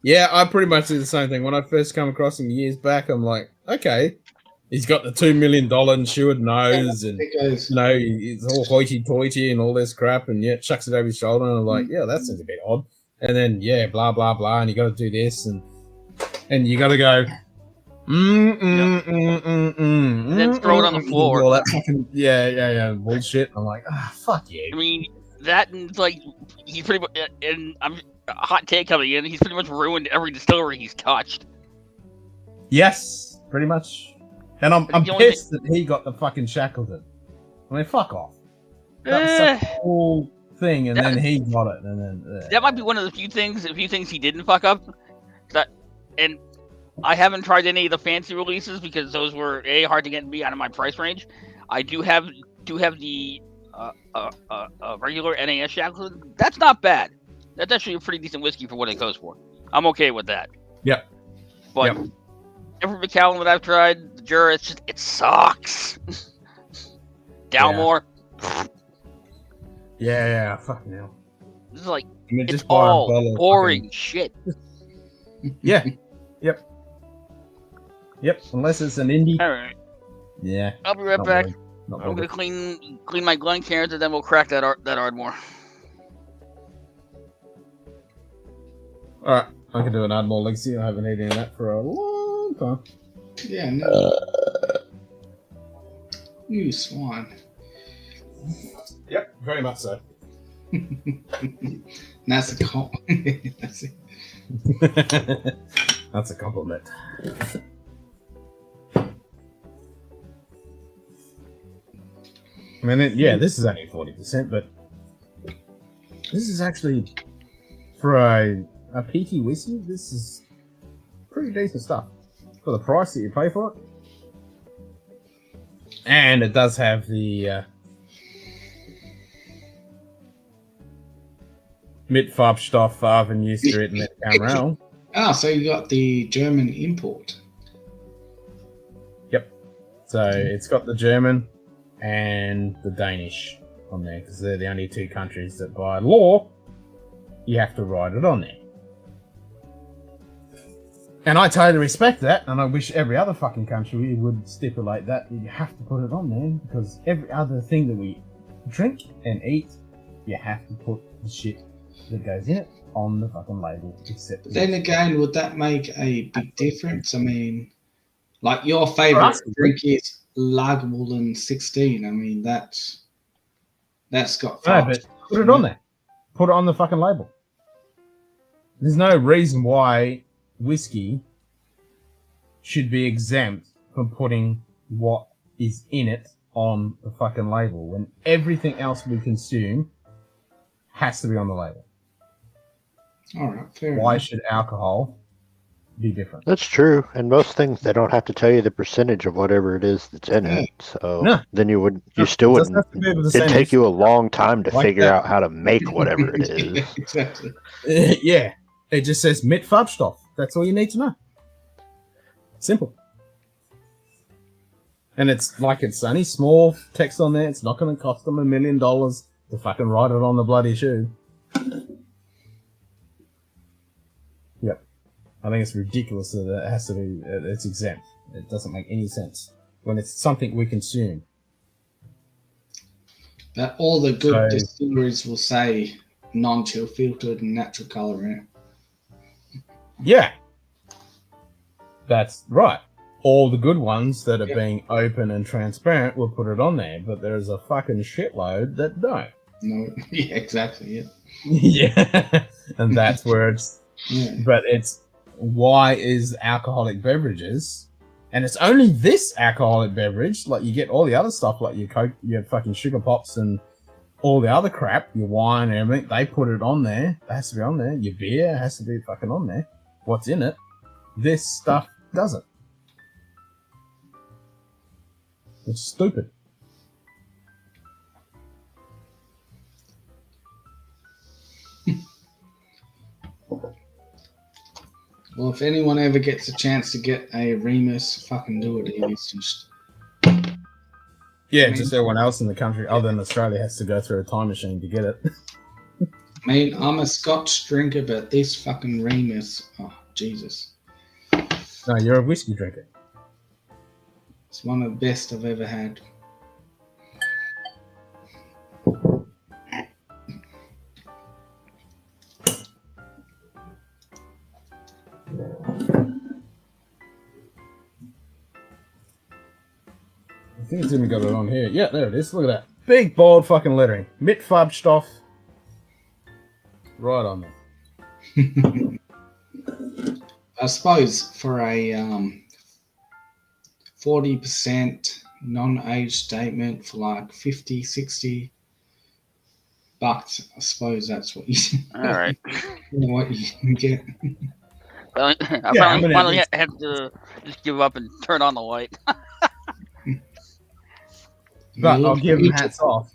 Yeah, I pretty much did the same thing. When I first come across him years back, I'm like, okay, he's got the $2 million insured nose, and he's all hoity-toity and all this crap, and chucks it over his shoulder, and I'm like, yeah, that seems a bit odd. And then blah blah blah, and you got to do this, and you got to go, Then throw it on the floor. All that fucking bullshit. I'm like, fuck you. I mean, that and like he's pretty much, and I'm a hot take coming in. He's pretty much ruined every distillery he's touched. Yes, pretty much. And I'm pissed that he got the fucking Shackleton. I mean, fuck off. That's such a cool thing, and then he got it, and then that might be one of the few things he didn't fuck up. And I haven't tried any of the fancy releases because those were hard to get and B out of my price range. I do have the regular NAS Shackleton. That's not bad. That's actually a pretty decent whiskey for what it goes for. I'm okay with that. Yep. But every Macallan that I've tried, the Jura, it sucks. Dalmore. Yeah, fucking hell. This is like, it's it's all boring shit. Yeah. Yep. Unless it's an indie. All right. Yeah. I'll be right back. I'm gonna clean my Glencairns and then we'll crack that Ardmore. All right, I can do an Ardmore Legacy. I haven't eaten that for a long time. Yeah, no. You swine. Yep, very much so. That's a compliment. That's a compliment. I mean, this is only 40%, but this is actually for a peaty whiskey. This is pretty decent stuff for the price that you pay for it, and it does have the mit Farbstoff, Farben, Eusterit, and mit Camerel. So you got the German import. Yep. So it's got the German and the Danish on there because they're the only two countries that, by law, you have to write it on there. And I totally respect that, and I wish every other fucking country would stipulate that you have to put it on there, because every other thing that we drink and eat, you have to put the shit that goes in it on the fucking label. Except then again, would that make a big difference? I mean, like your favourite drink is Lagavulin 16. I mean, that's got. No, but put it on there. Put it on the fucking label. There's no reason why whiskey should be exempt from putting what is in it on the fucking label when everything else we consume has to be on the label. All right, fair Why enough. should alcohol be different? That's true. And most things, they don't have to tell you the percentage of whatever it is that's in it. So then you still It doesn't wouldn't. have to be the It'd percentage. take you a long time to Like figure that. out how to make whatever it is. Exactly. Yeah, it just says mit Farbstoff. That's all you need to know. Simple. And it's like it's only small text on there. It's not going to cost them $1 million to fucking write it on the bloody shoe. Yep. I think it's ridiculous that it has to be, it's exempt. It doesn't make any sense when it's something we consume. But all the good distilleries will say non-chill filtered and natural colour in it. Yeah. That's right. All the good ones that are being open and transparent will put it on there, but there's a fucking shitload that don't. No, yeah, exactly, yeah. Yeah. And that's where it's... Yeah. But it's... Why is alcoholic beverages... And it's only this alcoholic beverage, like you get all the other stuff, like your Coke, your fucking sugar pops and all the other crap, your wine and everything, they put it on there. It has to be on there. Your beer has to be fucking on there. What's in it? This stuff doesn't. It's stupid. Well, if anyone ever gets a chance to get a Remus, fucking do it. It's just... Yeah, just everyone else in the country other than Australia has to go through a time machine to get it. I mean, I'm a Scotch drinker, but this fucking Remus, oh, Jesus. No, you're a whiskey drinker. It's one of the best I've ever had. I think it's even got it on here. Yeah, there it is. Look at that. Big, bold fucking lettering. Mit Farbstoff. Right on there. I suppose for a 40% non-age statement for like 50, 60 bucks, I suppose that's what you... All right. What you can get. I finally had to just give up and turn on the light. But I'll give them hats off.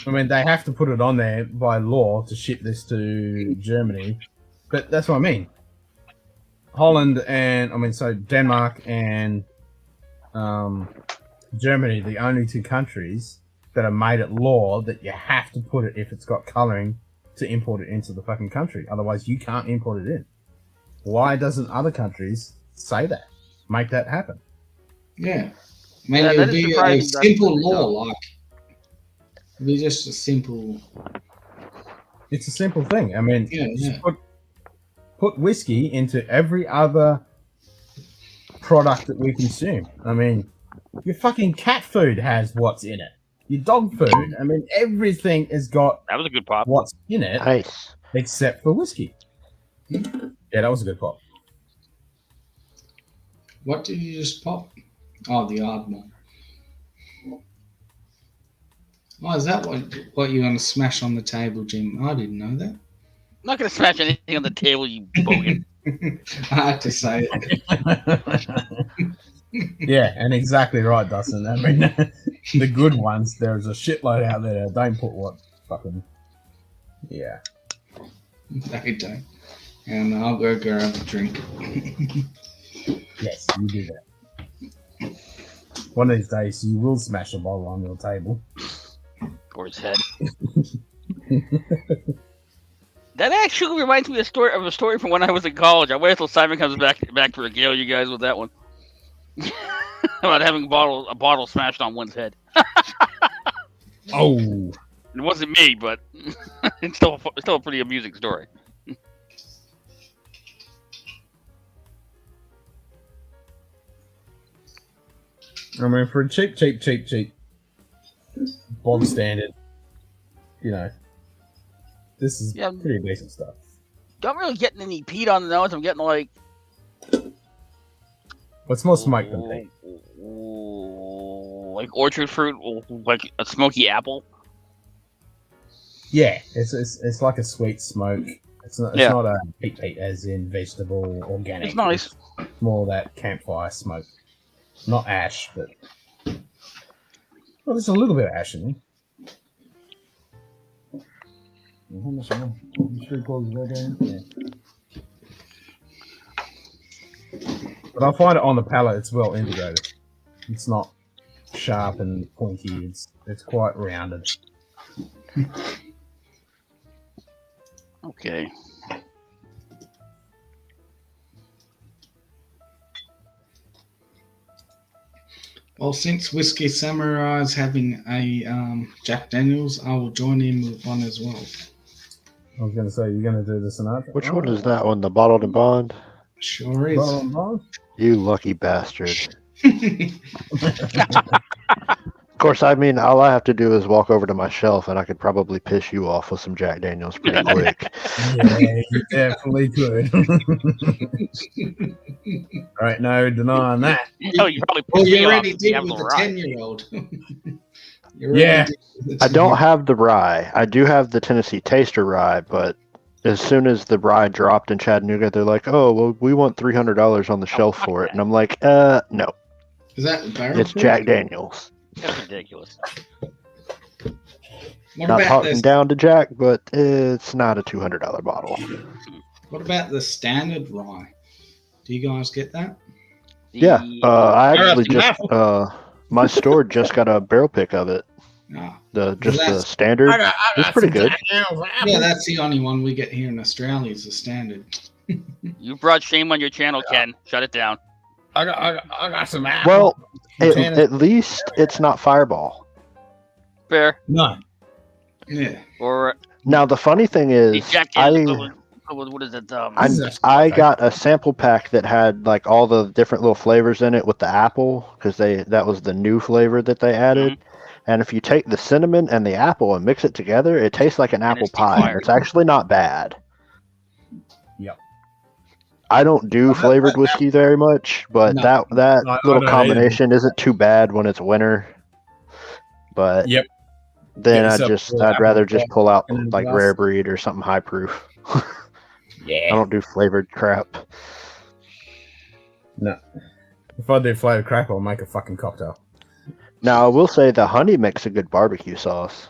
I mean, they have to put it on there by law to ship this to Germany. But that's what I mean. Holland and, so Denmark and Germany, the only two countries that have made it law that you have to put it, if it's got colouring, to import it into the fucking country. Otherwise, you can't import it in. Why doesn't other countries say that? Make that happen. Yeah. I mean, it would be a simple law, like, it would be just a simple... It's a simple thing. I mean, put whiskey into every other product that we consume. I mean, your fucking cat food has what's in it. Your dog food. I mean, everything has got that was a good pop. What's in it, nice. Except for whiskey. Yeah, that was a good pop. What did you just pop? Oh, the Ardmore. Oh, is that what you're going to smash on the table, Jim? I didn't know that. I'm not going to smash anything on the table, you bogan. I had to say it. Yeah, and exactly right, Dustin. I mean, the good ones, there's a shitload out there. Don't put what fucking... Yeah. They don't. And I'll go grab a drink. Yes, you do that. One of these days, you will smash a bottle on your table. Or his head. That actually reminds me of a story from when I was in college. I wait until Simon comes back to regale you guys with that one. About having a bottle smashed on one's head. Oh. It wasn't me, but it's still a pretty amusing story. I mean, for a cheap, bog standard, this is pretty decent stuff. Don't really getting any peat on the nose. I'm getting like... What's more smoke than peat? Like orchard fruit, like a smoky apple. Yeah, it's like a sweet smoke. It's not a peat as in vegetable, organic. It's nice. It's more that campfire smoke. Not ash, but... Well, there's a little bit of ash in there. How much more? 3/4 of that in? Yeah. But I find it on the palate, it's well integrated. It's not sharp and pointy. It's quite rounded. Okay. Well, since Whiskey Samurai is having a Jack Daniels, I will join in with one as well. I was going to say, you're going to do the Sinatra? Which one is that one? The bottled and bond? Sure is. Bottled and bond? You lucky bastard. Of course, I mean, all I have to do is walk over to my shelf and I could probably piss you off with some Jack Daniels pretty quick. Yeah, you definitely could. Right, no denying that. Oh, you probably Well, pissed me you off already if you did have with the the rye. 10-year-old. Yeah. I don't have the rye. I do have the Tennessee Taster rye, but as soon as the rye dropped in Chattanooga, they're like, "Oh, well, we want $300 on the shelf for it," and I'm like, no, Is that barrel it's proof? Jack Daniels." That's ridiculous. What Not about talking this? down to Jack, but it's not a $200 bottle. What about the standard rye? Do you guys get that? Yeah, I actually some just my store just got a barrel pick of it. Ah. The That's- standard. I It's got pretty some good. Jack Daniels apple. Yeah, that's the only one we get here in Australia is the standard. You brought shame on your channel, Ken. Shut it down. I got some apple. Well, Tennessee. at least it's not Fireball. Fair. No. Yeah. Or Now the funny thing the is, Jack Daniels. What is it? I got a sample pack that had like all the different little flavors in it with the apple because that was the new flavor that they added. Mm-hmm. And if you take the cinnamon and the apple and mix it together, it tastes like an apple it's pie. fire. It's actually not bad. Yep. I don't do flavored whiskey very much, but No. that I little don't combination isn't too bad when it's winter. But Yep. then Yeah, so I'd rather just pull out and then like glass. rare breed or something high proof. Yeah. I don't do flavored crap. No. If I do flavored crap, I'll make a fucking cocktail. Now I will say the honey makes a good barbecue sauce.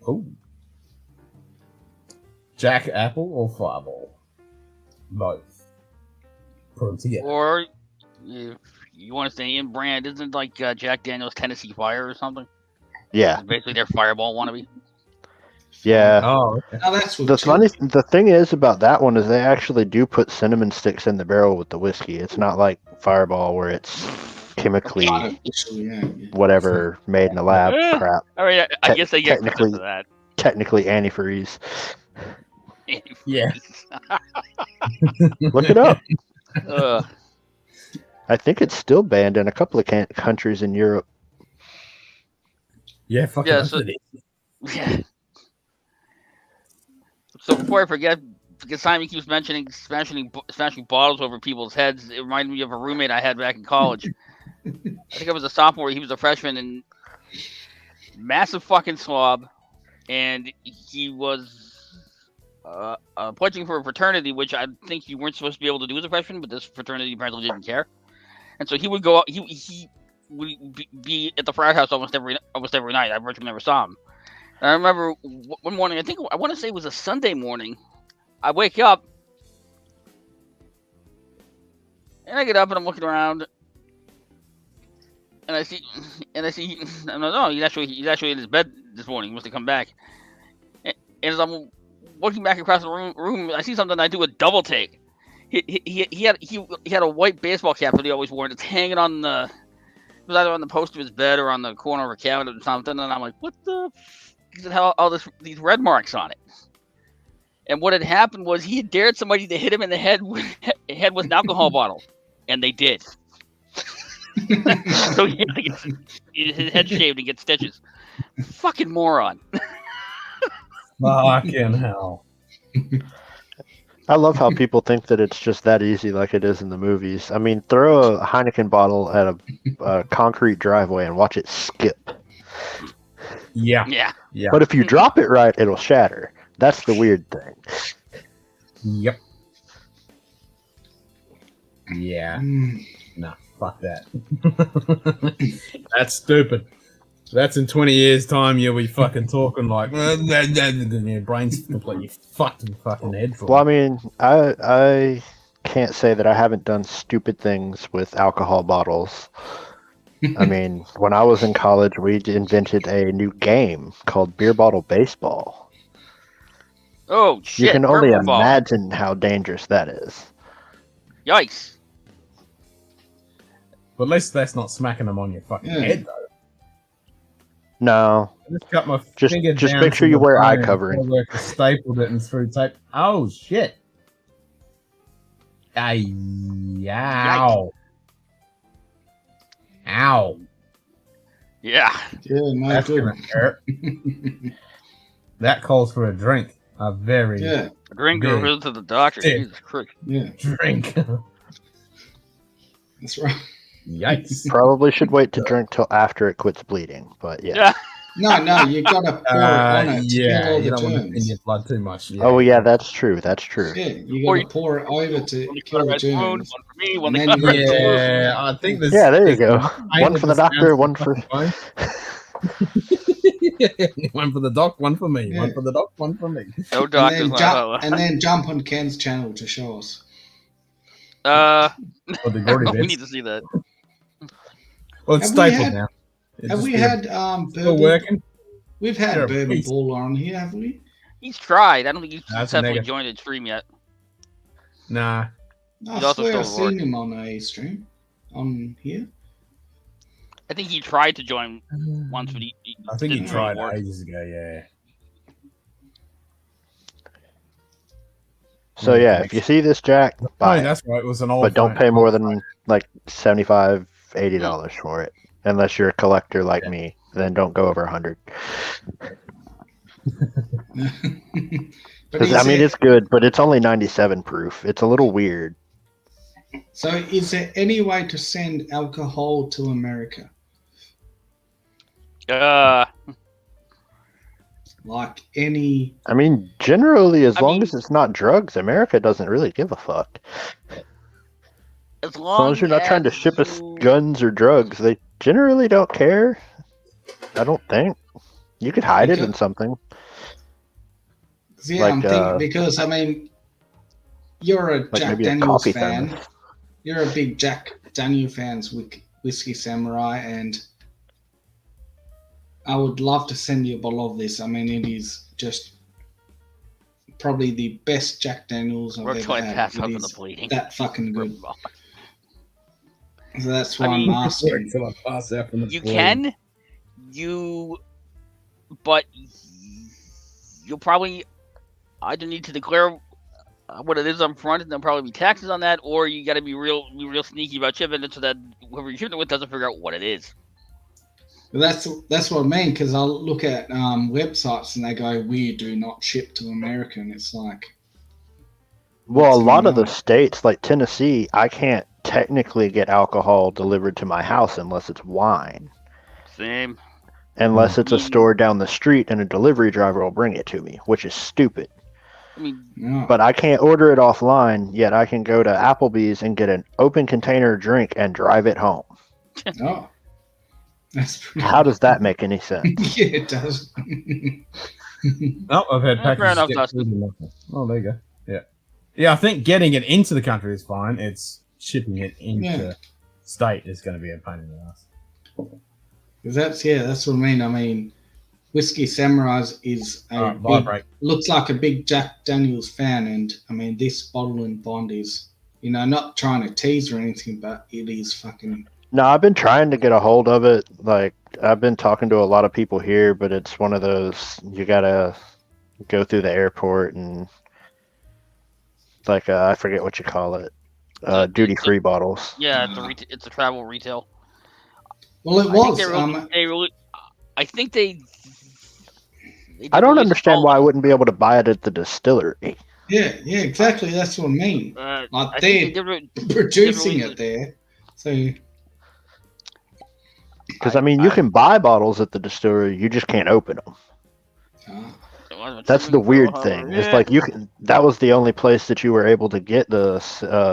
Oh. Jack Apple or Fireball? Both. Put them together. Or if you want to say in brand, isn't like Jack Daniels Tennessee Fire or something? Yeah, It's basically their Fireball wannabe. yeah. Oh, okay. Oh, that's what The thing is about that one is they actually do put cinnamon sticks in the barrel with the whiskey. It's not like Fireball where it's chemically whatever made in a lab crap. I mean, I guess they get credit technically for that. technically antifreeze. Yeah. Look it up. Ugh. I think it's still banned in a couple of countries in Europe. Yeah, fucking Yeah, yeah, so- Yeah. So before I forget, because Simon keeps mentioning smashing bottles over people's heads, it reminded me of a roommate I had back in college. I think I was a sophomore, he was a freshman, and massive fucking slob, and he was pledging for a fraternity, which I think you weren't supposed to be able to do as a freshman, but this fraternity apparently didn't care. And so he would go out, he would be at the frat house almost every night. I virtually never saw him. And I remember one morning, I want to say it was a Sunday morning, I wake up, and I get up and I'm looking around, and I see, no, he's actually in his bed this morning. He must have come back. And as I'm looking back across the room, I see something. I do a double take. He had a white baseball cap that he always wore, and it's hanging on the. It was either on the post of his bed or on the corner of a cabinet or something. And I'm like, what the? It had all these red marks on it. And what had happened was he had dared somebody to hit him in the head with an alcohol bottle, and they did. So he had to get his head shaved and get stitches. Fucking moron. Fucking hell. I love how people think that it's just that easy like it is in the movies. I mean, throw a Heineken bottle at a concrete driveway and watch it skip. Yeah. Yeah. But if you drop it right, it'll shatter. That's the weird thing. Yep. Yeah. Nah, fuck that. That's stupid. That's in 20 years' time, you'll be fucking talking like, your brain's completely fucked in fucking head full. Well, I mean, I can't say that I haven't done stupid things with alcohol bottles. I mean, when I was in college, we invented a new game called beer bottle baseball. Oh shit! You can only purple ball. imagine how dangerous that is. Yikes! But at least that's not smacking them on your fucking head, though. No. I just cut my Just finger down make to sure you the wear eye bone. covering. The worker stapled it and threw tape. Oh shit! Ay, ow! Ow! Yeah. Yeah, no That's good. gonna hurt. That calls for a drink. A very Yeah. Drink or visit to the doctor. Stick. Jesus Christ. Yeah. drink. That's right. Yikes! Probably should wait to drink till after it quits bleeding, but yeah. Yeah. No, you gotta pour it on it to kill all you the don't want to in germs. your blood too much. Yeah. Oh yeah, that's true. That's true. Yeah, you Or gotta pour it over to kill the One germs. for me, one And the then you Yeah, I think there's. Yeah, there you there's go. paint One with for the sounds doctor, of one for. phone. One for the doc, one for me. Yeah. One for the doc, one for me. No and doctors. then, No, jump, and then jump on Ken's channel to show us. Well, they've already we been. need to see that. Well, it's Have we stapled had- now. It'd Have just we be had still bourbon? working? We've had You're a bourbon beast. ball on here, have we? He's tried. I don't think he's That's successfully negative. joined the stream yet. Nah. I He's also swear I've still seen him on a stream on here. I think he tried to join once, but he I think he didn't tried really work. ages ago. Yeah. So yeah, if you see this Jack, buy Oh, it. that's right. It was an old. But don't phone. pay more than like $75, $80 for it, unless you're a collector like me. Then don't go over 100. But Because is I mean, it- it's good, but it's only 97 proof. It's a little weird. So, is there any way to send alcohol to America? Like any? I mean, generally, as I long mean- as it's not drugs, America doesn't really give a fuck. as As long as you're not trying to as ship us you- guns or drugs, they generally don't care. I don't think. You could hide it in something. Yeah, Like, I'm thinking because I mean, you're a like Jack maybe a Daniels coffee fan. thermos. You're a big Jack Daniels fans with Whiskey Samurai, and I would love to send you a bottle of this. I mean, it is just probably the best Jack Daniels I've We're ever trying to had. pass It out from is the bleeding. that fucking good. So that's why I mean- I'm asking. Until I pass out from the You floor. can, but you'll probably either need to declare what it is up front, and there'll probably be taxes on that, or you got to be real sneaky about shipping it so that whoever you're shipping it with doesn't figure out what it is. That's what I mean, because I'll look at websites and they go, "We do not ship to America," and it's like, Well, a what's lot of going the on? states, like Tennessee, I can't technically get alcohol delivered to my house unless it's wine. Same. Unless it's a store down the street and a delivery driver will bring it to me, which is stupid. I mean, Yeah. But I can't order it offline, yet I can go to Applebee's and get an open container drink and drive it home. Oh, that's pretty. How does that make any sense? Yeah, it does. Oh, I've had fair packages enough, get Dustin. through the locker. Oh, there you go. Yeah. Yeah, I think getting it into the country is fine. It's shipping it into Yeah. state is going to be a pain in the ass. 'Cause that's what I mean. I mean, Whiskey Samurais is a Alright, big, vibrate. looks like a big Jack Daniels fan, and I mean, this bottle and bond is, not trying to tease or anything, but it is fucking. No, I've been trying to get a hold of it. Like, I've been talking to a lot of people here, but it's one of those, you gotta go through the airport and, like, I forget what you call it, duty-free bottles. yeah, it's a travel retail. Well, it I think was. I think they I don't release understand all- why I wouldn't be able to buy it at the distillery. Yeah, exactly. That's what I mean. I Like think they're they did producing release it there, so Because, I mean, you can buy bottles at the distillery, you just can't open them. That's the weird thing. It's like that was the only place that you were able to get the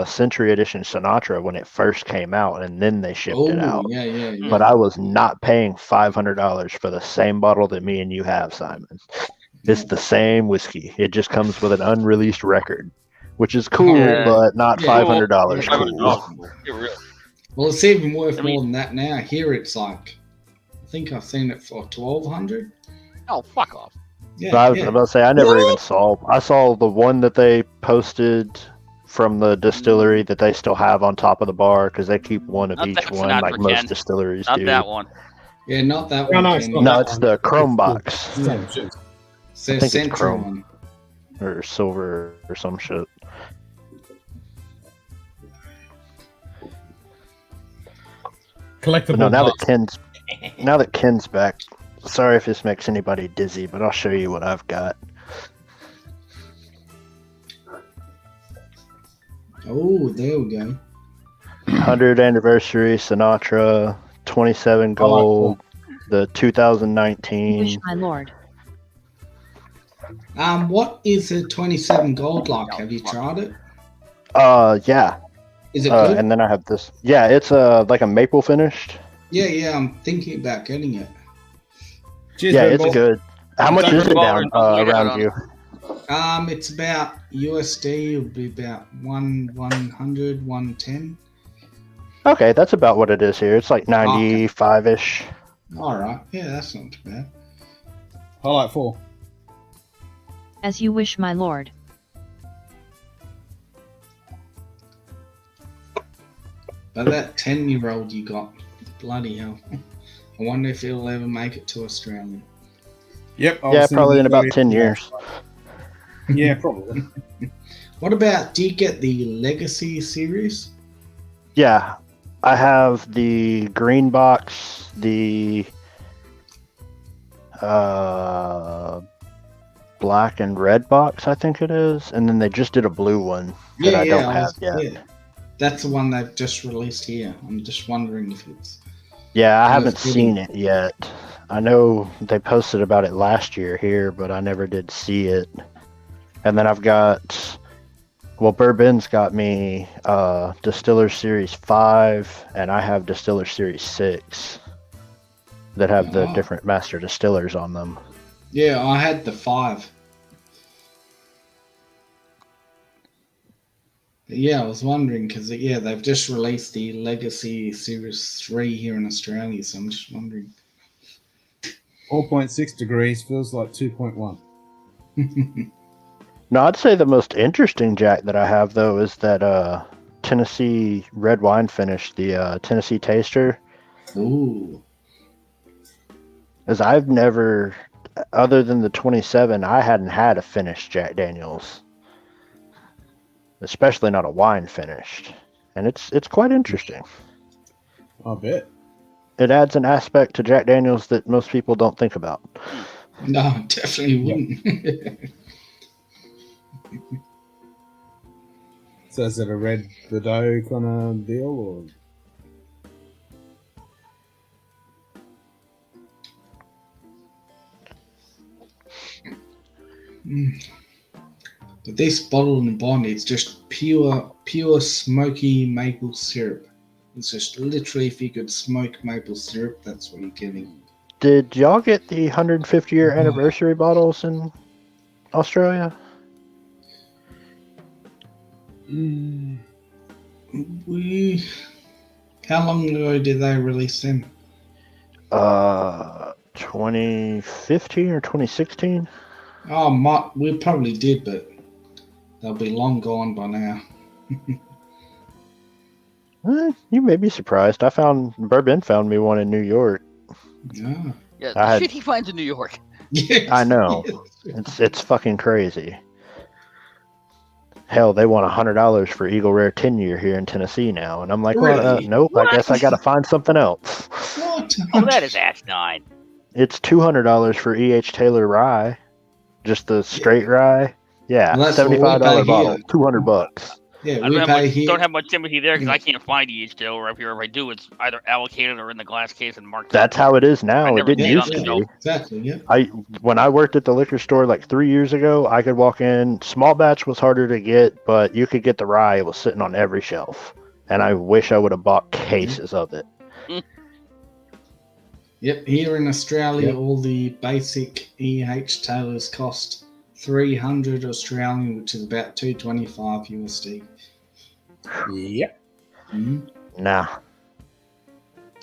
Century Edition Sinatra when it first came out, and then they shipped it out. yeah. But I was not paying $500 for the same bottle that me and you have, Simon. It's the same whiskey. It just comes with an unreleased record, which is cool, Yeah. but not Yeah. $500 cool. Get real. Well, it's even worth I mean- more than that now. Here it's like, I think I've seen it for 1,200. Oh, fuck off. Yeah, But I was about to say I never even saw. I saw the one that they posted from the distillery that they still have on top of the bar because they keep one of Not each that one, like Sinatra, most Ken. distilleries Not do. that one. Yeah, not that No, one. no, it's Ken. not No, that it's one. the chrome It's box. the same shit. It's their I think it's central chrome. one. Or silver or some shit. Collectible. But no, now that box. Ken's back. Sorry if this makes anybody dizzy, but I'll show you what I've got. Oh, there we go. 100th anniversary Sinatra, 27 gold, the 2019. Wish my lord. What is a 27 gold like? Have you tried it? Yeah. Is it good? And then I have this. Yeah, it's like a maple finished. Yeah, I'm thinking about getting it. Cheers, Yeah, Red it's Bull. good. How much is it down around you? It's about USD would be about 100, 110. Okay, that's about what it is here. It's like 95-ish. All right, yeah, that's not too bad. Highlight 4. As you wish, my lord. But that 10-year-old you got, bloody hell. I wonder if he'll ever make it to Australia. Yep. Yeah, probably in about 10 years. Yeah, probably. What about, do you get the Legacy series? Yeah, I have the green box, the black and red box, I think it is, and then they just did a blue one that I don't have yet. Yeah. That's the one they've just released here. I'm just wondering if it's... Yeah, I Yeah, haven't it's really- seen it yet. I know they posted about it last year here, but I never did see it. And then I've got, well, Bourbon's got me Distiller Series 5, and I have Distiller Series 6 that have the different master distillers on them. Yeah, I had the 5. But yeah, I was wondering because they've just released the Legacy Series 3 here in Australia, so I'm just wondering. 4.6 degrees feels like 2.1. No, I'd say the most interesting Jack that I have, though, is that Tennessee red wine finish, the Tennessee Taster. Ooh. Because I've never, other than the 27, I hadn't had a finished Jack Daniels. Especially not a wine finished. And it's quite interesting. I bet. It adds an aspect to Jack Daniels that most people don't think about. No, definitely wouldn't. So is it a red Bordeaux kind of deal, or? But this bottle and bond, it's just pure smoky maple syrup. It's just literally, if you could smoke maple syrup, that's what you're getting. Did y'all get the 150-year anniversary bottles in Australia? How long ago did they release them? 2015 or 2016? Oh, we probably did, but they'll be long gone by now. You may be surprised. Bourbon found me one in New York. Yeah. Yeah, I the had- shit he finds in New York. I know. It's fucking crazy. Hell, they want $100 for Eagle Rare 10-year here in Tennessee now, and I'm like, well, Really? nope. What? I guess I got to find something else. What? Oh, that is asinine. It's $200 for E.H. Taylor rye, just the straight rye. Yeah, Well, that's what we $75 pay bottle, here. $200. Yeah, I we don't pay here. don't have much sympathy there because I can't find EH Taylor up here. If I do, it's either allocated or in the glass case and marked. That's how it is I now. It never didn't see it on used the to shelf. be. Exactly, yeah. When I worked at the liquor store like 3 years ago, I could walk in. Small batch was harder to get, but you could get the rye. It was sitting on every shelf, and I wish I would have bought cases of it. Yep, here in Australia, Yep. all the basic EH Taylors cost 300 Australian, which is about 225 USD. Yep. Mhm. Nah,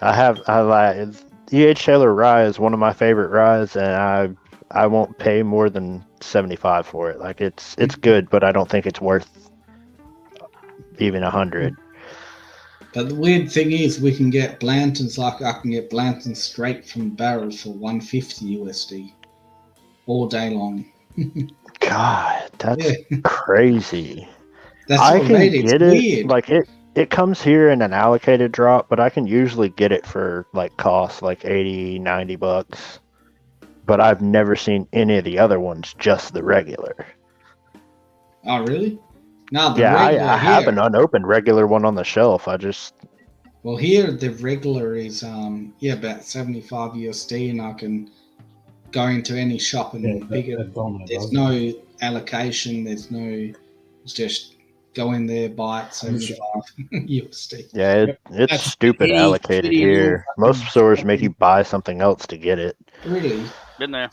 I like E.H. Taylor rye is one of my favorite ryes, and I won't pay more than 75 for it. Like it's good, but I don't think it's worth even 100. But the weird thing is, we can get Blantons like I can get Blantons straight from the barrel for 150 USD all day long. God, that's crazy. That's I what can made it get weird. it like it comes here in an allocated drop, but I can usually get it for like cost like 80, 90 bucks. But I've never seen any of the other ones, just the regular. Oh, really? No, the Yeah, regular I have here. an unopened regular one on the shelf. Well, here the regular is about 75 USD, and I can go into any shop and pick it. There's no allocation. There's no. It's just go in there, buy it, 75 USD. Yeah, it's That's stupid shitty- allocated shitty little here. Most stores make you buy something else to get it. Really? Been there.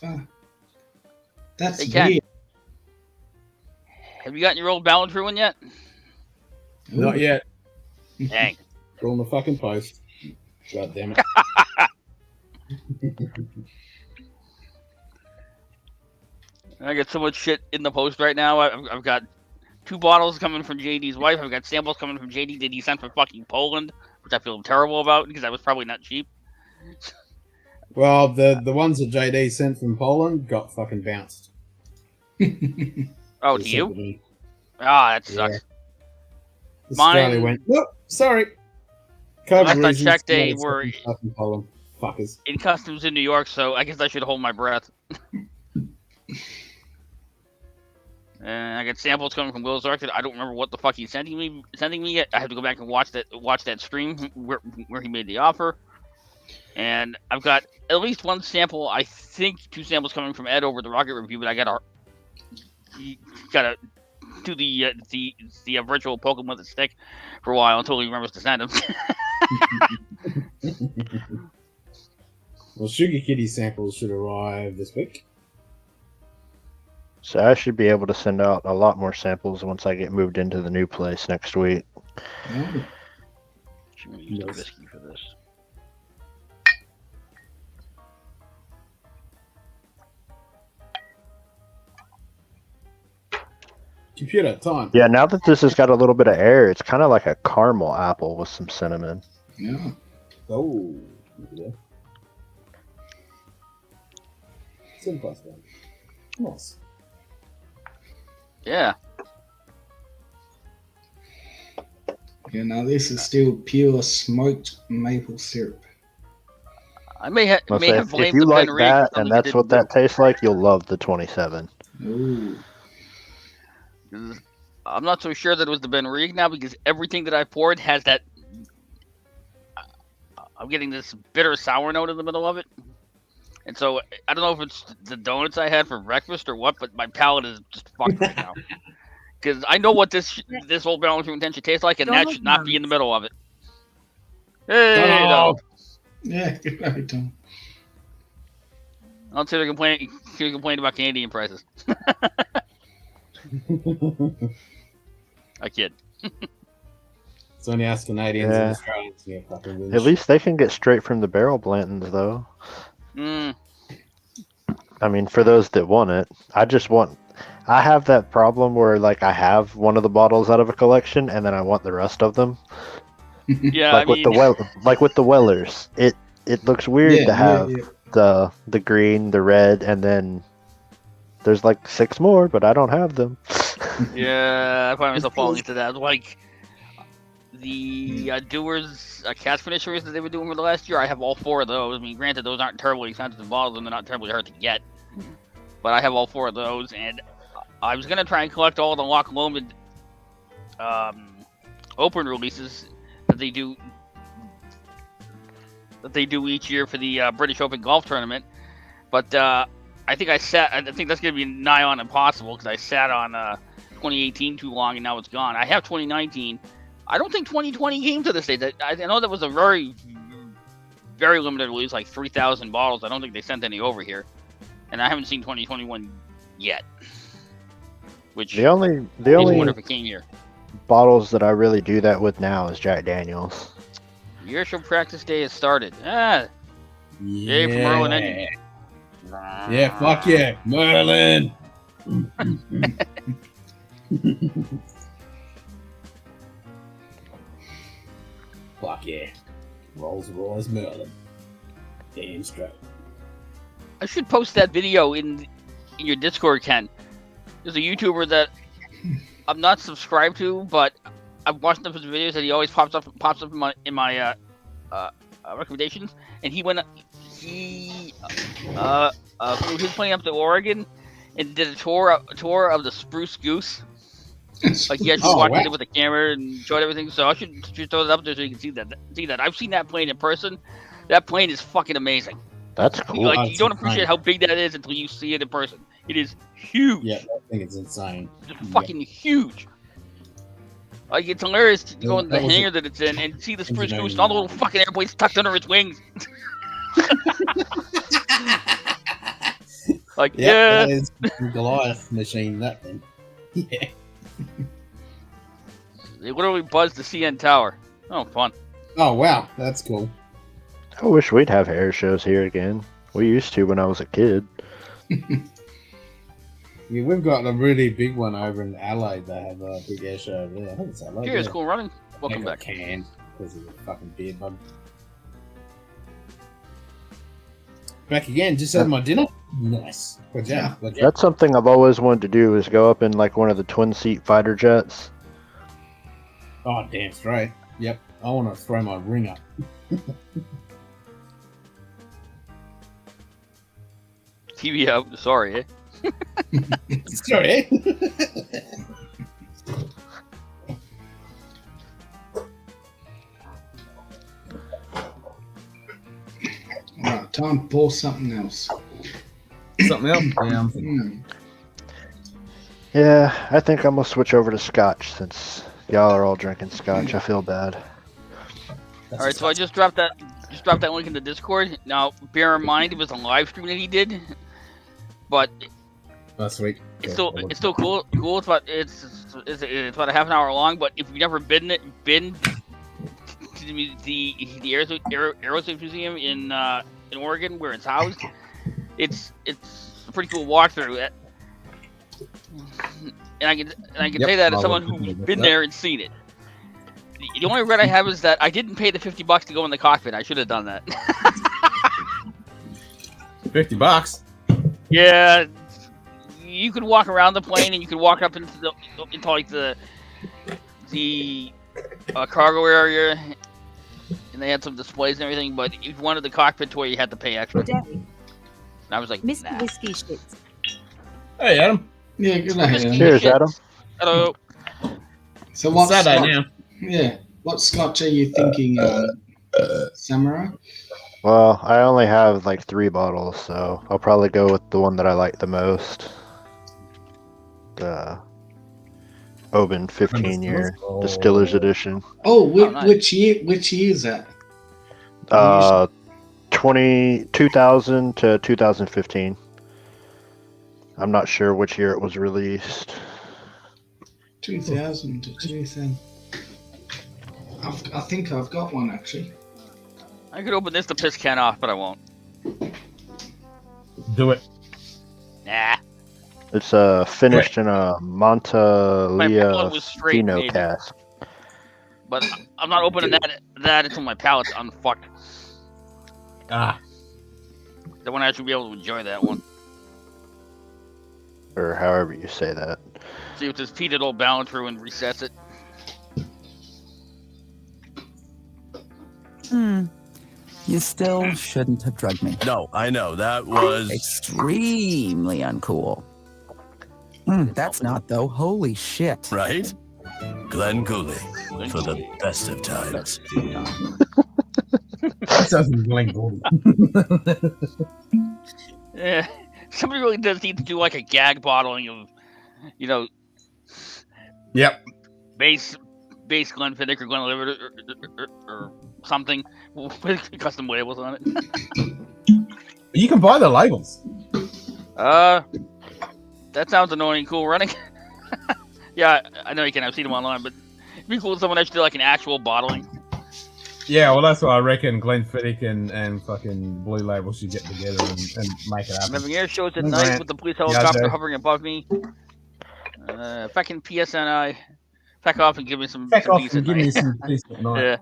That's Hey, Ken, weird. have you gotten your old Balance ruin yet? Not yet. Dang. We're on the fucking post. God damn it. I got so much shit in the post right now. I've got 2 bottles coming from JD's wife. I've got samples coming from JD that he sent from fucking Poland, which I feel terrible about because that was probably not cheap. Well, the ones that JD sent from Poland got fucking bounced. Oh, They to sent you? to me. Ah, that sucks. Australia Mine- went, nope, sorry. COVID Last I reasons, checked, they not were accepting stuff from Poland. Fuckers. in customs in New York, so I guess I should hold my breath. And I got samples coming from Will's Arc that I don't remember what the fuck he's sending me yet. I have to go back and watch that stream where he made the offer. And I've got at least 1 sample, I think 2 samples coming from Ed over the Rocket Review, but I gotta do the virtual Pokemon with a stick for a while until he remembers to send them. Well, Sugar Kitty samples should arrive this week. So I should be able to send out a lot more samples once I get moved into the new place next week. Should we use the whiskey for this? Computer time. Yeah, now that this has got a little bit of air, it's kind of like a caramel apple with some cinnamon. Yeah. Oh. Yeah. Simple. Nice. Yeah. Yeah, now this is still pure smoked maple syrup. I may have If blamed you the like Ben Reed that for and something that's didn't what that tastes like, you'll love the 27. Ooh. I'm not so sure that it was the Ben Reed now because everything that I poured has that. I'm getting this bitter sour note in the middle of it, and so I don't know if it's the donuts I had for breakfast or what, but my palate is just fucked right now. Because I know what this whole Balance Room should taste like, and that should not be in the middle of it. Hey, Donald. Yeah, good night, Tom. I'll sit here complain about Canadian prices. I kid. It's only us Canadians Yeah. and Australians who get fucking wins. At least they can get straight from the barrel Blantons, though. I mean, for those that want it, I have that problem where, like, I have one of the bottles out of a collection, and then I want the rest of them. Yeah, like with the Wellers, it looks weird to have the green, the red, and then there's like 6 more, but I don't have them. Yeah, I find myself falling into that. Like the Doers cast finishers that they were doing for the last year, I have all 4 of those. I mean, granted, those aren't terribly expensive bottles, and they're not terribly hard to get. But I have all 4 of those, and I was gonna try and collect all the Loch Lomond open releases that they do each year for the British Open Golf Tournament. But I think that's gonna be nigh on impossible because I sat on 2018 too long and now it's gone. I have 2019. I don't think 2020 came to the States. I know that was a very, very limited release, like 3,000 bottles. I don't think they sent any over here, and I haven't seen 2021 yet. Which The only I wonder if it came here. bottles that I really do that with now is Jack Daniels. Your show practice day has started. Ah, yay for Merlin Engine. Yeah, fuck yeah, Merlin. Fuck yeah, Rolls Royce Merlin. Damn straight. I should post that video in your Discord, Ken. There's a YouTuber that I'm not subscribed to, but I've watched his videos and he always pops up in my recommendations. And he was playing up to Oregon and did a tour of the Spruce Goose. Like he actually walked in with a camera and showed everything. So I should throw it up there so you can see that. I've seen that plane in person. That plane is fucking amazing. That's cool. You don't appreciate how big that is until you see it in person. It is huge. Yeah, I think it's insane. It's fucking huge. Like, it's hilarious to go in the hangar that it's in and see the Spruce Goose and all the little fucking airplanes tucked under its wings. Like, that is Goliath machine, that thing. Yeah. They literally buzzed the CN Tower. Oh, fun. Oh, wow. That's cool. I wish we'd have air shows here again. We used to when I was a kid. Yeah, we've got a really big one over in Adelaide. They have a big air show over there. I think it's Adelaide. Cheers, cool running. Welcome back. Can because of the fucking beard bug. Back again, just had my dinner. Nice. Good job. Good job. That's something I've always wanted to do, is go up in like one of the twin-seat fighter jets. Oh, damn straight. Yep. I want to throw my ring up. TV out. Sorry, eh? Sorry, eh? Alright, time to pour something else. Something else? Yeah. Yeah, I think I'm gonna switch over to Scotch since y'all are all drinking Scotch. I feel bad. All right, so I just dropped that link in the Discord. Now, bear in mind it was a live stream that he did, but last week it's still cool. It's about a half an hour long. But if you've never been to the Aerospace Museum in Oregon, where it's housed, it's a pretty cool walkthrough. And I can say that as someone who's been there and seen it. The only regret I have is that I didn't pay the $50 to go in the cockpit. I should have done that. $50? Yeah, you could walk around the plane and you could walk up into like the cargo area, and they had some displays and everything. But if you wanted the cockpit tour, you had to pay extra. And I was like, Mr. nah. Whiskey Shits. Hey, Adam. Yeah, good night. Cheers, Adam. Hello. So what's Saturday Scotch? now. Yeah, what Scotch are you thinking, Samurai? Well, I only have like 3 bottles, so I'll probably go with the one that I like the most. The Oban 15-year Distillers Edition. Oh, nice. which year is that? 2000 to 2015. I'm not sure which year it was released. 2000 to 2000. I think I've got one actually. I could open this to piss Ken off, but I won't. Do it. Nah. It's finished in a My palate was straight, Fino maybe. cask. But I'm not opening that until my palate's unfucked. Ah. Then when I should be able to enjoy that one. Or however you say that. See if this peated will balance through and resets it. You still shouldn't have drugged me. No, I know. That was Extremely uncool. That's not, though. Holy shit. right. Glenn Gooley for the best of times. That sounds like Glenn Yeah. Somebody really does need to do like a gag bottling of, Yep. base Glenfiddich or Glenlivet or something with custom labels on it. You can buy the labels. That sounds annoying. Cool running. Yeah, I know you can. I've seen them online, but it'd be cool if someone actually did like an actual bottling. Yeah, well, that's what I reckon. Glenfiddich and fucking Blue Label should get together and make it I'm happen. having air shows at Right. night with the police helicopter hovering above me. Fucking PSNI. Back off and give me some Back off peace and at give night. me some peace at night.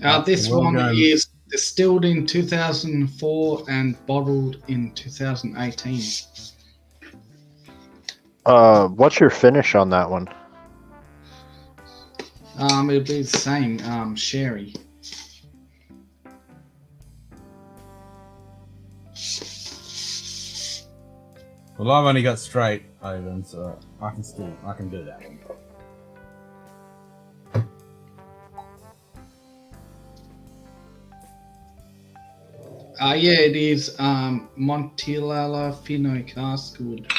Yeah. This Well one done. is distilled in 2004 and bottled in 2018. What's your finish on that one? It'll be the same, sherry. Well, I've only got straight Oven, so I can do that one. Yeah, it is Montellala Fino Caskwood.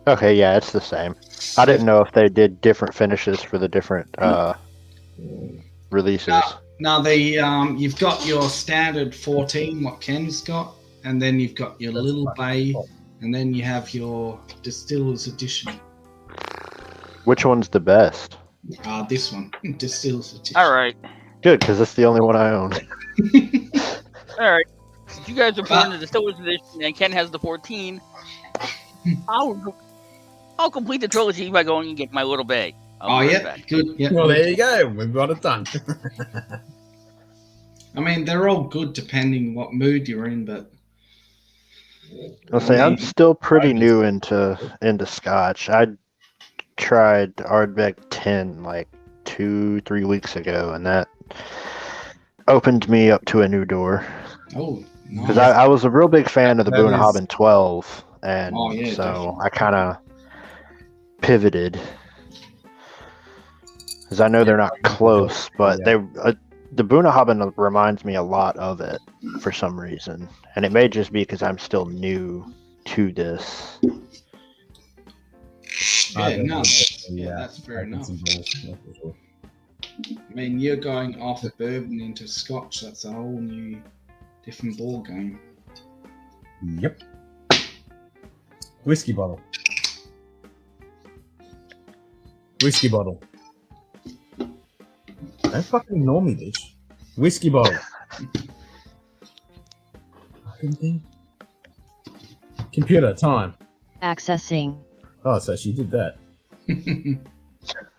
Okay, yeah, it's the same. I didn't know if they did different finishes for the different releases. Now you've got your standard 14, what Ken's got, and then you've got your Little Bay, and then you have your Distiller's Edition. Which one's the best? This one, Distiller's Edition. All right. Good, because it's the only one I own. All right. Since you guys are born in the Distillers Edition and Ken has the 14, I'll complete the trilogy by going and get my Little Bay. Good. Yeah. Well, there you go. We've got it done. I mean, they're all good depending what mood you're in, but I'll say I'm still pretty new into Scotch. I tried Ardbeg 10 like 2-3 weeks ago, and that opened me up to a new door. Oh, because I was a real big fan of the That Bunnahabhain 12, and yeah, so definitely. I kind of pivoted. Because I know they're not close, but the Bunnahabhain reminds me a lot of it for some reason, and it may just be because I'm still new to this. Yeah, that's fair enough. I mean, you're going off bourbon into Scotch. That's a whole new, different ball game. Yep. Whiskey bottle. Whiskey bottle. Don't fucking ignore me, bitch. Whiskey bottle. Fucking thing. Computer, time. Accessing. Oh, so she did that.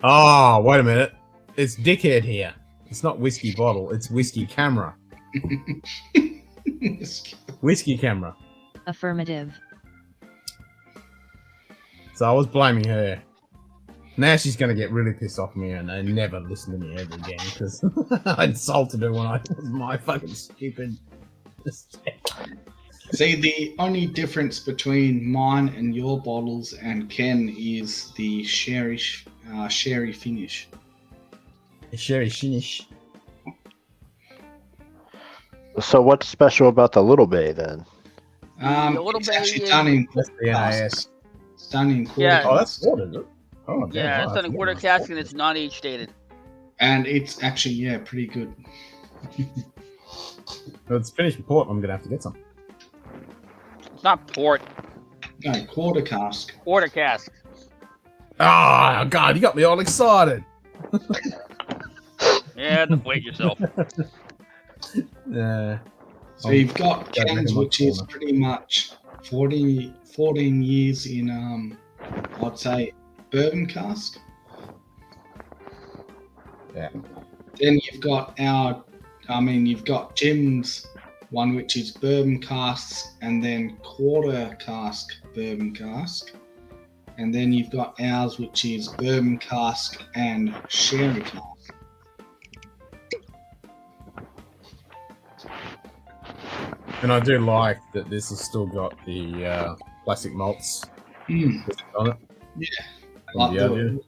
Oh, wait a minute. It's dickhead here. It's not whiskey bottle, it's whiskey camera. Whiskey camera. Affirmative. So I was blaming her. Now she's gonna get really pissed off at me and never listen to me ever again because I insulted her when I was my fucking stupid mistake. See, the only difference between mine and your bottles and Ken is the sherry finish. The sherry finish. So what's special about the Little Bay then? It's actually done in NIS. It's done in quarter. Yeah. Oh, that's water, is it? Oh, damn, Yeah, wow, it's done in that's quarter nice. cask and it's not age dated. And it's actually pretty good. Well, it's finished with port. I'm gonna have to get some. It's not port. No, quarter cask. Quarter cask. Oh God, you got me all excited. Yeah, deflate yourself. Yeah. So you've got Yeah, Ken's, make 'em which is corner. pretty much 14 years in, I'd say, bourbon cask. Yeah. Then you've got you've got Jim's one, which is bourbon casks, and then quarter cask bourbon cask. And then you've got ours, which is bourbon cask and sherry cask. And I do like that this has still got the classic malts on it. Yeah. From Diageo.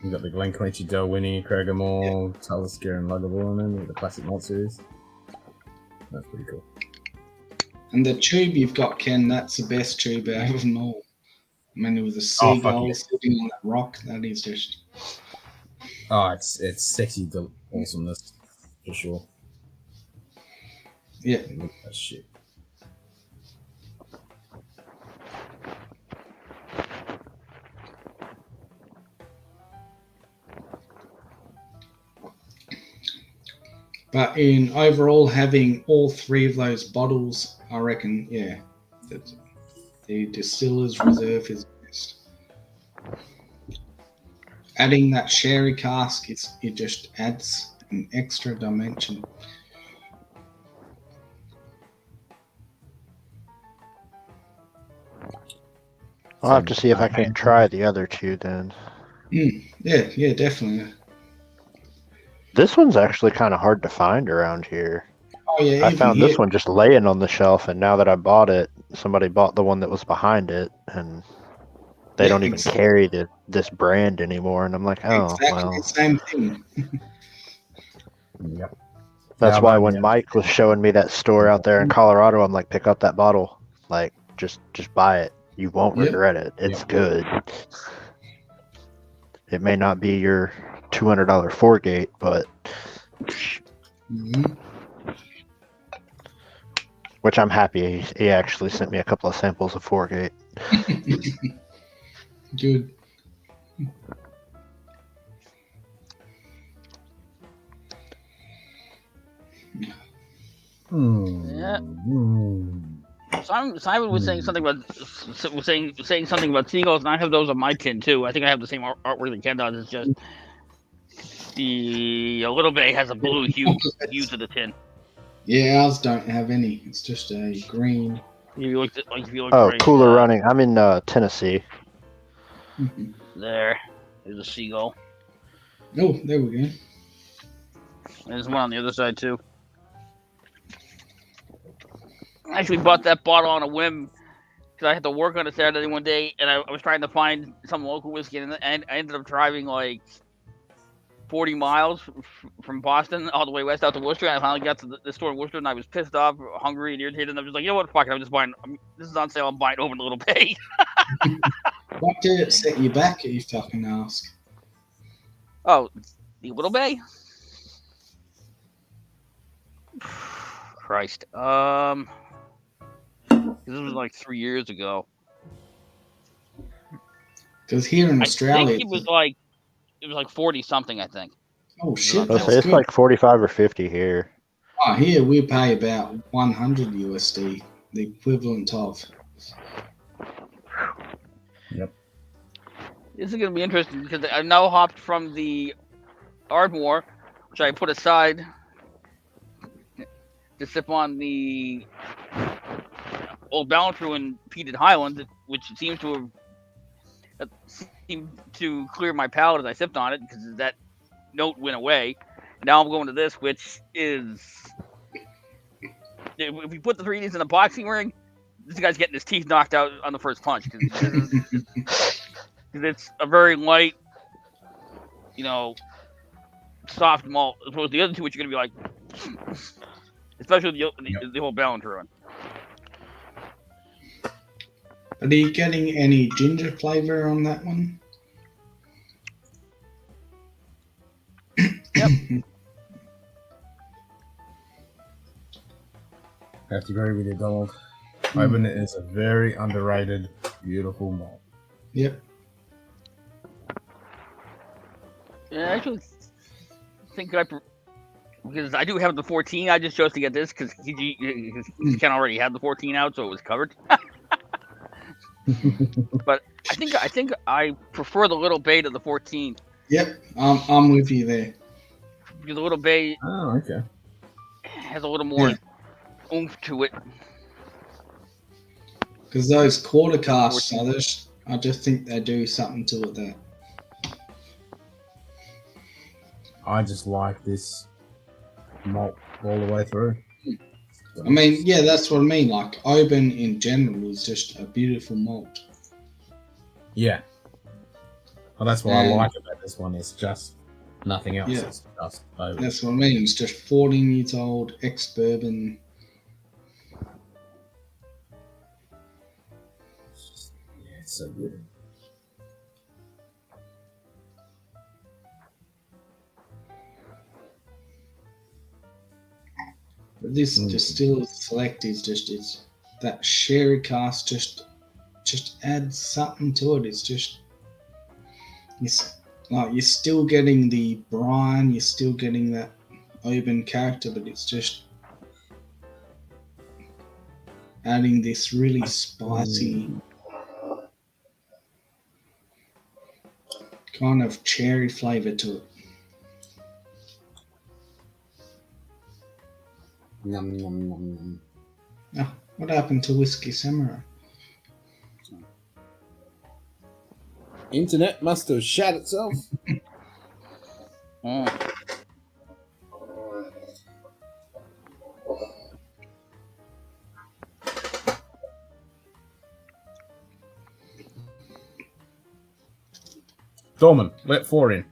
You've got the Glenquenchy, Dalwhinnie, Craigamore, Talisker, and Lagavulin, and then the classic malt series. That's pretty cool. And the tube you've got, Ken, that's the best tube out of them all. I mean, with the Oh, fuck seagull yeah. sitting on that rock, that is just... Oh, it's sexy awesomeness for sure. Yeah. Look at that shit. But in overall, having all three of those bottles, I reckon, yeah, that the distiller's reserve is best. Adding that sherry cask, it just adds an extra dimension. I'll have to see if I can try the other two then. Yeah, definitely. This one's actually kind of hard to find around here. Oh yeah, I found this one just laying on the shelf, and now that I bought it, somebody bought the one that was behind it, and they don't even carry this brand anymore. And I'm like, oh, exactly well. the same thing. Yep. That's why when Mike was showing me that store out there in Colorado, I'm like, pick up that bottle. Like, just buy it. You won't regret it. It's good. It may not be your $200 4-gate, but which I'm happy he actually sent me a couple of samples of 4-gate. Good. Yeah. Simon was saying something about saying something about seagulls, and I have those on my tin too. I think I have the same artwork that Ken does. It's just the Little Bay has a blue hue to the tin. Yeah, ours don't have any. It's just a green. Cooler running. I'm in Tennessee. There's a seagull. Oh, there we go. There's one on the other side too. I actually bought that bottle on a whim because I had to work on a Saturday one day, and I was trying to find some local whiskey, and I ended up driving like 40 miles from Boston all the way west out to Worcester. And I finally got to the store in Worcester, and I was pissed off, hungry, and irritated. And I was just like, you know what, fuck it, I'm just buying. This is on sale. I'm buying over in the Little Bay. What did it set you back, you fucking ask? Oh, the Little Bay? Christ. This was like 3 years ago. Because here in Australia, I think it was like 40 something. I think. Oh shit! It's like 45 or 50 here. Oh, here we pay about 100 USD, the equivalent of. Yep. This is going to be interesting because I've now hopped from the Ardmore, which I put aside to sip on the Old Ballantrae and Peated Highland, which seems to have clear my palate as I sipped on it because that note went away. Now I'm going to this, which is, if we put the 3 Ds in a boxing ring, this guy's getting his teeth knocked out on the first punch because it's a very light, soft malt. As opposed to the other two, which you're going to be like, especially the Old Ballantrae one. Are you getting any ginger flavor on that one? Yep. I have to agree with you, Donald. Oban is a very underrated, beautiful malt. Yep. Yeah, I actually think because I do have the 14. I just chose to get this because he can already have the 14 out, so it was covered. But I think I prefer the Little Bay to the 14. Yep, I'm with you there. Because the Little Bay has a little more oomph to it. Because those quarter casks, I just think they do something to it there. I just like this malt all the way through. I mean, yeah, that's what I mean. Like, Oban in general is just a beautiful malt. Yeah. Well, that's what I like about this one. It's just nothing else. Yeah. It's just Oban. That's what I mean. It's just 14 years old, ex-bourbon. Yeah, it's so good. But this Distiller's Select is it's that sherry cask just adds something to it. It's just you're still getting the brine, you're still getting that open character, but it's just adding this really spicy kind of cherry flavor to it. Yum, yum, yum, Oh, what happened to Whiskey Samurai? Internet must have shat itself. Dorman, let 4 in.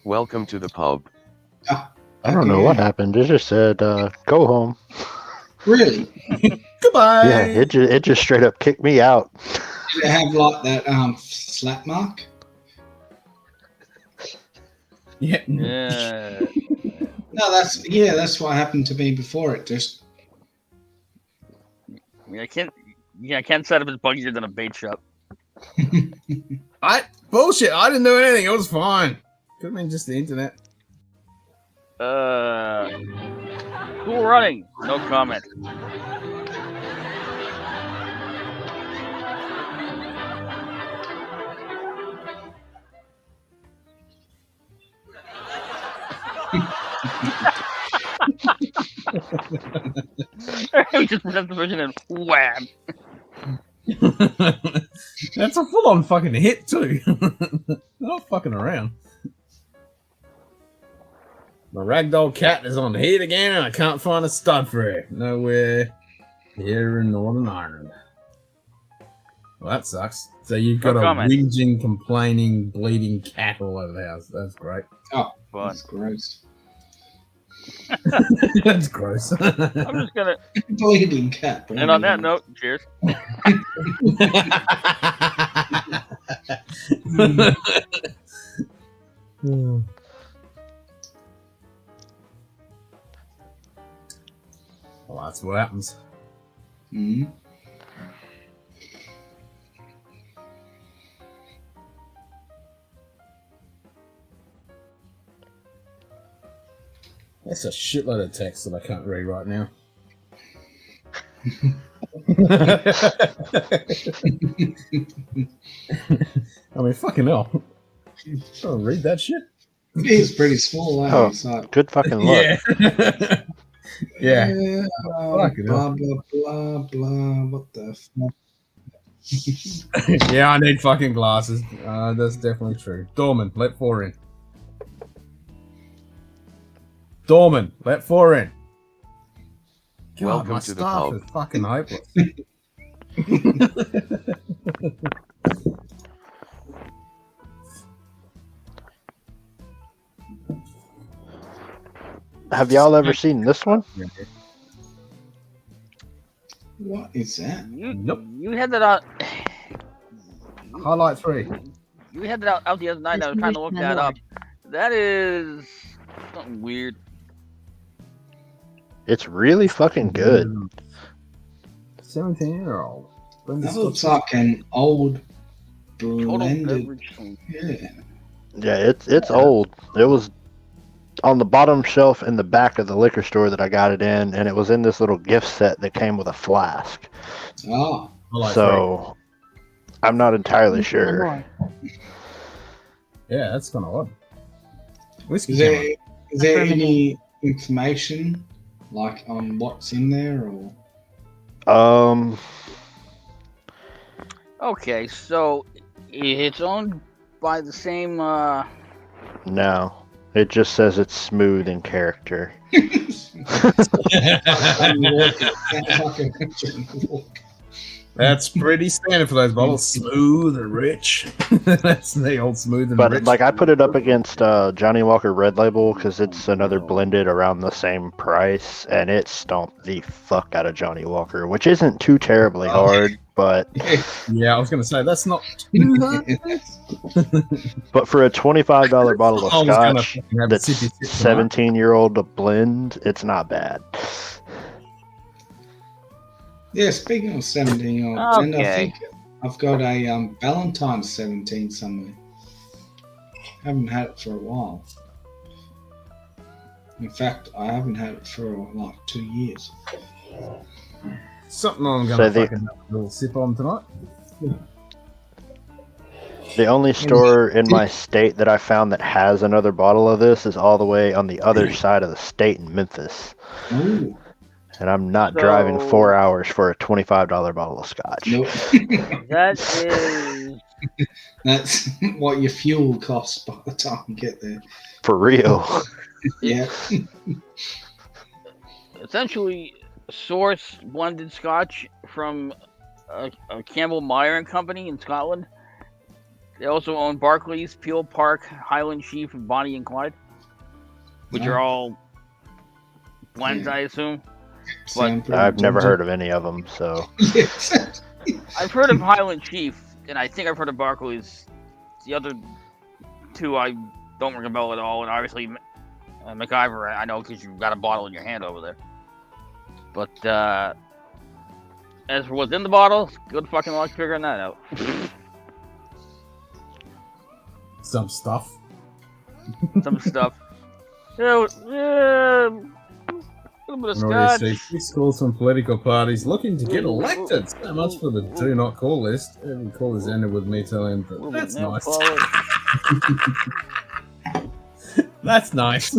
Welcome to the pub. I don't know what happened. It just said, go home. Really? Goodbye. Yeah, it just straight up kicked me out. Did it have like that slap mark? Yeah. Yeah. No, that's what happened to me before. It just I can't set up as buggier than a bait shop. Bullshit. I didn't do anything. It was fine. Could have been just the internet. Cool running. No comment. I just press the version and wham. That's a full-on fucking hit too. They're not fucking around. My ragdoll cat is on the heat again, and I can't find a stud for it. Nowhere here in Northern Ireland. Well, that sucks. So you've got a whinging, complaining, bleeding cat all over the house. That's great. Oh, fun. That's gross. That's gross. I'm just gonna bleeding cat. And on that note, cheers. Well, that's what happens. Mm-hmm. That's a shitload of text that I can't read right now. I mean, fucking hell. I'll read that shit. It is pretty small, eh? Oh, So, good fucking luck. Yeah. Yeah. Fucking blah, hell. blah, blah, blah. What the fuck? Yeah, I need fucking glasses. That's definitely true. Dorman, let 4 in. Dorman, let 4 in. God, Welcome my to the staff pub. is fucking hopeless. Have y'all ever seen this one? What is that? You had that out. Highlight 3. You had that out the other night. I was trying to look that up. That is something weird. It's really fucking good. 17-year-old. This looks like an old Total blended. beverage. Yeah. Yeah, it's old. It was on the bottom shelf in the back of the liquor store that I got it in, and it was in this little gift set that came with a flask. Oh. So I'm not entirely sure. Yeah, that's kind of odd. Whiskey. Is there any information like on what's in there or? Okay, so it's owned by the same. No. It just says it's smooth in character. That's pretty standard for those bottles. Smooth and rich. That's the old smooth and But rich. like I put it up against Johnny Walker Red Label because it's another blended around the same price, and it stomped the fuck out of Johnny Walker, which isn't too terribly hard, but yeah, I was gonna say that's not too hard. but for a $25 bottle of I was gonna Scotch fucking have a that's sippy sip tonight. 17-year-old to blend, it's not bad. Yeah, speaking of 17-year-olds, and I Okay. think I've got a Valentine's 17 somewhere. Haven't had it for a while. In fact, I haven't had it for like 2 years. Something I'm So gonna the- fucking have a little sip on tonight. The only store in my state that I found that has another bottle of this is all the way on the other side of the state in Memphis. Ooh. And I'm not driving 4 hours for a $25 bottle of scotch. Nope. That is. That's what your fuel costs by the time you get there. For real. Yeah. Essentially source blended scotch from a Campbell Meyer and Company in Scotland. They also own Barclays, Peel Park, Highland Sheaf, and Bonnie and Clyde, which are all blends, I assume. But I've never heard of any of them, so. I've heard of Highland Chief, and I think I've heard of Barclays. The other two I don't ring a bell at all, and obviously MacIver I know because you've got a bottle in your hand over there. But as for what's in the bottle, good fucking luck figuring that out. Some stuff. Some stuff. A little bit of scotch. Six calls from political parties looking to get elected. So much for the do not call list. Every call is ended with me telling them that's nice. That's nice.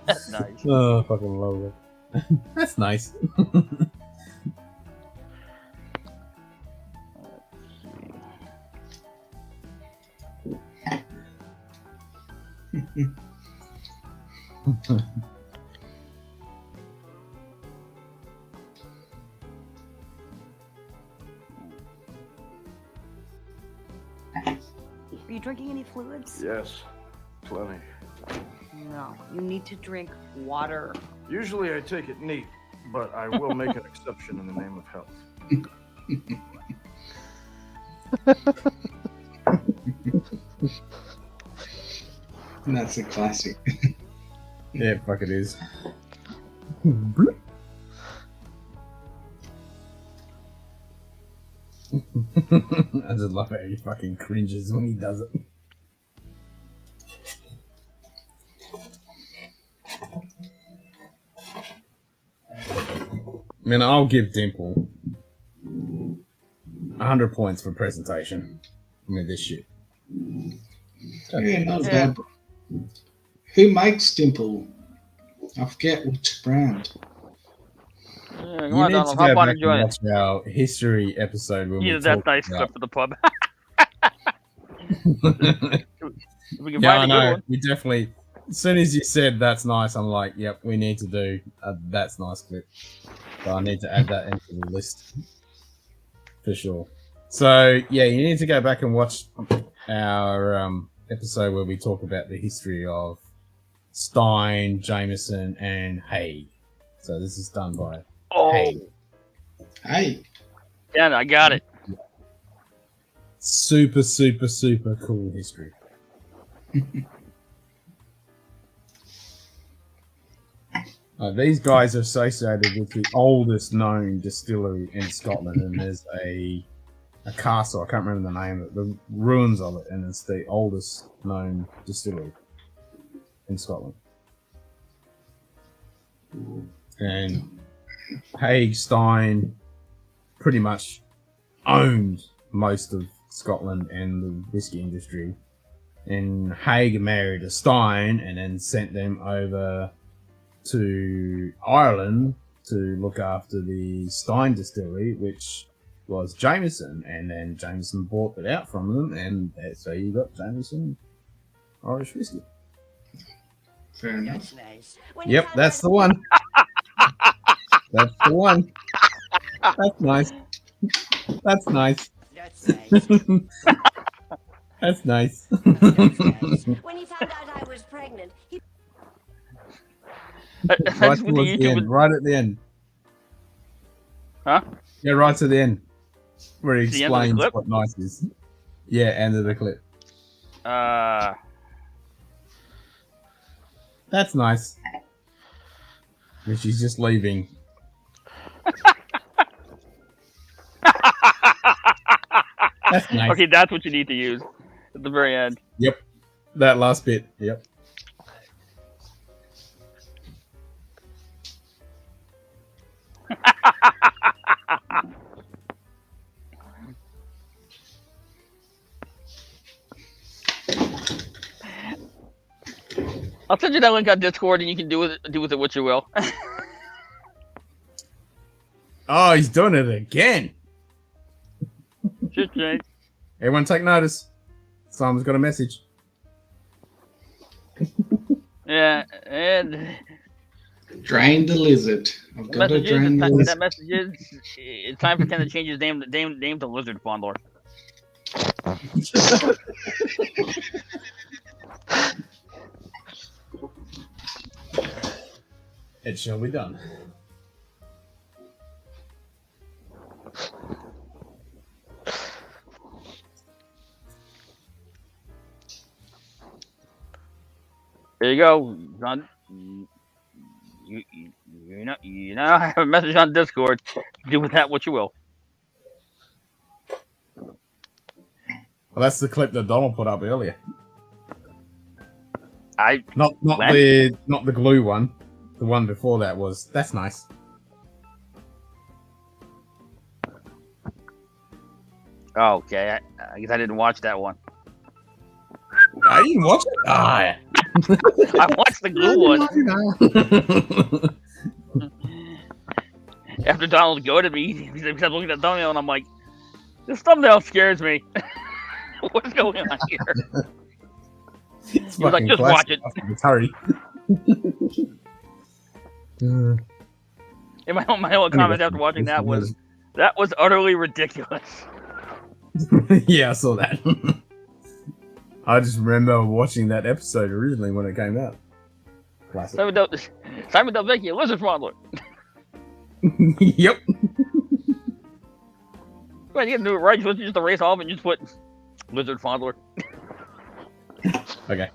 That's nice. Oh, fucking love it. That's nice. Are you drinking any fluids? Yes, plenty. No, you need to drink water. Usually I take it neat, but I will make an exception in the name of health. That's a classic. Yeah, fuck it is. I just love how he fucking cringes when he does it. I mean, I'll give Dimple 100 points for presentation. I mean, this shit. Yeah, not bad. Who makes Dimple? I forget which brand. Yeah, You need to go back and watch our history episode when Yeah, we that talked nice about... clip for the pub. We can Yeah, find I a good know. one. We definitely. As soon as you said that's nice, I'm like, yep, we need to do a that's nice clip. So I need to add that into the list for sure. So yeah, you need to go back and watch our episode where we talk about the history of Stein, Jameson, and Haig. So this is done by Haig. Hey. Yeah, I got it. Super, super, super cool history. These guys are associated with the oldest known distillery in Scotland, and there's a castle, I can't remember the name of it, the ruins of it, and it's the oldest known distillery in Scotland. And Haig Stein pretty much owned most of Scotland and the whiskey industry. And Haig married a Stein and then sent them over to Ireland to look after the Stein distillery, which was Jameson, and then Jameson bought it out from them, and so you got Jameson Irish whiskey. Fair enough. Yep, that's the one. That's the one. That's nice. That's nice. That's nice. When he found out I was pregnant, he... Right towards the end, right at the end. Huh? Yeah, right to the end. Where he The end of the explains clip? what nice is. Yeah, end of the clip. That's nice. And she's just leaving. That's nice. Okay, that's what you need to use at the very end. Yep. That last bit. Yep. I'll send you that link on Discord, and you can do with it what you will. Oh, he's doing it again. Shit, Jake. Everyone take notice. Simon's got a message. Yeah, and Drain the lizard. I've got to drain the that lizard. message is it's time for Ken to change his name to Lizard Fondler. It shall be done. There you go, John. You now have a message on Discord. Do with that what you will. Well, that's the clip that Donald put up earlier. Not the glue one. The one before that was. That's nice. Oh, okay, I guess I didn't watch that one. I didn't watch it. Ah. I watched the glue one. After Donald goaded me, he kept looking at the thumbnail, and I'm like, this thumbnail scares me. What's going on here? He was like, just watch it. Hurry. And my only comment after watching that was utterly ridiculous. Yeah, I saw that. I just remember watching that episode originally when it came out. Classic. Simon Del Vecchio, Lizard Fondler. Yep. Well, you can do it right. You just erase all of it and just put Lizard Fondler. Okay.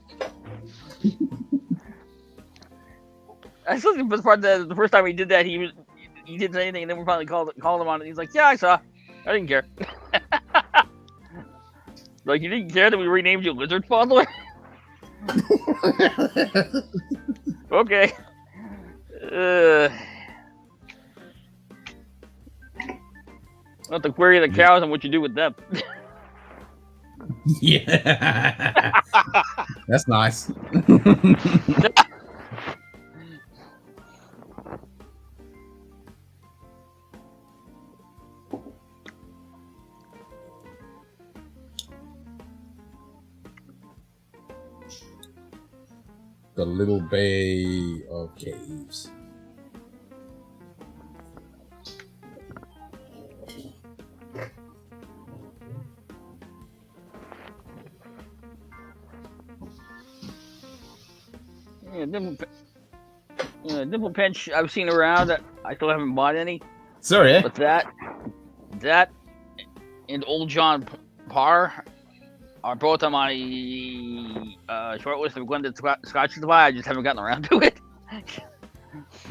I still think the part that the first time he did that, he didn't say anything, and then we finally called him on it. He's like, "Yeah, I saw. I didn't care." Like, you didn't care that we renamed you Lizard Fondler? Okay. I'll have to query the cows and what you do with them. Yeah. That's nice. The Little Bay of Caves. Yeah, Dimple Pinch I've seen around. I still haven't bought any. Sorry, eh? But that and Old John Parr are both on my short list of blended Scotch to buy. I just haven't gotten around to it.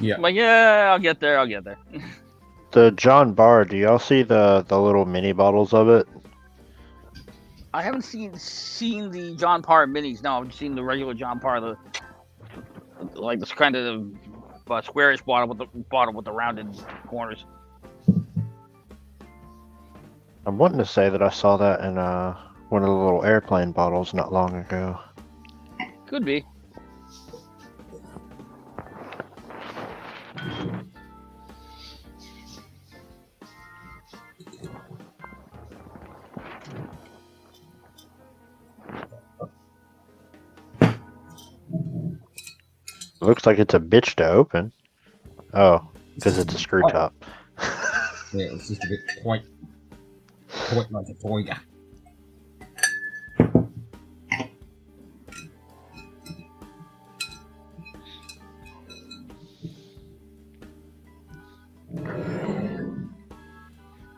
Yeah. I'm like, yeah, I'll get there. The John Bar, do y'all see the little mini bottles of it? I haven't seen the John Parr minis. No, I've seen the regular John Parr, like this kind of squarish bottle with the rounded corners. I'm wanting to say that I saw that in one of the little airplane bottles not long ago. Could be. Looks like it's a bitch to open. Oh, because it's a screw top. Yeah, it's just a bit quite like a toy.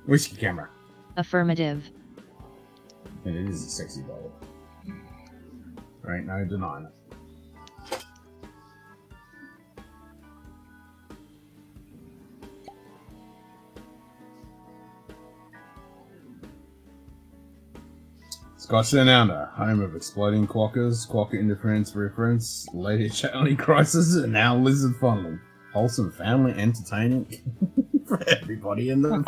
Whiskey camera. Affirmative. And it is a sexy bottle. There ain't no denying it. Scotchdownunder, home of exploding quackers, quacker interference reference, lady Charlie crisis, and now lizard fondling. Wholesome family entertaining for everybody in the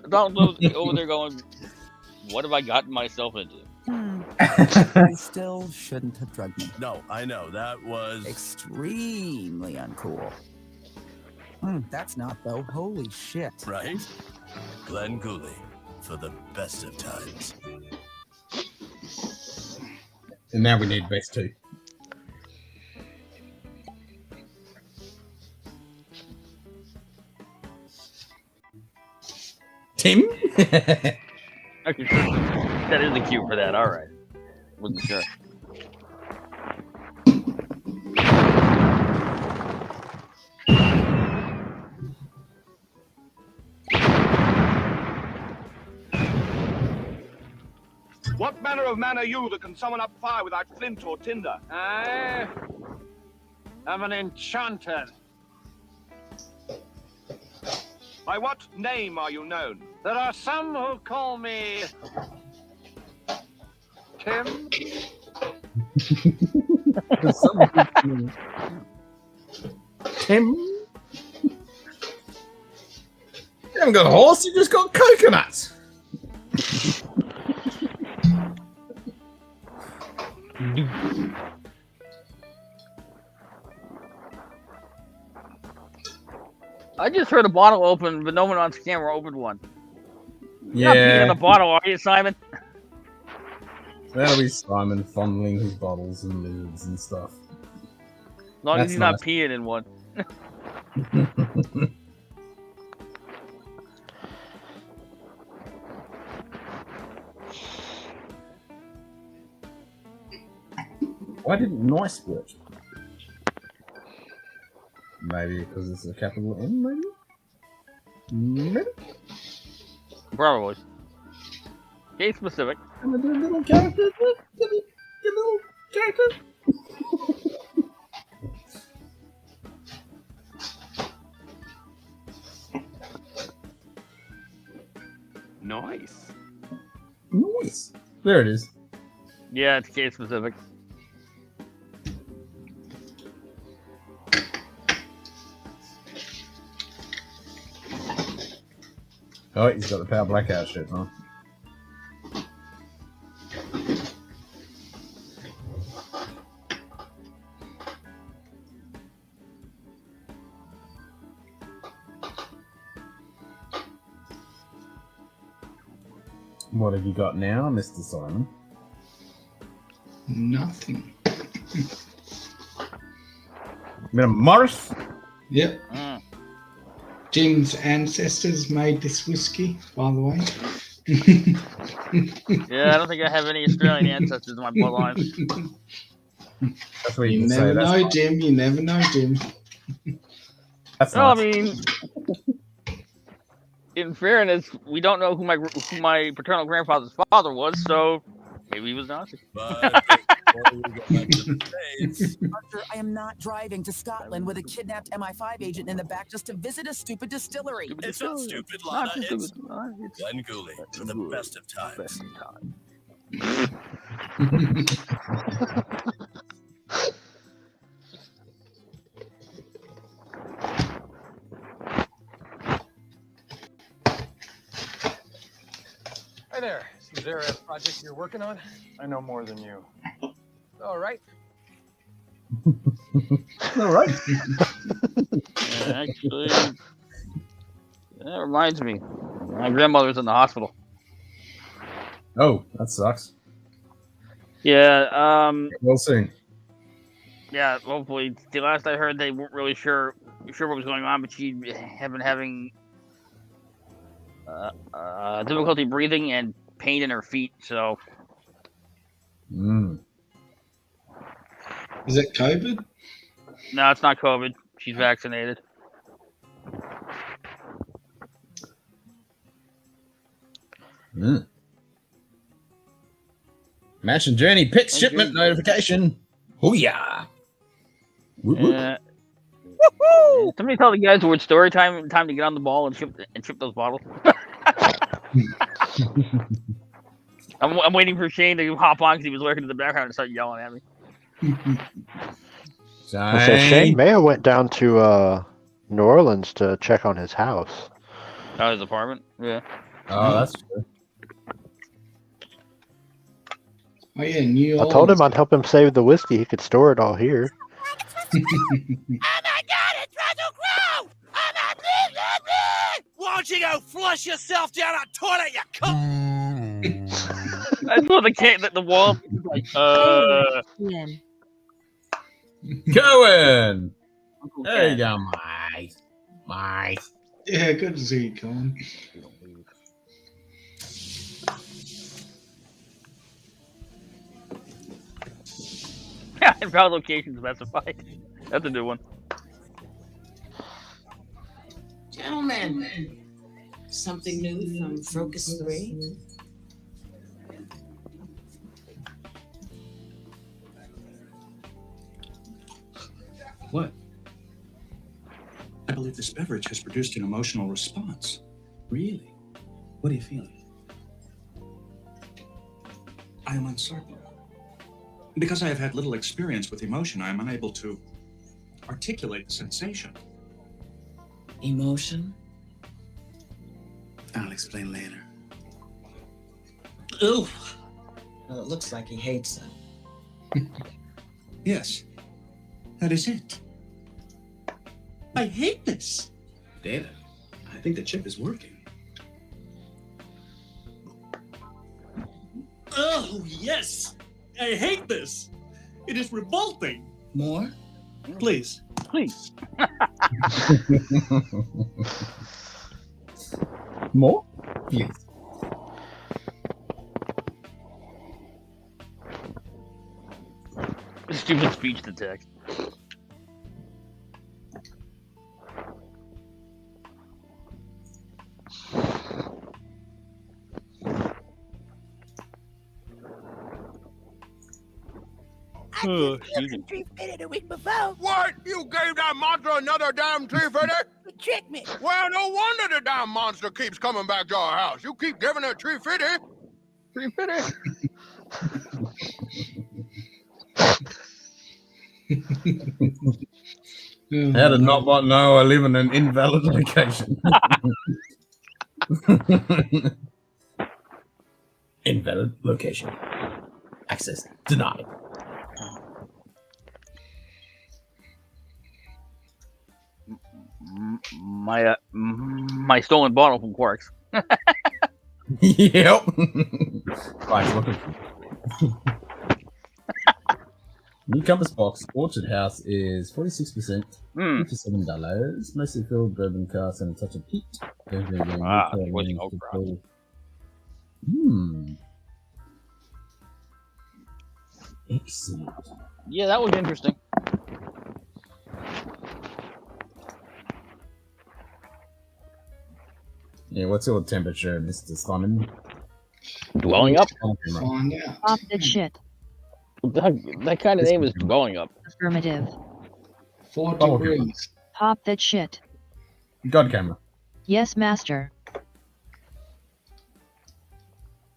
Donald's over there going, what have I gotten myself into? You still shouldn't have drugged me. No, I know. That was Extremely uncool. That's not, though. Holy shit. right. Glenn Gooley, for the best of times. And now we need best two. Tim? Okay, sure. That is the cue for that. All right. Wasn't sure. What manner of man are you that can summon up fire without flint or tinder? I am an enchanter. By what name are you known? There are some who call me Tim. Tim? You haven't got a horse, you just got coconuts. I just heard a bottle open, but no one on camera opened one. You're not Yeah. peeing in the bottle, are you, Simon? That'll be Simon fondling his bottles and lids and stuff. As long as That's he's not nice. peeing in one. Why didn't nice work? Maybe because it's a capital N, maybe? Maybe? Probably. Case specific. I'm gonna do a little character. Give me a little character. Nice. Nice. There it is. Yeah, it's case specific. Oh, he's got the power blackout shit, huh? What have you got now, Mr. Simon? Nothing. Bit of Morris? Yep. Jim's ancestors made this whiskey, by the way. Yeah, I don't think I have any Australian ancestors in my bloodline. That's what You can never say. That's know, fine. Jim. You never know, Jim. That's No, I nice. mean, in fairness, we don't know who my paternal grandfather's father was, so maybe he was Nazi. Arthur, I am not driving to Scotland with a kidnapped MI5 agent in the back just to visit a stupid distillery. It's not stupid, Lana. It's Glenn Gooley, for the best of times. Hi there. Is there a project you're working on? I know more than you. All right. All right. Actually, that reminds me. My grandmother's in the hospital. Oh, that sucks. Yeah, Well, soon. yeah, hopefully. The last I heard, they weren't really sure what was going on, but she had been having difficulty breathing and pain in her feet, so... Is it COVID? No, it's not COVID. She's vaccinated. Mansion Journey Pit Thank shipment you. notification. Hoo-yah. Whoop, whoop. Somebody tell the guys where it's story time to get on the ball and ship those bottles. I'm waiting for Shane to hop on because he was lurking in the background and start yelling at me. I say Shane Mayo went down to New Orleans to check on his house. Oh, his apartment? Yeah. Oh, that's true. Oh yeah, New Orleans. I told him I'd help him save the whiskey. He could store it all here. Why don't you go flush yourself down a toilet, you cunt? I saw the wall. Like, Cohen! There you go, mate. Mate. Yeah, good to see you, Colin. Yeah, invalid location specified. That's a new one. Gentlemen, something new from Focus 3? What? I believe this beverage has produced an emotional response. Really? What are you feeling? I am uncertain. Because I have had little experience with emotion, I am unable to articulate the sensation. Emotion? I'll explain later. Ooh. Well, it looks like he hates it. Yes, that is it. I hate this. David, I think the chip is working. Oh, yes! I hate this! It is revolting! More? Please. Please. More? Please. Stupid speech to text. Oh, tree fitted a week before. What? You gave that monster another damn tree fitted? Trick me. Well, no wonder the damn monster keeps coming back to our house. You keep giving it tree fitted. Tree fitted. How did not know I live in an invalid location? Invalid location. Access denied. My stolen bottle from Quarks. Yep. Right, looking. New compass box, Orchard House is 46%, $57. Mostly filled bourbon cask and a touch of peat. Excellent. Yeah, that was interesting. Yeah, what's your temperature, Mr. Simon? Dwelling up? Find out. Pop that shit. That kind of name is dwelling up. Affirmative. 4 degrees. Pop that shit. God camera. Yes, master.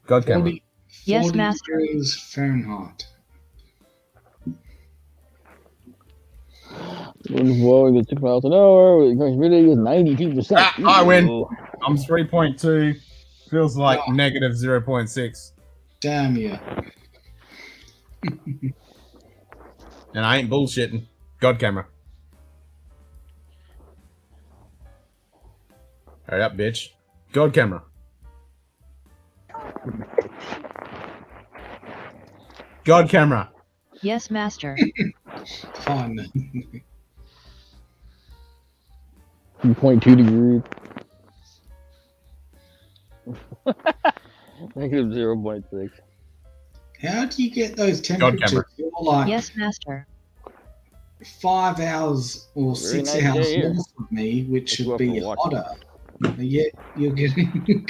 God camera. 40, Yes, 40 master. degrees Fahrenheit. Blowing at 6 miles an hour. The humidity is 92%. I win. I'm 3.2. Feels like negative 0.6. Damn you. And I ain't bullshitting. God camera. Hurry up, bitch. God camera. God camera. Yes, master. Fine. 2.2 degrees. Negative 0.6. How do you get those temperatures? You're like Yes, master. 5 hours or 6 nice hours day here. north of me, which Let's go should up be and watch hotter. But yet you're getting.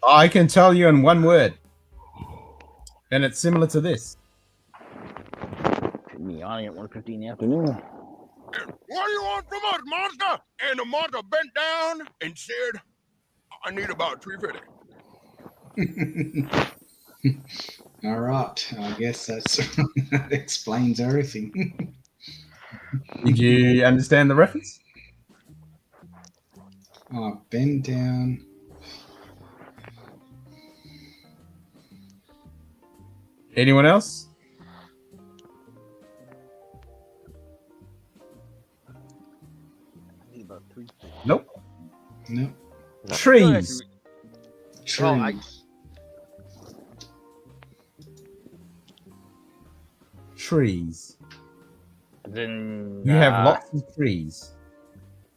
I can tell you in one word. And it's similar to this. Me yawning at 1:50 in the afternoon. What do you want from us, monster? And the monster bent down and said, I need about 350. All right. I guess that explains everything. Did you understand the reference? Oh, bend down. Anyone else? Nope. Nope. Trees. Trees. Trees. Then You have lots of trees.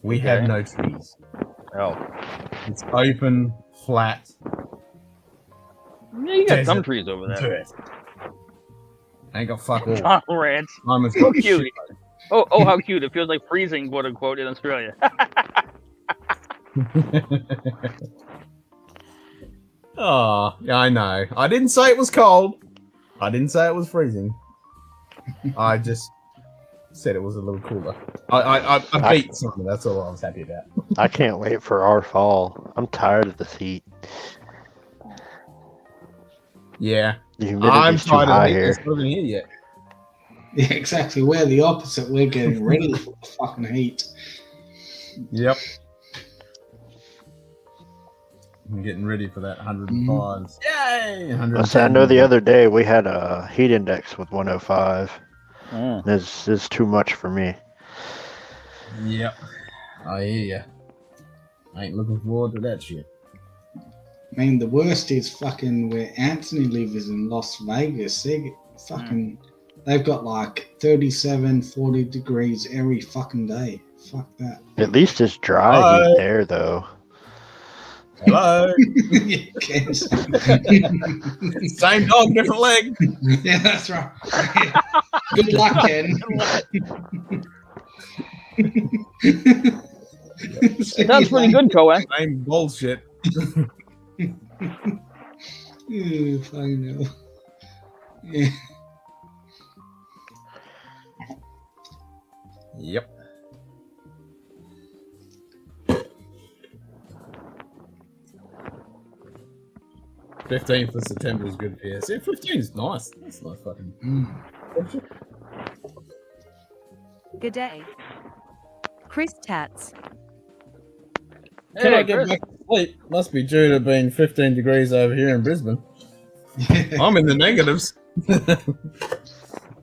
We have Okay. no trees. Oh. It's open, flat. Yeah, you got desert, some trees over there. dirt. I ain't got fuck all. John Ranch. I'm as So good as cute. shit. Oh, how cute. It feels like freezing, quote unquote, in Australia. Oh, yeah, I know. I didn't say it was cold. I didn't say it was freezing. I just said it was a little cooler. I beat something. That's all I was happy about. I can't wait for our fall. I'm tired of this heat. Yeah. The I'm humidity's too tired of high it. here. It's not even here yet. Yeah, exactly. We're the opposite. We're getting ready for the fucking heat. Yep. I'm getting ready for that 105. Yay! I know the other day we had a heat index with 105. Mm. This is too much for me. Yep. I hear ya. I ain't looking forward to that shit. I mean, the worst is fucking where Anthony lives in Las Vegas. They've got like 37, 40 degrees every fucking day. Fuck that. At least it's dry Hi. heat there, though. Hello. Ken. Same dog, different leg. Yeah, that's right. Good luck, Ken. That's pretty good, Cohen. Same bullshit. Ooh, fucking hell. Yeah. Yep. $15th of September is good for you. See, 15 is nice. That's not fucking. Good day. Chris Tats. Can I get back to sleep? Must be due to being 15 degrees over here in Brisbane. I'm in the negatives.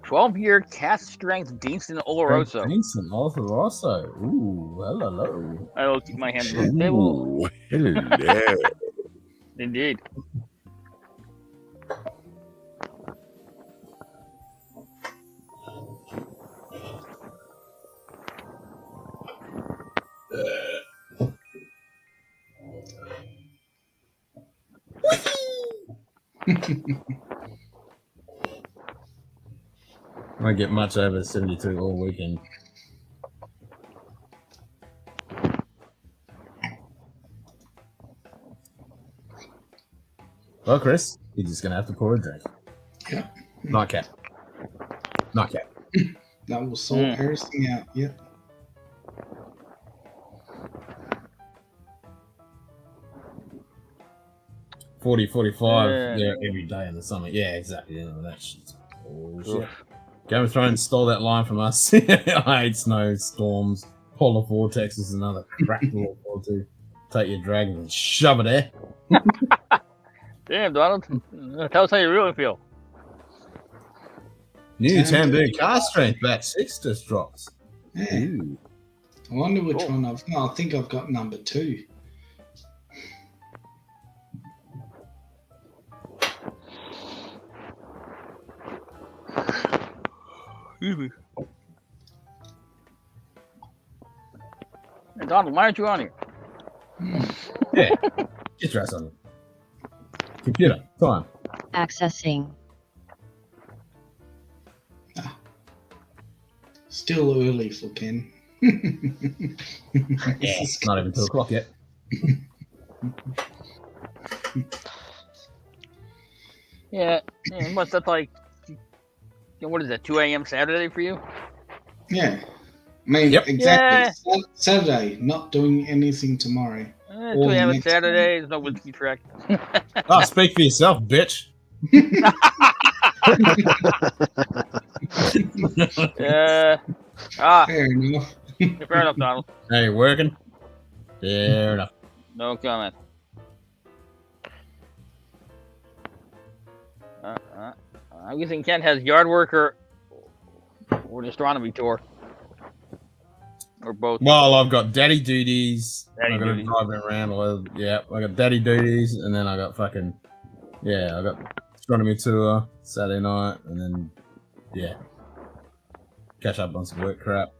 12-year cast strength Deanston Oloroso. Deanston Oloroso. Ooh, hello. I will keep my hands on the table. Ooh, hello. Indeed. I get much over 72 all weekend. Well, Chris, you're just gonna have to pour a drink. Yeah. Nightcap. Nightcap. That will sort everything out. Yep. $40, $45, Yeah. every day in the summer. Yeah, exactly. Yeah, that shit's bullshit. Game of Thrones stole that line from us. I hate snow, storms, polar vortexes, and other crap to look forward to. Take your dragon and shove it there. Damn, Donald. Tell us how you really feel. New Tambu car strength back 6 just drops. Yeah. Ooh. I wonder which one I've. No, I think I've got number 2. Hey, Donald, why aren't you on here? Yeah. Get your ass on it. Computer, time. Accessing. Still early for Ken. Yeah, it's not even 2 o'clock yet. Yeah, what's that like? What is that, 2 a.m. Saturday for you? Yeah. I mean, Yep. exactly. Saturday, not doing anything tomorrow. Do we have a Saturday? There's no whiskey track. Oh, speak for yourself, bitch. Fair enough. Fair enough, Donald. Hey, you working? Fair enough. No comment. I'm guessing Kent has yard work or an astronomy tour. Or both. Well, I've got daddy duties. Daddy I've got to duties. drive around. Yeah, I got daddy duties, and then I got fucking I got astronomy tour Saturday night, and then catch up on some work crap.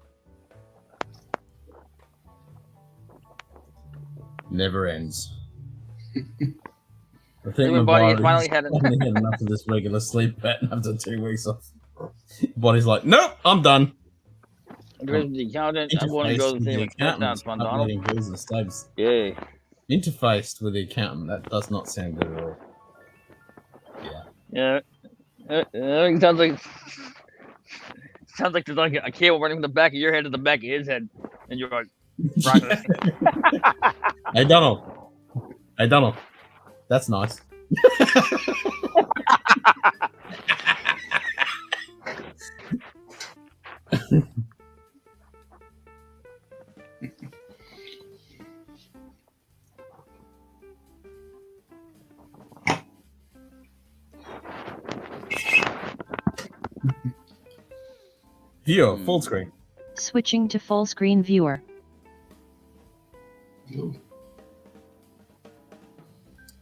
Never ends. I think my body has body's finally finally had enough of this regular sleep pattern after 2 weeks off. Body's like, nope, I'm done. The accountant. I'm going to go to the same account. Fun, Donald. Yay. Interfaced with the accountant. That does not sound good at all. Yeah. It sounds like there's like a cable running from the back of your head to the back of his head, and you're like, Hey Donald. That's nice. Viewer, full screen. Switching to full screen viewer.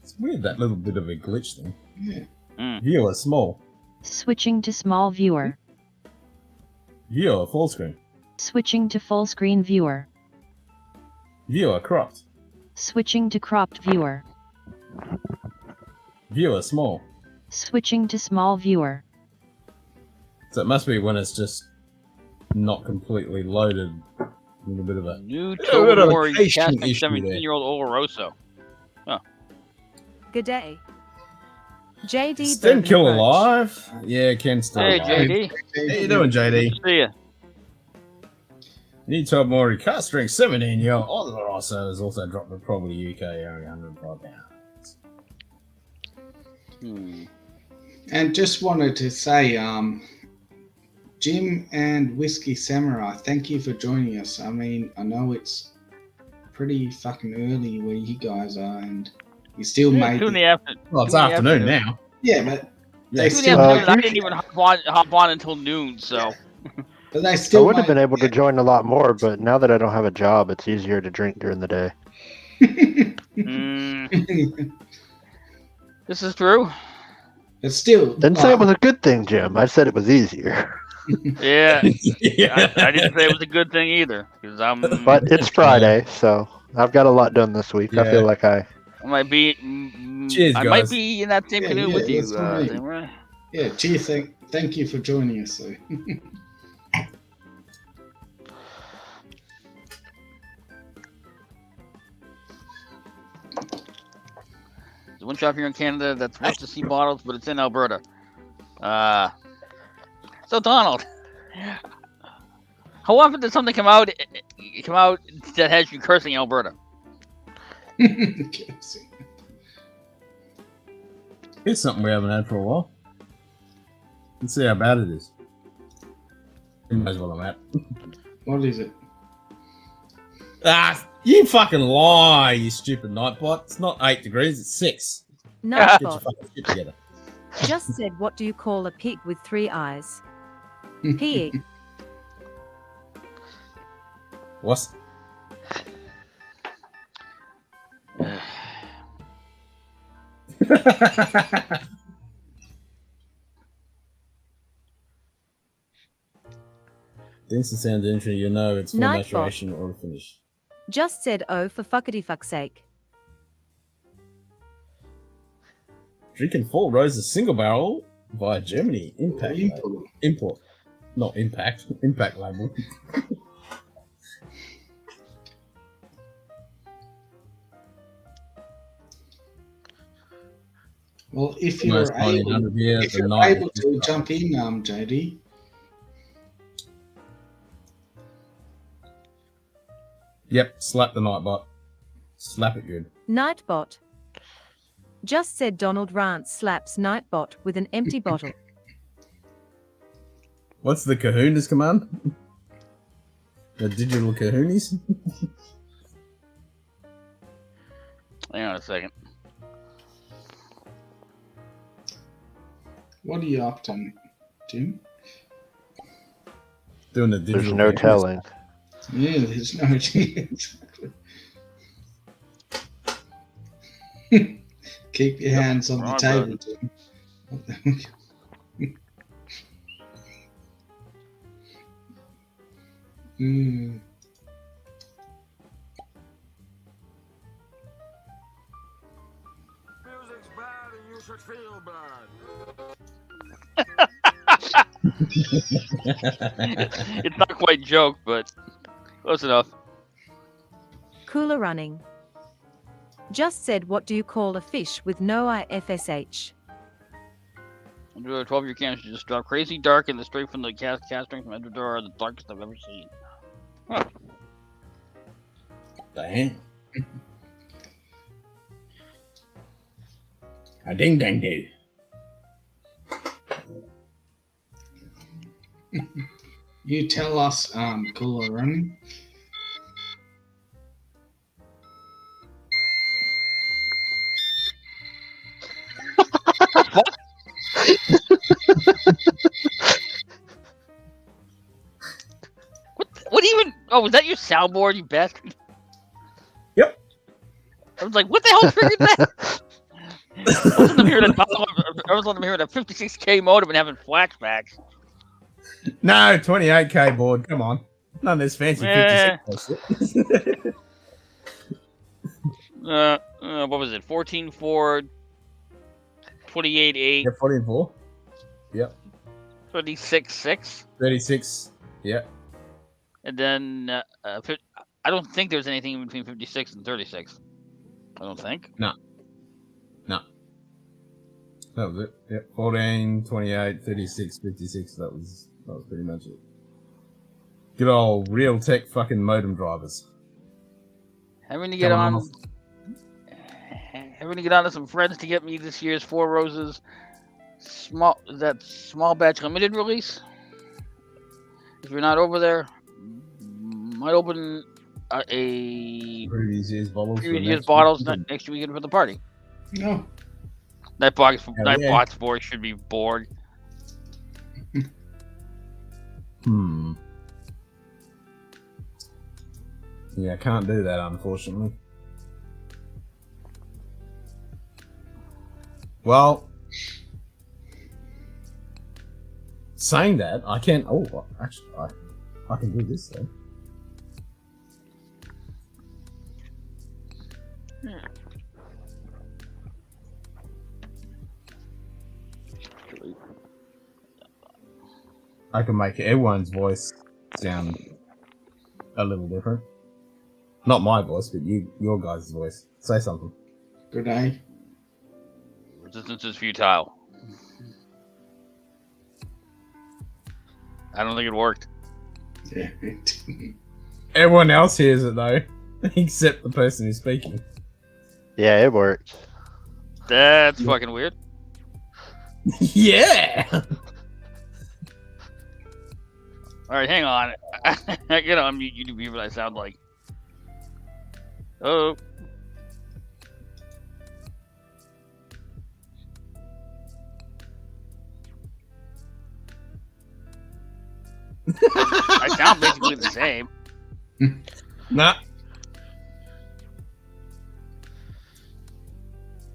It's weird, that little bit of a glitch thing. Yeah. Viewer, small. Switching to small viewer. Viewer, full screen. Switching to full screen viewer. Viewer, cropped. Switching to cropped viewer. Viewer, small. Switching to small viewer. So it must be when it's just not completely loaded. A little bit of a new bit of a Tomori caching casting issue there. 17-year-old Oloroso. Oh. Good day. JD. Stem kill alive. Yeah, Ken's still Hey, alive. JD. How you doing, JD? Good to see you. New Tomori cast strength 17-year-old Oloroso has also dropped the probably UK area 105 pounds. And just wanted to say, Jim and Whiskey Samurai, thank you for joining us. I mean, I know it's pretty fucking early where you guys are, and you still made 2 in the afternoon. Well, it's afternoon now. Yeah, but they 2 in the still. afternoon. I didn't even hop on until noon, so. But they I still. would have been able to join a lot more, but now that I don't have a job, it's easier to drink during the day. This is true. It's still. Didn't say it was a good thing, Jim. I said it was easier. Yeah. I didn't say it was a good thing either, because But it's Friday, so I've got a lot done this week. I feel like I might be. Cheers, I guys. might be in that same canoe with you. that's fine. Samurai. Yeah, cheers. Thank you for joining us. So. There's one shop here in Canada that's wants to see bottles, but it's in Alberta. So Donald, how often does something come out that has you cursing Alberta? Here's something we haven't had for a while. Let's see how bad it is. Who knows what I'm at? What is it? Ah, you fucking lie, you stupid nightbot. It's not 8 degrees, it's 6. Get your Nightbot. fucking shit together. Just said, what do you call a pig with 3 eyes? Peeing. What? Didn't sound interesting, you know it's full Nightbot. maturation or finish. Just said, oh, for fuckity fuck's sake. Drinking 4 roses single barrel via Germany. Impact. Import. Not impact. Impact label. Well, if you're Most tiny able, 100 beer, if the you're night- able to jump in, JD. Yep, slap the Nightbot. Slap it good. Nightbot. Just said Donald Rance slaps Nightbot with an empty bottle. What's the kahunas command? The digital kahoonies? Hang on a second. What are you up to, Jim? Doing the digital. There's no kahoonies. telling. Yeah, there's no exactly. Keep your hands on the Wrong table, button. Jim. Mm. Music's bad and you should feel bad. It's not quite joke, but close enough. Cooler running. Just said, what do you call a fish with no IFSH? 12-year cans just drop crazy dark and the straight from the cast string from Endor are the darkest I've ever seen. Huh. Damn. A ding dang do. You tell us, Cooler Running. What even? Oh, was that your soundboard, you bastard? Yep. I was like, what the hell triggered that? I was letting them hear that 56K modem and having flashbacks. No, 28K board. Come on. None of this fancy 56 shit. What was it? 14.4, 28.8. Yeah, 14.4. Yep. 36.6. 36. Yep. And then I don't think there's anything in between 56 and 36. I don't think. No. That was it. Yep. 14, 28, 36, 56. That was pretty much it. Good old real tech fucking modem drivers. Having to get on to some friends to get me this year's Four Roses small batch limited release. If you're not over there, might open a previous year's bottles next weekend for the party. No. That box board should be bored. Yeah, I can't do that, unfortunately. Well, saying that, I can. Oh, actually, I can do this though. I can make everyone's voice sound a little different. Not my voice, but your guys' voice. Say something. Good day. Resistance is futile. I don't think it worked. Yeah. Everyone else hears it though, except the person who's speaking. Yeah, it worked. That's fucking weird. Yeah. All right, hang on. I gotta unmute you to be what I sound like. Oh. I sound basically the same. Nah.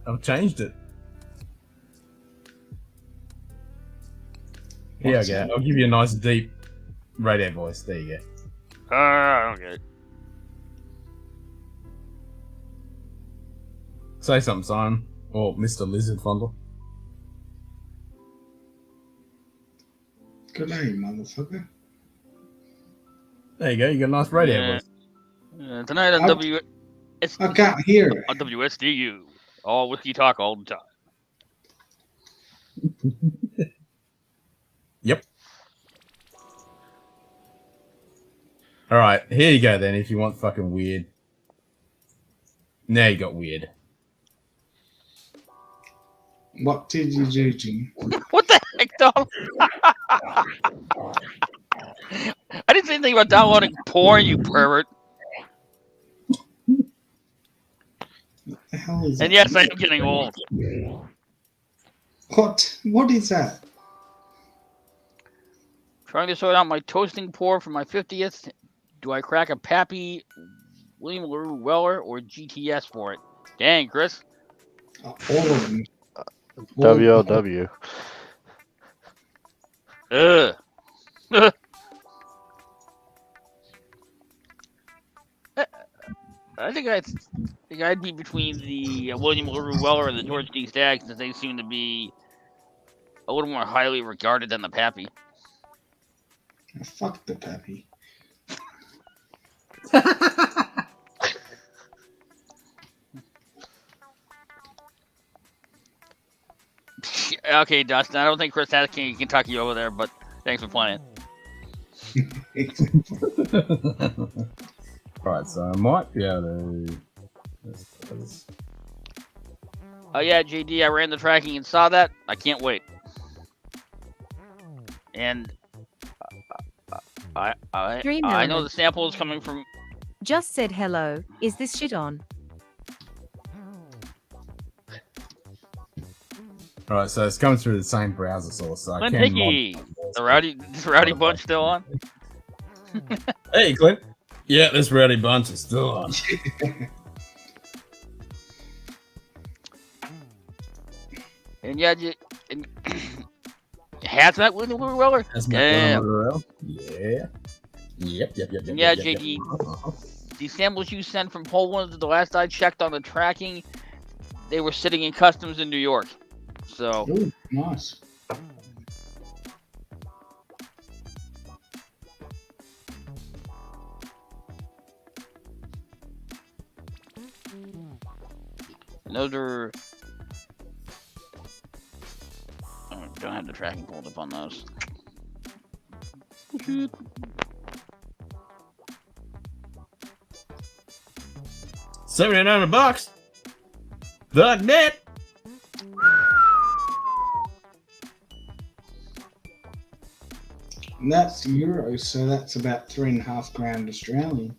I've changed it. Here I go. I'll give you a nice deep radio voice. There you go. Okay. Say something, Simon. Or Mr. Lizard Fondle. Good day, motherfucker. There you go. You got a nice radio voice. Tonight on I can't hear it. On WSDU. All whiskey talk all the time. Yep. All right, here you go then. If you want fucking weird. Now you got weird. What did you do, Jim? What the heck, Dom? I didn't say anything about downloading porn, you pervert. What the hell is And that? yes, I am getting old. What? What is that? Trying to sort out my toasting pour for my 50th. Do I crack a Pappy, William LaRue Weller, or GTS for it? Dang, Chris. All of them. WLW. Ugh. I think I'd be between the William LaRue Weller and the George D. Staggs, since they seem to be a little more highly regarded than the Pappy. Fuck the Pappy. Okay, Dustin. I don't think Chris has King of Kentucky over there, but thanks for playing. Right, so I might be able to. Oh yeah, JD, I ran the tracking and saw that. I can't wait. And I know the sample is coming from. Just said hello. Is this shit on? All right, so it's coming through the same browser source. So I can Clint the rowdy bunch still on. Hey, Clint. Yeah, this rowdy bunch is still on. And yeah, and Hazmat with the Blue Roller. Yeah. Yeah. Yep. Yeah, JD. The samples you sent from Poland, the last I checked on the tracking, they were sitting in customs in New York. So. Ooh, nice. And those are. Oh, don't have the tracking pulled up on those. Shoot. $7,900. The net. And that's euros, so that's about $3,500 Australian.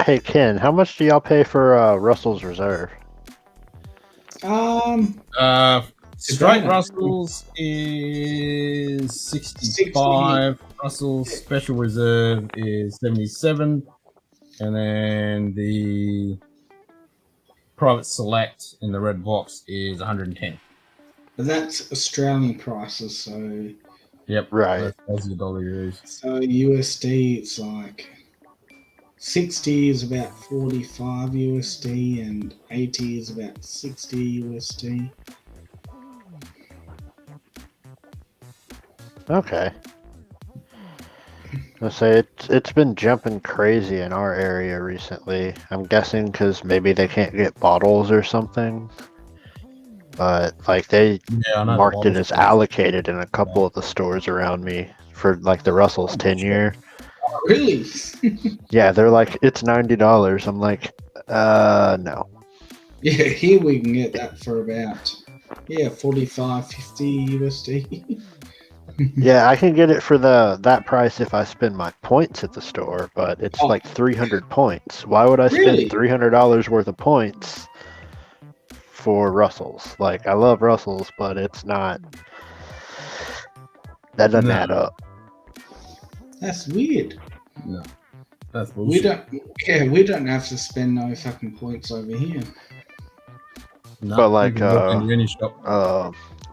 Hey Ken, how much do y'all pay for Russell's Reserve? Straight Russell's is 65. Russell's Special Reserve is 77. And then the Private Select in the red box is 110. But that's Australian prices, so. Yep. Right. Aussie dollar euros. So USD, it's like 60 is about 45 USD, and 80 is about 60 USD. Okay. I say it's been jumping crazy in our area recently. I'm guessing because maybe they can't get bottles or something. But like they marked it as allocated in a couple of the stores around me for like the Russell's 10-year. Really? Yeah, they're like it's $90. I'm like, no. Yeah, here we can get that for about 45, 50 USD. Yeah, I can get it for that price if I spend my points at the store, but it's like 300 points. Why would I spend $300 worth of points for Russell's? Like, I love Russell's, but it's not. That doesn't add up. That's weird. No, that's bullshit. We don't have to spend no fucking points over here. No, but like,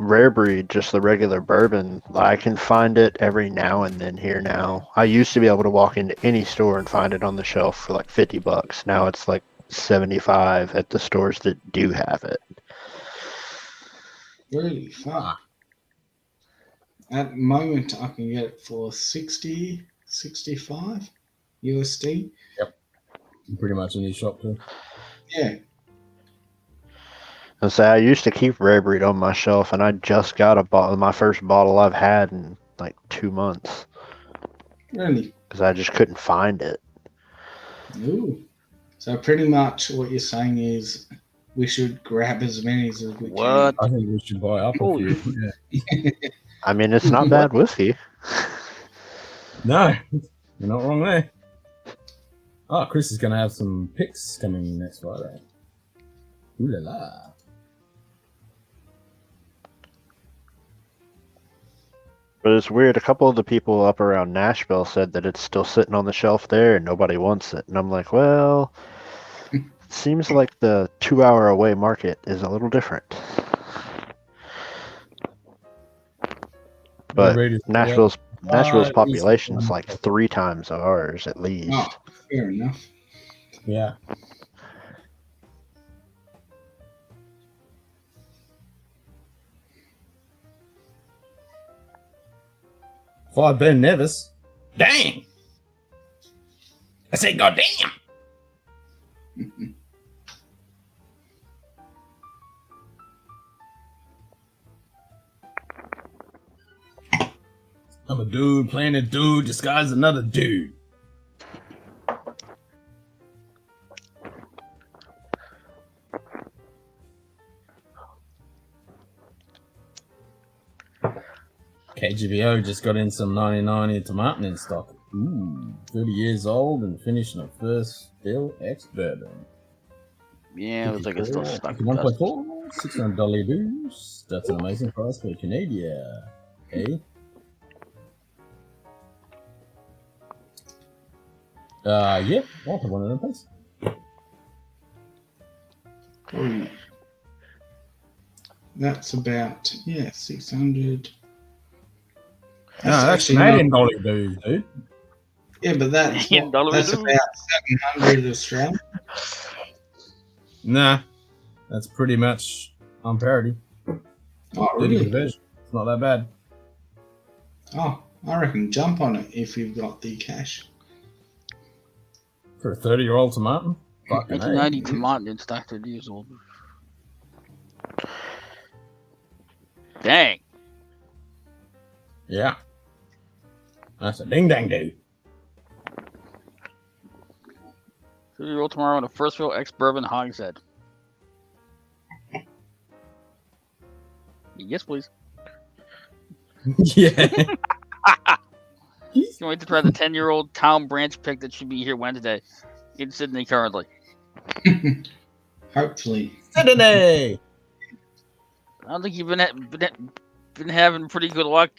Rare Breed, just the regular bourbon, I can find it every now and then here now. I used to be able to walk into any store and find it on the shelf for like $50. Now it's like 75 at the stores that do have it. Really? Fuck. At the moment, I can get it for 60, 65 USD. Yep. Pretty much any shop too. Yeah. I say I used to keep Rare Breed on my shelf, and I just got a bottle, my first bottle I've had in like 2 months. Really? Because I just couldn't find it. Ooh. So pretty much what you're saying is we should grab as many as we can. I think we should buy up a few. Yeah. I mean, it's not bad whiskey. No, you're not wrong there. Oh, Chris is going to have some picks coming next Friday. Ooh la la. But it's weird. A couple of the people up around Nashville said that it's still sitting on the shelf there and nobody wants it. And I'm like, well, it seems like the 2-hour away market is a little different. But Nashville's population is like 3 times ours at least. Oh, fair enough. Yeah. Five Ben Nevis. Dang! I said, God damn! I'm a dude playing a dude disguised as another dude. KGBO just got in some 1990 tomato in stock. Ooh, 30 years old and finishing a first fill X bourbon. Yeah, it looks like it's still stuck. 1.4, $600 boost. That's an amazing price for Canada. Okay. Yeah, I'll put one of them, please. That's about 600. No, that's Canadian dollar dude. Yeah, but that's about 700 Australian. Nah, that's pretty much on parity. Oh, really? It's not that bad. Oh, I reckon jump on it if you've got the cash. For a 30-year-old tomato? 1990 tomato in stock 30 years old. Dang. Yeah. That's a ding dang dude. 30-year-old tomorrow on a first fill ex bourbon hogshead. Yes, please. Yeah. Can't wait to try the 10-year-old town branch pick that should be here Wednesday in Sydney currently. Hopefully. Sydney! I don't think you've been having pretty good luck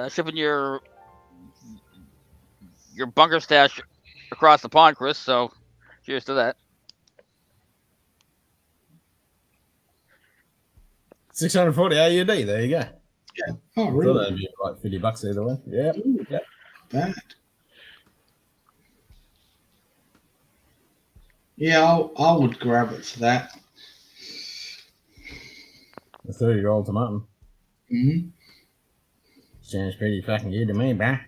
shipping your bunker stash across the pond, Chris, so cheers to that. 640 AUD, there you go. Yeah. Oh, really? That'd be like $50 either way. Yeah. Yeah. Bad. Yeah, I would grab it for that. A 30-year-old tomato. Mm-hmm. Sounds pretty fucking good to me, bruh.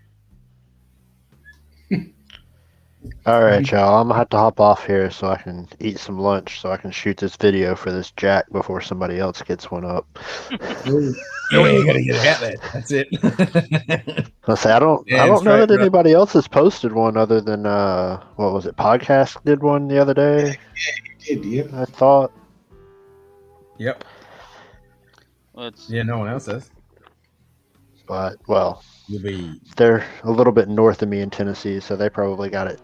Alright, y'all. I'm gonna have to hop off here so I can eat some lunch so I can shoot this video for this Jack before somebody else gets one up. Yeah, you gotta get it out there. That's it. I say I don't know that anybody else has posted one other than what was it? Podcast did one the other day. Yeah, he did. Yep. I thought. Yep. Yeah, no one else has. But well, You'll be... they're a little bit north of me in Tennessee, so they probably got it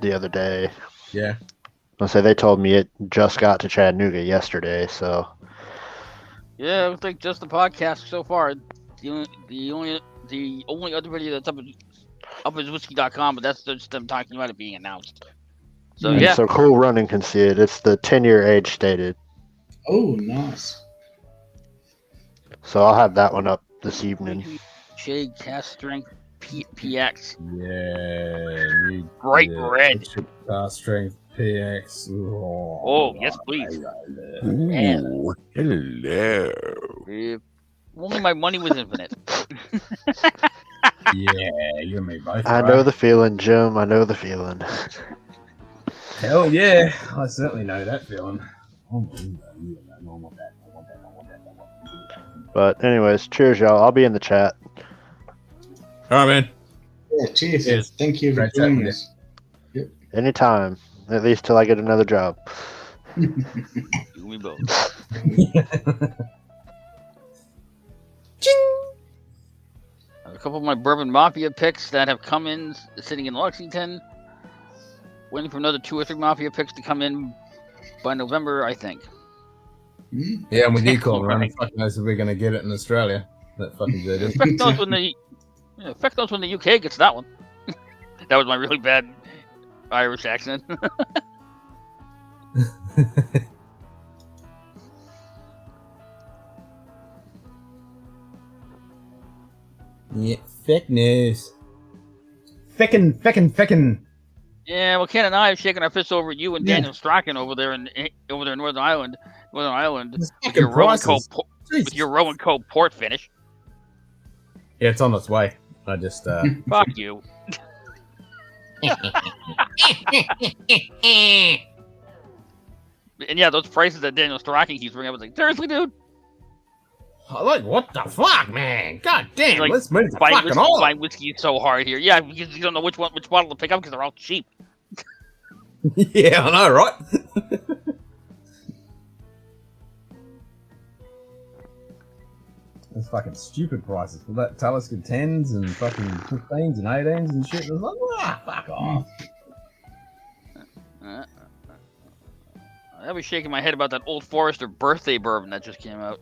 the other day. Yeah. I'll say they told me it just got to Chattanooga yesterday, so. Yeah, I think just the podcast so far. The only other video that's up is whiskey.com, but that's just them talking about it being announced. So yeah. So Cool Running can see it. It's the 10-year age stated. Oh, nice. So I'll have that one up this evening. Shade cast strength PX. Yeah. Bright red. Cast strength PX. Oh, yes, please. Ooh, hello. If only my money was infinite. Yeah, you and me both. I know the feeling, Jim. I know the feeling. Hell yeah. I certainly know that feeling. But anyways, cheers, y'all. I'll be in the chat. All right, man. Yeah, cheers. Cheers. Thank you for Great chatting joining with us. Yep. Anytime. At least till I get another job. We both. A couple of my Bourbon Mafia picks that have come in, sitting in Lexington. Waiting for another 2 or 3 Mafia picks to come in by November, I think. Yeah, and with you, Colin, right. Fuck knows if we're going to get it in Australia. That fucking JD. Feck knows when the UK gets that one. That was my really bad Irish accent. Yeah, fake news. Feckin'. Yeah, well, Ken and I have shaken our fists over you and Daniel Strachan over there in Northern Ireland, with your Rowan Cove port finish. Yeah, it's on its way. I just fuck you. And yeah, those prices that Daniel Strachan keeps bringing up, I was like, seriously, dude. Like, what the fuck, man? God damn, like, let's move the fucking on. Buying whiskey is so hard here. Yeah, because you don't know which bottle to pick up because they're all cheap. Yeah, I know, right? Those fucking stupid prices for that Talisker 10s and fucking 15s and 18s and shit. It was like, fuck off. I was shaking my head about that Old Forester birthday bourbon that just came out.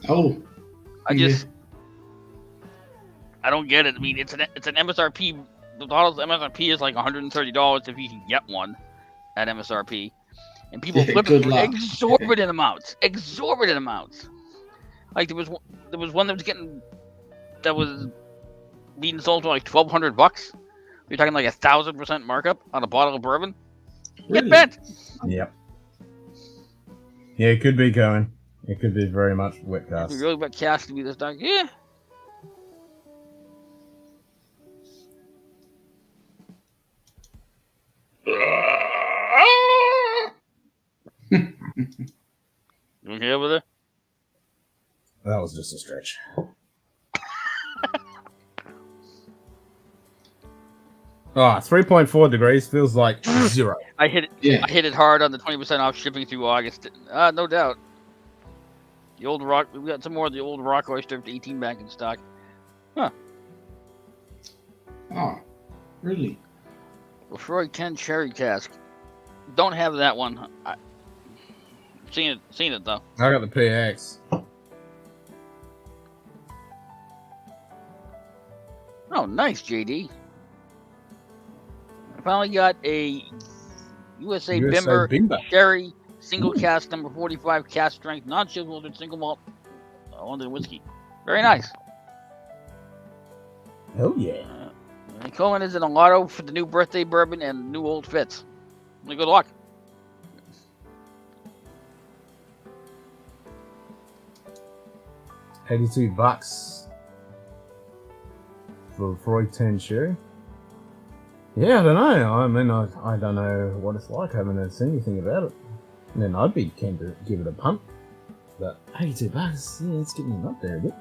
Oh, I don't get it. I mean, it's an MSRP. The bottle's MSRP is like $130 if you can get one at MSRP, and people flip it for exorbitant amounts. Exorbitant amounts. Like there was one that was being sold for like $1,200. You're talking like 1,000% markup on a bottle of bourbon. Get bent. Yep. Yeah, it could be going. It could be very much wet cast. If we really want cast to be this dark, yeah. You okay over there? That was just a stretch. Oh, 3.4 degrees feels like 0. I hit it. Yeah. I hit it hard on the 20% off shipping through August. No doubt. The old rock. We got some more of the old Rock Oyster 18 back in stock. Huh. Oh, really? Lefroy 10 Cherry Cask. Don't have that one. Seen it though. I got the PX. Oh, nice, JD. I finally got a USA Bimber Sherry single cask number 45 cask strength non-chilled filtered single malt London whiskey. Very nice. Oh yeah. Cohen is in a lotto for the new birthday bourbon and new old fits. Good luck. $82 for Freud 10 Sherry. Yeah, I don't know. I mean, I don't know what it's like. I haven't seen anything about it. And then I'd be keen to give it a punt. But $82, yeah, it's getting up there a bit.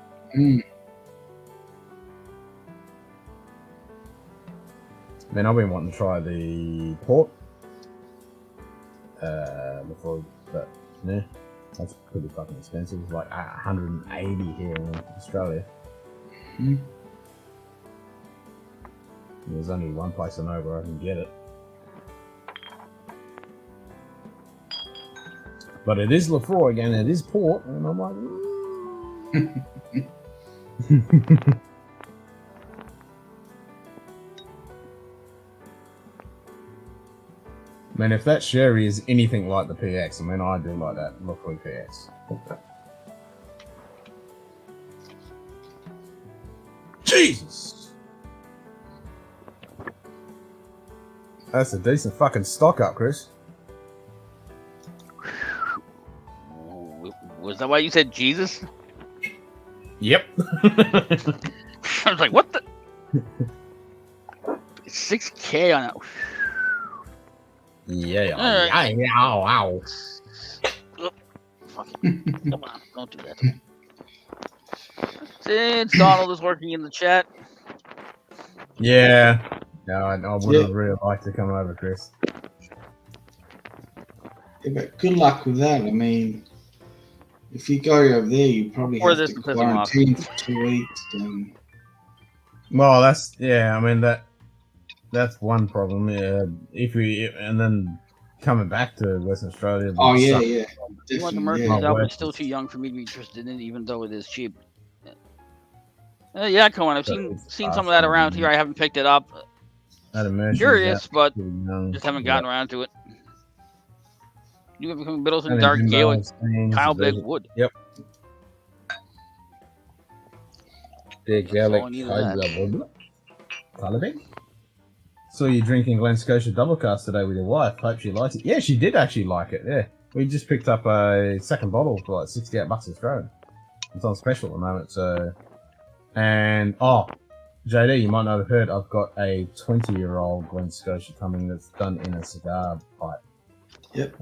Man, I've been wanting to try the port before, but yeah, that's pretty fucking expensive. It's like 180 here in Australia. There's only one place I know where I can get it. But it is Lefroy again, it is port, and I'm like, Man, if that sherry is anything like the PX, I mean, I do like that Lefroy PX. Jesus! That's a decent fucking stock up, Chris. Was that why you said Jesus? Yep. I was like, what the? 6K on it. Yeah. Ow. Fuck it. Come on, don't do that. Since Donald is working in the chat, Yeah. No, I would have really liked to come over, Chris. Yeah, but good luck with that. I mean, if you go over there, you probably Or have this to will piss him off. quarantine for 2 weeks. And Well, that's I mean that's one problem. Yeah, and then coming back to Western Australia. oh yeah, suck. yeah, You want the definitely. Murphy's Yeah. out, but it's still too young for me to be interested in it, even though it is cheap. Yeah, Cohen, I've seen some of that around here. I haven't picked it up. Curious, but just haven't gotten around to it. You have become Middleton Dark Gaelic Kyle Big Wood. Yep. Big Gaelic all I need of Kyle Big. So you're drinking Glen Scotia Double Cast today with your wife. Hope she likes it. Yeah, she did actually like it. Yeah, we just picked up a second bottle for like $68 Australian. It's on special at the moment. So, and JD, you might not have heard. I've got a 20-year-old Glen Scotia coming that's done in a cigar pipe. Yep.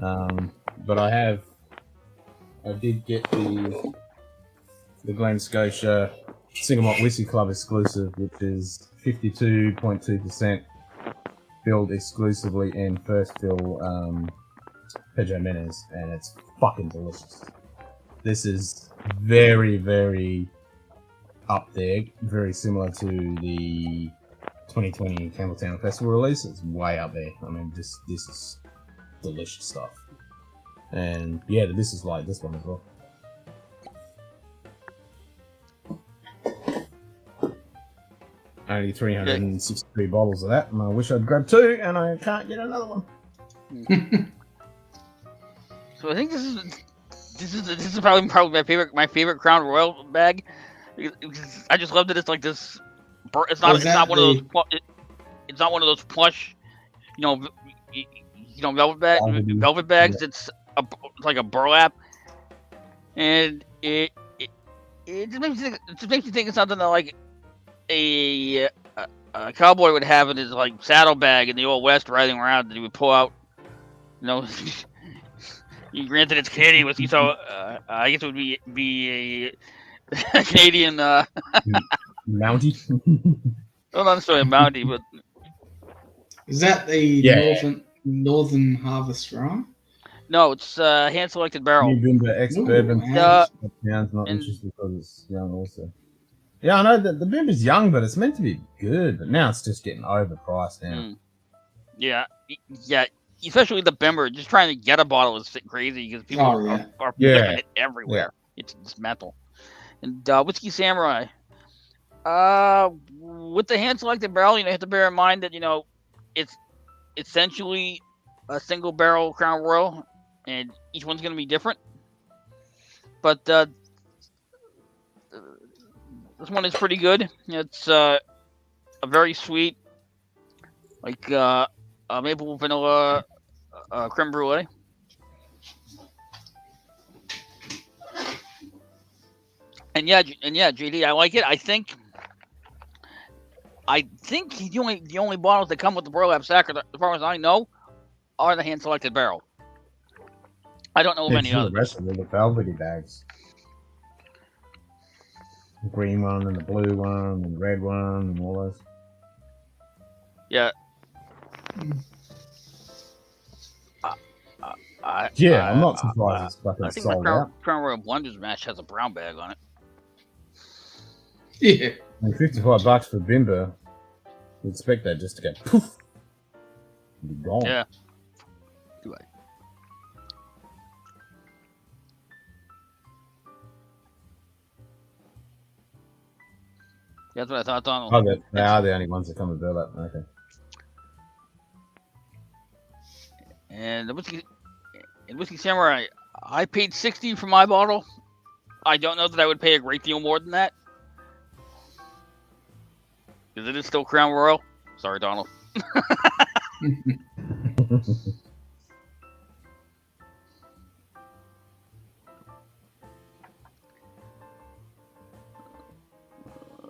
But I did get the Glen Scotia Single Malt Whisky Club exclusive, which is 52.2%. Filled exclusively in first fill Pedro Menez, and it's fucking delicious. This is very, very up there, very similar to the 2020 Campbelltown Festival release. It's way up there. I mean, this is delicious stuff. And yeah, this is like this one as well. Only 363 bottles of that, and I wish I'd grabbed 2, and I can't get another one. So I think this is probably my favorite Crown Royal bag. I just love that it's like this. It's not one of those plush, velvet bags. Yeah. It's like a burlap, and it just makes you think of something that like a cowboy would have in his like saddlebag in the old west riding around that he would pull out. Granted it's Canadian whiskey, so I guess it would be a Canadian Mountie. Well, not necessarily a Mountie, but is that the Northern Harvest Rum? No, it's hand selected barrel. You've been to ex-bourbon. Not just because it's young also. Yeah, I know that the Bimber's young, but it's meant to be good. But now it's just getting overpriced now. Yeah. Especially the Bimber. Just trying to get a bottle is crazy because people are picking it everywhere. Yeah. It's mental. And Whiskey Samurai. With the hand selected barrel, you have to bear in mind that it's essentially a single barrel Crown Royal, and each one's going to be different. But this one is pretty good. It's a very sweet, like maple vanilla creme brulee. And yeah, JD, I like it. I think the only bottles that come with the burlap sack, as far as I know, are the hand selected barrel. I don't know of any others. The rest of them, the velvety bags. The green one and the blue one and the red one and all those. Yeah. I'm not surprised it's fucking I think sold my out. Crown Royal Blenders Mash has a brown bag on it. Yeah. And $55 for Bimber. You expect that just to go poof. Be gone. Yeah. Do I? That's what I thought, Donald. Oh, they are the only ones that come with burlap. Okay. And the Whiskey Samurai, I paid $60 for my bottle. I don't know that I would pay a great deal more than that. Because it is still Crown Royal. Sorry, Donald.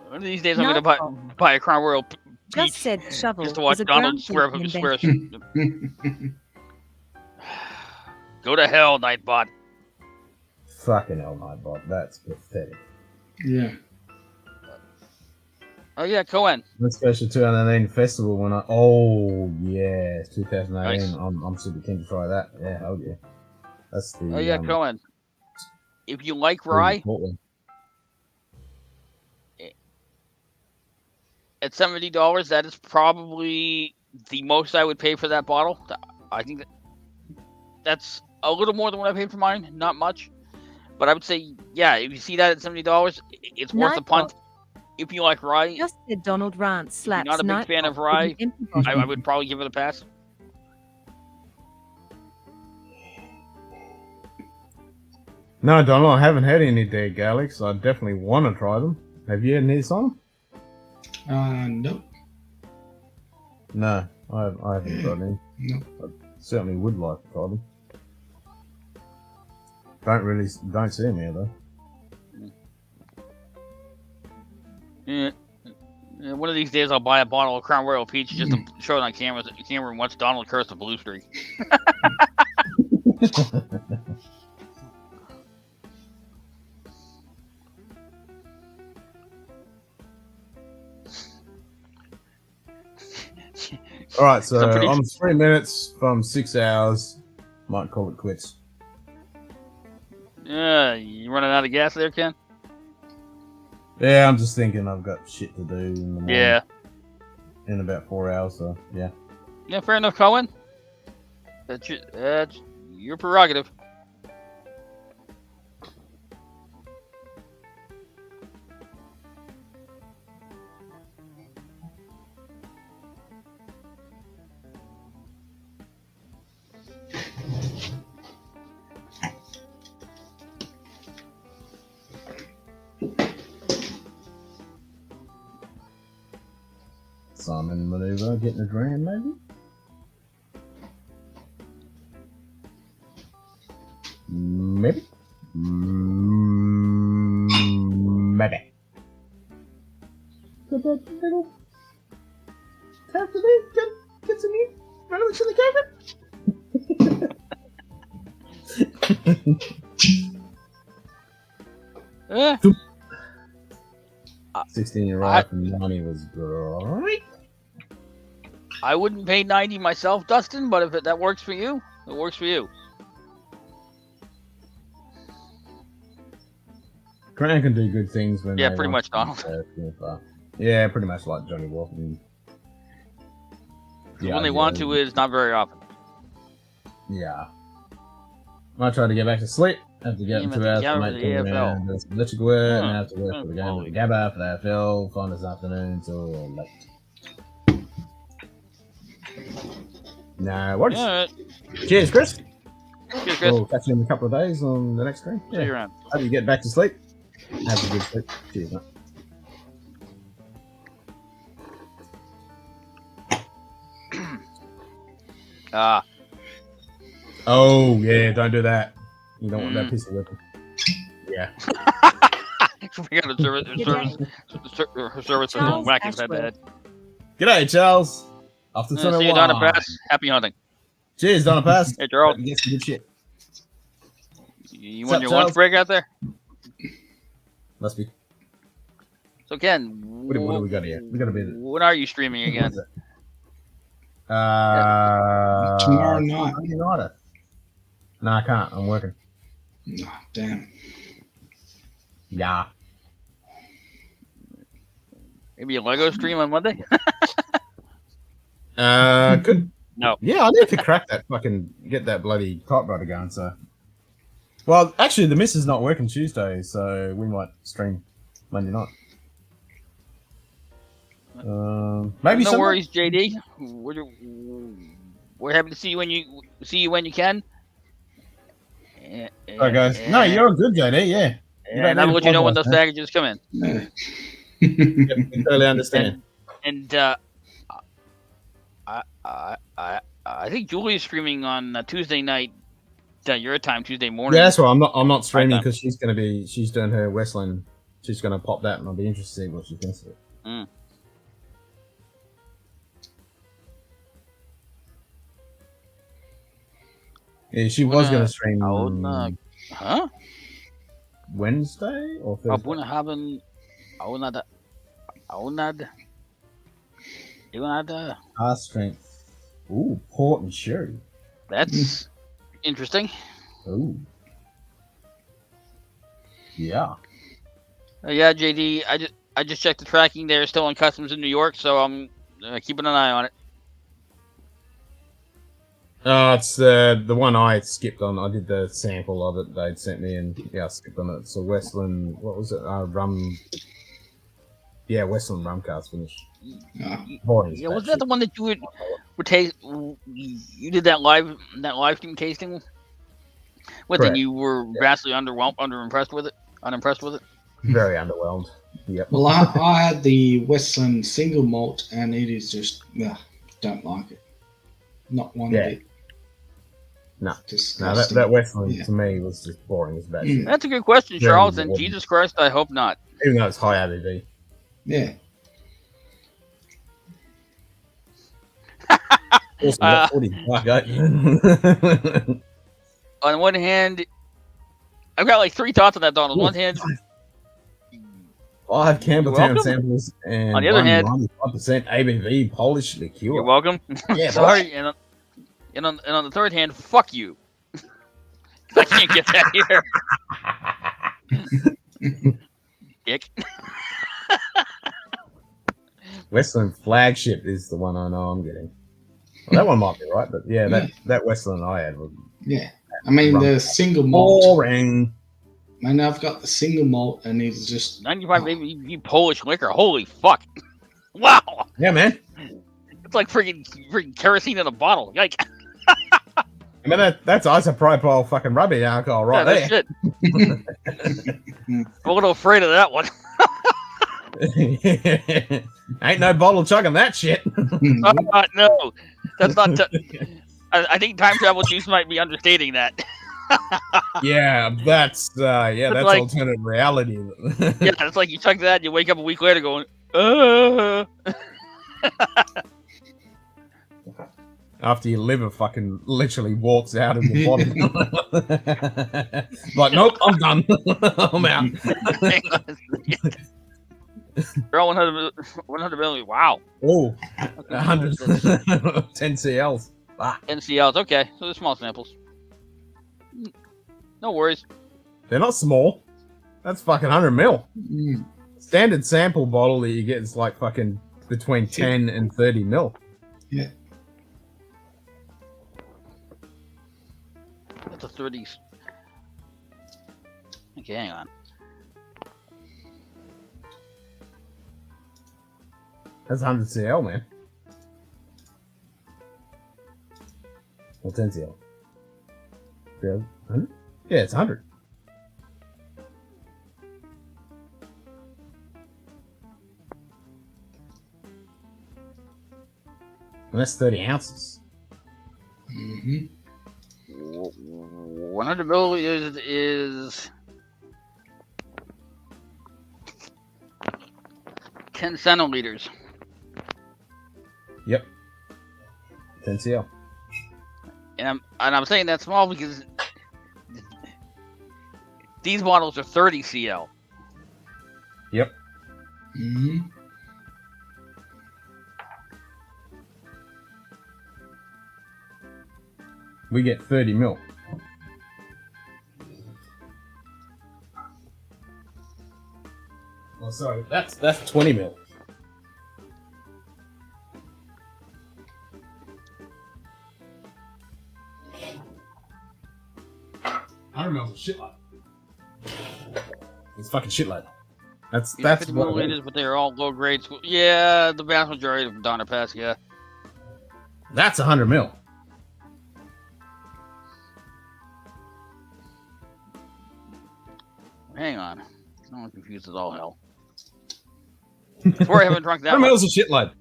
One of these days I'm going to buy a Crown Royal Just said shovel just to watch is a Donald swear. Go to hell, Nightbot. Fucking hell, Nightbot. That's pathetic. Yeah. Oh yeah, Cohen. Let's go to 2018 festival when I. Oh yeah, 2018. Nice. I'm super keen to try that. Yeah, hell yeah. That's the. Oh yeah, Cohen. If you like really rye, important one. at $70, that is probably the most I would pay for that bottle. I think that's a little more than what I paid for mine. Not much, but I would say, yeah, if you see that at $70, it's worth a punt. If you like rye, Just said Donald Rance slaps. not a big fan of rye, I would probably give it a pass. No, Donald, I haven't had any dead garlics. I definitely want to try them. Have you had any on them? Nope. No, I haven't got any. No. I certainly would like to try them. Don't see any though. Yeah. One of these days I'll buy a bottle of Crown Royal Peach just to show it on camera and watch Donald curse the blue streak. Alright, so I'm 3 minutes from 6 hours. Might call it quits. Yeah, you running out of gas there, Ken? Yeah, I'm just thinking I've got shit to do in the morning. Yeah. In about 4 hours, so yeah. Yeah, fair enough, Cohen. That's your prerogative. Simon maneuver, getting a dram maybe? Maybe? Maybe. Get that little tap to me, get some meat, run over to the camera. 16-year-old from Yanni was great. I wouldn't pay 90 myself, Dustin, but if that works for you, it works for you. Crown can do good things when pretty much, Donald. Yeah, pretty much like Johnny Walker. When they want to is not very often. Yeah. I try to get back to sleep. Have to get 2 hours to make the AFL. Do some electric work, and I have to work for the game with the Gabba for the AFL, fun this afternoon until late. No worries. Yeah. Cheers, Chris. Cheers, Chris. We'll catch you in a couple of days on the next stream. See you around. Hope you get back to sleep. Have a good sleep. Cheers, mate. Oh, yeah, don't do that. You don't want that pistol weapon. Yeah. We got a service is whacking that bad. G'day, Charles. After See you, Donna Pass. Happy hunting. Cheers, Donna Pass. Hey, Gerald. Get some good shit. You want your lunch break out there? Must be. So, Ken, what do we got here? We got a bit. When are you streaming again? Tomorrow night. No, I can't. I'm working. Oh, damn. Yeah. Maybe a Lego stream on Monday? Good. No. Yeah, I need to crack that get that bloody typewriter going, so. Well, actually, the miss is not working Tuesday, so we might stream Monday night. Maybe no Sunday? worries, JD. We're happy to see you when you can. Sorry, guys. No, you're good, JD. Yeah. And I'll let you know when those packages come in. I totally understand. And I think Julie's streaming on Tuesday night, your time, Tuesday morning. Yeah, that's why I'm not streaming because she's doing her Westland. She's gonna pop that, and I'll be interested to see what she thinks of it. Mm. Yeah, she was gonna stream. Huh? Wednesday or Thursday? Donut. Our strength. Ooh, port and sherry. That's interesting. Ooh. Yeah. Yeah, JD. I just checked the tracking. They're still in customs in New York, so I'm keeping an eye on it. It's the one I skipped on. I did the sample of it they'd sent me, and yeah, I skipped on it. So Westland, what was it? Rum. Yeah, Westland rum cast finish. Boring. Yeah, was that the one that you would taste? You did that live stream tasting with, Correct. and you were vastly unimpressed with it. Very underwhelmed. Yep. Well, I had the Westland single malt, and it is just don't like it. Not one bit. No, that Westland to me was just boring as bad. That's a good question, Charles. And Jesus Christ, I hope not. Even though it's high ABV. Yeah. On one hand, I've got like three thoughts on that, Don. On one hand, 5 Campbelltown samples and on the other hand, 95% ABV Polish liqueur. You're welcome. Yeah, sorry. And on the third hand, fuck you. I can't get that here. Dick. Westland Flagship is the one I know I'm getting. Well, that one might be right, but yeah, that Westland I had was I mean the single malt. Boring. Man, I've got the single malt, and it's just 95 ABV Polish liquor. Holy fuck! Wow. Yeah, man. It's like freaking kerosene in a bottle. Yike. I mean, that's isopropyl fucking rubbing alcohol right there. Shit. I'm a little afraid of that one. Ain't no bottle chugging that shit. No, that's not. I think time travel juice might be understating that. Yeah, that's like, alternate reality. Yeah, it's like you chug that, and you wake up a week later going, After your liver fucking literally walks out of your body. Like, nope, I'm done. I'm out. They're all 100 million. Wow. Oh, 100. 10 CLs. Ah. 10 CLs. Okay, so they're small samples. No worries. They're not small. That's fucking 100 mil. Standard sample bottle that you get is like fucking between 10 and 30 mil. Yeah. That's a 30s. Okay, hang on. That's 100 CL, man. Well, 10 CL. 100? Yeah, it's 100. And that's 30 ounces. 100 milliliters is 10 centiliters. Yep. 10 CL. And I'm saying that's small because these bottles are 30 CL. Yep. We get 30 mil. Oh, sorry, that's 20 mil. I remember shitload. It's fucking shitload. That's 50 milliliters, but they're all low grades. Yeah, the vast majority of Donner Pass. Yeah. That's 100 mil. Hang on. I'm confused as all hell. Before I haven't drunk that 100 mil much. is a shitload.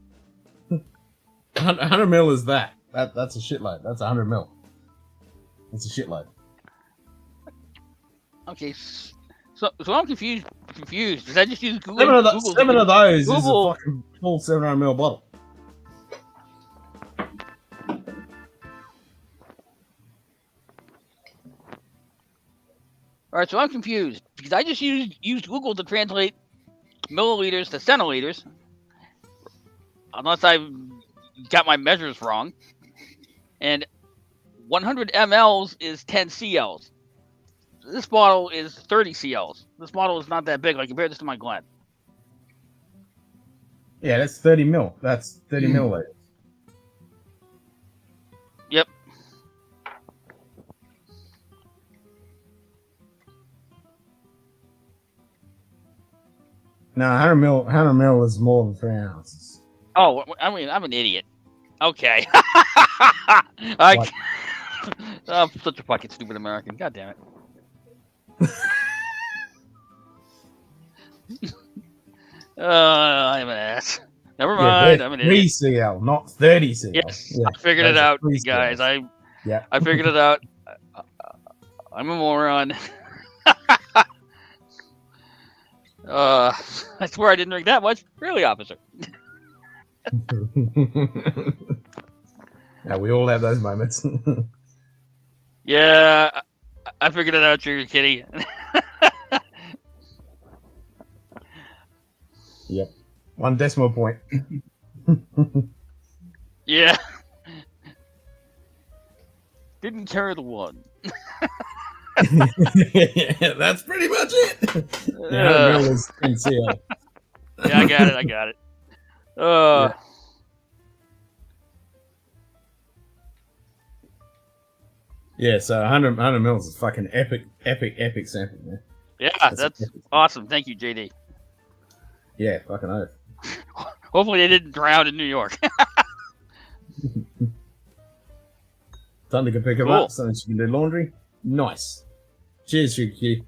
100 mil is that. That's a shitload. That's 100 mil. It's a shitload. Okay, so I'm confused. Did I just use Google? Seven of those Google. is a fucking full 700 ml bottle. All right, so I'm confused because I just used Google to translate milliliters to centiliters, unless I got my measures wrong. And 100 mLs is 10 CLs. This bottle is 30 CLs. This bottle is not that big. Like, compare this to my Glen. Yeah, that's 30 mil. That's 30 milliliters. Yep. No, 100 mil is more than 3 ounces. Oh, I mean, I'm an idiot. Okay. I'm such a fucking stupid American. God damn it. I'm an ass. Never mind. I'm an idiot. 3 CL, not 30 CL. Yes, Yeah, I figured it out, 3 guys. CL. I figured it out. I'm a moron. I swear I didn't drink that much. Really, officer. Yeah, we all have those moments. Yeah, I figured it out, Sugar Kitty. Yep. 1 decimal point. Yeah. Didn't carry the one. Yeah, that's pretty much it. Yeah, is NCL. Yeah, I got it. Yeah. Yeah, so 100 mils is fucking epic sample, man. Yeah, that's awesome. Thank you, JD. Yeah, fucking oath. Hopefully they didn't drown in New York. Thunder can pick them up so that she can do laundry. Nice. Cheers, Suki.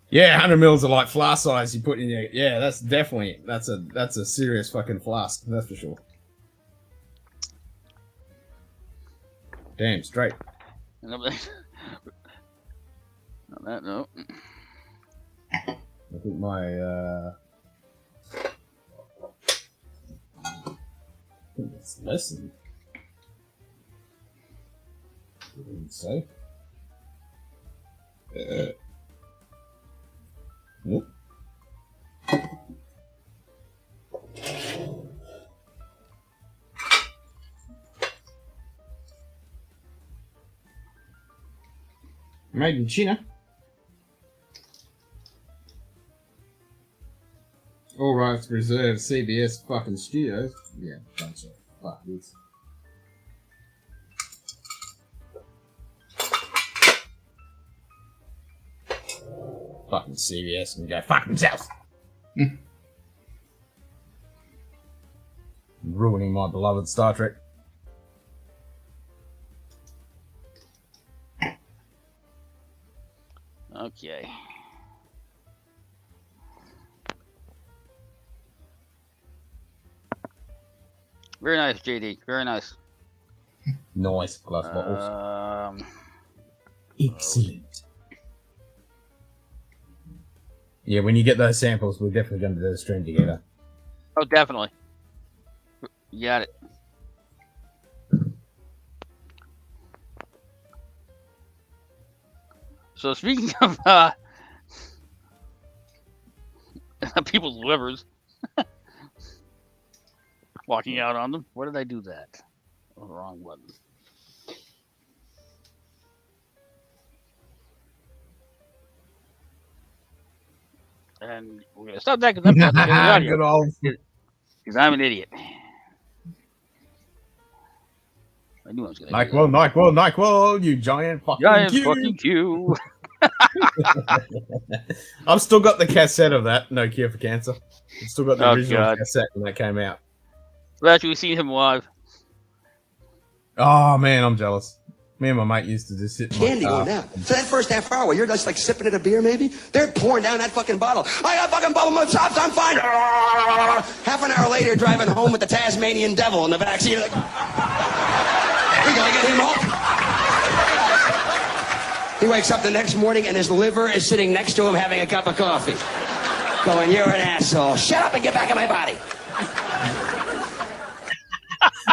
Yeah, 100 mils are like flask size you put in your... Yeah, that's definitely... That's a serious fucking flask, that's for sure. Damn, straight. On that note... I think my... I think it's less than... I wouldn't say. Nope. Made in China. All rights reserved. CBS fucking studios. Yeah, bunch of fuckers. Fucking CBS and go fuck themselves. Ruining my beloved Star Trek. Okay. Very nice, JD. Very nice. Nice glass bottles. Excellent. Yeah, when you get those samples, we're definitely going to do a stream together. Oh, definitely. You got it. So speaking of people's livers walking out on them, where did I do that? Oh, the wrong button. And we're gonna stop that because I'm not Good old. because I'm an idiot. I knew I was gonna. NyQuil, you giant fucking Q. I've still got the cassette of that. No Cure for Cancer. I've still got the original cassette when that came out. I've actually seen him live. Oh man, I'm jealous. Me and my mate used to just sit in my Candy car. going down. So that first half hour, you're just like sipping at a beer, maybe? They're pouring down that fucking bottle. I got fucking bubble my chops, I'm fine. Half an hour later, driving home with the Tasmanian devil in the backseat. Like, we gotta get him off. He wakes up the next morning and his liver is sitting next to him having a cup of coffee. Going, you're an asshole. Shut up and get back in my body.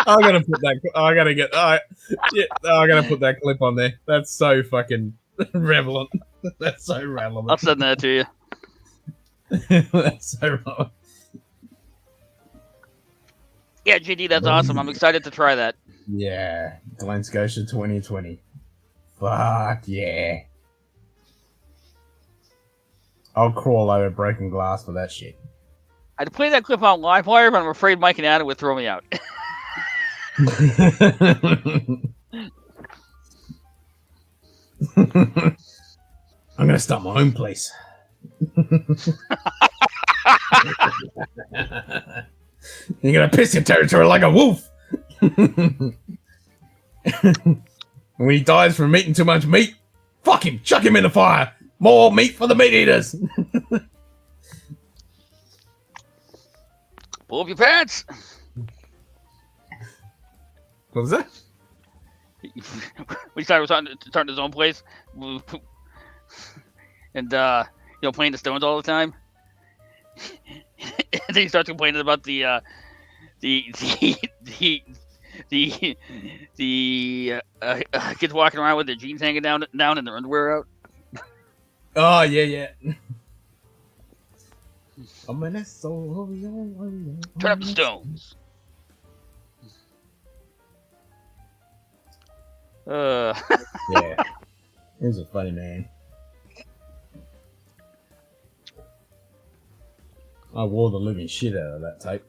I gotta put that. I gotta get. I gotta put that clip on there. That's so fucking relevant. That's so relevant. I'll send that to you. That's so relevant. Yeah, JD, that's awesome. I'm excited to try that. Yeah, Glen Scotia 2020. Fuck yeah. I'll crawl over broken glass for that shit. I'd play that clip on Livewire, but I'm afraid Mike and Adam would throw me out. I'm gonna start my own place. You're gonna piss your territory like a wolf. When he dies from eating too much meat, fuck him, chuck him in the fire. More meat for the meat eaters. Pull up your pants. What was that? We started starting his own place, and playing the Stones all the time. And then he starts complaining about the kids walking around with their jeans hanging down and their underwear out. Oh yeah. Turn up the Stones. Yeah, he was a funny man. I wore the living shit out of that tape.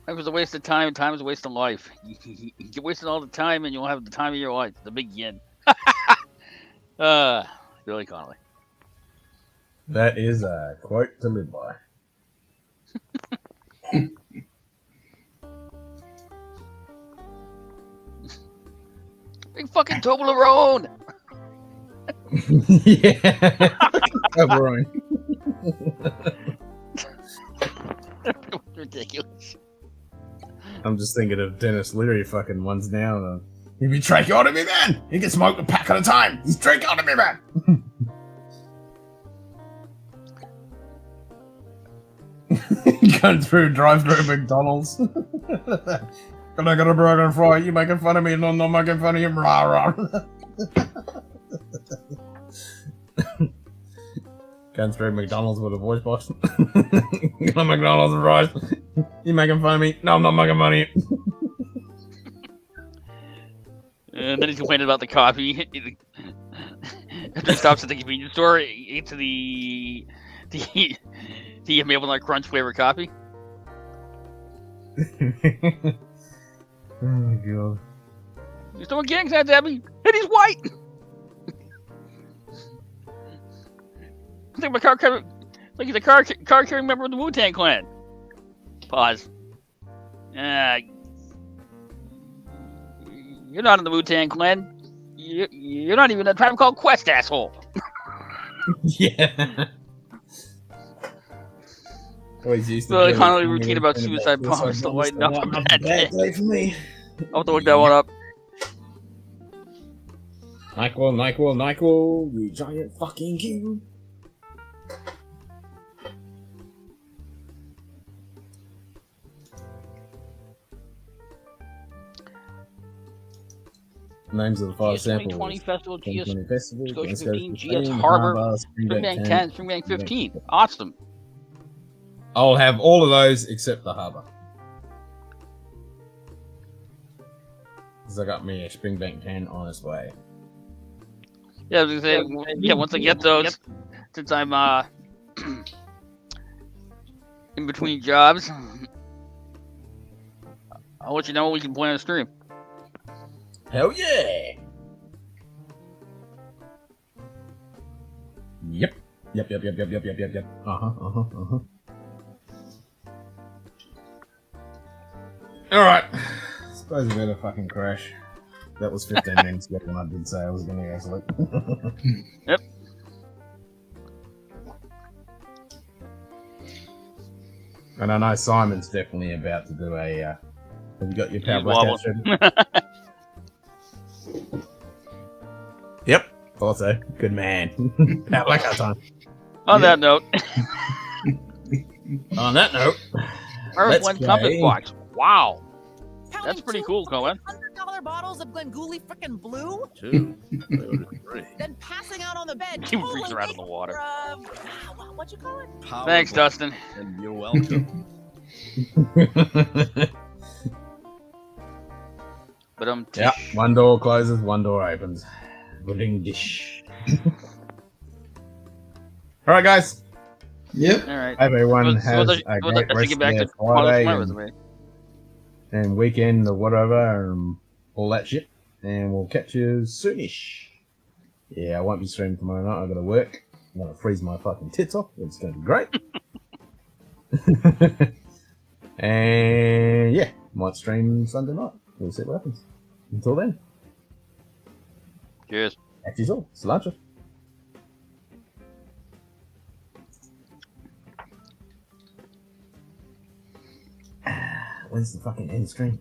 Life is a waste of time, and time is a waste of life. You're wasting all the time, and you'll have the time of your life. The big yin. Billy Connolly. That is a quote to live by. Big fucking Toblerone. Yeah. Toblerone. Ridiculous. I'm just thinking of Dennis Leary fucking ones now. He'd be tracheotomy, man. He can smoke a pack at a time. He's tracheotomy, man. Going through drive-through McDonald's. Can I get a burger and fry? You making fun of me? No, not making fun of you. Rah, rah. Going through McDonald's with a voice box. Can I McDonald's and fries? You making fun of me? No, I'm not making fun of you. And then he's complaining about the coffee. After he stops at the convenience store, he eats the Maple Nut Crunch flavored coffee. Oh my god. He's throwing gang signs at me, and he's white. I think my car carrying, like he's a car carrying member of the Wu-Tang Clan. Pause. You're not in the Wu-Tang Clan. You're not even in a tribe called Quest, asshole. Yeah. Always used to Billy Connolly routine about suicide bombers to lighten up a bad day for me. I'll have to look that one up. NyQuil, you giant fucking king. Names of the 5 samples. 2020 Festival, GS, 2020 Festival, Scotia Scotia 15, 15, GS Harbor, Springbank 10, Springbank 15. Awesome. I'll have all of those except the Harbor. Because I got me a Springbank 10 on its way. Yeah, I was gonna say, once I get those, since I'm in between jobs, I'll let you know when we can play on a stream. Hell yeah! Yep. Alright. Suppose I better fucking crash. That was 15 minutes ago when I did say I was gonna go sleep. Yep. And I know Simon's definitely about to do a have you got your power blackout ready? Yep. Thought so. Good man. Power blackout time. On that note. On that note. Earth One Compass Box. Wow. That's pretty cool, Colin. $100 bottles of Glengooley frickin' blue? 2. I ordered 3. Then passing out on the bed. He freaks her out of the water. What you call it? Thanks, Dustin. And you're welcome. But Yep, one door closes, one door opens. Pudding dish. Alright, guys. Yep. All right. Everyone has a I great should rest get of back their to Friday my and, resume. and weekend or whatever, and all that shit. And we'll catch you soonish. Yeah, I won't be streaming tomorrow night. I'm gonna work. I'm gonna freeze my fucking tits off. It's gonna be great. And yeah, might stream Sunday night. We'll see what happens. Until then. Cheers. Catch you all. Cilantro. When's the fucking end screen?